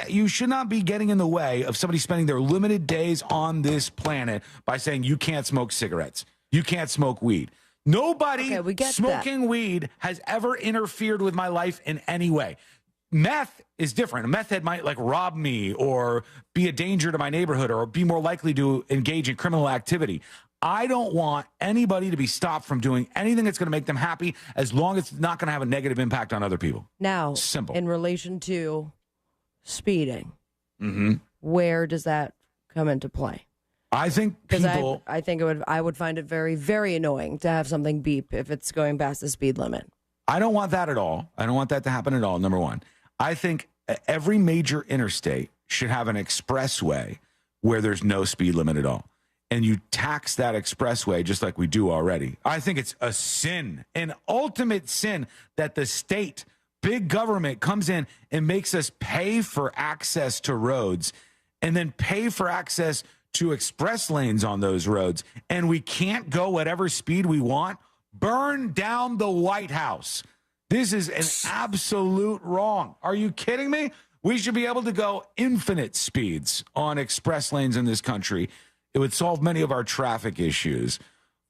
[SPEAKER 17] You should not be getting in the way of somebody spending their limited days on this planet by saying you can't smoke cigarettes. You can't smoke weed. Nobody smoking weed has ever interfered with my life in any way. Meth is different. A meth head might like rob me or be a danger to my neighborhood or be more likely to engage in criminal activity. I don't want anybody to be stopped from doing anything that's going to make them happy as long as it's not going to have a negative impact on other people.
[SPEAKER 19] Now,
[SPEAKER 17] simple.
[SPEAKER 19] In relation to speeding, where does that come into play?
[SPEAKER 17] I think people...
[SPEAKER 19] I would find it very, very annoying to have something beep if it's going past the speed limit.
[SPEAKER 17] I don't want that at all. I don't want that to happen at all, number one. I think every major interstate should have an expressway where there's no speed limit at all. And you tax that expressway just like we do already. I think it's a sin, an ultimate sin, that the state, big government, comes in and makes us pay for access to roads and then pay for access to express lanes on those roads. And we can't go whatever speed we want. Burn down the White House. This is an absolute wrong. Are you kidding me? We should be able to go infinite speeds on express lanes in this country. It would solve many of our traffic issues.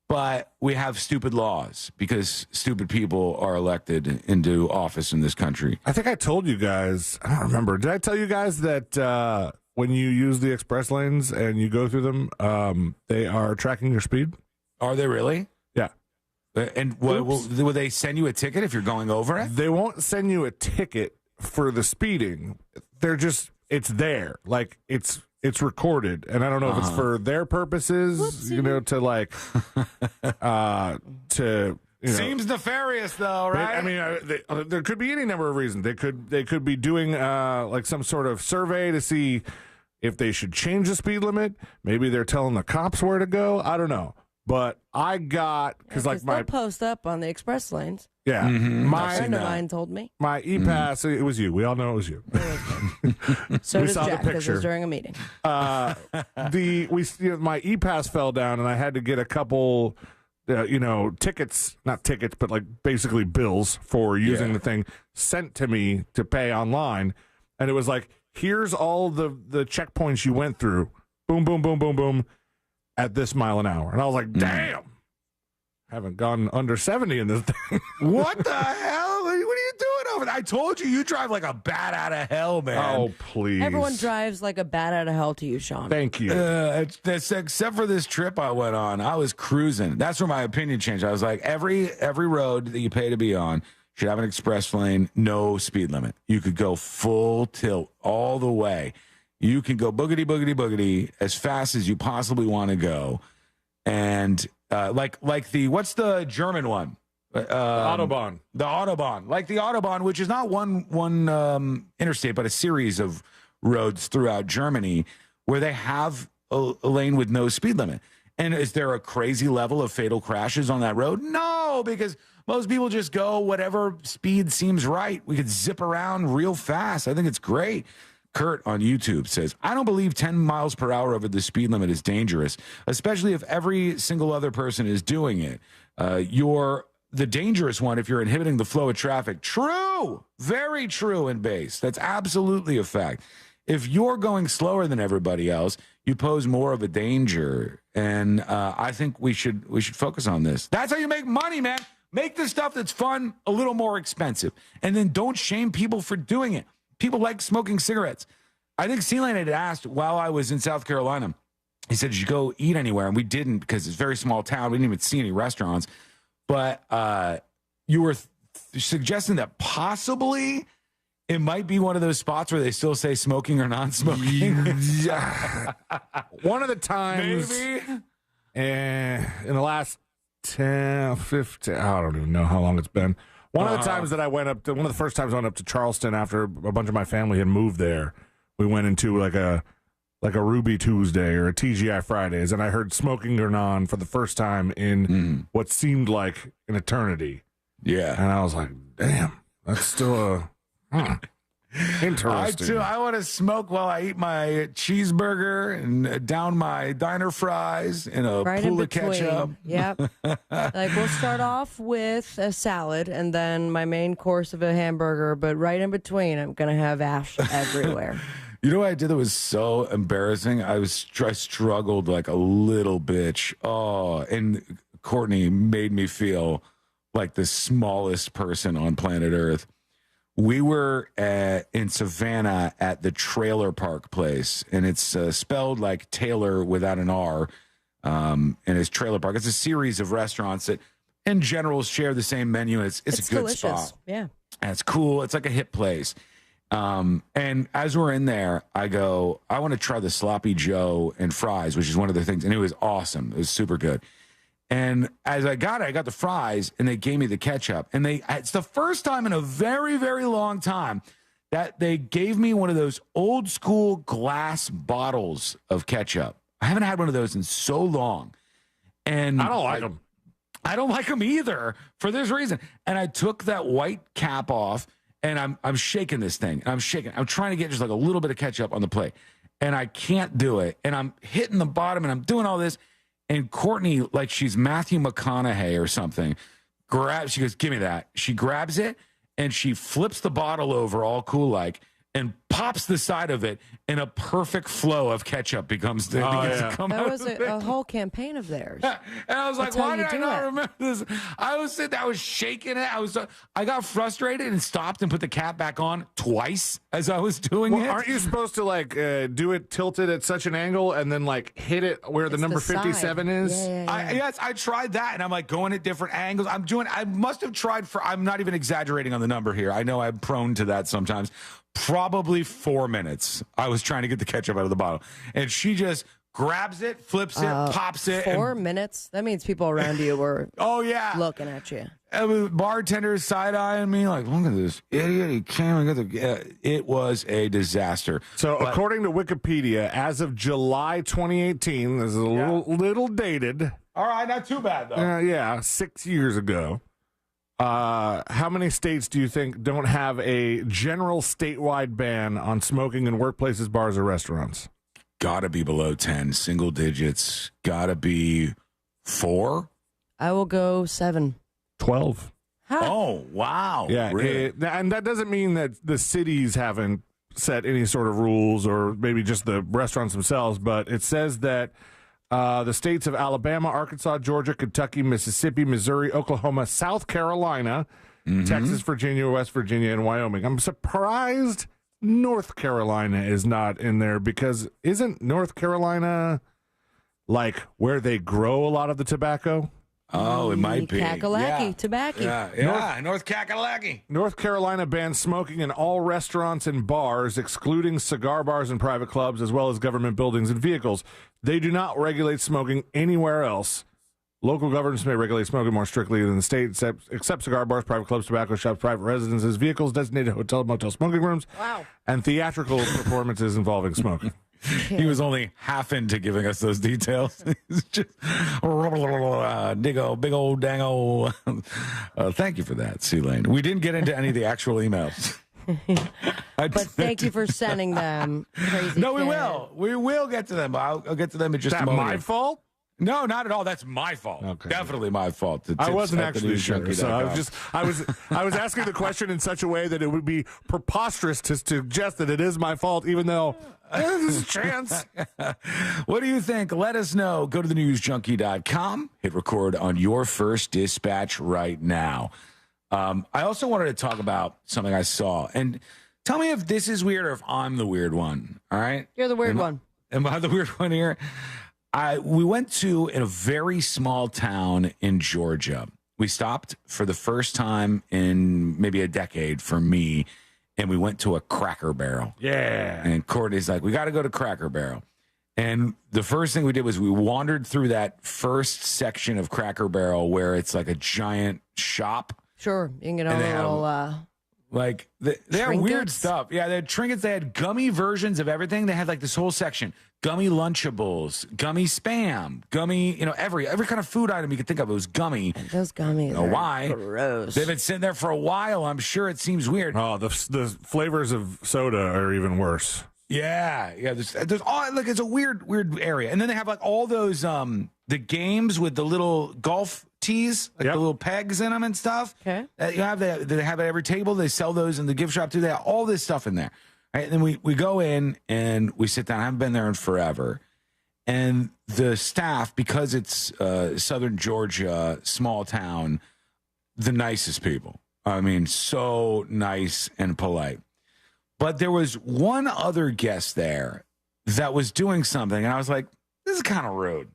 [SPEAKER 17] But we have stupid laws because stupid people are elected into office in this country.
[SPEAKER 18] I think I told you guys, I don't remember. Did I tell you guys that when you use the express lanes and you go through them, they are tracking your speed?
[SPEAKER 17] Are they really?
[SPEAKER 18] Yeah.
[SPEAKER 17] And will they send you a ticket if you're going over it?
[SPEAKER 18] They won't send you a ticket for the speeding. They're just, it's there. Like, it's recorded. And I don't know if it's for their purposes, to like,
[SPEAKER 17] Seems nefarious, though, right?
[SPEAKER 18] I mean, there could be any number of reasons. They could be doing like some sort of survey to see if they should change the speed limit. Maybe they're telling the cops where to go. I don't know. But I got, because
[SPEAKER 19] they'll post up on the express lanes.
[SPEAKER 18] Yeah.
[SPEAKER 19] My friend of mine told me.
[SPEAKER 18] My e-pass, it was you. We all know it was you.
[SPEAKER 19] So does Jack, because it was during a meeting.
[SPEAKER 18] My e-pass fell down, and I had to get a couple, tickets, not tickets, but like basically bills for using the thing sent to me to pay online. And it was like, here's all the checkpoints you went through. Boom, boom, boom, boom, boom. At this mile an hour. And I was like, damn, haven't gone under 70 in this thing.
[SPEAKER 17] What the hell? What are you doing over there? I told you drive like a bat out of hell, man.
[SPEAKER 18] Oh, please.
[SPEAKER 19] Everyone drives like a bat out of hell to you, Sean.
[SPEAKER 18] Thank you.
[SPEAKER 17] Except for this trip I went on, I was cruising. That's where my opinion changed. I was like, every road that you pay to be on should have an express lane, no speed limit. You could go full tilt all the way. You can go boogity, boogity, boogity as fast as you possibly want to go. And like what's the German one?
[SPEAKER 18] Autobahn.
[SPEAKER 17] The Autobahn. Like the Autobahn, which is not one interstate, but a series of roads throughout Germany where they have a lane with no speed limit. And is there a crazy level of fatal crashes on that road? No, because most people just go whatever speed seems right. We could zip around real fast. I think it's great. Kurt on YouTube says, I don't believe 10 miles per hour over the speed limit is dangerous, especially if every single other person is doing it. You're the dangerous one if you're inhibiting the flow of traffic. True. Very true in base. That's absolutely a fact. If you're going slower than everybody else, you pose more of a danger. And I think we should focus on this. That's how you make money, man. Make the stuff that's fun a little more expensive. And then don't shame people for doing it. People like smoking cigarettes. I think C-Lane had asked while I was in South Carolina he said, "Did you go eat anywhere?" And we didn't because it's a very small town. We didn't even see any restaurants. But you were suggesting that possibly it might be one of those spots where they still say smoking or non-smoking.
[SPEAKER 18] Yeah. One of the times,
[SPEAKER 17] maybe
[SPEAKER 18] in the last 10, 15, I don't even know how long it's been. One of the times that I went up to, one of the first times I went up to Charleston after a bunch of my family had moved there, we went into like a Ruby Tuesday or a TGI Fridays, and I heard smoking or non for the first time in what seemed like an eternity.
[SPEAKER 17] Yeah.
[SPEAKER 18] And I was like, damn, that's still interesting.
[SPEAKER 17] I want to smoke while I eat my cheeseburger and down my diner fries in a pool of ketchup.
[SPEAKER 19] Yep. Like, we'll start off with a salad and then my main course of a hamburger, but right in between, I'm going to have ash everywhere.
[SPEAKER 17] You know what I did that was so embarrassing? I struggled like a little bitch. Oh, and Courtney made me feel like the smallest person on planet Earth. We were in Savannah at the Trailer Park place, and it's spelled like Taylor without an R, and it's Trailer Park. It's a series of restaurants that, in general, share the same menu. It's a good
[SPEAKER 19] delicious.
[SPEAKER 17] spot.
[SPEAKER 19] Yeah.
[SPEAKER 17] And it's cool. It's like a hip place. And as we're in there, I go, I want to try the sloppy Joe and fries, which is one of the things. And it was awesome. It was super good. And as I got the fries and they gave me the ketchup, and it's the first time in a very, very long time that they gave me one of those old school glass bottles of ketchup. I haven't had one of those in so long. And
[SPEAKER 18] I don't like them.
[SPEAKER 17] I don't like them either for this reason. And I took that white cap off. And I'm shaking this thing. I'm shaking. I'm trying to get just like a little bit of ketchup on the plate. And I can't do it. And I'm hitting the bottom and I'm doing all this. And Courtney, like she's Matthew McConaughey or something, she goes, give me that. She grabs it and she flips the bottle over all cool like and pops the side of it, and a perfect flow of ketchup begins to come
[SPEAKER 19] that
[SPEAKER 17] out.
[SPEAKER 19] Was a whole campaign of theirs.
[SPEAKER 17] And I was like,
[SPEAKER 19] That's
[SPEAKER 17] why
[SPEAKER 19] how you
[SPEAKER 17] did I
[SPEAKER 19] do
[SPEAKER 17] not
[SPEAKER 19] it.
[SPEAKER 17] remember this? I was sitting there, I was shaking it. I got frustrated and stopped and put the cap back on twice as I was doing it.
[SPEAKER 18] Aren't you supposed to like do it tilted at such an angle and then like hit it where the number 57 is?
[SPEAKER 17] Yes, I tried that, and I'm like going at different angles. I must have tried I'm not even exaggerating on the number here. I know I'm prone to that sometimes. Probably 4 minutes. I was trying to get the ketchup out of the bottle, and she just grabs it, flips it, pops it.
[SPEAKER 19] 4 minutes? That means people around you were looking at you.
[SPEAKER 17] Bartenders side-eyeing me like, look at this idiot. He can't even get it was a disaster.
[SPEAKER 18] So according to Wikipedia, as of July 2018, this is a little dated.
[SPEAKER 17] All right, not too bad, though.
[SPEAKER 18] 6 years ago. How many states do you think don't have a general statewide ban on smoking in workplaces, bars, or restaurants?
[SPEAKER 17] Gotta be below 10, single digits. Gotta be 4.
[SPEAKER 19] I will go 7.
[SPEAKER 18] 12.
[SPEAKER 17] Oh, wow.
[SPEAKER 18] Yeah,
[SPEAKER 17] really?
[SPEAKER 18] And that doesn't mean that the cities haven't set any sort of rules or maybe just the restaurants themselves, but it says that the states of Alabama, Arkansas, Georgia, Kentucky, Mississippi, Missouri, Oklahoma, South Carolina, Texas, Virginia, West Virginia, and Wyoming. I'm surprised North Carolina is not in there because isn't North Carolina like where they grow a lot of the tobacco?
[SPEAKER 17] Oh, it might be.
[SPEAKER 19] Kakalaki, tobacco.
[SPEAKER 17] North Kakalaki.
[SPEAKER 18] North Carolina bans smoking in all restaurants and bars, excluding cigar bars and private clubs, as well as government buildings and vehicles. They do not regulate smoking anywhere else. Local governments may regulate smoking more strictly than the state, except cigar bars, private clubs, tobacco shops, private residences, vehicles, designated hotel, motel smoking rooms, and theatrical performances involving smoking.
[SPEAKER 17] He was only half into giving us those details. He's just big old dango. Thank you for that, C-Lane. We didn't get into any of the actual emails.
[SPEAKER 19] But thank you for sending them. Crazy
[SPEAKER 17] no, we
[SPEAKER 19] kid.
[SPEAKER 17] will. We will get to them. I'll get to them in just a moment.
[SPEAKER 18] My fault?
[SPEAKER 17] No, not at all. That's my fault.
[SPEAKER 18] Okay.
[SPEAKER 17] Definitely my fault.
[SPEAKER 18] I wasn't actually sure. So I was asking the question in such a way that it would be preposterous to suggest that it is my fault, even though there's a chance.
[SPEAKER 17] What do you think? Let us know. Go to thenewsjunkie.com. Hit record on your first dispatch right now. I also wanted to talk about something I saw. And tell me if this is weird or if I'm the weird one. All right?
[SPEAKER 19] You're the weird one.
[SPEAKER 17] Am I the weird one here? We went to in a very small town in Georgia. We stopped for the first time in maybe a decade for me, and we went to a Cracker Barrel.
[SPEAKER 18] Yeah.
[SPEAKER 17] And Courtney's like, we got to go to Cracker Barrel. And the first thing we did was we wandered through that first section of Cracker Barrel where it's like a giant shop.
[SPEAKER 19] Sure, you can get all the little...
[SPEAKER 17] Like, they had weird
[SPEAKER 19] trinkets?
[SPEAKER 17] stuff. Yeah, they had trinkets. They had gummy versions of everything. They had, like, this whole section. Gummy Lunchables, gummy Spam, gummy, every kind of food item you could think of. It was gummy.
[SPEAKER 19] And those gummies are
[SPEAKER 17] why?
[SPEAKER 19] gross.
[SPEAKER 17] They've been sitting there for a while. I'm sure it seems weird.
[SPEAKER 18] Oh, the flavors of soda are even worse.
[SPEAKER 17] Yeah. There's all, like, it's a weird area. And then they have, like, all those, the games with the little golf tees, like the little pegs in them and stuff.
[SPEAKER 19] Okay.
[SPEAKER 17] They have at every table. They sell those in the gift shop too. They have all this stuff in there. Right? And then we go in and we sit down. I haven't been there in forever. And the staff, because it's Southern Georgia, small town, the nicest people. I mean, so nice and polite. But there was one other guest there that was doing something. And I was like, this is kind of rude.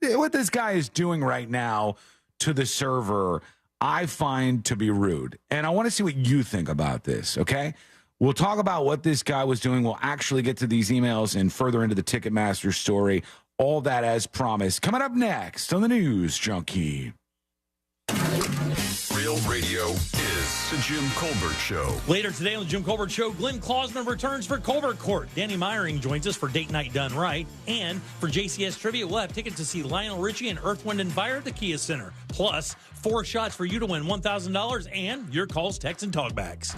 [SPEAKER 17] What this guy is doing right now to the server, I find to be rude. And I want to see what you think about this, okay? We'll talk about what this guy was doing. We'll actually get to these emails and further into the Ticketmaster story. All that as promised. Coming up next on the News Junkie.
[SPEAKER 15] Real radio is the Jim Colbert Show.
[SPEAKER 6] Later today on the Jim Colbert Show, Glenn Klausman returns for Colbert Court. Danny Meyering joins us for Date Night Done Right. And for JCS Trivia, we'll have tickets to see Lionel Richie and Earth, Wind, and Fire at the Kia Center. Plus, 4 shots for you to win $1,000 and your calls, texts, and talkbacks.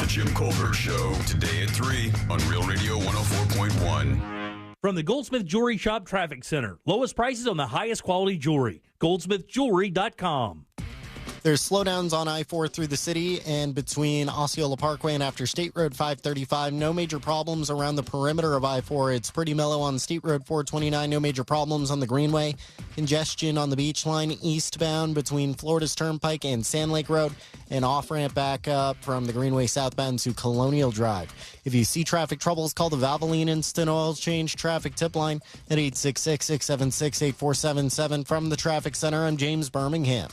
[SPEAKER 15] The Jim Colbert Show, today at 3 on Real Radio 104.1.
[SPEAKER 6] From the Goldsmith Jewelry Shop Traffic Center. Lowest prices on the highest quality jewelry. GoldsmithJewelry.com.
[SPEAKER 3] There's slowdowns on I-4 through the city and between Osceola Parkway and after State Road 535. No major problems around the perimeter of I-4. It's pretty mellow on State Road 429. No major problems on the Greenway. Congestion on the Beach Line eastbound between Florida's Turnpike and Sand Lake Road. And off-ramp back up from the Greenway southbound to Colonial Drive. If you see traffic troubles, call the Valvoline Instant Oil Change Traffic Tip Line at 866-676-8477. From the Traffic Center, I'm James Birmingham.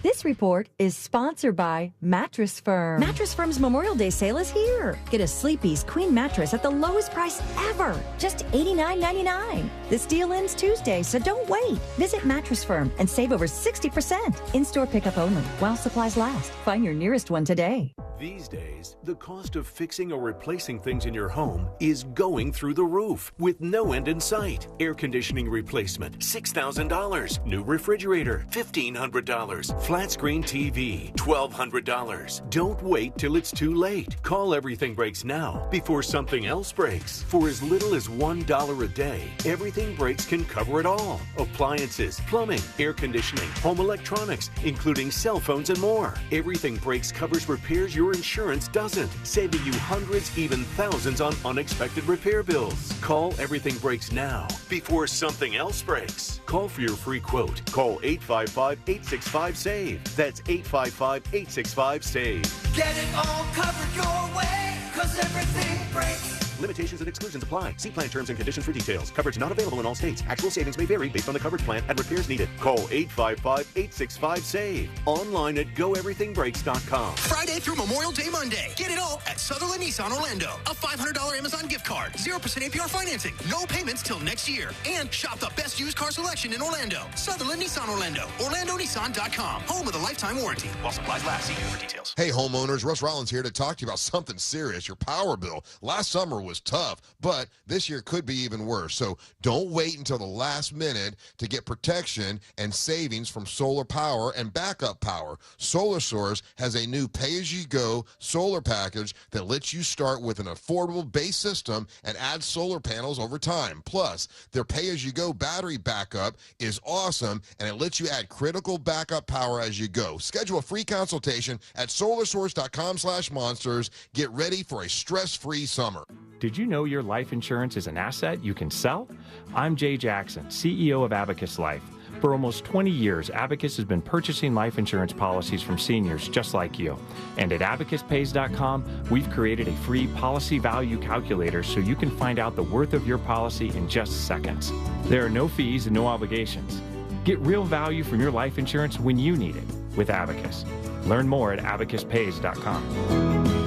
[SPEAKER 4] This report is sponsored by Mattress Firm. Mattress Firm's Memorial Day sale is here. Get a Sleepy's Queen mattress at the lowest price ever, just $89.99. This deal ends Tuesday, so don't wait. Visit Mattress Firm and save over 60%. In-store pickup only while supplies last. Find your nearest one today.
[SPEAKER 1] These days, the cost of fixing or replacing things in your home is going through the roof with no end in sight. Air conditioning replacement, $6,000. New refrigerator, $1,500. Flat screen TV, $1,200. Don't wait till it's too late. Call Everything Breaks now before something else breaks. For as little as $1 a day, Everything Breaks can cover it all. Appliances, plumbing, air conditioning, home electronics, including cell phones and more. Everything Breaks covers repairs your insurance doesn't, saving you hundreds, even thousands on unexpected repair bills. Call Everything Breaks now before something else breaks. Call for your free quote. Call 855-865-SAVE. That's 855-865-SAVE.
[SPEAKER 10] Get it all covered your way, 'cause everything breaks.
[SPEAKER 1] Limitations and exclusions apply. See plan terms and conditions for details. Coverage not available in all states. Actual savings may vary based on the coverage plan and repairs needed. Call 855-865-SAVE. Online at goeverythingbreaks.com.
[SPEAKER 5] Friday through Memorial Day Monday. Get it all at Sutherland Nissan Orlando. A $500 Amazon gift card. 0% APR financing. No payments till next year. And shop the best used car selection in Orlando. Sutherland Nissan Orlando. OrlandoNissan.com. Home with a lifetime warranty. While supplies last. See dealer for details.
[SPEAKER 11] Hey, homeowners. Russ Rollins here to talk to you about something serious. Your power bill. Last summer was tough, but this year could be even worse. So don't wait until the last minute to get protection and savings from solar power and backup power. Solar Source has a new pay-as-you-go solar package that lets you start with an affordable base system and add solar panels over time. Plus, their pay-as-you-go battery backup is awesome, and it lets you add critical backup power as you go. Schedule a free consultation at solarsource.com/monsters. Get ready for a stress-free summer.
[SPEAKER 13] Did you know your life insurance is an asset you can sell? I'm Jay Jackson, CEO of Abacus Life.
[SPEAKER 12] For almost 20 years, Abacus has been purchasing life insurance policies from seniors just like you. And at abacuspays.com, we've created a free policy value calculator so you can find out the worth of your policy in just seconds. There are no fees and no obligations. Get real value from your life insurance when you need it with Abacus. Learn more at abacuspays.com.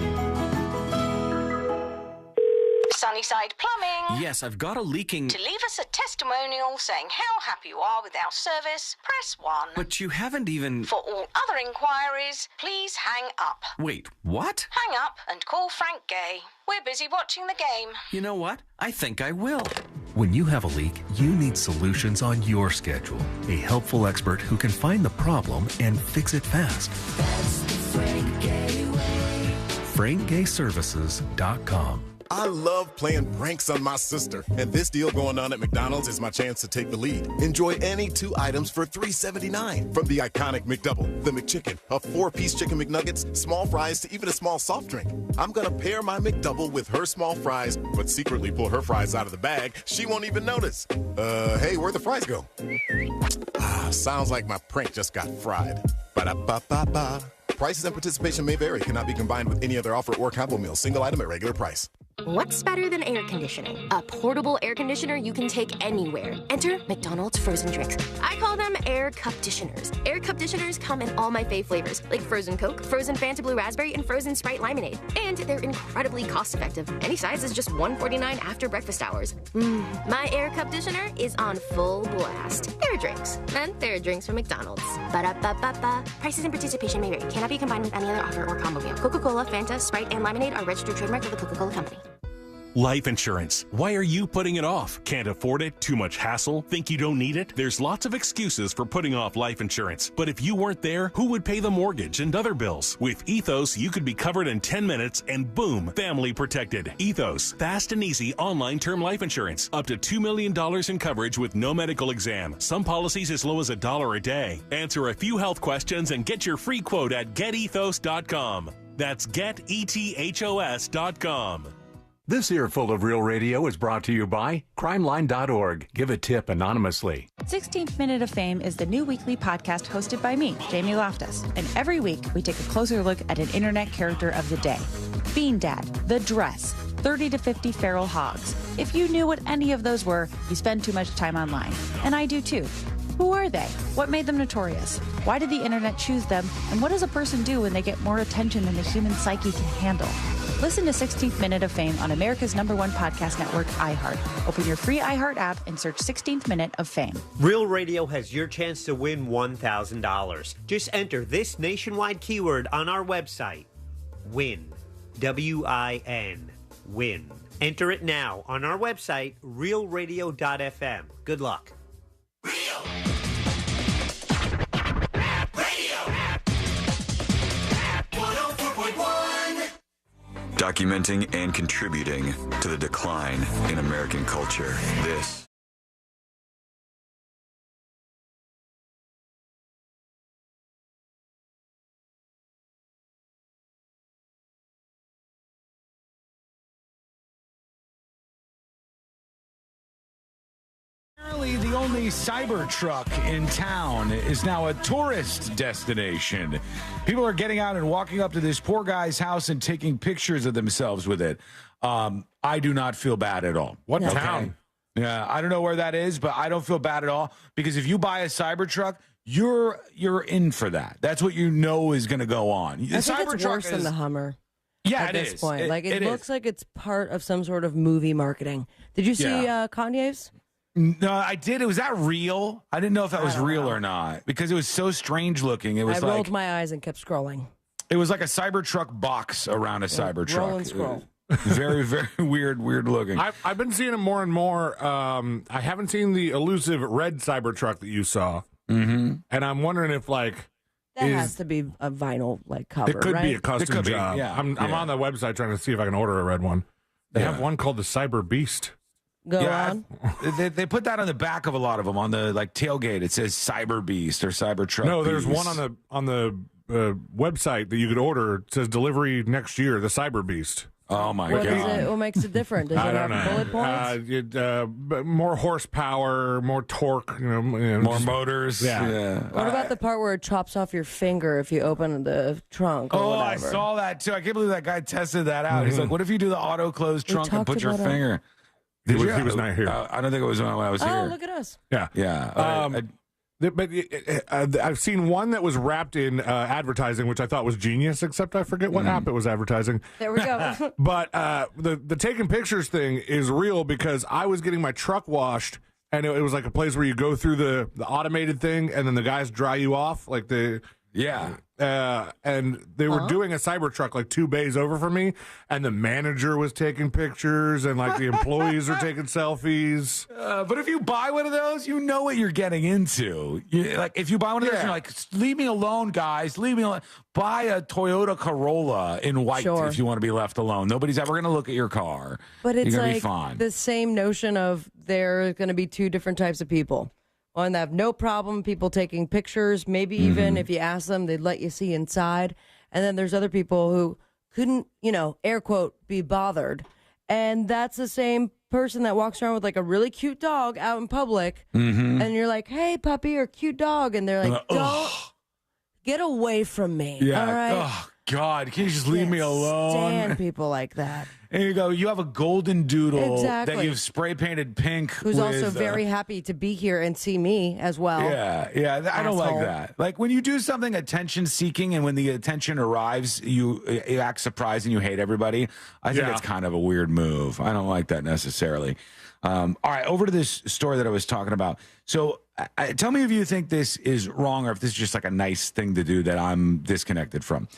[SPEAKER 13] Sunnyside Plumbing.
[SPEAKER 14] Yes, I've got a leaking...
[SPEAKER 13] To leave us a testimonial saying how happy you are with our service, press 1.
[SPEAKER 14] But you haven't even...
[SPEAKER 13] For all other inquiries, please hang up.
[SPEAKER 14] Wait, what?
[SPEAKER 13] Hang up and call Frank Gay. We're busy watching the game.
[SPEAKER 14] You know what? I think I will.
[SPEAKER 16] When you have a leak, you need solutions on your schedule. A helpful expert who can find the problem and fix it fast.
[SPEAKER 10] That's the Frank Gay way.
[SPEAKER 16] FrankGayServices.com.
[SPEAKER 25] I love playing pranks on my sister, and this deal going on at McDonald's is my chance to take the lead. Enjoy any 2 items for $3.79. From the iconic McDouble, the McChicken, a 4-piece chicken McNuggets, small fries, to even a small soft drink. I'm gonna pair my McDouble with her small fries, but secretly pull her fries out of the bag. She won't even notice. Hey, where'd the fries go? Sounds like my prank just got fried. Ba-da-ba-ba-ba. Prices and participation may vary. Cannot be combined with any other offer or combo meal. Single item at regular price.
[SPEAKER 26] What's better than air conditioning? A portable air conditioner you can take anywhere. Enter McDonald's frozen drinks. I call them air cup-ditioners. Air cup-ditioners come in all my fave flavors, like frozen Coke, frozen Fanta Blue Raspberry, and frozen Sprite Lemonade. And they're incredibly cost-effective. Any size is just $1.49 after breakfast hours. My air cup-ditioner is on full blast. Air drinks. And there are drinks from McDonald's. Ba-da-ba-ba-ba. Prices and participation may vary. Cannot be combined with any other offer or combo meal. Coca-Cola, Fanta, Sprite, and Lemonade are registered trademarks of the Coca-Cola Company.
[SPEAKER 7] Life insurance. Why are you putting it off? Can't afford it? Too much hassle? Think you don't need it? There's lots of excuses for putting off life insurance. But if you weren't there, who would pay the mortgage and other bills? With Ethos, you could be covered in 10 minutes and boom, family protected. Ethos, fast and easy online term life insurance. Up to $2 million in coverage with no medical exam. Some policies as low as $1 a day. Answer a few health questions and get your free quote at getethos.com. That's getethos.com.
[SPEAKER 24] This earful of Real Radio is brought to you by crimeline.org. Give a tip anonymously.
[SPEAKER 27] 16th Minute of Fame is the new weekly podcast hosted by me, Jamie Loftus. And every week, we take a closer look at an internet character of the day. Bean Dad, The Dress, 30 to 50 feral hogs. If you knew what any of those were, you spend too much time online. And I do too. Who are they? What made them notorious? Why did the internet choose them? And what does a person do when they get more attention than the human psyche can handle? Listen to 16th Minute of Fame on America's #1 podcast network, iHeart. Open your free iHeart app and search 16th Minute of Fame.
[SPEAKER 8] Real Radio has your chance to win $1,000. Just enter this nationwide keyword on our website. WIN. W-I-N. WIN. Enter it now on our website, realradio.fm. Good luck.
[SPEAKER 15] Documenting and contributing to the decline in American culture. This
[SPEAKER 17] Apparently, the only Cybertruck in town is now a tourist destination. People are getting out and walking up to this poor guy's house and taking pictures of themselves with it. I do not feel bad at all.
[SPEAKER 18] What town?
[SPEAKER 17] Yeah, I don't know where that is, but I don't feel bad at all because if you buy a Cybertruck, you're in for that. That's what you know is going to go on.
[SPEAKER 19] I think it's worse than the Hummer.
[SPEAKER 17] Yeah,
[SPEAKER 19] at
[SPEAKER 17] it
[SPEAKER 19] this
[SPEAKER 17] is.
[SPEAKER 19] point. It
[SPEAKER 17] is.
[SPEAKER 19] looks like it's part of some sort of movie marketing. Did you see Kanye's?
[SPEAKER 17] No, I did. Was that real? I didn't know if that was real or not because it was so strange looking. It was
[SPEAKER 19] I rolled my eyes and kept scrolling.
[SPEAKER 17] It was like a Cybertruck box around a Cybertruck.
[SPEAKER 19] Roll and scroll.
[SPEAKER 17] Very, very weird looking.
[SPEAKER 18] I've been seeing it more and more. I haven't seen the elusive red Cybertruck that you saw.
[SPEAKER 17] Mm-hmm.
[SPEAKER 18] And I'm wondering if, like...
[SPEAKER 19] That has to be a vinyl, cover,
[SPEAKER 18] It could
[SPEAKER 19] right?
[SPEAKER 18] be a custom job.
[SPEAKER 17] yeah.
[SPEAKER 18] I'm on the website trying to see if I can order a red one. They have one called the Cyber Beast.
[SPEAKER 19] Go on.
[SPEAKER 17] They put that on the back of a lot of them on the tailgate. It says Cyber Beast or Cybertruck.
[SPEAKER 18] No, there's
[SPEAKER 17] Beast.
[SPEAKER 18] one on the website that you could order. It says delivery next year. The Cyber Beast.
[SPEAKER 17] Oh my
[SPEAKER 19] What
[SPEAKER 17] God!
[SPEAKER 19] is it? What makes it different? Does it have bullet points?
[SPEAKER 18] More horsepower, more torque.
[SPEAKER 17] More motors.
[SPEAKER 18] Yeah.
[SPEAKER 19] What about the part where it chops off your finger if you open the trunk? Or
[SPEAKER 17] I
[SPEAKER 19] whatever?
[SPEAKER 17] saw that too. I can't believe that guy tested that out. He's like, "What if you do the auto close trunk and put your finger?"
[SPEAKER 18] He was not here.
[SPEAKER 17] I don't think it was when I was here.
[SPEAKER 19] Oh, look at us.
[SPEAKER 18] Yeah. But I've seen one that was wrapped in advertising, which I thought was genius, except I forget what app it was advertising.
[SPEAKER 19] There we go.
[SPEAKER 18] But the taking pictures thing is real because I was getting my truck washed, and it was like a place where you go through the automated thing, and then the guys dry you off, like the...
[SPEAKER 17] Yeah.
[SPEAKER 18] And they were doing a Cybertruck like 2 bays over from me, and the manager was taking pictures, and like the employees are taking selfies.
[SPEAKER 17] But if you buy one of those, you know what you're getting into. If you buy one of those, you're like, leave me alone, guys. Leave me alone. Buy a Toyota Corolla in white if you want to be left alone. Nobody's ever going to look at your car.
[SPEAKER 19] But it's
[SPEAKER 17] you're gonna
[SPEAKER 19] like
[SPEAKER 17] be fine.
[SPEAKER 19] the same notion of there's going to be two different types of people. One that have no problem people taking pictures. Maybe even if you ask them, they'd let you see inside. And then there's other people who couldn't, air quote, be bothered. And that's the same person that walks around with like a really cute dog out in public. And you're like, hey, puppy, or cute dog. And they're like, don't get away from me.
[SPEAKER 17] Yeah.
[SPEAKER 19] All right.
[SPEAKER 17] Oh, God. Can you just leave me alone?
[SPEAKER 19] Stand people like that.
[SPEAKER 17] And you go, you have a golden doodle
[SPEAKER 19] Exactly.
[SPEAKER 17] that you've spray painted pink.
[SPEAKER 19] Who's also very happy to be here and see me as well.
[SPEAKER 17] Yeah. I don't like that. Like when you do something attention seeking and when the attention arrives, you act surprised and you hate everybody. I think it's kind of a weird move. I don't like that necessarily. All right, over to this story that I was talking about. So tell me if you think this is wrong or if this is just like a nice thing to do that I'm disconnected from.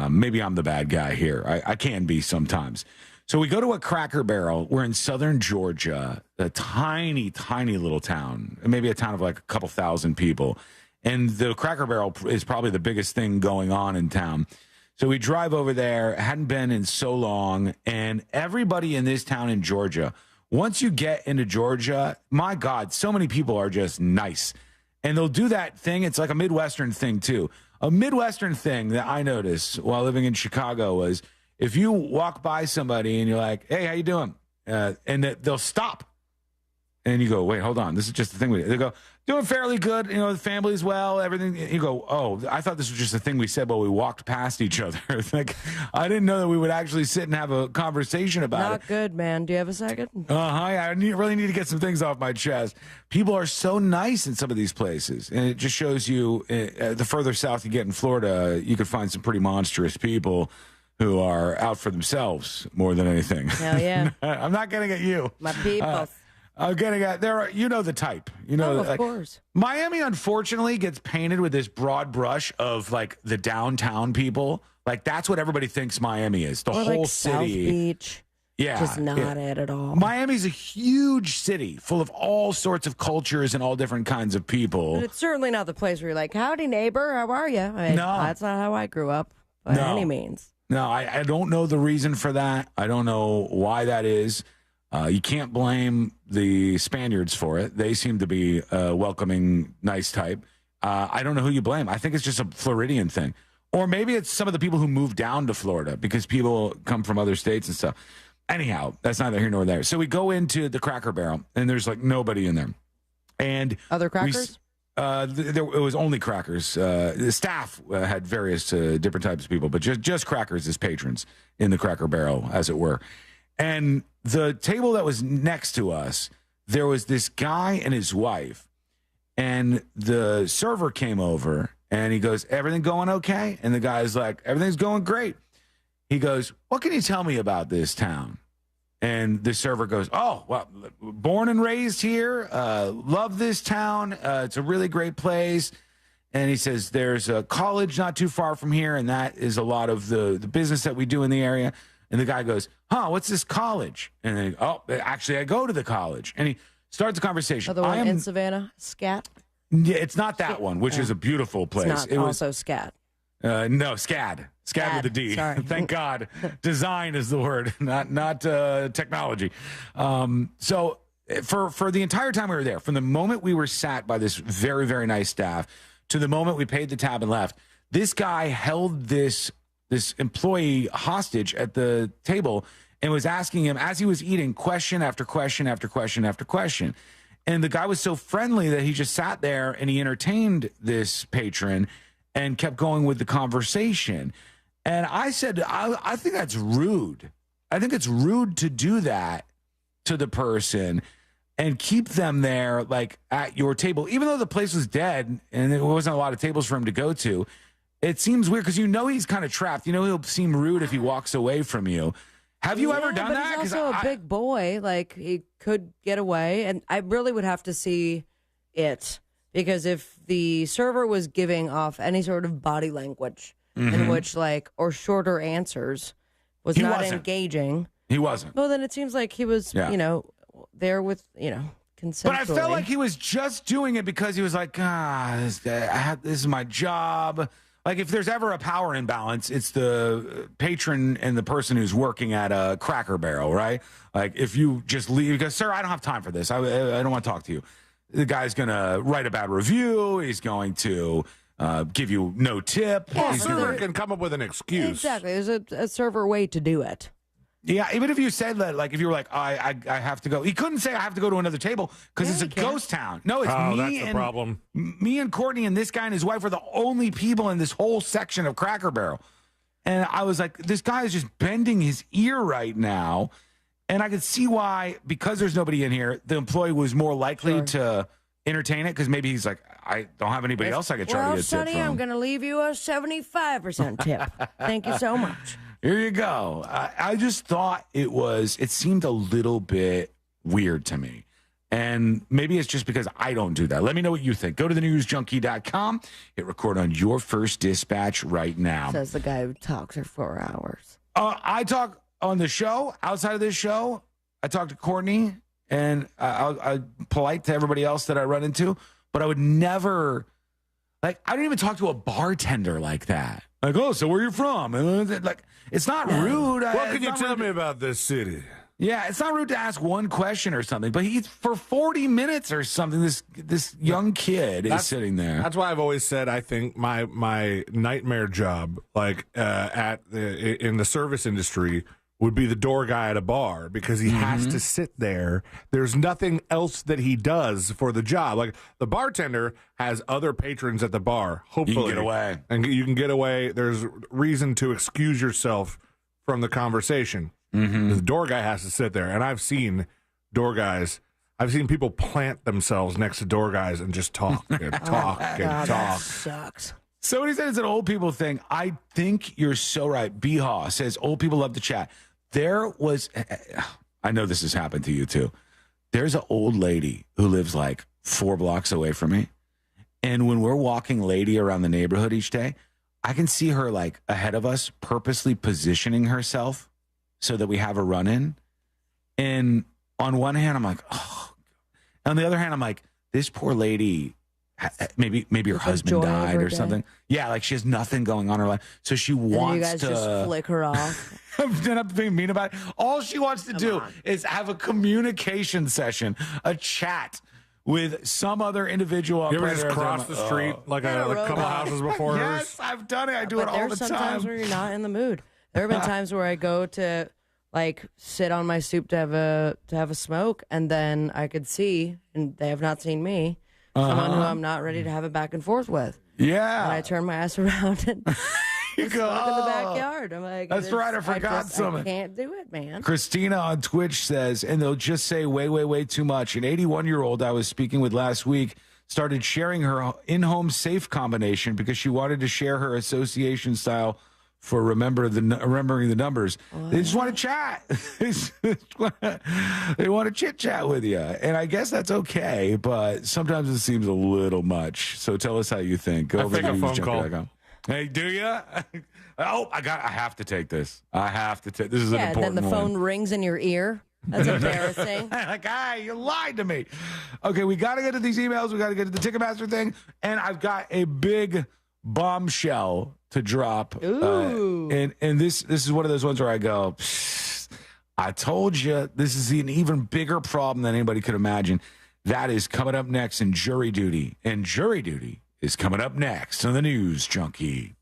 [SPEAKER 17] Maybe I'm the bad guy here. I can be sometimes. So we go to a Cracker Barrel. We're in southern Georgia, a tiny, tiny little town, maybe a town of like a couple thousand people. And the Cracker Barrel is probably the biggest thing going on in town. So we drive over there, hadn't been in so long, and everybody in this town in Georgia, once you get into Georgia, my God, so many people are just nice. And they'll do that thing. It's like a Midwestern thing, too. A Midwestern thing that I noticed while living in Chicago was if you walk by somebody and you're like, hey, how you doing? And they'll stop. And you go, wait, hold on. This is just the thing we do. They go, doing fairly good. The family's well, everything. You go, oh, I thought this was just a thing we said while we walked past each other. Like, I didn't know that we would actually sit and have a conversation about it.
[SPEAKER 19] Not good, man. Do you have a second?
[SPEAKER 17] I really need to get some things off my chest. People are so nice in some of these places. And it just shows you the further south you get in Florida, you could find some pretty monstrous people who are out for themselves more than anything.
[SPEAKER 19] Hell yeah.
[SPEAKER 17] I'm not getting at you.
[SPEAKER 19] My people.
[SPEAKER 17] I'm getting at the type.
[SPEAKER 19] Of course.
[SPEAKER 17] Miami, unfortunately, gets painted with this broad brush of like the downtown people. Like that's what everybody thinks Miami is. The
[SPEAKER 19] or
[SPEAKER 17] whole
[SPEAKER 19] like
[SPEAKER 17] city.
[SPEAKER 19] South Beach.
[SPEAKER 17] Yeah.
[SPEAKER 19] Just not it at all.
[SPEAKER 17] Miami's a huge city full of all sorts of cultures and all different kinds of people.
[SPEAKER 19] But it's certainly not the place where you're like, howdy, neighbor, how are you? No. That's not how I grew up by any means.
[SPEAKER 17] No, I don't know the reason for that. I don't know why that is. You can't blame the Spaniards for it. They seem to be a welcoming, nice type. I don't know who you blame. I think it's just a Floridian thing. Or maybe it's some of the people who moved down to Florida because people come from other states and stuff. Anyhow, that's neither here nor there. So we go into the Cracker Barrel, and there's like nobody in there. And
[SPEAKER 19] other crackers?
[SPEAKER 17] It was only crackers. The staff had various different types of people, but just crackers as patrons in the Cracker Barrel, as it were. And the table that was next to us, there was this guy and his wife. And the server came over, and he goes, everything going okay? And the guy's like, everything's going great. He goes, what can you tell me about this town? And the server goes, oh, well, born and raised here, love this town. It's a really great place. And he says, there's a college not too far from here, and that is a lot of the business that we do in the area. And the guy goes, what's this college? And then, actually, I go to the college. And he starts a conversation.
[SPEAKER 19] The one in Savannah, Scat?
[SPEAKER 17] Yeah, it's not that one, which is a beautiful place.
[SPEAKER 19] It's not also Scat.
[SPEAKER 17] No, SCAD. SCAD with a D.
[SPEAKER 19] Sorry.
[SPEAKER 17] Thank God. Design is the word, not technology. So for the entire time we were there, from the moment we were sat by this very, very nice staff to the moment we paid the tab and left, this guy held this this employee hostage at the table and was asking him, as he was eating, question after question after question after question. And the guy was so friendly that he just sat there and he entertained this patron and kept going with the conversation. And I said, I think that's rude. I think it's rude to do that to the person and keep them there, like, at your table. Even though the place was dead and there wasn't a lot of tables for him to go to, it seems weird because you know he's kind of trapped. You know he'll seem rude if he walks away from you. Have you ever done that?
[SPEAKER 19] He's also a big boy. Like, he could get away. And I really would have to see it. Because if the server was giving off any sort of body language in which, like, or shorter answers was
[SPEAKER 17] He
[SPEAKER 19] not
[SPEAKER 17] wasn't.
[SPEAKER 19] engaging.
[SPEAKER 17] He wasn't.
[SPEAKER 19] Well, then it seems like he was,
[SPEAKER 17] Yeah.
[SPEAKER 19] you know, there with, you know, consensually.
[SPEAKER 17] But I felt like he was just doing it because he was like, this is my job. Like, if there's ever a power imbalance, it's the patron and the person who's working at a Cracker Barrel, right? Like, if you just leave, because, sir, I don't have time for this. I don't want to talk to you. The guy's going to write a bad review. He's going to give you no tip.
[SPEAKER 18] Well,
[SPEAKER 17] He's
[SPEAKER 18] server
[SPEAKER 17] gonna-
[SPEAKER 18] can come up with an excuse.
[SPEAKER 19] Exactly. There's a server way to do it.
[SPEAKER 17] Yeah, even if you said that, like, if you were like, I have to go. He couldn't say I have to go to another table because it's a ghost town. No, it's
[SPEAKER 18] Oh,
[SPEAKER 17] me
[SPEAKER 18] that's the
[SPEAKER 17] and
[SPEAKER 18] problem.
[SPEAKER 17] me and Courtney and this guy and his wife are the only people in this whole section of Cracker Barrel. And I was like, this guy is just bending his ear right now. And I could see why, because there's nobody in here, the employee was more likely to entertain it because maybe he's like, I don't have anybody else I could try to get a tip
[SPEAKER 19] Sonny,
[SPEAKER 17] from.
[SPEAKER 19] I'm going to leave you a 75% tip. Thank you so much.
[SPEAKER 17] Here you go. I just thought it seemed a little bit weird to me. And maybe it's just because I don't do that. Let me know what you think. Go to thenewsjunkie.com. Hit record on your first dispatch right now.
[SPEAKER 19] Says the guy who talks for 4 hours.
[SPEAKER 17] I talk on the show, outside of this show. I talk to Courtney, and I'm polite to everybody else that I run into. But I would never, like, I don't even talk to a bartender like that. Like, oh, so where you from? And like, it's not rude.
[SPEAKER 18] What can you tell me about this city?
[SPEAKER 17] Yeah, it's not rude to ask one question or something, but he's for 40 minutes or something. This young kid is sitting there.
[SPEAKER 18] That's why I've always said I think my nightmare job, like in the service industry, would be the door guy at a bar because he has to sit there. There's nothing else that he does for the job. Like, the bartender has other patrons at the bar. Hopefully,
[SPEAKER 17] You can get away.
[SPEAKER 18] and you can get away. There's reason to excuse yourself from the conversation. The door guy has to sit there, and I've seen door guys. I've seen people plant themselves next to door guys and just talk and talk and
[SPEAKER 19] God, that
[SPEAKER 18] talk.
[SPEAKER 19] sucks.
[SPEAKER 17] Somebody said it's an old people thing. I think you're so right. Behaw says old people love to chat. There was, I know this has happened to you too. There's an old lady who lives like 4 blocks away from me. And when we're walking lady around the neighborhood each day, I can see her like ahead of us, purposely positioning herself so that we have a run in. And on one hand, I'm like, oh. On the other hand, I'm like, this poor lady, maybe her husband died or something. Yeah, like she has nothing going on in her life. So she wants
[SPEAKER 19] you guys
[SPEAKER 17] to
[SPEAKER 19] just flick her off.
[SPEAKER 17] I'm not being mean about it. All she wants to do is have a communication session, a chat with some other individual.
[SPEAKER 18] You ever just cross the street like a couple houses before hers?
[SPEAKER 17] Yes, I've done it. I do it all the
[SPEAKER 19] There's sometimes
[SPEAKER 17] time.
[SPEAKER 19] where you're not in the mood. There have been times where I go to like sit on my stoop to have a smoke, and then I could see, and they have not seen me, someone who I'm not ready to have it back and forth with.
[SPEAKER 17] Yeah.
[SPEAKER 19] And I turn my ass around and
[SPEAKER 17] You go,
[SPEAKER 19] smoke in the backyard. I'm like,
[SPEAKER 17] That's right, I forgot something.
[SPEAKER 19] I can't do it, man.
[SPEAKER 17] Christina on Twitch says, and they'll just say way too much. An 81-year-old I was speaking with last week started sharing her in-home safe combination because she wanted to share her association style for remembering the numbers. They just want to chat. They want to chit-chat with you. And I guess that's okay, but sometimes it seems a little much. So tell us how you think. Go over
[SPEAKER 18] take
[SPEAKER 17] to
[SPEAKER 18] a phone
[SPEAKER 17] newsjunkie.com.
[SPEAKER 18] call.
[SPEAKER 17] Hey, do you? I have to take this. This is an
[SPEAKER 19] Yeah,
[SPEAKER 17] important
[SPEAKER 19] then the
[SPEAKER 17] one.
[SPEAKER 19] phone rings in your ear. That's embarrassing.
[SPEAKER 17] Like, you lied to me. Okay, we got to get to these emails. We got to get to the Ticketmaster thing. And I've got a big bombshell to drop.
[SPEAKER 19] Ooh.
[SPEAKER 17] And this is one of those ones where I go, I told you, this is an even bigger problem than anybody could imagine. That is coming up next in Jury Duty. And Jury Duty is coming up next on the News Junkie.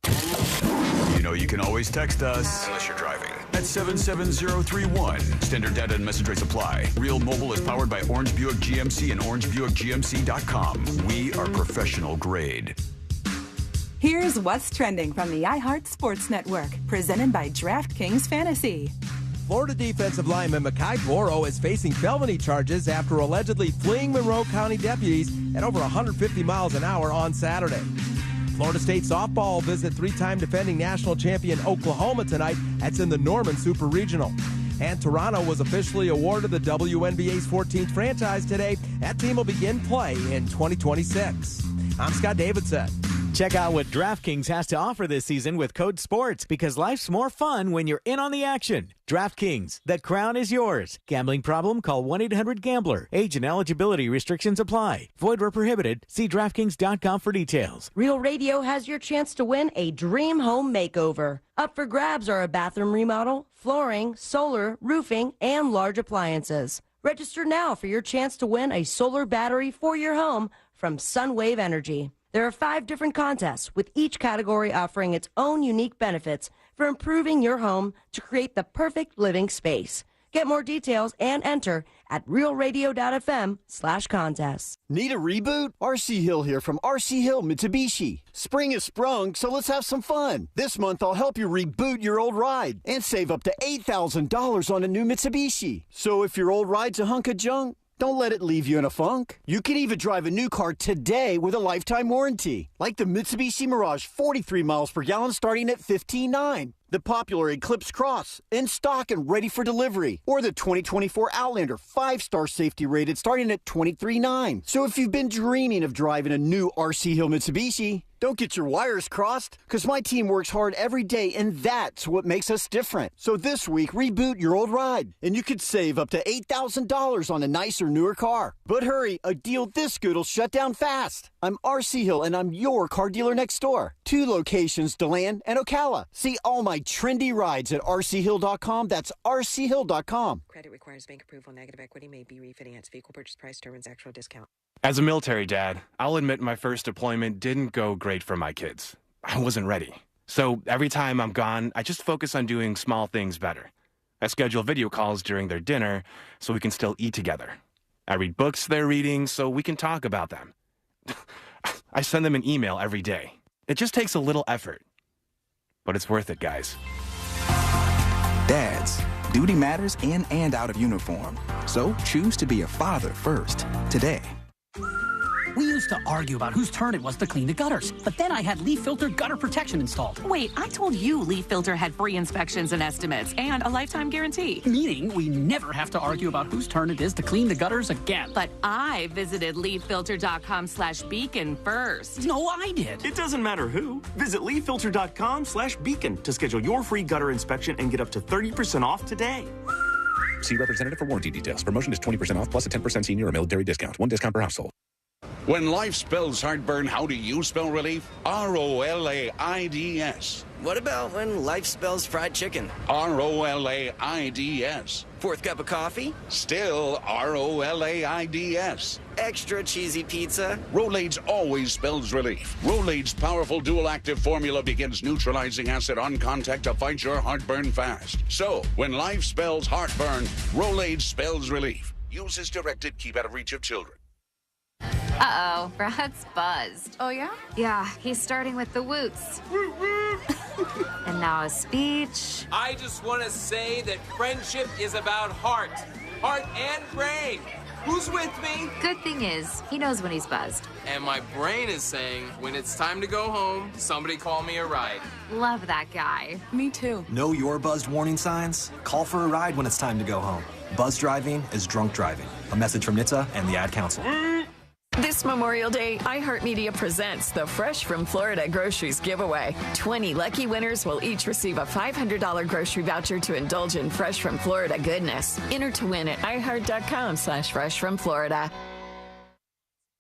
[SPEAKER 15] You know you can always text us, unless you're driving, at 77031. Standard data and message rates apply. Real Mobile is powered by Orange Buick GMC and OrangeBuickGMC.com. We are professional grade.
[SPEAKER 2] Here's what's trending from the iHeart Sports Network, presented by DraftKings Fantasy.
[SPEAKER 6] Florida defensive lineman Mekhi Goro is facing felony charges after allegedly fleeing Monroe County deputies at over 150 miles an hour on Saturday. Florida State softball will visit three-time defending national champion Oklahoma tonight. That's in the Norman Super Regional. And Toronto was officially awarded the WNBA's 14th franchise today. That team will begin play in 2026. I'm Scott Davidson.
[SPEAKER 9] Check out what DraftKings has to offer this season with code SPORTS, because life's more fun when you're in on the action. DraftKings, the crown is yours. Gambling problem? Call 1-800-GAMBLER. Age and eligibility restrictions apply. Void where prohibited. See DraftKings.com for details.
[SPEAKER 19] Real Radio has your chance to win a dream home makeover. Up for grabs are a bathroom remodel, flooring, solar, roofing, and large appliances. Register now for your chance to win a solar battery for your home from Sunwave Energy. There are 5 different contests, with each category offering its own unique benefits for improving your home to create the perfect living space. Get more details and enter at realradio.fm/contests.
[SPEAKER 20] Need a reboot? RC Hill here from RC Hill Mitsubishi. Spring has sprung, so let's have some fun. This month, I'll help you reboot your old ride and save up to $8,000 on a new Mitsubishi. So if your old ride's a hunk of junk, don't let it leave you in a funk. You can even drive a new car today with a lifetime warranty, like the Mitsubishi Mirage 43 miles per gallon starting at $15,900. The popular Eclipse Cross, in stock and ready for delivery. Or the 2024 Outlander, 5-star safety rated, starting at $23,900. So if you've been dreaming of driving a new RC Hill Mitsubishi, don't get your wires crossed, because my team works hard every day, and that's what makes us different. So this week, reboot your old ride, and you could save up to $8,000 on a nicer, newer car. But hurry, a deal this good will shut down fast. I'm RC Hill, and I'm your car dealer next door. 2 locations, DeLand and Ocala. See all my trendy rides at rchill.com. That's rchill.com.
[SPEAKER 21] Credit requires bank approval. Negative equity may be refinanced. Vehicle purchase price determines actual discount.
[SPEAKER 22] As a military dad, I'll admit my first deployment didn't go great for my kids. I wasn't ready. So every time I'm gone, I just focus on doing small things better. I schedule video calls during their dinner so we can still eat together. I read books they're reading so we can talk about them. I send them an email every day. It just takes a little effort. But it's worth it, guys.
[SPEAKER 23] Dads, duty matters in and out of uniform. So choose to be a father first today.
[SPEAKER 28] We used to argue about whose turn it was to clean the gutters, but then I had Leaf Filter gutter protection installed.
[SPEAKER 29] Wait, I told you Leaf Filter had free inspections and estimates and a lifetime guarantee.
[SPEAKER 28] Meaning we never have to argue about whose turn it is to clean the gutters again.
[SPEAKER 29] But I visited leaffilter.com/beacon first.
[SPEAKER 28] No, I did.
[SPEAKER 30] It doesn't matter who. Visit leaffilter.com/beacon to schedule your free gutter inspection and get up to 30% off today.
[SPEAKER 31] See representative for warranty details. Promotion is 20% off plus a 10% senior or military discount. 1 discount per household.
[SPEAKER 32] When life spells heartburn, how do you spell relief? ROLAIDS.
[SPEAKER 33] What about when life spells fried chicken?
[SPEAKER 32] ROLAIDS.
[SPEAKER 33] 4th cup of coffee?
[SPEAKER 32] Still ROLAIDS.
[SPEAKER 33] Extra cheesy pizza?
[SPEAKER 32] Rolaids always spells relief. Rolaids' powerful dual-active formula begins neutralizing acid on contact to fight your heartburn fast. So, when life spells heartburn, Rolaids spells relief. Use as directed. Keep out of reach of children.
[SPEAKER 34] Uh-oh, Brad's buzzed.
[SPEAKER 35] Oh, yeah?
[SPEAKER 34] Yeah, he's starting with the woots. And now a speech.
[SPEAKER 36] I just want to say that friendship is about heart and brain. Who's with me?
[SPEAKER 34] Good thing is, he knows when he's buzzed.
[SPEAKER 36] And my brain is saying, when it's time to go home, somebody call me a ride.
[SPEAKER 34] Love that guy.
[SPEAKER 35] Me too.
[SPEAKER 37] Know your buzzed warning signs? Call for a ride when it's time to go home. Buzz driving is drunk driving. A message from NHTSA and the Ad Council.
[SPEAKER 38] This Memorial Day, iHeartMedia presents the Fresh from Florida Groceries Giveaway. 20 lucky winners will each receive a $500 grocery voucher to indulge in Fresh from Florida goodness. Enter to win at iHeart.com/freshfromflorida.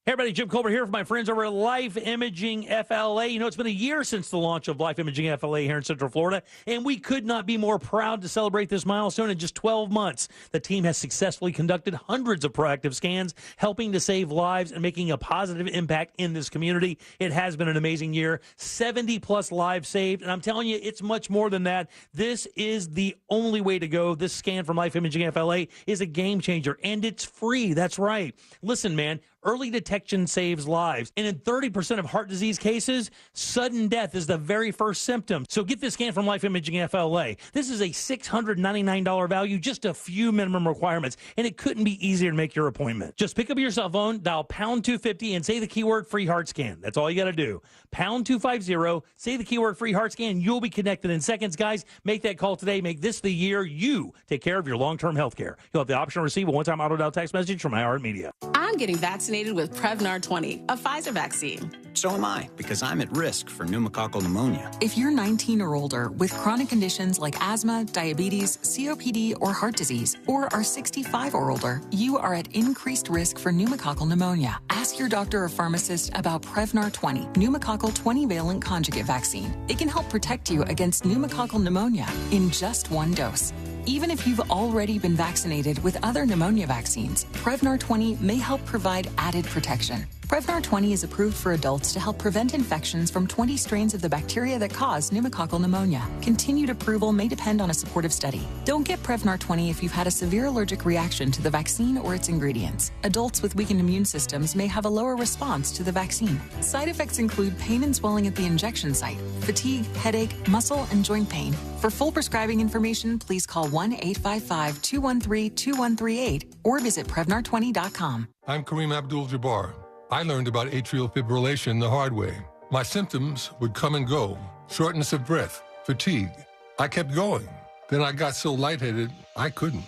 [SPEAKER 1] Hey, everybody, Jim Colbert here for my friends over at Life Imaging FLA. You know, it's been a year since the launch of Life Imaging FLA here in Central Florida, and we could not be more proud to celebrate this milestone. In just 12 months, the team has successfully conducted hundreds of proactive scans, helping to save lives and making a positive impact in this community. It has been an amazing year, 70-plus lives saved, and I'm telling you, it's much more than that. This is the only way to go. This scan from Life Imaging FLA is a game changer, and it's free. That's right. Listen, man. Early detection saves lives. And in 30% of heart disease cases, sudden death is the very first symptom. So get this scan from Life Imaging FLA. This is a $699 value, just a few minimum requirements, and it couldn't be easier to make your appointment. Just pick up your cell phone, dial pound 250, and say the keyword free heart scan. That's all you got to do. Pound 250, say the keyword free heart scan. You'll be connected in seconds, guys. Make that call today. Make this the year you take care of your long-term health care. You'll have the option to receive a one-time auto-dial text message from iHeartMedia.
[SPEAKER 3] I'm getting vaccinated with Prevnar 20, a Pfizer vaccine.
[SPEAKER 37] So am I, because I'm at risk for pneumococcal pneumonia.
[SPEAKER 29] If you're 19 or older with chronic conditions like asthma, diabetes, COPD, or heart disease, or are 65 or older, you are at increased risk for pneumococcal pneumonia. Ask your doctor or pharmacist about Prevnar 20, pneumococcal 20-valent conjugate vaccine. It can help protect you against pneumococcal pneumonia in just one dose. Even if you've already been vaccinated with other pneumonia vaccines, Prevnar 20 may help provide added protection. Prevnar 20 is approved for adults to help prevent infections from 20 strains of the bacteria that cause pneumococcal pneumonia. Continued approval may depend on a supportive study. Don't get Prevnar 20 if you've had a severe allergic reaction to the vaccine or its ingredients. Adults with weakened immune systems may have a lower response to the vaccine. Side effects include pain and swelling at the injection site, fatigue, headache, muscle, and joint pain. For full prescribing information, please call 1-855-213-2138 or visit Prevnar20.com.
[SPEAKER 4] I'm Kareem Abdul-Jabbar. I learned about atrial fibrillation the hard way. My symptoms would come and go. Shortness of breath, fatigue. I kept going. Then I got so lightheaded, I couldn't.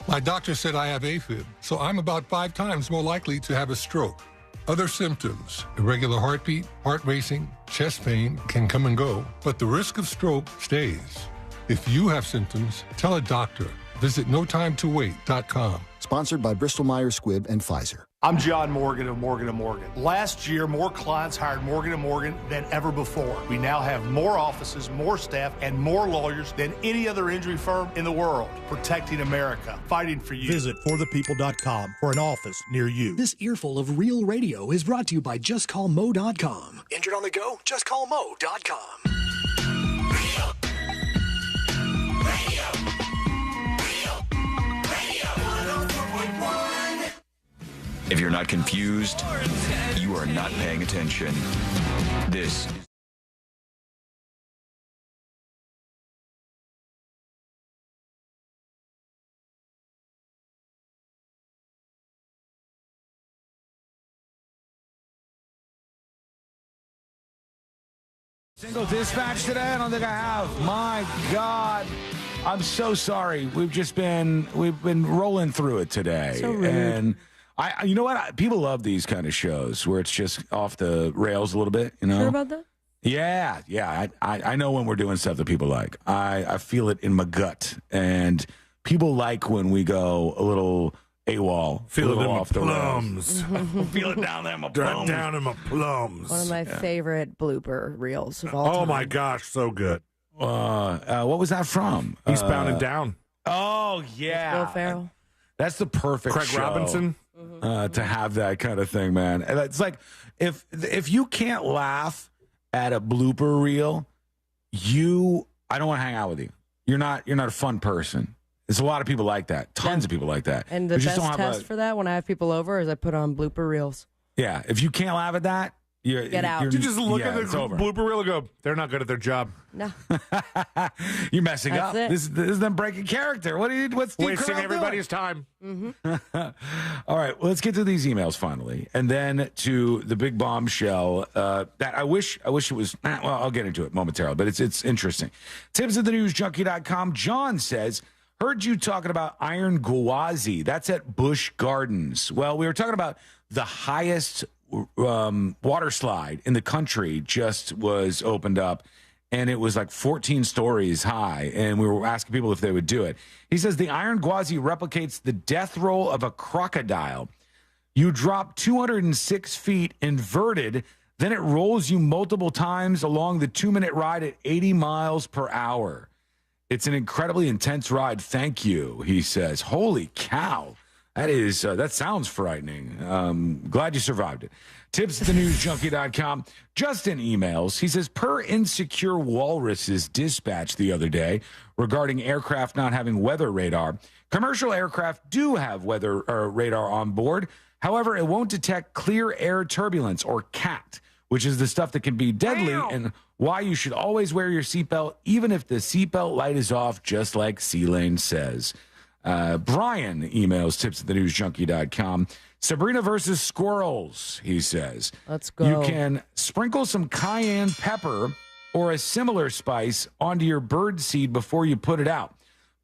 [SPEAKER 4] My doctor said I have AFib, so I'm about 5 times more likely to have a stroke. Other symptoms, irregular heartbeat, heart racing, chest pain can come and go, but the risk of stroke stays. If you have symptoms, tell a doctor. Visit notimetowait.com.
[SPEAKER 5] Sponsored by Bristol-Myers Squibb and Pfizer.
[SPEAKER 7] I'm John Morgan of Morgan & Morgan. Last year, more clients hired Morgan & Morgan than ever before. We now have more offices, more staff, and more lawyers than any other injury firm in the world. Protecting America. Fighting for you.
[SPEAKER 8] Visit forthepeople.com for an office near you. This earful of real radio is brought to you by JustCallMo.com. Injured on the go? JustCallMo.com.
[SPEAKER 10] If you're not confused, you are not paying attention. This is
[SPEAKER 17] Single dispatch today? I don't think I have. My God. I'm so sorry. We've been rolling through it today.
[SPEAKER 19] So rude.
[SPEAKER 17] And you know what? People love these kind of shows where it's just off the rails a little bit, you know?
[SPEAKER 19] Sure about that?
[SPEAKER 17] Yeah. I know when we're doing stuff that people like. I feel it in my gut. And people like when we go a little AWOL.
[SPEAKER 11] Feel it in
[SPEAKER 17] off
[SPEAKER 11] my
[SPEAKER 17] the
[SPEAKER 11] plums.
[SPEAKER 17] Feel it down there in my plums.
[SPEAKER 11] Down in my plums.
[SPEAKER 19] One of my favorite blooper reels of all time.
[SPEAKER 11] Oh, my gosh. So good.
[SPEAKER 17] What was that from?
[SPEAKER 11] Eastbound and Down.
[SPEAKER 17] Oh, yeah.
[SPEAKER 19] Will Ferrell.
[SPEAKER 17] That's the perfect
[SPEAKER 11] Craig
[SPEAKER 17] show,
[SPEAKER 11] Robinson.
[SPEAKER 17] To have that kind of thing, man. And it's like if you can't laugh at a blooper reel, I don't want to hang out with you. You're not a fun person. There's a lot of people like that. Tons of people like that.
[SPEAKER 19] And the best test for that when I have people over is I put on blooper reels.
[SPEAKER 17] Yeah, if you can't laugh at that,
[SPEAKER 19] get out.
[SPEAKER 11] You just look at the blooper reel and go, they're not good at their job.
[SPEAKER 19] No.
[SPEAKER 17] You're messing up.
[SPEAKER 19] That's
[SPEAKER 17] This is them breaking character. What's Steve
[SPEAKER 11] wasting
[SPEAKER 17] Carell
[SPEAKER 11] everybody's
[SPEAKER 17] doing?
[SPEAKER 11] time.
[SPEAKER 17] All right, well, let's get to these emails finally, and then to the big bombshell that I wish it was. Well, I'll get into it momentarily, but it's interesting. Tips at thenewsjunkie.com. John says, heard you talking about Iron Gwazi. That's at Busch Gardens. Well, we were talking about the highest water slide in the country just was opened up, and it was like 14 stories high, and we were asking people if they would do it. He says the Iron Gwazi replicates the death roll of a crocodile. You drop 206 feet inverted, then it rolls you multiple times along the 2-minute ride at 80 miles per hour. It's an incredibly intense ride. Thank you, he says. Holy cow. That sounds frightening. Glad you survived it. Tips at thenewsjunkie.com. Justin emails. He says, per Insecure Walrus's dispatch the other day regarding aircraft not having weather radar, commercial aircraft do have weather radar on board. However, it won't detect clear air turbulence, or CAT, which is the stuff that can be deadly, and why you should always wear your seatbelt, even if the seatbelt light is off, just like C-Lane says. Brian emails tips at thenewsjunkie.com. Sabrina versus squirrels, he says.
[SPEAKER 19] Let's go.
[SPEAKER 17] You can sprinkle some cayenne pepper or a similar spice onto your bird seed before you put it out.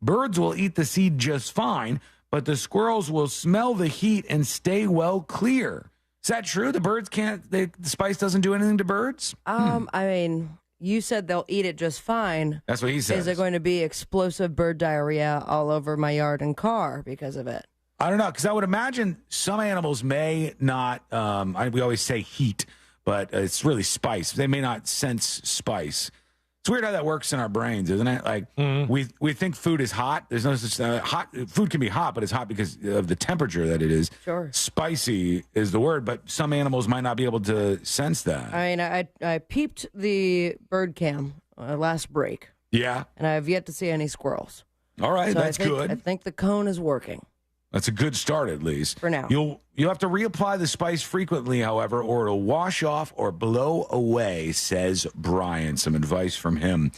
[SPEAKER 17] Birds will eat the seed just fine, but the squirrels will smell the heat and stay well clear. Is that true? The birds can't, the spice doesn't do anything to birds?
[SPEAKER 19] I mean, you said they'll eat it just fine.
[SPEAKER 17] That's what he says.
[SPEAKER 19] Is there going to be explosive bird diarrhea all over my yard and car because of it?
[SPEAKER 17] I don't know, because I would imagine some animals may not, we always say heat, but it's really spice. They may not sense spice. It's weird how that works in our brains, isn't it? Like, we think food is hot. There's no such hot. Food can be hot, but it's hot because of the temperature that it is.
[SPEAKER 19] Sure.
[SPEAKER 17] Spicy is the word, but some animals might not be able to sense that.
[SPEAKER 19] I mean, I peeped the bird cam last break.
[SPEAKER 17] Yeah.
[SPEAKER 19] And I have yet to see any squirrels.
[SPEAKER 17] All right,
[SPEAKER 19] So
[SPEAKER 17] that's good.
[SPEAKER 19] I think the cone is working.
[SPEAKER 17] That's a good start, at least.
[SPEAKER 19] For now.
[SPEAKER 17] You'll have to reapply the spice frequently, however, or it'll wash off or blow away, says Brian. Some advice from him.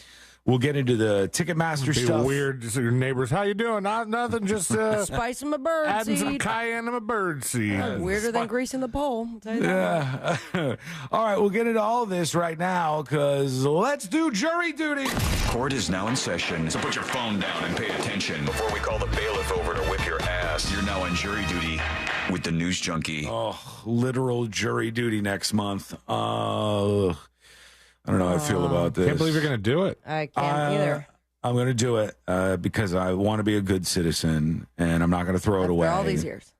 [SPEAKER 17] We'll get into the Ticketmaster stuff.
[SPEAKER 11] Weird. Just your neighbors, how you doing? Nothing, just
[SPEAKER 19] spice in my bird
[SPEAKER 11] adding
[SPEAKER 19] seed.
[SPEAKER 11] some cayenne to my bird seed.
[SPEAKER 19] Weirder than greasing the pole. I'll tell you that.
[SPEAKER 17] Yeah. All right, we'll get into all of this right now, because let's do jury duty.
[SPEAKER 10] Court is now in session, so put your phone down and pay attention before we call the bailiff over to whip your ass. You're now on jury duty with the News Junkie.
[SPEAKER 17] Oh, literal jury duty next month. I don't know how I feel about this.
[SPEAKER 11] Can't believe you're going to do it.
[SPEAKER 19] I can't either.
[SPEAKER 17] I'm going to do it because I want to be a good citizen, and I'm not going to throw it away.
[SPEAKER 19] For all these years.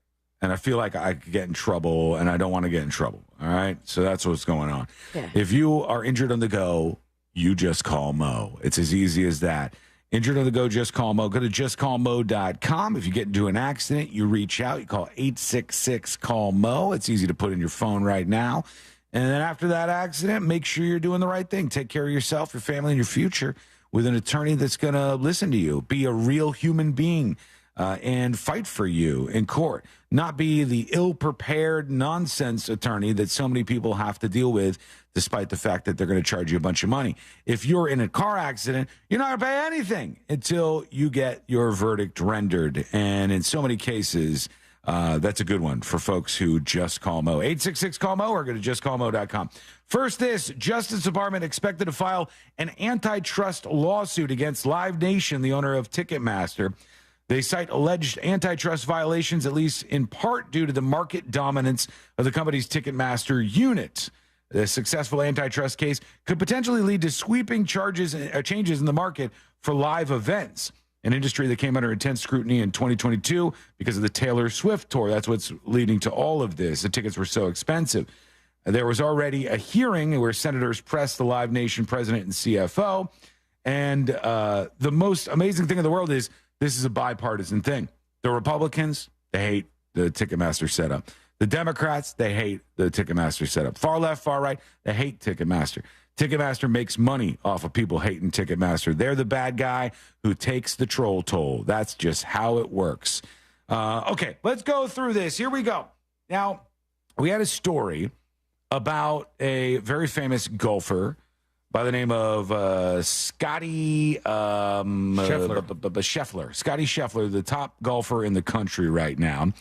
[SPEAKER 17] And I feel like I could get in trouble, and I don't want to get in trouble. All right? So that's what's going on.
[SPEAKER 19] Yeah.
[SPEAKER 17] If you are injured on the go, you just call Mo. It's as easy as that. Injured on the go, just call Mo. Go to justcallmo.com. If you get into an accident, you reach out. You call 866-CALL-MO. It's easy to put in your phone right now. And then after that accident, make sure you're doing the right thing. Take care of yourself, your family, and your future with an attorney that's going to listen to you. Be a real human being and fight for you in court. Not be the ill-prepared nonsense attorney that so many people have to deal with, despite the fact that they're going to charge you a bunch of money. If you're in a car accident, you're not going to pay anything until you get your verdict rendered. And in so many cases, that's a good one for folks who just call Mo. 866-CALL-MO or go to justcallmo.com. First, this Justice Department expected to file an antitrust lawsuit against Live Nation, the owner of Ticketmaster. They cite alleged antitrust violations, at least in part due to the market dominance of the company's Ticketmaster unit. The successful antitrust case could potentially lead to sweeping changes in the market for live events, an industry that came under intense scrutiny in 2022 because of the Taylor Swift tour. That's what's leading to all of this. The tickets were so expensive. There was already a hearing where senators pressed the Live Nation president and CFO. And the most amazing thing in the world is this is a bipartisan thing. The Republicans, they hate the Ticketmaster setup. The Democrats, they hate the Ticketmaster setup. Far left, far right, they hate Ticketmaster. Ticketmaster makes money off of people hating Ticketmaster. They're the bad guy who takes the troll toll. That's just how it works. Okay, let's go through this. Here we go. Now, we had a story about a very famous golfer by the name of Scotty Sheffer. Scotty Sheffer, the top golfer in the country right now.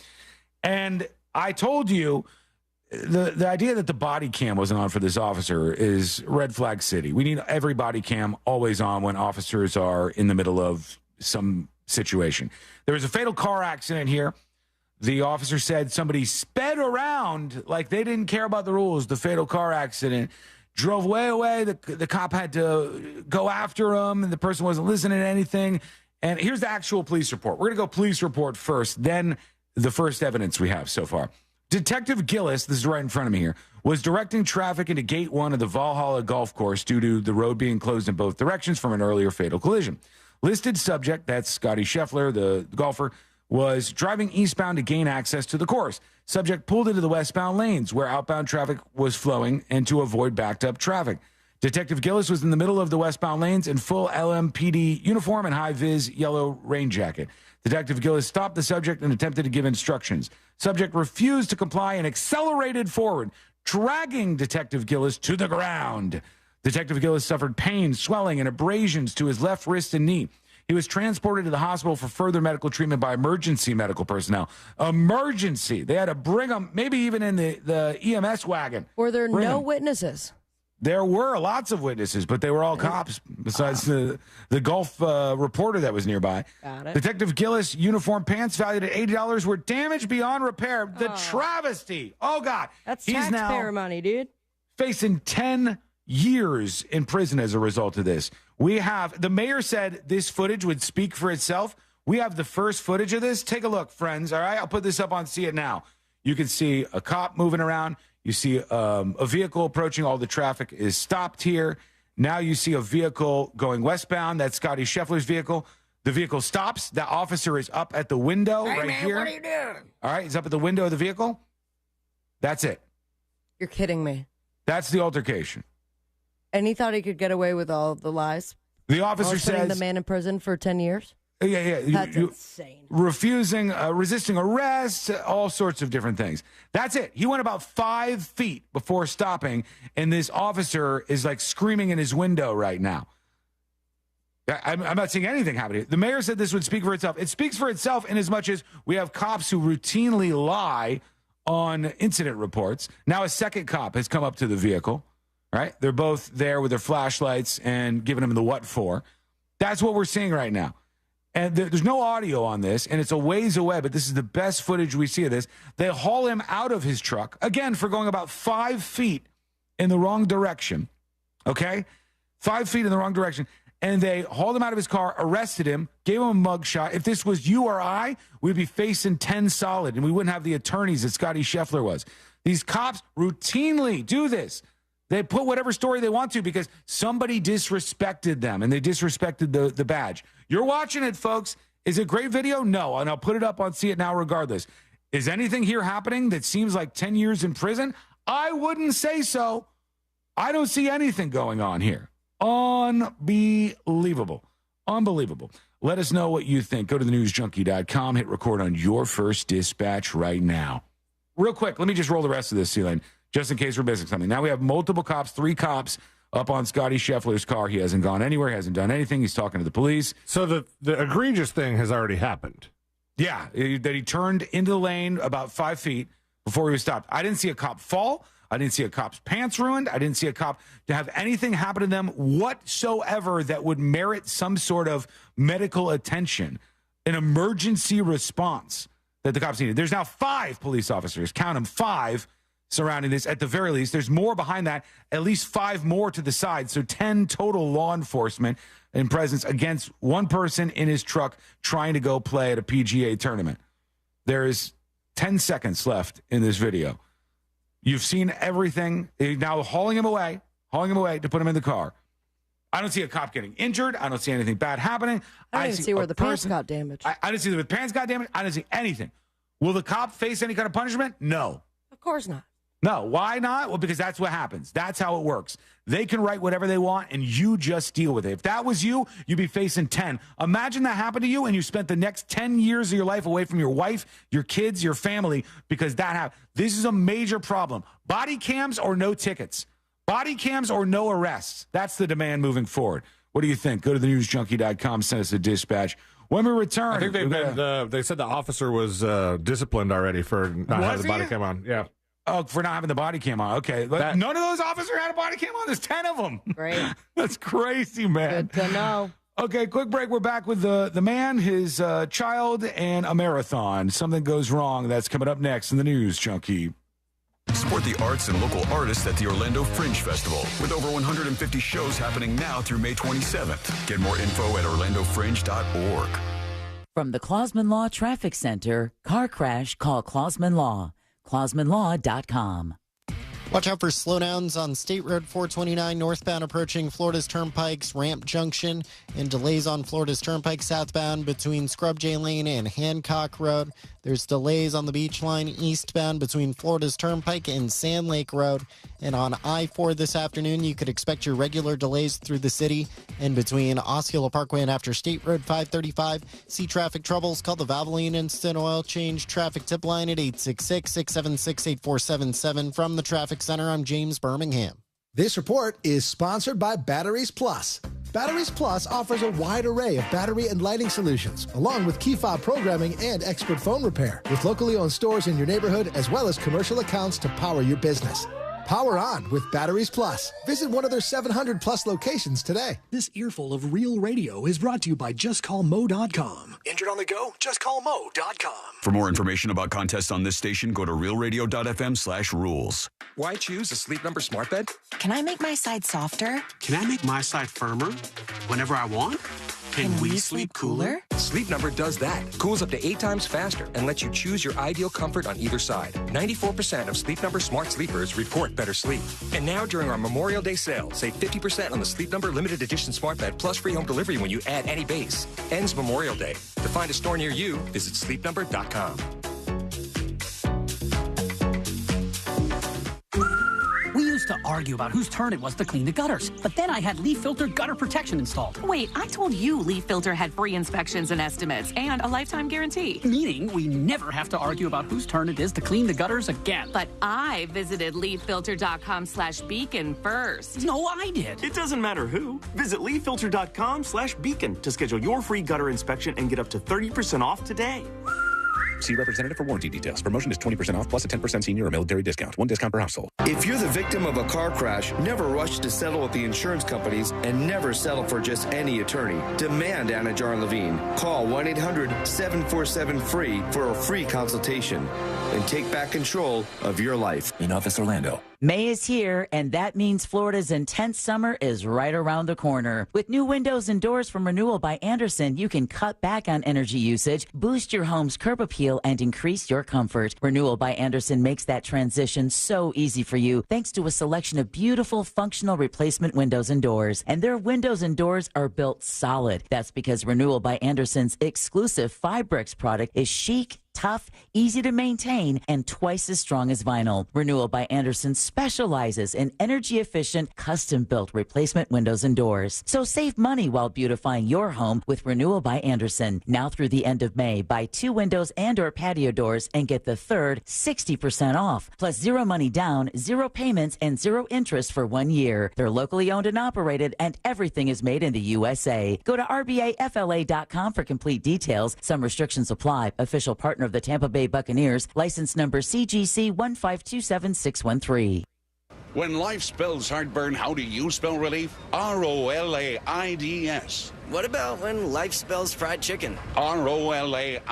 [SPEAKER 17] And I told you the idea that the body cam wasn't on for this officer is red flag city. We need every body cam always on when officers are in the middle of some situation. There was a fatal car accident here. The officer said somebody sped around like they didn't care about the rules. The fatal car accident drove way away. The cop had to go after him, and the person wasn't listening to anything. And here's the actual police report. We're going to go police report first, then the first evidence we have so far. Detective Gillis, this is right in front of me here, was directing traffic into Gate 1 of the Valhalla Golf Course due to the road being closed in both directions from an earlier fatal collision. Listed subject, that's Scotty Sheffer, the golfer, was driving eastbound to gain access to the course. Subject pulled into the westbound lanes where outbound traffic was flowing and to avoid backed up traffic. Detective Gillis was in the middle of the westbound lanes in full LMPD uniform and high-vis yellow rain jacket. Detective Gillis stopped the subject and attempted to give instructions. Subject refused to comply and accelerated forward, dragging Detective Gillis to the ground. Detective Gillis suffered pain, swelling, and abrasions to his left wrist and knee. He was transported to the hospital for further medical treatment by emergency medical personnel. Emergency. They had to bring him, maybe even in the EMS wagon.
[SPEAKER 19] Were there no witnesses?
[SPEAKER 17] There were lots of witnesses, but they were all cops, besides the golf reporter that was nearby.
[SPEAKER 19] Got it.
[SPEAKER 17] Detective Gillis' uniform pants valued at $80 were damaged beyond repair. The travesty. Oh, God.
[SPEAKER 19] That's
[SPEAKER 17] He's
[SPEAKER 19] taxpayer
[SPEAKER 17] now
[SPEAKER 19] money, dude.
[SPEAKER 17] facing 10 years in prison as a result of this. The mayor said this footage would speak for itself. We have the first footage of this. Take a look, friends. All right, I'll put this up on See It Now. You can see a cop moving around. You see a vehicle approaching. All the traffic is stopped here. Now you see a vehicle going westbound. That's Scotty Sheffer's vehicle. The vehicle stops. The officer is up at the window here.
[SPEAKER 19] What are you doing?
[SPEAKER 17] All right, he's up at the window of the vehicle. That's it.
[SPEAKER 19] You're kidding me.
[SPEAKER 17] That's the altercation.
[SPEAKER 19] And he thought he could get away with all the lies?
[SPEAKER 17] The officer
[SPEAKER 19] putting
[SPEAKER 17] says
[SPEAKER 19] the man in prison for 10 years?
[SPEAKER 17] Yeah.
[SPEAKER 19] That's insane.
[SPEAKER 17] Resisting arrest, all sorts of different things. That's it. He went about 5 feet before stopping, and this officer is like screaming in his window right now. I'm not seeing anything happening. The mayor said this would speak for itself. It speaks for itself in as much as we have cops who routinely lie on incident reports. Now a second cop has come up to the vehicle, right? They're both there with their flashlights and giving him the what for. That's what we're seeing right now. And there's no audio on this, and it's a ways away, but this is the best footage we see of this. They haul him out of his truck, again, for going about 5 feet in the wrong direction, okay? 5 feet in the wrong direction. And they hauled him out of his car, arrested him, gave him a mugshot. If this was you or I, we'd be facing 10 solid, and we wouldn't have the attorneys that Scotty Sheffer was. These cops routinely do this. They put whatever story they want to because somebody disrespected them, and they disrespected the badge. You're watching it, folks. Is it a great video? No, and I'll put it up on See It Now regardless. Is anything here happening that seems like 10 years in prison? I wouldn't say so. I don't see anything going on here. Unbelievable. Unbelievable. Let us know what you think. Go to thenewsjunkie.com. Hit record on your first dispatch right now. Real quick, let me just roll the rest of this, C-Lane, just in case we're missing something. Now we have multiple cops, 3 cops up on Scotty Sheffer's car. He hasn't gone anywhere, hasn't done anything. He's talking to the police.
[SPEAKER 11] So the egregious thing has already happened.
[SPEAKER 17] Yeah, that he turned into the lane about 5 feet before he was stopped. I didn't see a cop fall. I didn't see a cop's pants ruined. I didn't see a cop to have anything happen to them whatsoever that would merit some sort of medical attention, an emergency response that the cops needed. There's now 5 police officers, count them, 5 surrounding this at the very least. There's more behind that, at least 5 more to the side. So 10 total law enforcement in presence against one person in his truck trying to go play at a PGA tournament. There is 10 seconds left in this video. You've seen everything. They're now hauling him away to put him in the car. I don't see a cop getting injured. I don't see anything bad happening.
[SPEAKER 19] I didn't see where the pants got damaged.
[SPEAKER 17] I didn't see where the pants got damaged. I didn't see anything. Will the cop face any kind of punishment? No.
[SPEAKER 19] Of course not.
[SPEAKER 17] No. Why not? Well, because that's what happens. That's how it works. They can write whatever they want, and you just deal with it. If that was you, you'd be facing 10. Imagine that happened to you, and you spent the next 10 years of your life away from your wife, your kids, your family, because that happened. This is a major problem. Body cams or no tickets. Body cams or no arrests. That's the demand moving forward. What do you think? Go to thenewsjunkie.com, send us a dispatch. When we return...
[SPEAKER 11] I think they said the officer was disciplined already for not having the body cam on. Yeah.
[SPEAKER 17] Oh, for not having the body cam on. Okay. None of those officers had a body cam on? There's 10 of them.
[SPEAKER 19] Great.
[SPEAKER 17] That's crazy, man.
[SPEAKER 19] Good to know.
[SPEAKER 17] Okay, quick break. We're back with the man, his child, and a marathon. Something goes wrong. That's coming up next in the News Junkie.
[SPEAKER 10] Support the arts and local artists at the Orlando Fringe Festival with over 150 shows happening now through May 27th. Get more info at orlandofringe.org.
[SPEAKER 2] From the Clausman Law Traffic Center, car crash, call Clausman Law. ClausmanLaw.com.
[SPEAKER 6] Watch out for slowdowns on State Road 429 northbound approaching Florida's Turnpike's Ramp Junction and delays on Florida's Turnpike southbound between Scrub J Lane and Hancock Road. There's delays on the Beach Line eastbound between Florida's Turnpike and Sand Lake Road. And on I-4 this afternoon, you could expect your regular delays through the city and between Osceola Parkway and after State Road 535. See traffic troubles, call the Valvoline Instant Oil Change traffic tip line at 866-676-8477. From the Traffic Center, I'm James Birmingham.
[SPEAKER 9] This report is sponsored by Batteries Plus. Batteries Plus offers a wide array of battery and lighting solutions, along with key fob programming and expert phone repair, with locally owned stores in your neighborhood as well as commercial accounts to power your business. Power on with Batteries Plus. Visit one of their 700 plus locations today.
[SPEAKER 8] This earful of real radio is brought to you by JustCallMo.com. Injured on the go? JustCallMo.com.
[SPEAKER 10] For more information about contests on this station, go to realradio.fm/rules.
[SPEAKER 31] Why choose a Sleep Number smart bed?
[SPEAKER 12] Can I make my side softer?
[SPEAKER 13] Can I make my side firmer whenever I want? Can we sleep cooler?
[SPEAKER 31] Sleep Number does that. Cools up to 8 times faster and lets you choose your ideal comfort on either side. 94% of Sleep Number smart sleepers report better sleep. And now during our Memorial Day sale, save 50% on the Sleep Number limited edition smart bed plus free home delivery when you add any base. Ends Memorial Day. To find a store near you, visit sleepnumber.com.
[SPEAKER 28] We used to argue about whose turn it was to clean the gutters, but then I had leaf filter gutter protection installed.
[SPEAKER 14] Wait, I told you Leaf Filter had free inspections and estimates and a lifetime guarantee.
[SPEAKER 28] Meaning we never have to argue about whose turn it is to clean the gutters again.
[SPEAKER 14] But I visited leaffilter.com/beacon first.
[SPEAKER 28] No, I did.
[SPEAKER 30] It doesn't matter who. Visit leaffilter.com/beacon to schedule your free gutter inspection and get up to 30% off today.
[SPEAKER 31] See representative for warranty details. Promotion is 20% off plus a 10% senior or military discount. 1 discount per household.
[SPEAKER 15] If you're the victim of a car crash, never rush to settle with the insurance companies and never settle for just any attorney. Demand Anna Jar Levine. Call 1-800-747-FREE for a free consultation and take back control of your life.
[SPEAKER 31] In office, Orlando.
[SPEAKER 2] May is here, and that means Florida's intense summer is right around the corner. With new windows and doors from Renewal by Andersen, you can cut back on energy usage, boost your home's curb appeal, and increase your comfort. Renewal by Andersen makes that transition so easy for you, thanks to a selection of beautiful, functional replacement windows and doors. And their windows and doors are built solid. That's because Renewal by Andersen's exclusive Fibrix product is chic, tough, easy to maintain, and twice as strong as vinyl. Renewal by Andersen specializes in energy-efficient, custom-built replacement windows and doors. So save money while beautifying your home with Renewal by Andersen. Now through the end of May, buy 2 windows and or patio doors and get the third 60% off. Plus 0 money down, 0 payments, and 0 interest for 1 year. They're locally owned and operated, and everything is made in the USA. Go to RBAFLA.com for complete details. Some restrictions apply. Official partner of the Tampa Bay Buccaneers, license number CGC 1527613.
[SPEAKER 32] When life spells heartburn, how do you spell relief? ROLAIDS.
[SPEAKER 33] What about when life spells fried chicken?
[SPEAKER 32] ROLAIDS.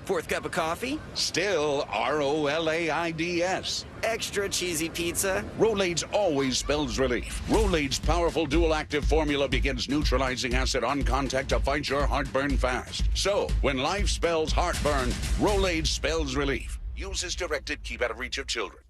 [SPEAKER 33] 4th cup of coffee?
[SPEAKER 32] Still ROLAIDS.
[SPEAKER 33] Extra cheesy pizza?
[SPEAKER 32] Rolaids always spells relief. Rolaids' powerful dual-active formula begins neutralizing acid on contact to fight your heartburn fast. So, when life spells heartburn, Rolaids spells relief. Use as directed. Keep out of reach of children.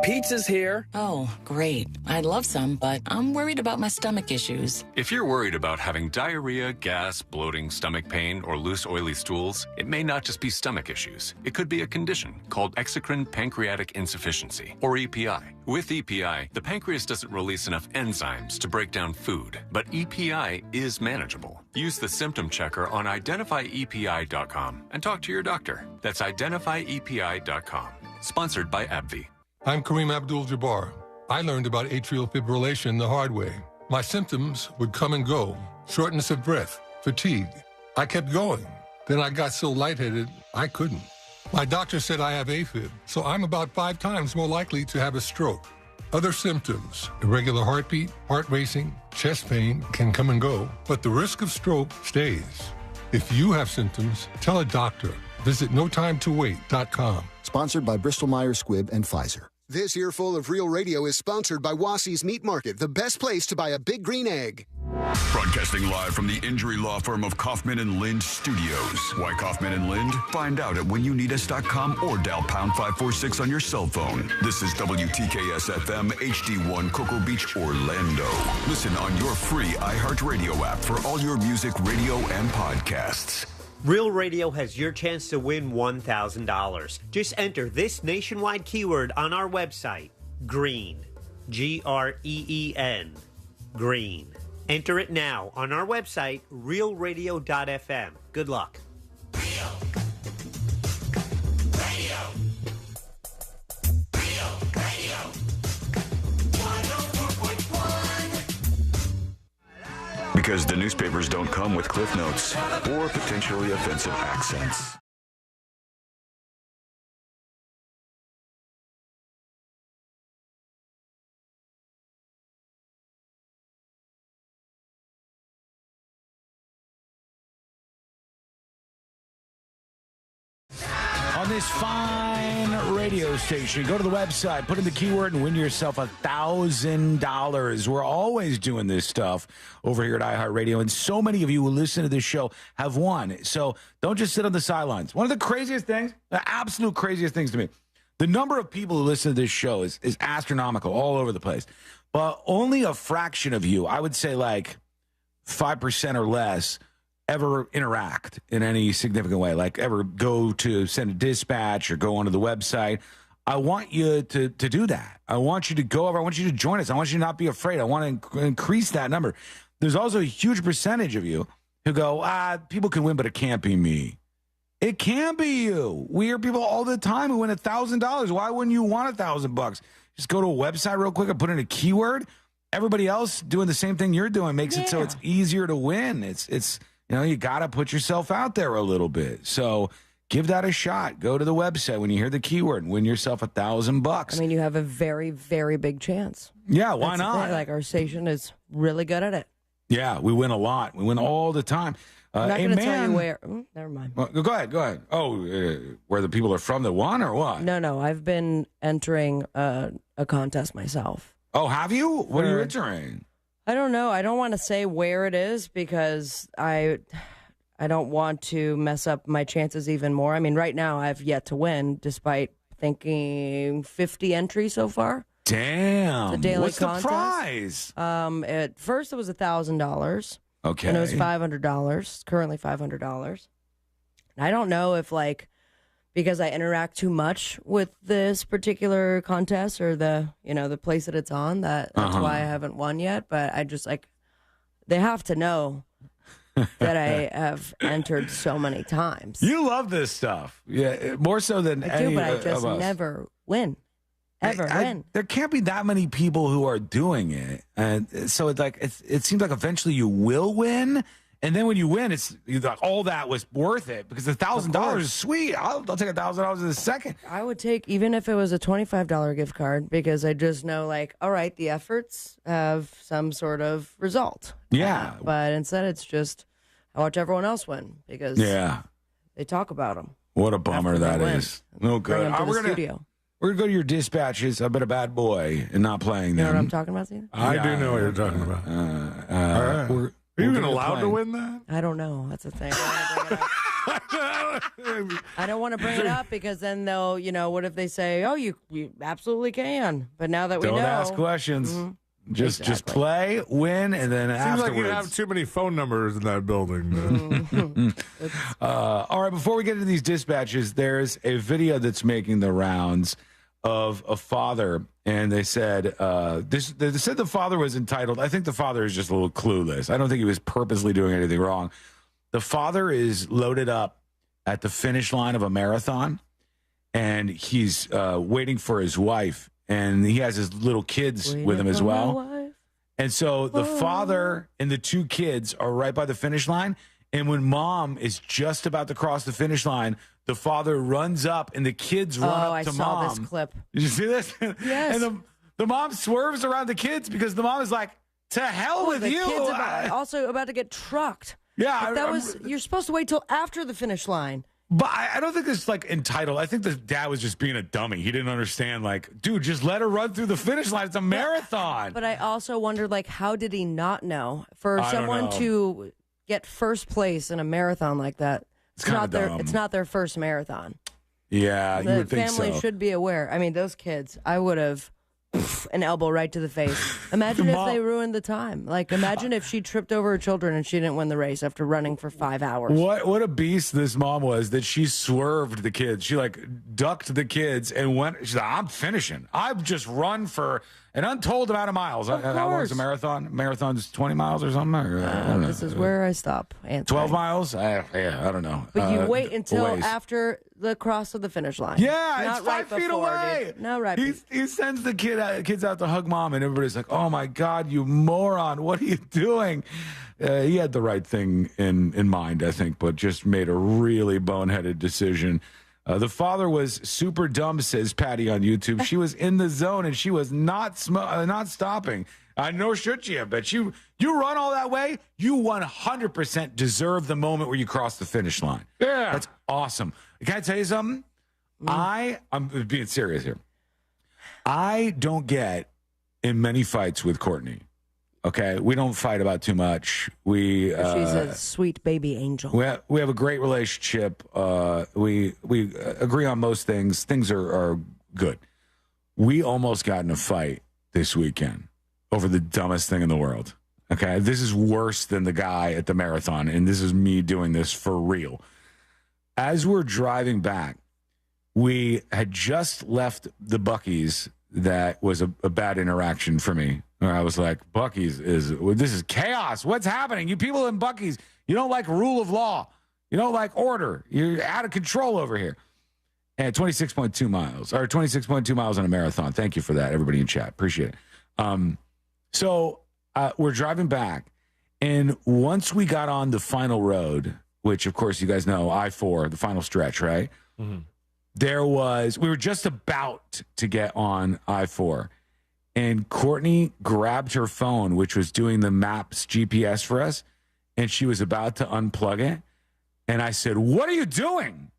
[SPEAKER 29] Pizza's here. Oh, great. I'd love some, but I'm worried about my stomach issues.
[SPEAKER 16] If you're worried about having diarrhea, gas, bloating, stomach pain, or loose, oily stools, it may not just be stomach issues. It could be a condition called exocrine pancreatic insufficiency, or EPI. With EPI, the pancreas doesn't release enough enzymes to break down food, but EPI is manageable. Use the symptom checker on identifyepi.com and talk to your doctor. That's identifyepi.com. Sponsored by AbbVie.
[SPEAKER 4] I'm Kareem Abdul-Jabbar. I learned about atrial fibrillation the hard way. My symptoms would come and go. Shortness of breath, fatigue. I kept going. Then I got so lightheaded, I couldn't. My doctor said I have AFib, so I'm about 5 times more likely to have a stroke. Other symptoms, irregular heartbeat, heart racing, chest pain can come and go, but the risk of stroke stays. If you have symptoms, tell a doctor. Visit notimetowait.com.
[SPEAKER 5] Sponsored by Bristol Myers Squibb and Pfizer. This earful of Real Radio is sponsored by Wassey's Meat Market, the best place to buy a big green egg.
[SPEAKER 10] Broadcasting live from the injury law firm of Kaufman and Lind Studios. Why Kaufman and Lind? Find out at whenyouneedus.com or dial pound 546 on your cell phone. This is WTKS FM HD1 Cocoa Beach, Orlando. Listen on your free iHeartRadio app for all your music, radio, and podcasts.
[SPEAKER 1] Real Radio has your chance to win $1,000. Just enter this nationwide keyword on our website, GREEN. GREEN. Green. Enter it now on our website, realradio.fm. Good luck.
[SPEAKER 10] Because the newspapers don't come with cliff notes or potentially offensive accents.
[SPEAKER 17] On this fine radio station, go to the website, put in the keyword, and win yourself $1,000. We're always doing this stuff over here at iHeartRadio, and so many of you who listen to this show have won. So don't just sit on the sidelines. One of the craziest things, the absolute craziest things to me, the number of people who listen to this show is astronomical all over the place. But only a fraction of you, I would say like 5% or less, ever interact in any significant way, like ever go to send a dispatch or go onto the website. I want you to do that. I want you to go over. I want you to join us. I want you to not be afraid. I want to increase that number. There's also a huge percentage of you who go, people can win, but it can't be me. It can be you. We hear people all the time who win $1,000. Why wouldn't you want $1,000? Just go to a website real quick and put in a keyword. Everybody else doing the same thing you're doing makes it so it's easier to win. It's you got to put yourself out there a little bit. So give that a shot. Go to the website when you hear the keyword and win yourself $1,000.
[SPEAKER 19] I mean, you have a very, very big chance.
[SPEAKER 17] Yeah, why not?
[SPEAKER 19] Like, our station is really good at it.
[SPEAKER 17] Yeah, we win a lot. We win all the time.
[SPEAKER 19] I'm not going to tell you where. Never mind.
[SPEAKER 17] Well, go ahead. Oh, where the people are from that won or what?
[SPEAKER 19] No. I've been entering a contest myself.
[SPEAKER 17] Oh, have you? What are you entering?
[SPEAKER 19] I don't know. I don't want to say where it is because I don't want to mess up my chances even more. I mean, right now I've yet to win despite thinking 50 entries so far.
[SPEAKER 17] Damn.
[SPEAKER 19] It's a daily
[SPEAKER 17] What's
[SPEAKER 19] contest.
[SPEAKER 17] The prize?
[SPEAKER 19] At first it was $1,000.
[SPEAKER 17] Okay.
[SPEAKER 19] And it was $500. Currently $500. I don't know if because I interact too much with this particular contest or the place that it's on, that's why I haven't won yet. But I just they have to know that I have entered so many times.
[SPEAKER 17] You love this stuff. Yeah, more so than
[SPEAKER 19] I do, but I just never win. Win.
[SPEAKER 17] There can't be that many people who are doing it. And so it seems like eventually you will win. And then when you win, you're like, all that was worth it because $1,000 is sweet. I'll take $1,000 in a second.
[SPEAKER 19] I would take, even if it was a $25 gift card, because I just know, all right, the efforts have some sort of result.
[SPEAKER 17] Yeah.
[SPEAKER 19] But instead, it's just, I watch everyone else win because they talk about them.
[SPEAKER 17] What a bummer that is. No good.
[SPEAKER 19] Bring them to the studio.
[SPEAKER 17] We're going to go to your dispatches. I've been a bad boy and not playing them.
[SPEAKER 19] You know what I'm talking about, Steve?
[SPEAKER 4] I do know what you're talking about. All right. Are you even allowed to win that?
[SPEAKER 19] I don't know. That's the thing. I don't want to bring it up because then they'll, what if they say, oh, you absolutely can. But now that we know.
[SPEAKER 17] Don't ask questions. Mm-hmm. Just play, win, and then afterwards.
[SPEAKER 4] Seems like you have too many phone numbers in that building.
[SPEAKER 17] All right, before we get into these dispatches, there's a video that's making the rounds of a father, and they said the father was entitled. I think the father is just a little clueless. I don't think he was purposely doing anything wrong. The father is loaded up at the finish line of a marathon, and he's waiting for his wife, and he has his little kids with him as well. And so the father and the two kids are right by the finish line, and when mom is just about to cross the finish line, the father runs up, and the kids run up to mom.
[SPEAKER 19] I saw this clip.
[SPEAKER 17] Did you see this?
[SPEAKER 19] Yes.
[SPEAKER 17] And the mom swerves around the kids because the mom is like, to hell with you.
[SPEAKER 19] Kids also about to get trucked.
[SPEAKER 17] Yeah.
[SPEAKER 19] You're supposed to wait till after the finish line.
[SPEAKER 17] But I don't think it's like entitled. I think the dad was just being a dummy. He didn't understand, like, dude, just let her run through the finish line. It's a marathon.
[SPEAKER 19] But I also wondered, like, how did he not know? For someone to get first place in a marathon like that, it's not their first marathon.
[SPEAKER 17] Yeah, you would think so.
[SPEAKER 19] The family should be aware. I mean, those kids, I would have an elbow right to the face. Imagine if they ruined the time. Like, imagine if she tripped over her children and she didn't win the race after running for 5 hours.
[SPEAKER 17] What a beast this mom was that she swerved the kids. She, like, ducked the kids and went. She's like, I'm finishing. I've just run for an untold amount of miles. How long is a marathon? Marathon's 20 miles or something? I don't know.
[SPEAKER 19] This is where I stop answering.
[SPEAKER 17] 12 miles? I don't know.
[SPEAKER 19] But you wait until after the cross of the finish line.
[SPEAKER 17] Yeah, it's 5 feet away.
[SPEAKER 19] No, right.
[SPEAKER 17] He sends the kids out to hug mom, and everybody's like, "Oh my God, you moron! What are you doing?" He had the right thing in mind, I think, but just made a really boneheaded decision. The father was super dumb, says Patty on YouTube. She was in the zone, and she was not stopping. Nor should she have, but you run all that way, you 100% deserve the moment where you cross the finish line.
[SPEAKER 4] Yeah.
[SPEAKER 17] That's awesome. Can I tell you something? I'm being serious here. I don't get in many fights with Courtney. Okay, we don't fight about too much. She's
[SPEAKER 19] a sweet baby angel.
[SPEAKER 17] We have a great relationship. We agree on most things. Things are good. We almost got in a fight this weekend over the dumbest thing in the world. Okay, this is worse than the guy at the marathon, and this is me doing this for real. As we're driving back, we had just left the Buc-ee's. That was a bad interaction for me. I was like, Buc-ee's this is chaos. What's happening? You people in Buc-ee's, you don't like rule of law. You don't like order. You're out of control over here. And 26.2 miles, or 26.2 miles on a marathon. Thank you for that, everybody in chat. Appreciate it. So we're driving back, and once we got on the final road, which, of course, you guys know, I-4, the final stretch, right? Mm-hmm. We were just about to get on I-4, and Courtney grabbed her phone, which was doing the maps GPS for us, and she was about to unplug it. And I said, "What are you doing?"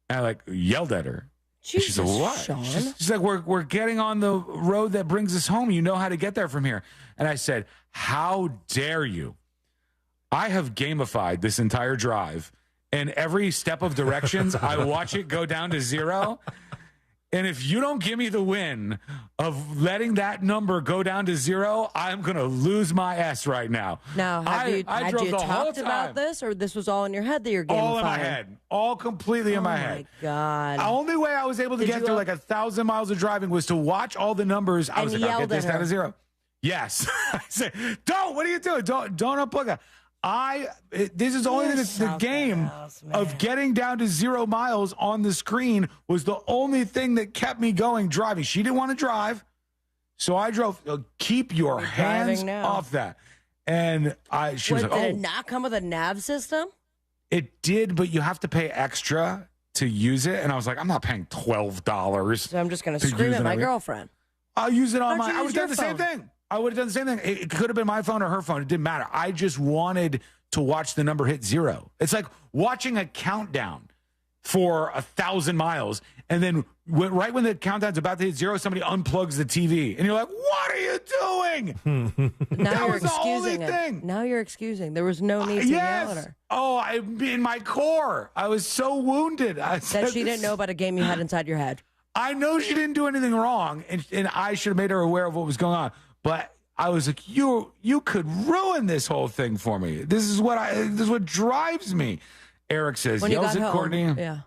[SPEAKER 17] And I yelled at her.
[SPEAKER 19] Jesus,
[SPEAKER 17] she said, "What?"
[SPEAKER 19] Sean.
[SPEAKER 17] She's like, we're getting on the road that brings us home. You know how to get there from here. And I said, "How dare you? I have gamified this entire drive. And every step of directions, I watch it go down to 0. And if you don't give me the win of letting that number go down to 0, I'm going to lose my S right now."
[SPEAKER 19] Now, had you talked about this, or this was all in your head that you're gamifying?
[SPEAKER 17] All in my head. All completely in my head.
[SPEAKER 19] Oh, my God.
[SPEAKER 17] The only way I was able to get through 1,000 miles of driving was to watch all the numbers. I was like, I'll get this down to 0. Yes. I said, "Don't. What are you doing? Don't unplug it." This is only the game of getting down to 0 miles on the screen was the only thing that kept me going driving. She didn't want to drive, so I drove. Keep your hands off that. And she was like,
[SPEAKER 19] did it not come with a nav system?
[SPEAKER 17] It did, but you have to pay extra to use it. And I was like, I'm not paying $12.
[SPEAKER 19] So I'm just going to scream at my girlfriend.
[SPEAKER 17] I'll use it on my. I would have done the same thing. I would have done the same thing. It could have been my phone or her phone. It didn't matter. I just wanted to watch the number hit 0. It's like watching a countdown for 1,000 miles, and then right when the countdown's about to hit 0, somebody unplugs the TV, and you're like, "What are you doing?"
[SPEAKER 19] Now you're excusing it. Now you're excusing. There was no need to yell at her.
[SPEAKER 17] Oh, in my core, I was so wounded. That
[SPEAKER 19] she didn't know about a game you had inside your head.
[SPEAKER 17] I know she didn't do anything wrong, and I should have made her aware of what was going on. But I was like, you could ruin this whole thing for me. This is what drives me. Eric says, yells at Courtney.
[SPEAKER 19] Yeah.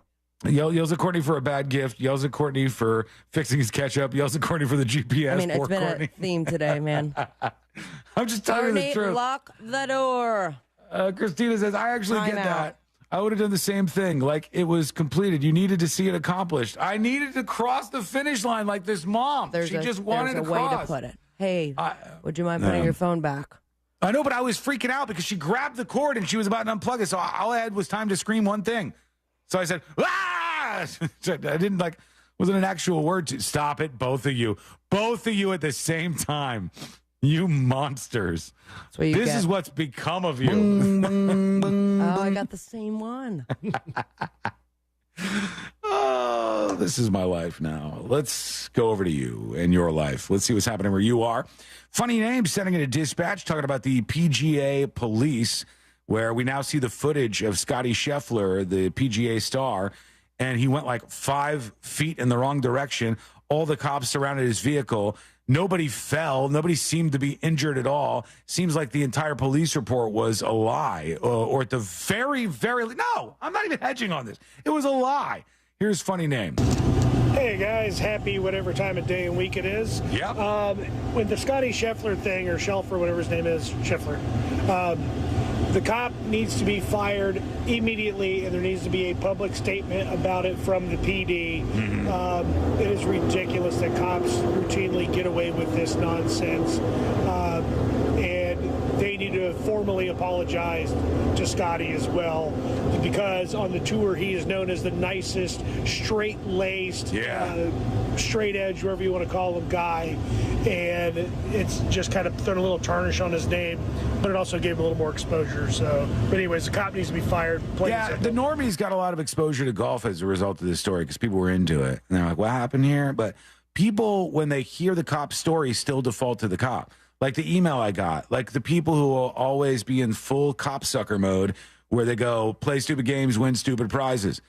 [SPEAKER 17] Yells at Courtney for a bad gift. Yells at Courtney for fixing his ketchup. Yells at Courtney for the GPS.
[SPEAKER 19] I mean, it's been a theme today, man.
[SPEAKER 17] I'm just telling you the truth.
[SPEAKER 19] Lock the door.
[SPEAKER 17] Christina says, I actually get that. I would have done the same thing. Like, it was completed. You needed to see it accomplished. I needed to cross the finish line like this mom. She just wanted to cross.
[SPEAKER 19] There's a way to put it. Hey, would you mind putting your phone back?
[SPEAKER 17] I know, but I was freaking out because she grabbed the cord and she was about to unplug it. So all I had was time to scream one thing. So I said, "Ah!" I didn't wasn't an actual word to stop it. Both of you at the same time. You monsters. This is what's become of you.
[SPEAKER 19] Oh, I got the same one.
[SPEAKER 17] this is my life now. Let's go over to you and your life. Let's see what's happening where you are. Funny name, sending in a dispatch, talking about the PGA police, where we now see the footage of Scotty Sheffer, the PGA star, and he went like 5 feet in the wrong direction. All the cops surrounded his vehicle. Nobody fell. Nobody seemed to be injured at all. Seems like the entire police report was a lie, or at the very, no, I'm not even hedging on this. It was a lie. Here's funny name.
[SPEAKER 3] Hey guys, happy whatever time of day and week it is.
[SPEAKER 17] Yep.
[SPEAKER 3] With the Scotty Sheffer thing, or Shelfer, whatever his name is, Sheffer, the cop needs to be fired immediately, and there needs to be a public statement about it from the PD. Mm-hmm. It is ridiculous that cops routinely get away with this nonsense. And they need to formally apologize to Scotty as well, because on the tour he is known as the nicest, straight-laced, straight edge, whatever you want to call him, guy. And it's just kind of thrown a little tarnish on his name, but it also gave him a little more exposure. So, but anyways, the cop needs to be fired.
[SPEAKER 17] The normies got a lot of exposure to golf as a result of this story because people were into it. And they're like, what happened here? But people, when they hear the cop's story, still default to the cop. Like the email I got, like the people who will always be in full cop sucker mode where they go, play stupid games, win stupid prizes.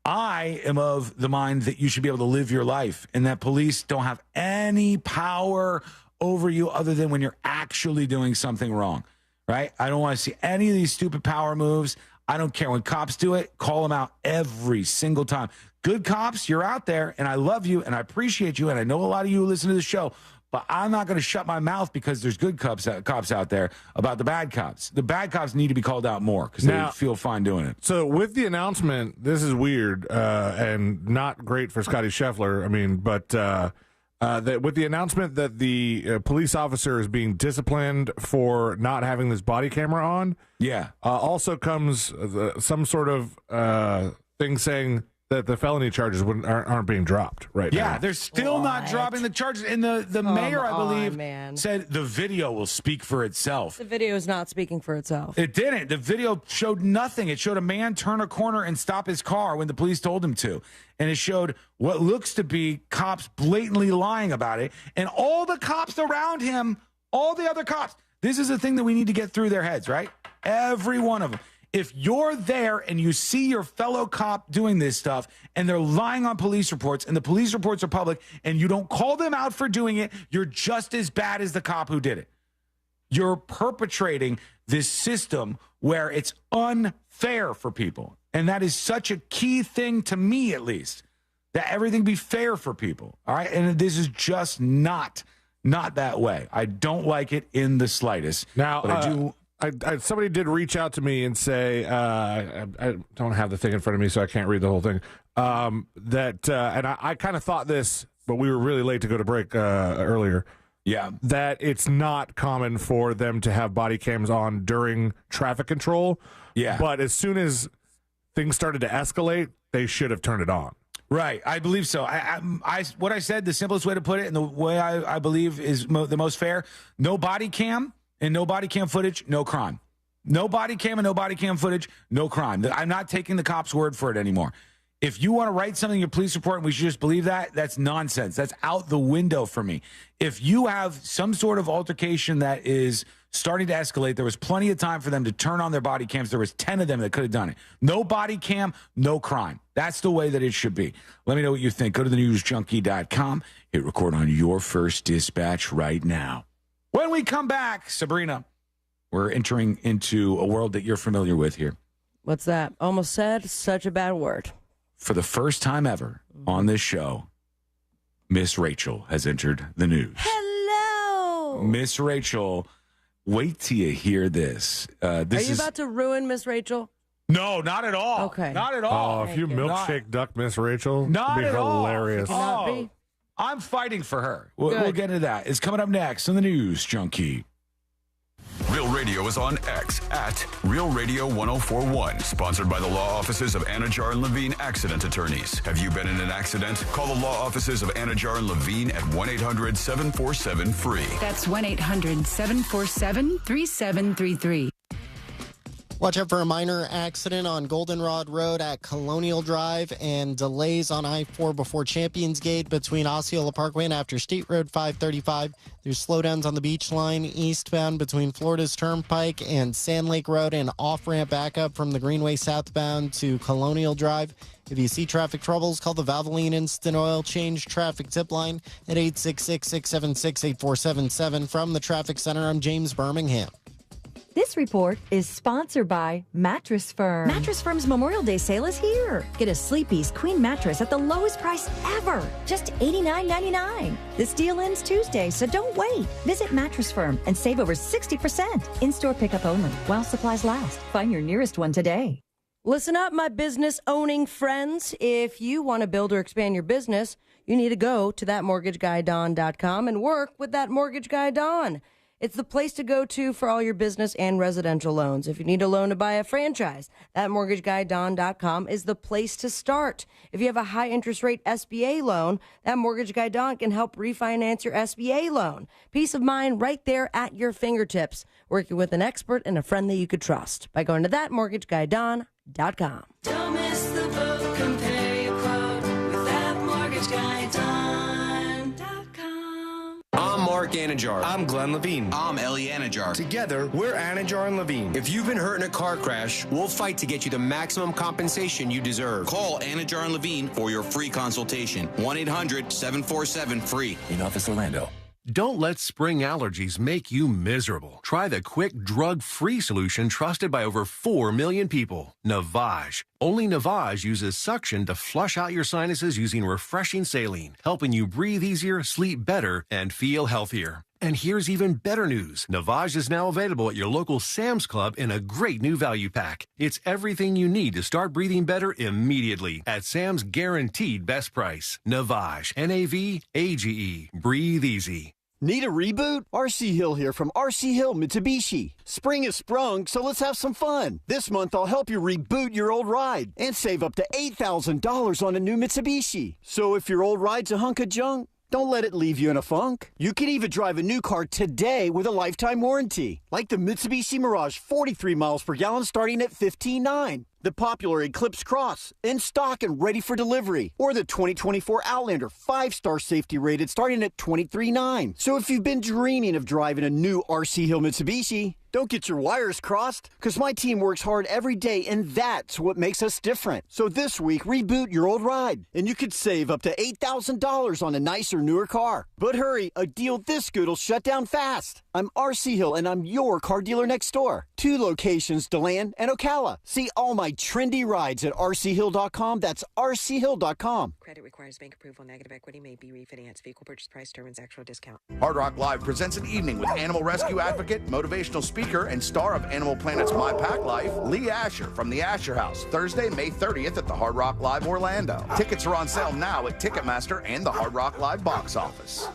[SPEAKER 17] I am of the mind that you should be able to live your life and that police don't have any power over you other than when you're actually doing something wrong, right? I don't want to see any of these stupid power moves. I don't care. When cops do it, call them out every single time. Good cops, you're out there, and I love you, and I appreciate you, and I know a lot of you who listen to the show, but I'm not going to shut my mouth because there's good cops out there about the bad cops. The bad cops need to be called out more because they feel fine doing it.
[SPEAKER 6] So with the announcement, this is weird and not great for Scotty Sheffer. I mean, but that with the announcement that the police officer is being disciplined for not having this body camera on, also comes some sort of thing saying that the felony charges aren't being dropped right now.
[SPEAKER 17] Yeah, they're still not dropping the charges. And the mayor, I believe, said the video will speak for itself.
[SPEAKER 19] The video is not speaking for itself.
[SPEAKER 17] It didn't. The video showed nothing. It showed a man turn a corner and stop his car when the police told him to. And it showed what looks to be cops blatantly lying about it. And all the cops around him, all the other cops, this is the thing that we need to get through their heads, right? Every one of them. If you're there and you see your fellow cop doing this stuff and they're lying on police reports and the police reports are public and you don't call them out for doing it, you're just as bad as the cop who did it. You're perpetrating this system where it's unfair for people. And that is such a key thing to me, at least, that everything be fair for people. All right. And this is just not that way. I don't like it in the slightest.
[SPEAKER 6] Now,
[SPEAKER 17] but I do.
[SPEAKER 6] Somebody did reach out to me and say, I don't have the thing in front of me, so I can't read the whole thing. And I kind of thought this, but we were really late to go to break earlier.
[SPEAKER 17] Yeah.
[SPEAKER 6] That it's not common for them to have body cams on during traffic control.
[SPEAKER 17] Yeah.
[SPEAKER 6] But as soon as things started to escalate, they should have turned it on.
[SPEAKER 17] Right. I believe so. What I said, the simplest way to put it and the way I believe is the most fair, no body cam. And no body cam footage, no crime. No body cam and no body cam footage, no crime. I'm not taking the cop's word for it anymore. If you want to write something in your police report and we should just believe that, that's nonsense. That's out the window for me. If you have some sort of altercation that is starting to escalate, there was plenty of time for them to turn on their body cams. There was 10 of them that could have done it. No body cam, no crime. That's the way that it should be. Let me know what you think. Go to thenewsjunkie.com. Hit record on your first dispatch right now. When we come back, Sabrina, we're entering into a world that you're familiar with here.
[SPEAKER 19] What's that? Almost said such a bad word.
[SPEAKER 17] For the first time ever on this show, Miss Rachel has entered the news.
[SPEAKER 19] Hello.
[SPEAKER 17] Miss Rachel, wait till you hear this.
[SPEAKER 19] Are you about to ruin Miss Rachel?
[SPEAKER 17] No, not at all.
[SPEAKER 19] Okay.
[SPEAKER 17] Not at all.
[SPEAKER 6] Oh, if you milkshake duck Miss Rachel,
[SPEAKER 17] not
[SPEAKER 6] it'd be
[SPEAKER 17] at
[SPEAKER 6] hilarious.
[SPEAKER 17] All. I'm fighting for her. We'll get into that. It's coming up next on the News Junkie.
[SPEAKER 10] Real Radio is on X at Real Radio 1041. Sponsored by the law offices of Anajar and Levine Accident Attorneys. Have you been in an accident? Call the law offices of Anajar and Levine at 1-800-747-FREE.
[SPEAKER 7] That's 1-800-747-3733. Watch out for a minor accident on Goldenrod Road at Colonial Drive and delays on I-4 before Champions Gate between Osceola Parkway and after State Road 535. There's slowdowns on the Beach Line eastbound between Florida's Turnpike and Sand Lake Road and off-ramp backup from the Greenway southbound to Colonial Drive. If you see traffic troubles, call the Valvoline Instant Oil Change Traffic Tip Line at 866-676-8477. From the Traffic Center, I'm James Birmingham.
[SPEAKER 8] This report is sponsored by Mattress Firm. Mattress Firm's Memorial Day sale is here. Get a Sleepy's Queen mattress at the lowest price ever, just $89.99. This deal ends Tuesday, so don't wait. Visit Mattress Firm and save over 60%. In-store pickup only while supplies last. Find your nearest one today.
[SPEAKER 19] Listen up, my business-owning friends. If you want to build or expand your business, you need to go to thatmortgageguyDon.com and work with That Mortgage Guy Don. It's the place to go to for all your business and residential loans. If you need a loan to buy a franchise, thatmortgageguyDon.com is the place to start. If you have a high interest rate SBA loan, That Mortgage Guy Don can help refinance your SBA loan. Peace of mind right there at your fingertips. Working with an expert and a friend that you could trust by going to thatmortgageguyDon.com.
[SPEAKER 9] Don't miss the boat, compare your quote with thatmortgageguyDon.com.
[SPEAKER 15] I'm Mark Anajar. I'm Glenn Levine.
[SPEAKER 11] I'm Ellie Anajar.
[SPEAKER 15] Together, we're Anajar and Levine.
[SPEAKER 11] If you've been hurt in a car crash, we'll fight to get you the maximum compensation you deserve. Call Anajar and Levine for your free consultation. 1-800-747-FREE.
[SPEAKER 18] In Office Orlando.
[SPEAKER 20] Don't let spring allergies make you miserable. Try the quick, drug-free solution trusted by over 4 million people. Navage. Only Navage uses suction to flush out your sinuses using refreshing saline, helping you breathe easier, sleep better, and feel healthier. And here's even better news. Navage is now available at your local Sam's Club in a great new value pack. It's everything you need to start breathing better immediately at Sam's guaranteed best price. Navage. Navage. Breathe easy.
[SPEAKER 21] Need a reboot? RC Hill here from RC Hill Mitsubishi. Spring has sprung, so let's have some fun. This month, I'll help you reboot your old ride and save up to $8,000 on a new Mitsubishi. So if your old ride's a hunk of junk, don't let it leave you in a funk. You can even drive a new car today with a lifetime warranty, like the Mitsubishi Mirage 43 miles per gallon starting at $15,900. The popular Eclipse Cross, in stock and ready for delivery. Or the 2024 Outlander, 5-star safety rated, starting at $23,900. So if you've been dreaming of driving a new RC Hill Mitsubishi, don't get your wires crossed, because my team works hard every day, and that's what makes us different. So this week, reboot your old ride, and you could save up to $8,000 on a nicer, newer car. But hurry, a deal this good will shut down fast. I'm RC Hill, and I'm your car dealer next door. 2 locations, DeLand and Ocala. See all my trendy rides at rchill.com. That's rchill.com.
[SPEAKER 22] Credit requires bank approval. Negative equity may be refinanced. Vehicle purchase price determines actual discount.
[SPEAKER 23] Hard Rock Live presents an evening with animal rescue advocate, motivational speaker, and star of Animal Planet's My Pack Life, Lee Asher from the Asher House, Thursday, May 30th at the Hard Rock Live Orlando. Tickets are on sale now at Ticketmaster and the Hard Rock Live box office.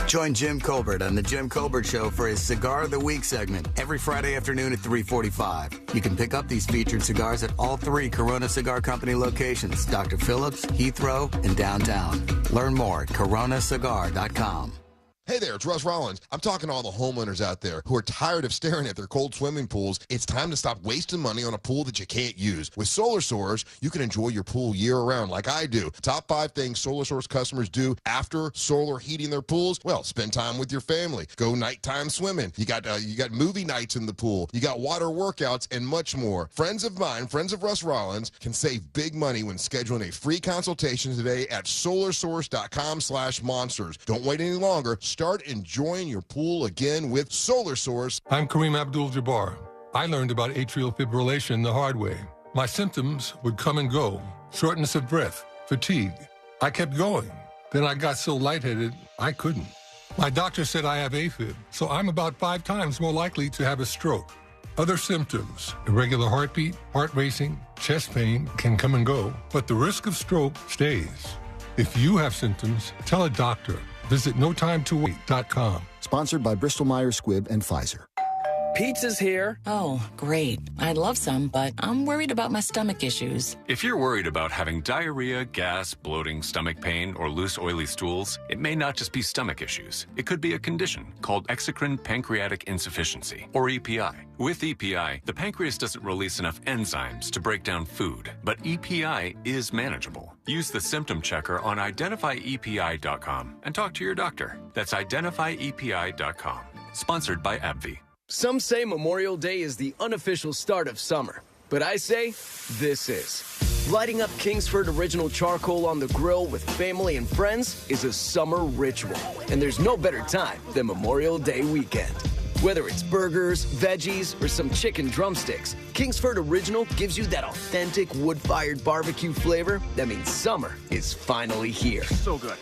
[SPEAKER 24] Join Jim Colbert on The Jim Colbert Show for his Cigar of the Week segment every Friday afternoon at 3:45. You can pick up these featured cigars at all 3 Corona Cigar Company locations, Dr. Phillips, Heathrow, and downtown. Learn more at coronacigar.com.
[SPEAKER 25] Hey there, it's Russ Rollins. I'm talking to all the homeowners out there who are tired of staring at their cold swimming pools. It's time to stop wasting money on a pool that you can't use. With Solar Source, you can enjoy your pool year-round like I do. Top 5 things Solar Source customers do after solar heating their pools? Well, spend time with your family. Go nighttime swimming. You got movie nights in the pool. You got water workouts and much more. Friends of mine, friends of Russ Rollins, can save big money when scheduling a free consultation today at solarsource.com/monsters. Don't wait any longer. Start enjoying your pool again with Solar Source.
[SPEAKER 4] I'm Kareem Abdul-Jabbar. I learned about atrial fibrillation the hard way. My symptoms would come and go. Shortness of breath, fatigue. I kept going. Then I got so lightheaded, I couldn't. My doctor said I have AFib, so I'm about 5 times more likely to have a stroke. Other symptoms, irregular heartbeat, heart racing, chest pain can come and go, but the risk of stroke stays. If you have symptoms, tell a doctor. Visit notimetowait.com.
[SPEAKER 26] Sponsored by Bristol Myers Squibb and Pfizer.
[SPEAKER 2] Pizza's here.
[SPEAKER 12] Oh, great. I'd love some, but I'm worried about my stomach issues.
[SPEAKER 16] If you're worried about having diarrhea, gas, bloating, stomach pain, or loose, oily stools, it may not just be stomach issues. It could be a condition called exocrine pancreatic insufficiency, or EPI. With EPI, the pancreas doesn't release enough enzymes to break down food, but EPI is manageable. Use the symptom checker on identifyepi.com and talk to your doctor. That's identifyepi.com. Sponsored by AbbVie.
[SPEAKER 2] Some say Memorial Day is the unofficial start of summer, but I say this is. Lighting up Kingsford Original Charcoal on the grill with family and friends is a summer ritual, and there's no better time than Memorial Day weekend. Whether it's burgers, veggies, or some chicken drumsticks, Kingsford Original gives you that authentic wood-fired barbecue flavor that means summer is finally here.
[SPEAKER 23] So good.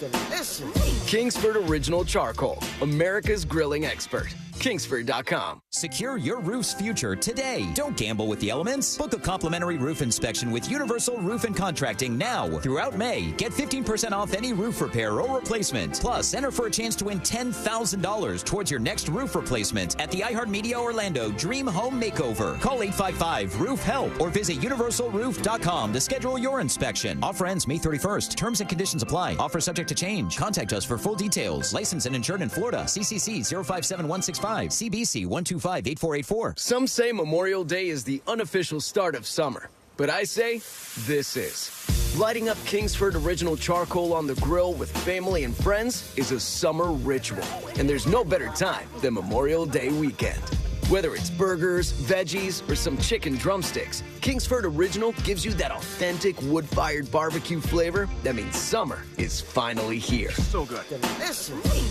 [SPEAKER 2] Kingsford Original Charcoal, America's grilling expert. Kingsford.com.
[SPEAKER 13] Secure your roof's future today. Don't gamble with the elements. Book a complimentary roof inspection with Universal Roof and Contracting now. Throughout May, get 15% off any roof repair or replacement. Plus, enter for a chance to win $10,000 towards your next roof replacement at the iHeartMedia Orlando Dream Home Makeover. Call 855-ROOF-HELP or visit universalroof.com to schedule your inspection. Offer ends May 31st. Terms and conditions apply. Offer subject to change. Contact us for full details. Licensed and insured in Florida. CCC 057165. CBC 125-8484.
[SPEAKER 2] Some say Memorial Day is the unofficial start of summer, but I say this is. Lighting up Kingsford Original Charcoal on the grill with family and friends is a summer ritual, and there's no better time than Memorial Day weekend. Whether it's burgers, veggies, or some chicken drumsticks, Kingsford Original gives you that authentic wood-fired barbecue flavor that means summer is finally here.
[SPEAKER 23] So good.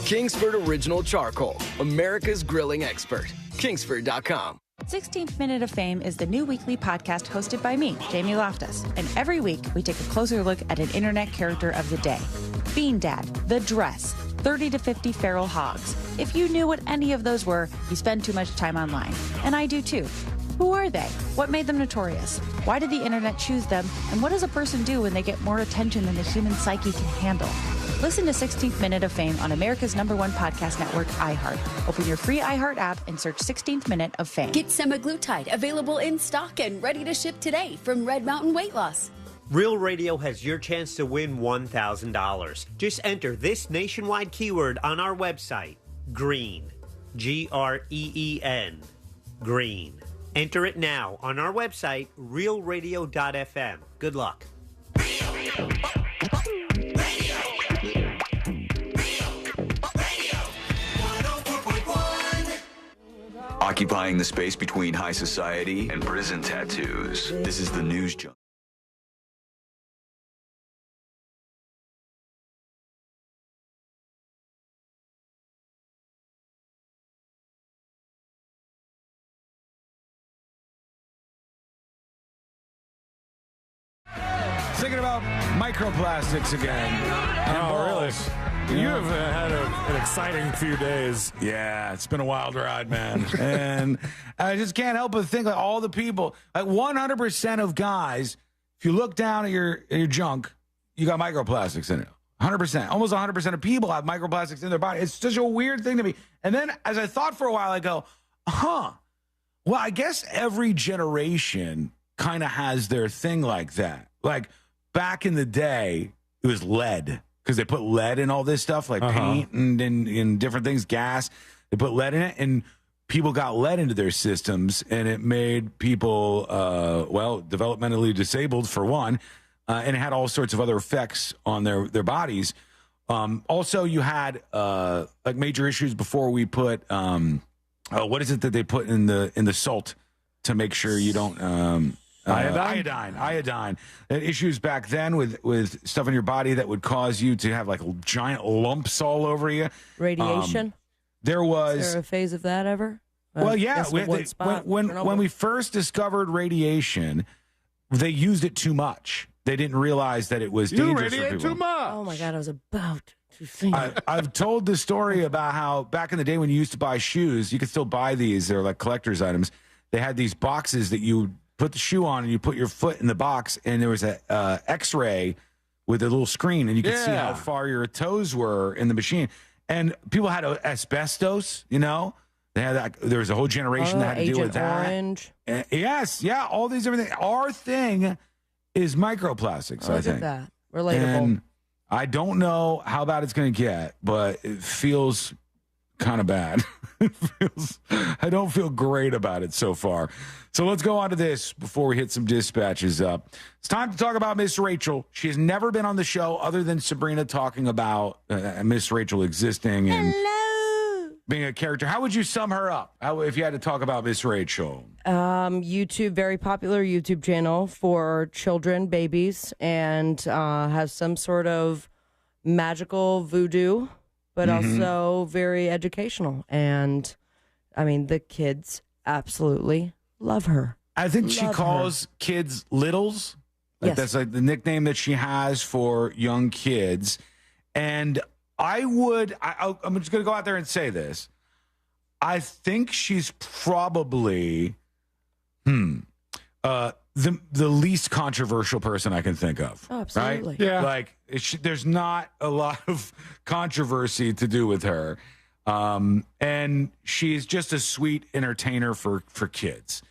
[SPEAKER 2] Kingsford Original Charcoal, America's grilling expert. Kingsford.com.
[SPEAKER 14] 16th Minute of Fame is the new weekly podcast hosted by me, Jamie Loftus. And every week, we take a closer look at an internet character of the day. Bean Dad, The Dress, 30 to 50 feral hogs. If you knew what any of those were, you spend too much time online. And I do too. Who are they? What made them notorious? Why did the internet choose them? And what does a person do when they get more attention than the human psyche can handle? Listen to 16th Minute of Fame on America's #1 podcast network, iHeart. Open your free iHeart app and search 16th Minute of Fame.
[SPEAKER 18] Get semaglutide, available in stock and ready to ship today from Red Mountain Weight Loss.
[SPEAKER 1] Real Radio has your chance to win $1,000. Just enter this nationwide keyword on our website, GREEN. GREEN. Green. Enter it now on our website, realradio.fm. Good luck.
[SPEAKER 26] Occupying the space between high society and prison tattoos. This is the News Junkie.
[SPEAKER 17] Thinking about microplastics again.
[SPEAKER 6] Oh, really? You have had an exciting few days.
[SPEAKER 17] Yeah, it's been a wild ride, man. And I just can't help but think, like, all the people, like 100% of guys, if you look down at your junk, you got microplastics in it. 100%. Almost 100% of people have microplastics in their body. It's such a weird thing to me. And then as I thought for a while, I go, well, I guess every generation kind of has their thing like that. Like back in the day, it was lead. Because they put lead in all this stuff, like paint and in different things, gas. They put lead in it, and people got lead into their systems, and it made people, developmentally disabled, for one, and it had all sorts of other effects on their bodies. Also, you had like major issues before we put, what is it that they put in the salt to make sure you don't... Iodine. Issues back then with stuff in your body that would cause you to have like giant lumps all over you.
[SPEAKER 19] Radiation.
[SPEAKER 17] There was.
[SPEAKER 19] Is there a phase of that ever?
[SPEAKER 17] Well, yeah. When we first discovered radiation, they used it too much. They didn't realize that it was dangerous for people.
[SPEAKER 6] Too much.
[SPEAKER 19] Oh my God, I was about to think.
[SPEAKER 17] I've told the story about how back in the day when you used to buy shoes, you could still buy these. They're like collector's items. They had these boxes that you put the shoe on and you put your foot in the box, and there was a X-ray with a little screen, and you could see how far your toes were in the machine. And people had asbestos, They had that. There was a whole generation that had to deal with that.
[SPEAKER 19] Orange.
[SPEAKER 17] Yes, yeah, all these different things. Our thing is microplastics. I think
[SPEAKER 19] that relatable.
[SPEAKER 17] And I don't know how bad it's going to get, but it feels kind of bad. I don't feel great about it so far. So let's go on to this before we hit some dispatches up. It's time to talk about Miss Rachel. She has never been on the show other than Sabrina talking about Miss Rachel existing and being a character. How would you sum her up if you had to talk about Miss Rachel?
[SPEAKER 19] YouTube, very popular YouTube channel for children, babies, and has some sort of magical voodoo, but also very educational. And I mean, the kids absolutely love her.
[SPEAKER 17] I think she calls kids littles. Like that's like the nickname that she has for young kids. And I'm just going to go out there and say this. I think she's probably the least controversial person I can think of.
[SPEAKER 19] Oh, absolutely.
[SPEAKER 17] Right? Yeah. Like, there's not a lot of controversy to do with her. And she's just a sweet entertainer for kids.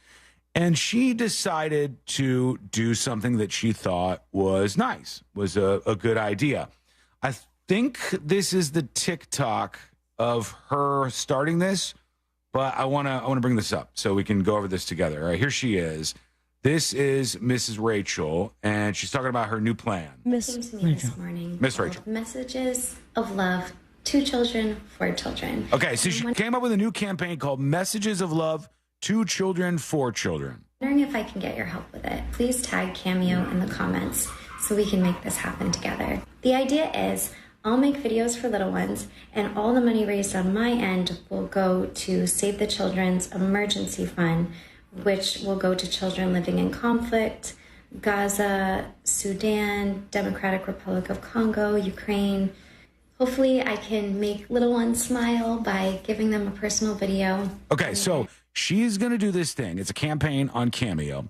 [SPEAKER 17] And she decided to do something that she thought was nice, was a good idea. I think this is the TikTok of her starting this, but I want to bring this up so we can go over this together. All right, here she is. This is Mrs. Rachel, and she's talking about her new plan.
[SPEAKER 3] Miss Rachel. This morning.
[SPEAKER 17] Miss Rachel.
[SPEAKER 3] Messages of love to children for children.
[SPEAKER 17] Okay, so she came up with a new campaign called Messages of Love to Children for Children.
[SPEAKER 3] Wondering if I can get your help with it. Please tag Cameo in the comments so we can make this happen together. The idea is I'll make videos for little ones, and all the money raised on my end will go to Save the Children's Emergency Fund, which will go to children living in conflict, Gaza, Sudan, Democratic Republic of Congo, Ukraine. Hopefully I can make little ones smile by giving them a personal video.
[SPEAKER 17] Okay, so she's going to do this thing. It's a campaign on Cameo.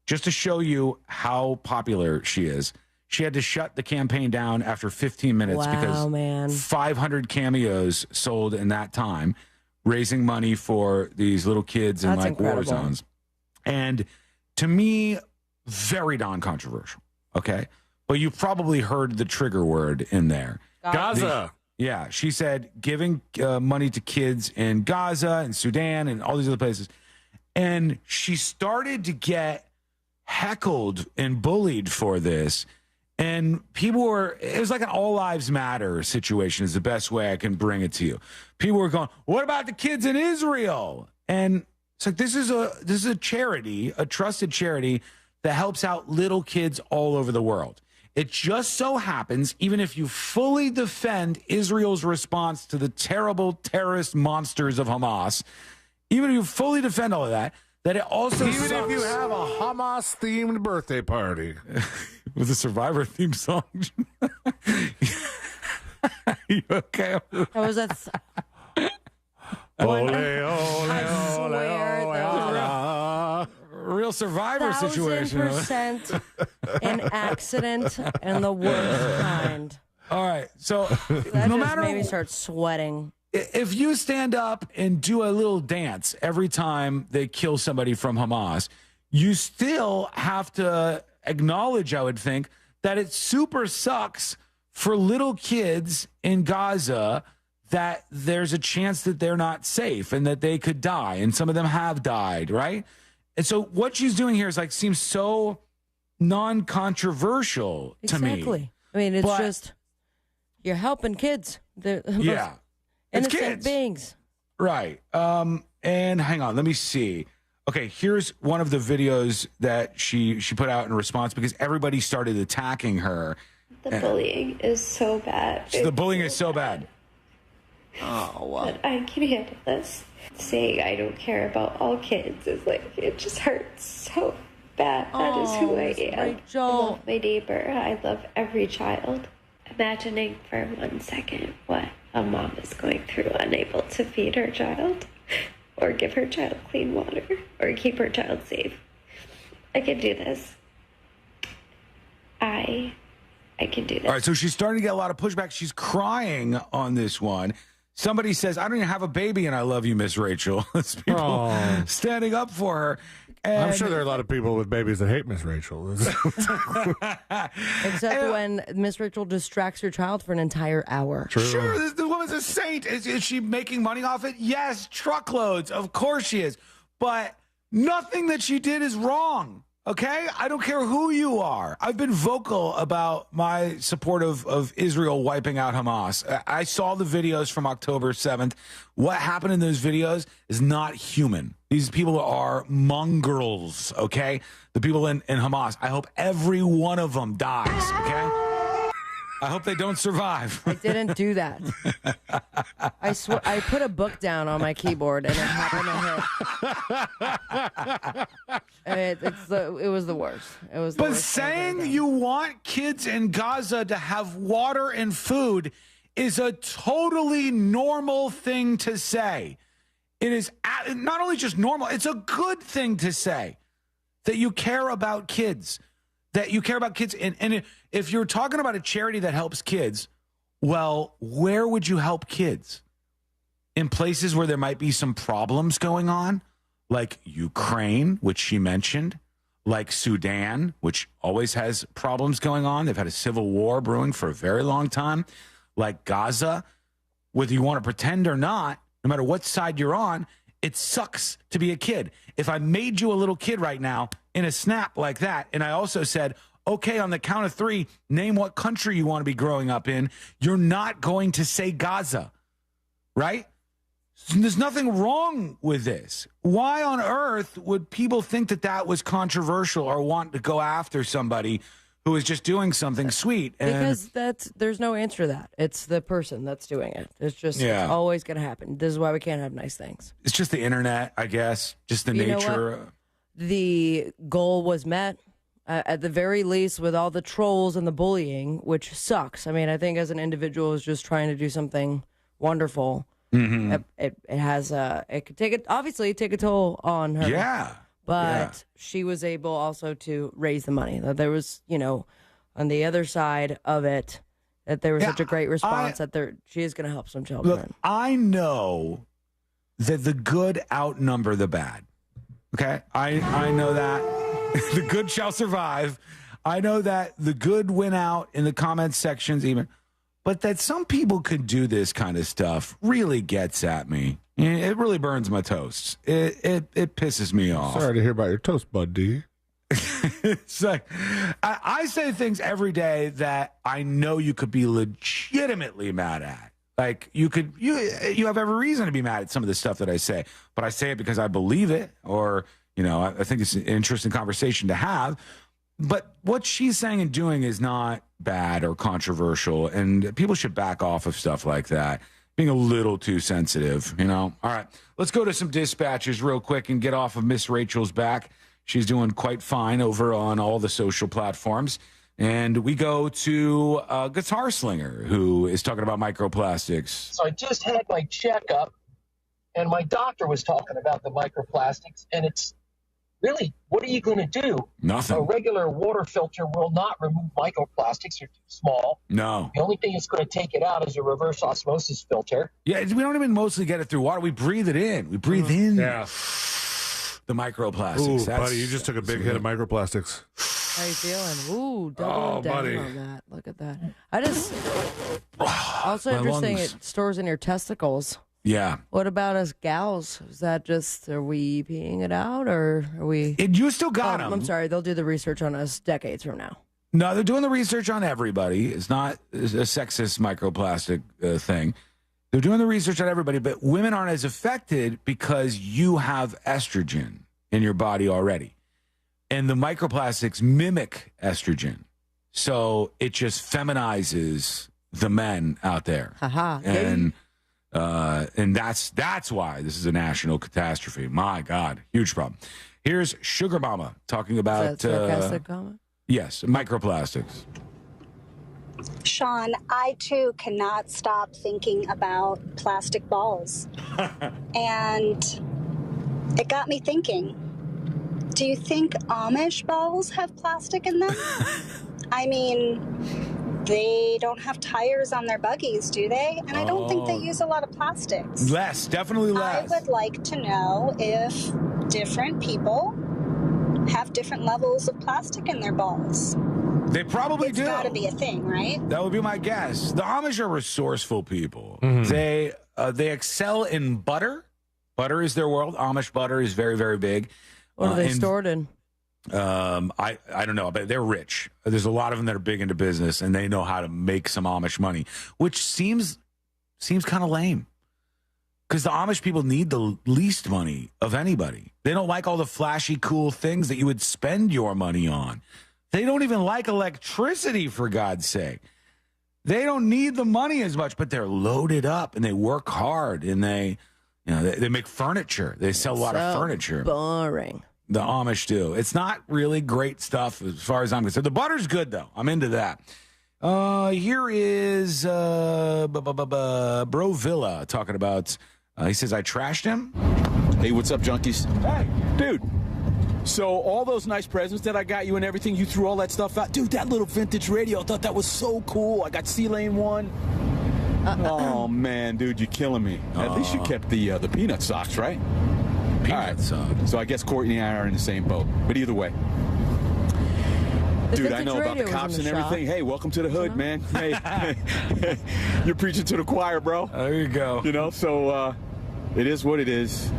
[SPEAKER 17] Just to show you how popular she is, she had to shut the campaign down after 15 minutes because 500 cameos sold in that time, raising money for these little kids in war zones. And to me, very non-controversial, okay? But you probably heard the trigger word in there.
[SPEAKER 6] Gaza.
[SPEAKER 17] Yeah, she said giving money to kids in Gaza and Sudan and all these other places. And she started to get heckled and bullied for this. And it was like an all lives matter situation is the best way I can bring it to you. People were going, what about the kids in Israel? And it's like, this is a charity, a trusted charity that helps out little kids all over the world. It just so happens, even if you fully defend Israel's response to the terrible terrorist monsters of Hamas, even if you fully defend all of that, that it also
[SPEAKER 6] even if you have a Hamas-themed birthday party.
[SPEAKER 17] With a Survivor theme song. You okay?
[SPEAKER 19] How was that?
[SPEAKER 6] Ole, ole,
[SPEAKER 17] real Survivor situation.
[SPEAKER 19] 1,000% an accident and the worst kind.
[SPEAKER 17] All right, so
[SPEAKER 19] that no matter made me start sweating.
[SPEAKER 17] If you stand up and do a little dance every time they kill somebody from Hamas, you still have to acknowledge, I would think, that it super sucks for little kids in Gaza that there's a chance that they're not safe and that they could die, and some of them have died, right? And so what she's doing here is seems so non-controversial to me.
[SPEAKER 19] Exactly. I mean, it's just you're helping kids. They're innocent beings.
[SPEAKER 17] Right. And hang on, let me see. Okay, here's one of the videos that she put out in response because everybody started attacking her.
[SPEAKER 3] The bullying is so bad.
[SPEAKER 17] The bullying is so bad.
[SPEAKER 3] Oh, wow. But I can handle this. Saying I don't care about all kids is it just hurts so bad. That is who I am.
[SPEAKER 19] Rachel.
[SPEAKER 3] I love my neighbor. I love every child. Imagining for 1 second what a mom is going through, unable to feed her child or give her child clean water or keep her child safe. I can do this. I can do this.
[SPEAKER 17] All right, so she's starting to get a lot of pushback. She's crying on this one, Somebody says, I don't even have a baby and I love you, Miss Rachel. It's people standing up for her. And
[SPEAKER 6] I'm sure there are a lot of people with babies that hate Miss Rachel.
[SPEAKER 19] Except when Miss Rachel distracts her child for an entire hour.
[SPEAKER 6] True.
[SPEAKER 17] Sure, the woman's a saint. Is she making money off it? Yes, truckloads. Of course she is. But nothing that she did is wrong. Okay? I don't care who you are. I've been vocal about my support of Israel wiping out Hamas. I saw the videos from October 7th. What happened in those videos is not human. These people are mongrels, okay? The people in Hamas. I hope every one of them dies, okay? I hope they don't survive.
[SPEAKER 19] I didn't do that. I put a book down on my keyboard and it happened to hit. It was the worst. It was.
[SPEAKER 17] But saying you want kids in Gaza to have water and food is a totally normal thing to say. It is not only just normal; it's a good thing to say that you care about kids. That you care about kids. And if you're talking about a charity that helps kids, well, where would you help kids? In places where there might be some problems going on, like Ukraine, which she mentioned, like Sudan, which always has problems going on. They've had a civil war brewing for a very long time, like Gaza. Whether you want to pretend or not, no matter what side you're on, it sucks to be a kid. If I made you a little kid right now in a snap like that, and I also said, okay, on the count of 3, name what country you want to be growing up in, you're not going to say Gaza, right? There's nothing wrong with this. Why on earth would people think that that was controversial or want to go after somebody who is just doing something sweet?
[SPEAKER 19] Because there's no answer to that. It's the person that's doing it. It's always going to happen. This is why we can't have nice things.
[SPEAKER 17] It's just the internet, I guess. Just the nature.
[SPEAKER 19] The goal was met, at the very least, with all the trolls and the bullying, which sucks. I mean, I think as an individual who's just trying to do something wonderful, it could take a toll on her.
[SPEAKER 17] Yeah.
[SPEAKER 19] But she was able also to raise the money. That there was, on the other side of it, that there was such a great response she is going to help some children.
[SPEAKER 17] Look, I know that the good outnumber the bad. Okay? I know that. The good shall survive. I know that the good win out in the comments sections even. But that some people could do this kind of stuff really gets at me. It really burns my toast. It pisses me off.
[SPEAKER 6] Sorry to hear about your toast, bud, D.
[SPEAKER 17] It's like, I say things every day that I know you could be legitimately mad at. Like you have every reason to be mad at some of the stuff that I say, but I say it because I believe it, or I think it's an interesting conversation to have. But what she's saying and doing is not bad or controversial, and people should back off of stuff like that. Being a little too sensitive, All right, let's go to some dispatches real quick and get off of Miss Rachel's back. She's doing quite fine over on all the social platforms. And we go to Guitar Slinger, who is talking about microplastics.
[SPEAKER 5] So I just had my checkup, and my doctor was talking about the microplastics, and it's really, what are you going to do?
[SPEAKER 17] Nothing.
[SPEAKER 5] A regular water filter will not remove microplastics. They're too small.
[SPEAKER 17] No.
[SPEAKER 5] The only thing that's going to take it out is a reverse osmosis filter.
[SPEAKER 17] Yeah, we don't even mostly get it through water. We breathe it in. We breathe in the microplastics.
[SPEAKER 6] Ooh, buddy, you just took a big hit of microplastics.
[SPEAKER 19] How you feeling? Ooh, double down
[SPEAKER 6] buddy.
[SPEAKER 19] on that. Look at that. Also interesting, it stores in your testicles.
[SPEAKER 17] Yeah.
[SPEAKER 19] What about us gals? Is that just, are we peeing it out, or are we?
[SPEAKER 17] You still got them.
[SPEAKER 19] I'm sorry, they'll do the research on us decades from now.
[SPEAKER 17] No, they're doing the research on everybody. It's not a sexist microplastic thing. They're doing the research on everybody, but women aren't as affected because you have estrogen in your body already. And the microplastics mimic estrogen. So it just feminizes the men out there. And that's why this is a national catastrophe. My God, huge problem. Here's Sugar Mama talking about
[SPEAKER 19] Is that sarcastic comment?
[SPEAKER 17] Yes, microplastics.
[SPEAKER 7] Sean, I too cannot stop thinking about plastic balls. And it got me thinking, do you think Amish balls have plastic in them? I mean, they don't have tires on their buggies, do they? And I don't think they use a lot of plastics.
[SPEAKER 17] Definitely less.
[SPEAKER 7] I would like to know if different people have different levels of plastic in their balls.
[SPEAKER 17] They probably do.
[SPEAKER 7] It's got to be a thing, right?
[SPEAKER 17] That would be my guess. The Amish are resourceful people. They excel in butter. Butter is their world. Amish butter is very, very big.
[SPEAKER 19] What are they stored in?
[SPEAKER 17] I don't know, but they're rich. There's a lot of them that are big into business, and they know how to make some Amish money, which seems kind of lame. Because the Amish people need the least money of anybody. They don't like all the flashy, cool things that you would spend your money on. They don't even like electricity, for God's sake. They don't need the money as much, but they're loaded up and they work hard and they make furniture. They sell a lot of furniture.
[SPEAKER 19] Boring.
[SPEAKER 17] The Amish do. It's not really great stuff as far as I'm concerned. The butter's good, though. I'm into that. Here is Bro Villa talking about, he says, I trashed him.
[SPEAKER 8] Hey, what's up, junkies?
[SPEAKER 17] Hey.
[SPEAKER 8] Dude, so all those nice presents that I got you and everything, you threw all that stuff out? Dude, that little vintage radio, I thought that was so cool. I got C-Lane one. Oh, man, dude, you're killing me. At least you kept the peanut socks, right?
[SPEAKER 17] Peanut socks.
[SPEAKER 8] So I guess Courtney and I are in the same boat. But either way. Dude, I know about the cops and everything. Hey, welcome to the hood, man. Hey, you're preaching to the choir, bro.
[SPEAKER 17] There you go.
[SPEAKER 8] You know, so it is what it is.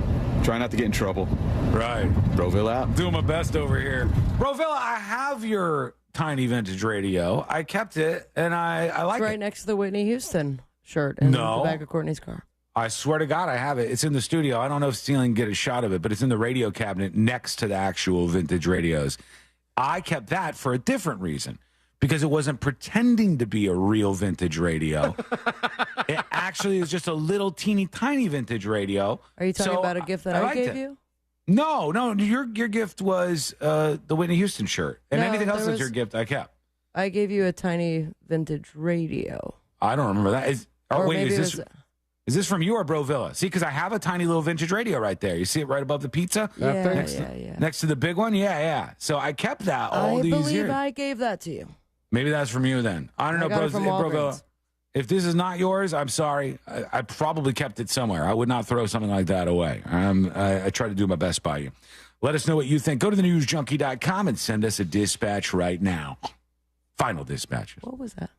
[SPEAKER 8] Try not to get in trouble.
[SPEAKER 17] Right.
[SPEAKER 8] Broville out.
[SPEAKER 17] Doing my best over here. Broville, I have your tiny vintage radio. I kept it, and I like it.
[SPEAKER 19] It's right next to the Whitney Houston shirt in the back of Courtney's car.
[SPEAKER 17] I swear to God, I have it. It's in the studio. I don't know if Steele can get a shot of it, but it's in the radio cabinet next to the actual vintage radios. I kept that for a different reason, because it wasn't pretending to be a real vintage radio. It actually is just a little teeny tiny vintage radio.
[SPEAKER 19] Are you talking about a gift that I gave you?
[SPEAKER 17] No. Your gift was the Whitney Houston shirt, and anything else that's your gift, I kept.
[SPEAKER 19] I gave you a tiny vintage radio.
[SPEAKER 17] I don't remember that. Is this from you or Bro Villa? See, because I have a tiny little vintage radio right there. You see it right above the pizza?
[SPEAKER 19] Yeah.
[SPEAKER 17] Next to the big one? Yeah. So I kept that all these years.
[SPEAKER 19] I believe I gave that to you.
[SPEAKER 17] Maybe that's from you then. I don't know, Bro Villa. If this is not yours, I'm sorry. I probably kept it somewhere. I would not throw something like that away. I try to do my best by you. Let us know what you think. Go to thenewsjunkie.com and send us a dispatch right now. Final dispatches.
[SPEAKER 19] What was that?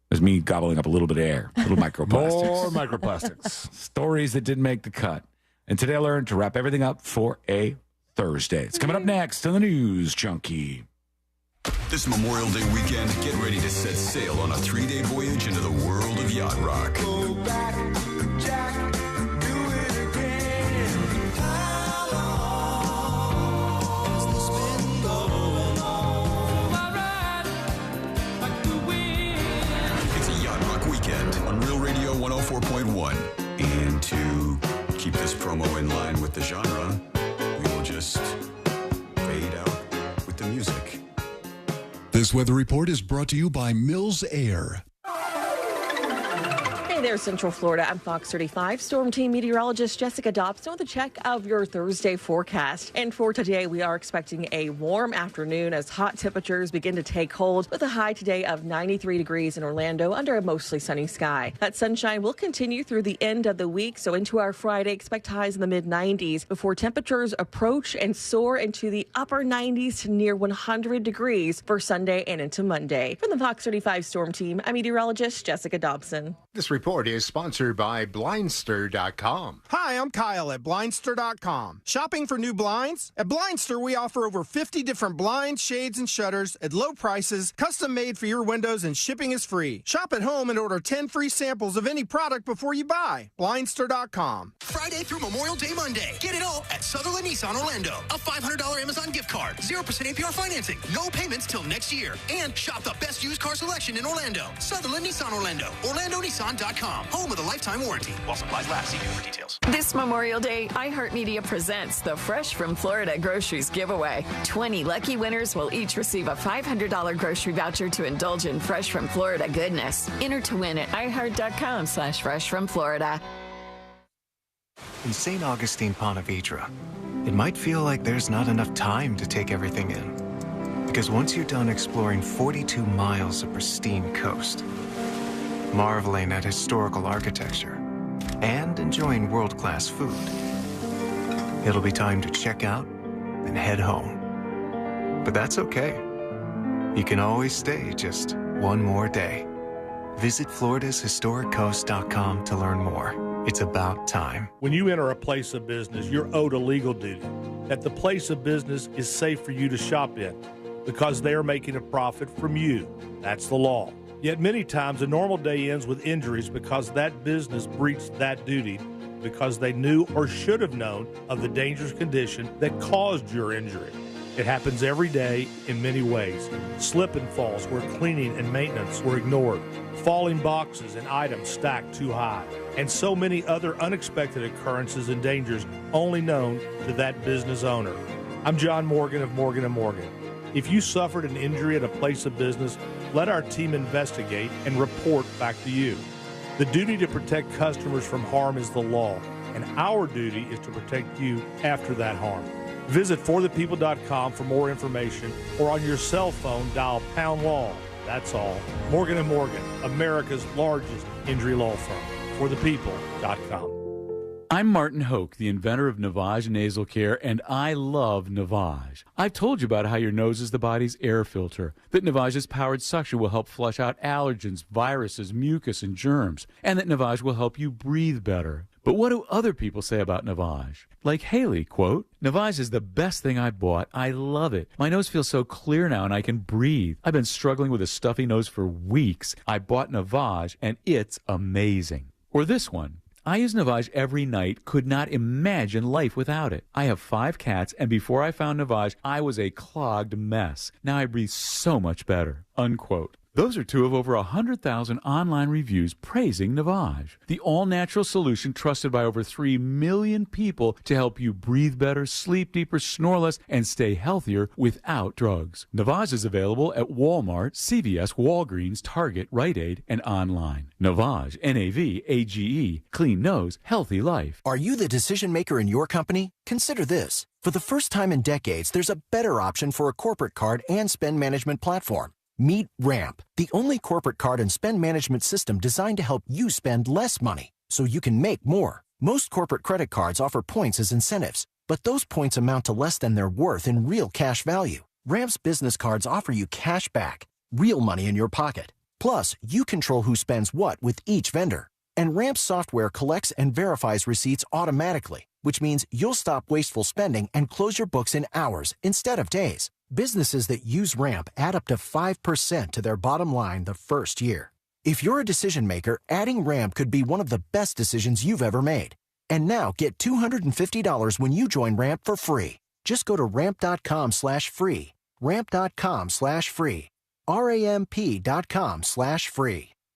[SPEAKER 17] It was me gobbling up a little bit of air, a little microplastics.
[SPEAKER 6] More microplastics.
[SPEAKER 17] Stories that didn't make the cut. And today I learned to wrap everything up for a Thursday. It's coming up next on the News Junkie.
[SPEAKER 9] This Memorial Day weekend, get ready to set sail on a 3-day voyage into the world of yacht rock. Go back, Jack, do it again. How long has this been going on? My ride, like the wind. It's a yacht rock weekend on Real Radio 104.1. And to keep this promo in line with the genre, we will just fade out with the music.
[SPEAKER 10] This weather report is brought to you by Mills Air.
[SPEAKER 11] Hey there, Central Florida. I'm Fox 35 Storm Team meteorologist Jessica Dobson with a check of your Thursday forecast. And for today, we are expecting a warm afternoon as hot temperatures begin to take hold with a high today of 93 degrees in Orlando under a mostly sunny sky. That sunshine will continue through the end of the week, so into our Friday, expect highs in the mid-90s before temperatures approach and soar into the upper 90s to near 100 degrees for Sunday and into Monday. From the Fox 35 Storm Team, I'm meteorologist Jessica Dobson.
[SPEAKER 15] This report is sponsored by Blindster.com.
[SPEAKER 20] Hi, I'm Kyle at Blindster.com. Shopping for new blinds? At Blindster, we offer over 50 different blinds, shades, and shutters at low prices, custom made for your windows, and shipping is free. Shop at home and order 10 free samples of any product before you buy. Blindster.com.
[SPEAKER 27] Friday through Memorial Day Monday. Get it all at Sutherland Nissan Orlando. A $500 Amazon gift card. 0% APR financing. No payments till next year. And shop the best used car selection in Orlando. Sutherland Nissan Orlando. OrlandoNissan.com. Home with a lifetime warranty. While supplies last. See for details.
[SPEAKER 28] This Memorial Day, iHeartMedia presents the Fresh from Florida Groceries Giveaway. 20 lucky winners will each receive a $500 grocery voucher to indulge in Fresh from Florida goodness. Enter to win at iHeart.com/freshfromflorida.
[SPEAKER 29] In St. Augustine, Ponte Vedra, it might feel like there's not enough time to take everything in.
[SPEAKER 4] Because once you're done exploring 42 miles of pristine coast, marveling at historical architecture, and enjoying world-class food, it'll be time to check out and head home. But that's okay. You can always stay just one more day. Visit FloridasHistoricCoast.com to learn more. It's about time.
[SPEAKER 12] When you enter a place of business, you're owed a legal duty that the place of business is safe for you to shop in because they are making a profit from you. That's the law. Yet many times a normal day ends with injuries because that business breached that duty because they knew or should have known of the dangerous condition that caused your injury. It happens every day in many ways. Slip and falls where cleaning and maintenance were ignored. Falling boxes and items stacked too high. And so many other unexpected occurrences and dangers only known to that business owner. I'm John Morgan of Morgan & Morgan. If you suffered an injury at a place of business, let our team investigate and report back to you. The duty to protect customers from harm is the law, and our duty is to protect you after that harm. Visit forthepeople.com for more information, or on your cell phone, dial #law. That's all. Morgan & Morgan, America's largest injury law firm. forthepeople.com.
[SPEAKER 13] I'm Martin Hoke, the inventor of Navage Nasal Care, and I love Navage. I've told you about how your nose is the body's air filter, that Navage's powered suction will help flush out allergens, viruses, mucus, and germs, and that Navage will help you breathe better. But what do other people say about Navage? Like Haley, quote, "Navage is the best thing I bought. I love it. My nose feels so clear now and I can breathe. I've been struggling with a stuffy nose for weeks. I bought Navage and it's amazing." Or this one, "I use Navage every night, could not imagine life without it. I have 5 cats, and before I found Navage, I was a clogged mess. Now I breathe so much better." Unquote. Those are 2 of over 100,000 online reviews praising Navage, the all-natural solution trusted by over 3 million people to help you breathe better, sleep deeper, snore less, and stay healthier without drugs. Navage is available at Walmart, CVS, Walgreens, Target, Rite Aid, and online. Navage, Navage, clean nose, healthy life.
[SPEAKER 16] Are you the decision maker in your company? Consider this. For the first time in decades, there's a better option for a corporate card and spend management platform. Meet Ramp, the only corporate card and spend management system designed to help you spend less money so you can make more. Most corporate credit cards offer points as incentives, but those points amount to less than their worth in real cash value. Ramp's business cards offer you cash back, real money in your pocket. Plus, you control who spends what with each vendor. And Ramp's software collects and verifies receipts automatically, which means you'll stop wasteful spending and close your books in hours instead of days. Businesses that use Ramp add up to 5% to their bottom line the first year. If you're a decision maker, adding Ramp could be one of the best decisions you've ever made. And now get $250 when you join Ramp for free. Just go to ramp.com/free. Ramp.com/free. RAMP.com/free.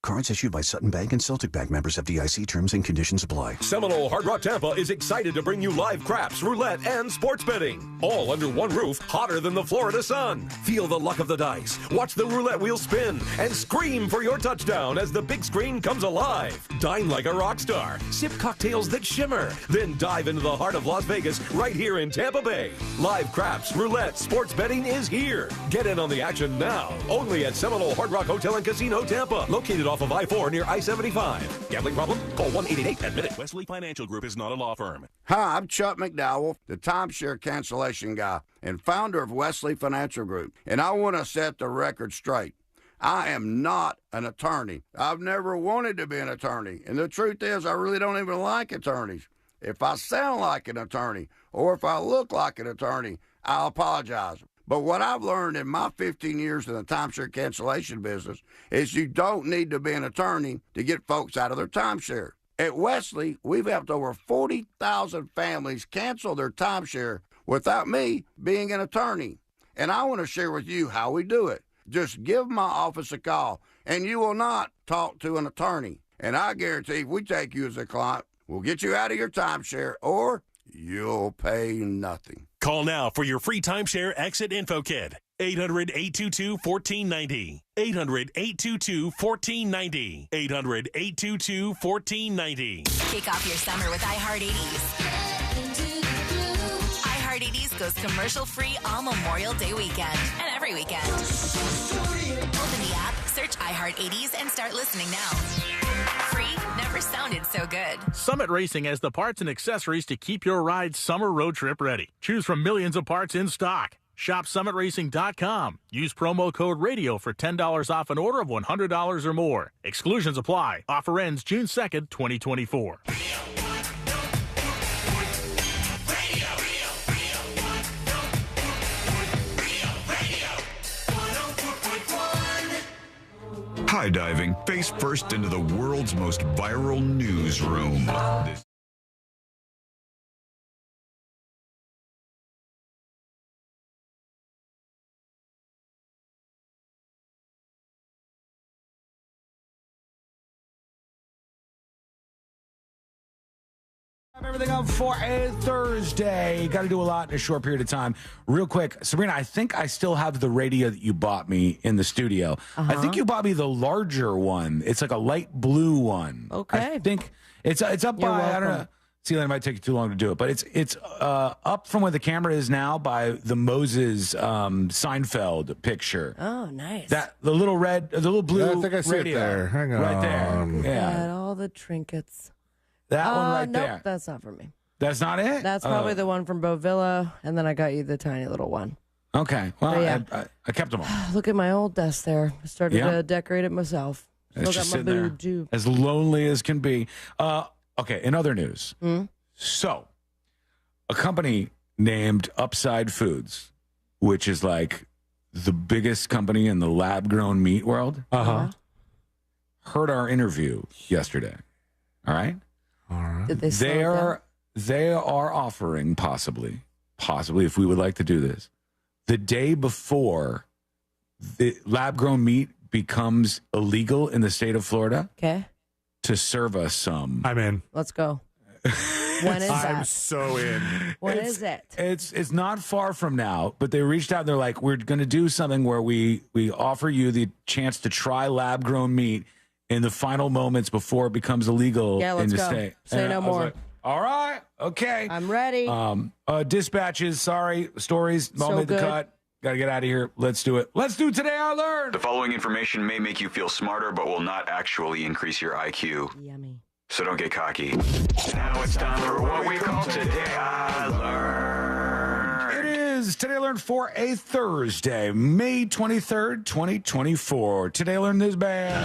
[SPEAKER 21] Cards issued by Sutton Bank and Celtic Bank, members of FDIC. Terms and conditions apply.
[SPEAKER 22] Seminole Hard Rock Tampa is excited to bring you live craps, roulette, and sports betting. All under one roof, hotter than the Florida sun. Feel the luck of the dice, watch the roulette wheel spin, and scream for your touchdown as the big screen comes alive. Dine like a rock star, sip cocktails that shimmer, then dive into the heart of Las Vegas right here in Tampa Bay. Live craps, roulette, sports betting is here. Get in on the action now. Only at Seminole Hard Rock Hotel and Casino Tampa, located off of I-4 near I-75. Gambling problem? Call 1-888-ADMIT-IT.
[SPEAKER 23] Wesley Financial Group is not a law firm.
[SPEAKER 24] Hi, I'm Chuck McDowell, the timeshare cancellation guy and founder of Wesley Financial Group, and I want to set the record straight. I am not an attorney. I've never wanted to be an attorney, and the truth is I really don't even like attorneys. If I sound like an attorney or if I look like an attorney, I'll apologize. But what I've learned in my 15 years in the timeshare cancellation business is you don't need to be an attorney to get folks out of their timeshare. At Wesley, we've helped over 40,000 families cancel their timeshare without me being an attorney. And I want to share with you how we do it. Just give my office a call, and you will not talk to an attorney. And I guarantee if we take you as a client, we'll get you out of your timeshare, or you'll pay nothing.
[SPEAKER 23] Call now for your free timeshare exit info kit. 800-822-1490. 800-822-1490. 800-822-1490.
[SPEAKER 25] Kick off your summer with iHeart 80s. iHeart 80s
[SPEAKER 1] goes commercial-free all Memorial Day weekend and every weekend. Open the app, search iHeart 80s, and start listening now. Free never sounded so good.
[SPEAKER 2] Summit Racing has the parts and accessories to keep your ride summer road trip ready. Choose from millions of parts in stock. Shop summitracing.com. Use promo code RADIO for $10 off an order of $100 or more. Exclusions apply. Offer ends June 2nd, 2024.
[SPEAKER 9] High diving face first into the world's most viral newsroom.
[SPEAKER 17] Everything up for a Thursday. Got to do a lot in a short period of time. Real quick, Sabrina, I think I still have the radio that you bought me in the studio. I think you bought me the larger one. It's like a light blue one.
[SPEAKER 19] Okay.
[SPEAKER 17] I think it's up
[SPEAKER 19] You're
[SPEAKER 17] by,
[SPEAKER 19] welcome.
[SPEAKER 17] I don't know. See, that might take you too long to do it, but it's up from where the camera is now by the Moses Seinfeld picture.
[SPEAKER 19] Oh, nice.
[SPEAKER 17] The little red, the little blue
[SPEAKER 6] Yeah, I think I see
[SPEAKER 17] radio.
[SPEAKER 6] it there. Hang on.
[SPEAKER 17] Right there. Yeah.
[SPEAKER 19] Got all the trinkets.
[SPEAKER 17] That one right
[SPEAKER 19] nope,
[SPEAKER 17] there.
[SPEAKER 19] that's not for me.
[SPEAKER 17] That's not it?
[SPEAKER 19] That's probably the one from Bovilla, and then I got you the tiny little one.
[SPEAKER 17] Okay. Well,
[SPEAKER 19] But yeah.
[SPEAKER 17] I kept them all.
[SPEAKER 19] Look at my old desk there. I started
[SPEAKER 17] Yeah.
[SPEAKER 19] to decorate it myself. Still
[SPEAKER 17] It's
[SPEAKER 19] got
[SPEAKER 17] just
[SPEAKER 19] my
[SPEAKER 17] sitting there,
[SPEAKER 19] boob, too.
[SPEAKER 17] as lonely as can be. Okay, in other news. So, a company named Upside Foods, which is like the biggest company in the lab-grown meat world, heard our interview yesterday. All right?
[SPEAKER 19] Did they slow it down?
[SPEAKER 17] They are offering possibly, if we would like to do this, the day before the lab-grown meat becomes illegal in the state of Florida,
[SPEAKER 19] Okay,
[SPEAKER 17] to serve us some.
[SPEAKER 6] I'm in.
[SPEAKER 19] let's go. When is
[SPEAKER 6] I'm
[SPEAKER 19] that?
[SPEAKER 6] so in.
[SPEAKER 19] When is it?
[SPEAKER 17] It's not far from now, but they reached out and they're like, we're going to do something where we offer you the chance to try lab-grown meat in the final moments before it becomes illegal
[SPEAKER 19] Yeah,
[SPEAKER 17] in
[SPEAKER 19] let's
[SPEAKER 17] the
[SPEAKER 19] go.
[SPEAKER 17] state.
[SPEAKER 19] Say
[SPEAKER 17] And
[SPEAKER 19] no
[SPEAKER 17] I was
[SPEAKER 19] more.
[SPEAKER 17] like, all right, okay.
[SPEAKER 19] I'm ready.
[SPEAKER 17] Dispatches, sorry, stories,
[SPEAKER 19] So
[SPEAKER 17] all made the
[SPEAKER 19] good.
[SPEAKER 17] cut. Got to get out of here. Let's do it. Let's do Today I Learned.
[SPEAKER 3] The following information may make you feel smarter, but will not actually increase your IQ.
[SPEAKER 19] Yummy.
[SPEAKER 3] So don't get cocky. Now it's time for what we call Today I Learned.
[SPEAKER 17] It is Today I Learned for a Thursday, May 23rd, 2024. Today I Learned this band.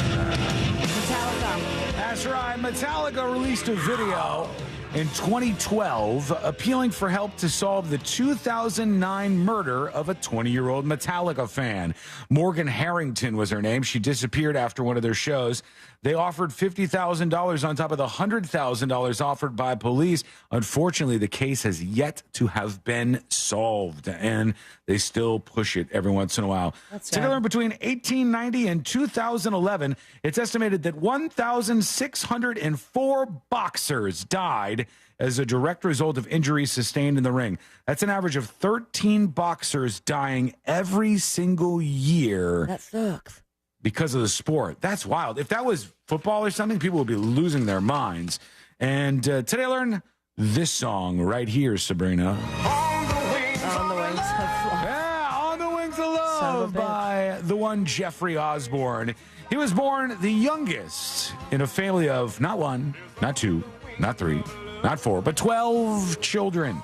[SPEAKER 19] Metallica.
[SPEAKER 17] That's right. Metallica released a video in 2012 appealing for help to solve the 2009 murder of a 20-year-old Metallica fan. Morgan Harrington was her name. She disappeared after one of their shows. They offered $50,000 on top of the $100,000 offered by police. Unfortunately, the case has yet to have been solved, and they still push it every once in a while. Together between 1890 and 2011, it's estimated that 1,604 boxers died as a direct result of injuries sustained in the ring. That's an average of 13 boxers dying every single year.
[SPEAKER 19] That sucks.
[SPEAKER 17] Because of the sport. That's wild. If that was football or something, people would be losing their minds. And today I learned this song right here, Sabrina.
[SPEAKER 19] On the wings of love.
[SPEAKER 17] Yeah, On the Wings of Love by the one Jeffrey Osborne. He was born the youngest in a family of not one, not two, not three, not four, but 12 children.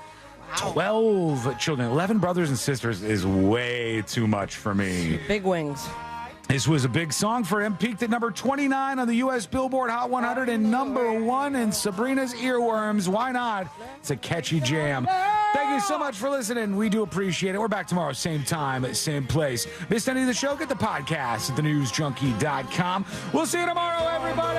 [SPEAKER 17] 12 children. 11 brothers and sisters is way too much for me.
[SPEAKER 19] Big wings.
[SPEAKER 17] This was a big song for him. Peaked at number 29 on the U.S. Billboard Hot 100 and number 1 in Sabrina's earworms. Why not? It's a catchy jam. Thank you so much for listening. We do appreciate it. We're back tomorrow, same time, same place. Missed any of the show? Get the podcast at thenewsjunkie.com. We'll see you tomorrow, everybody.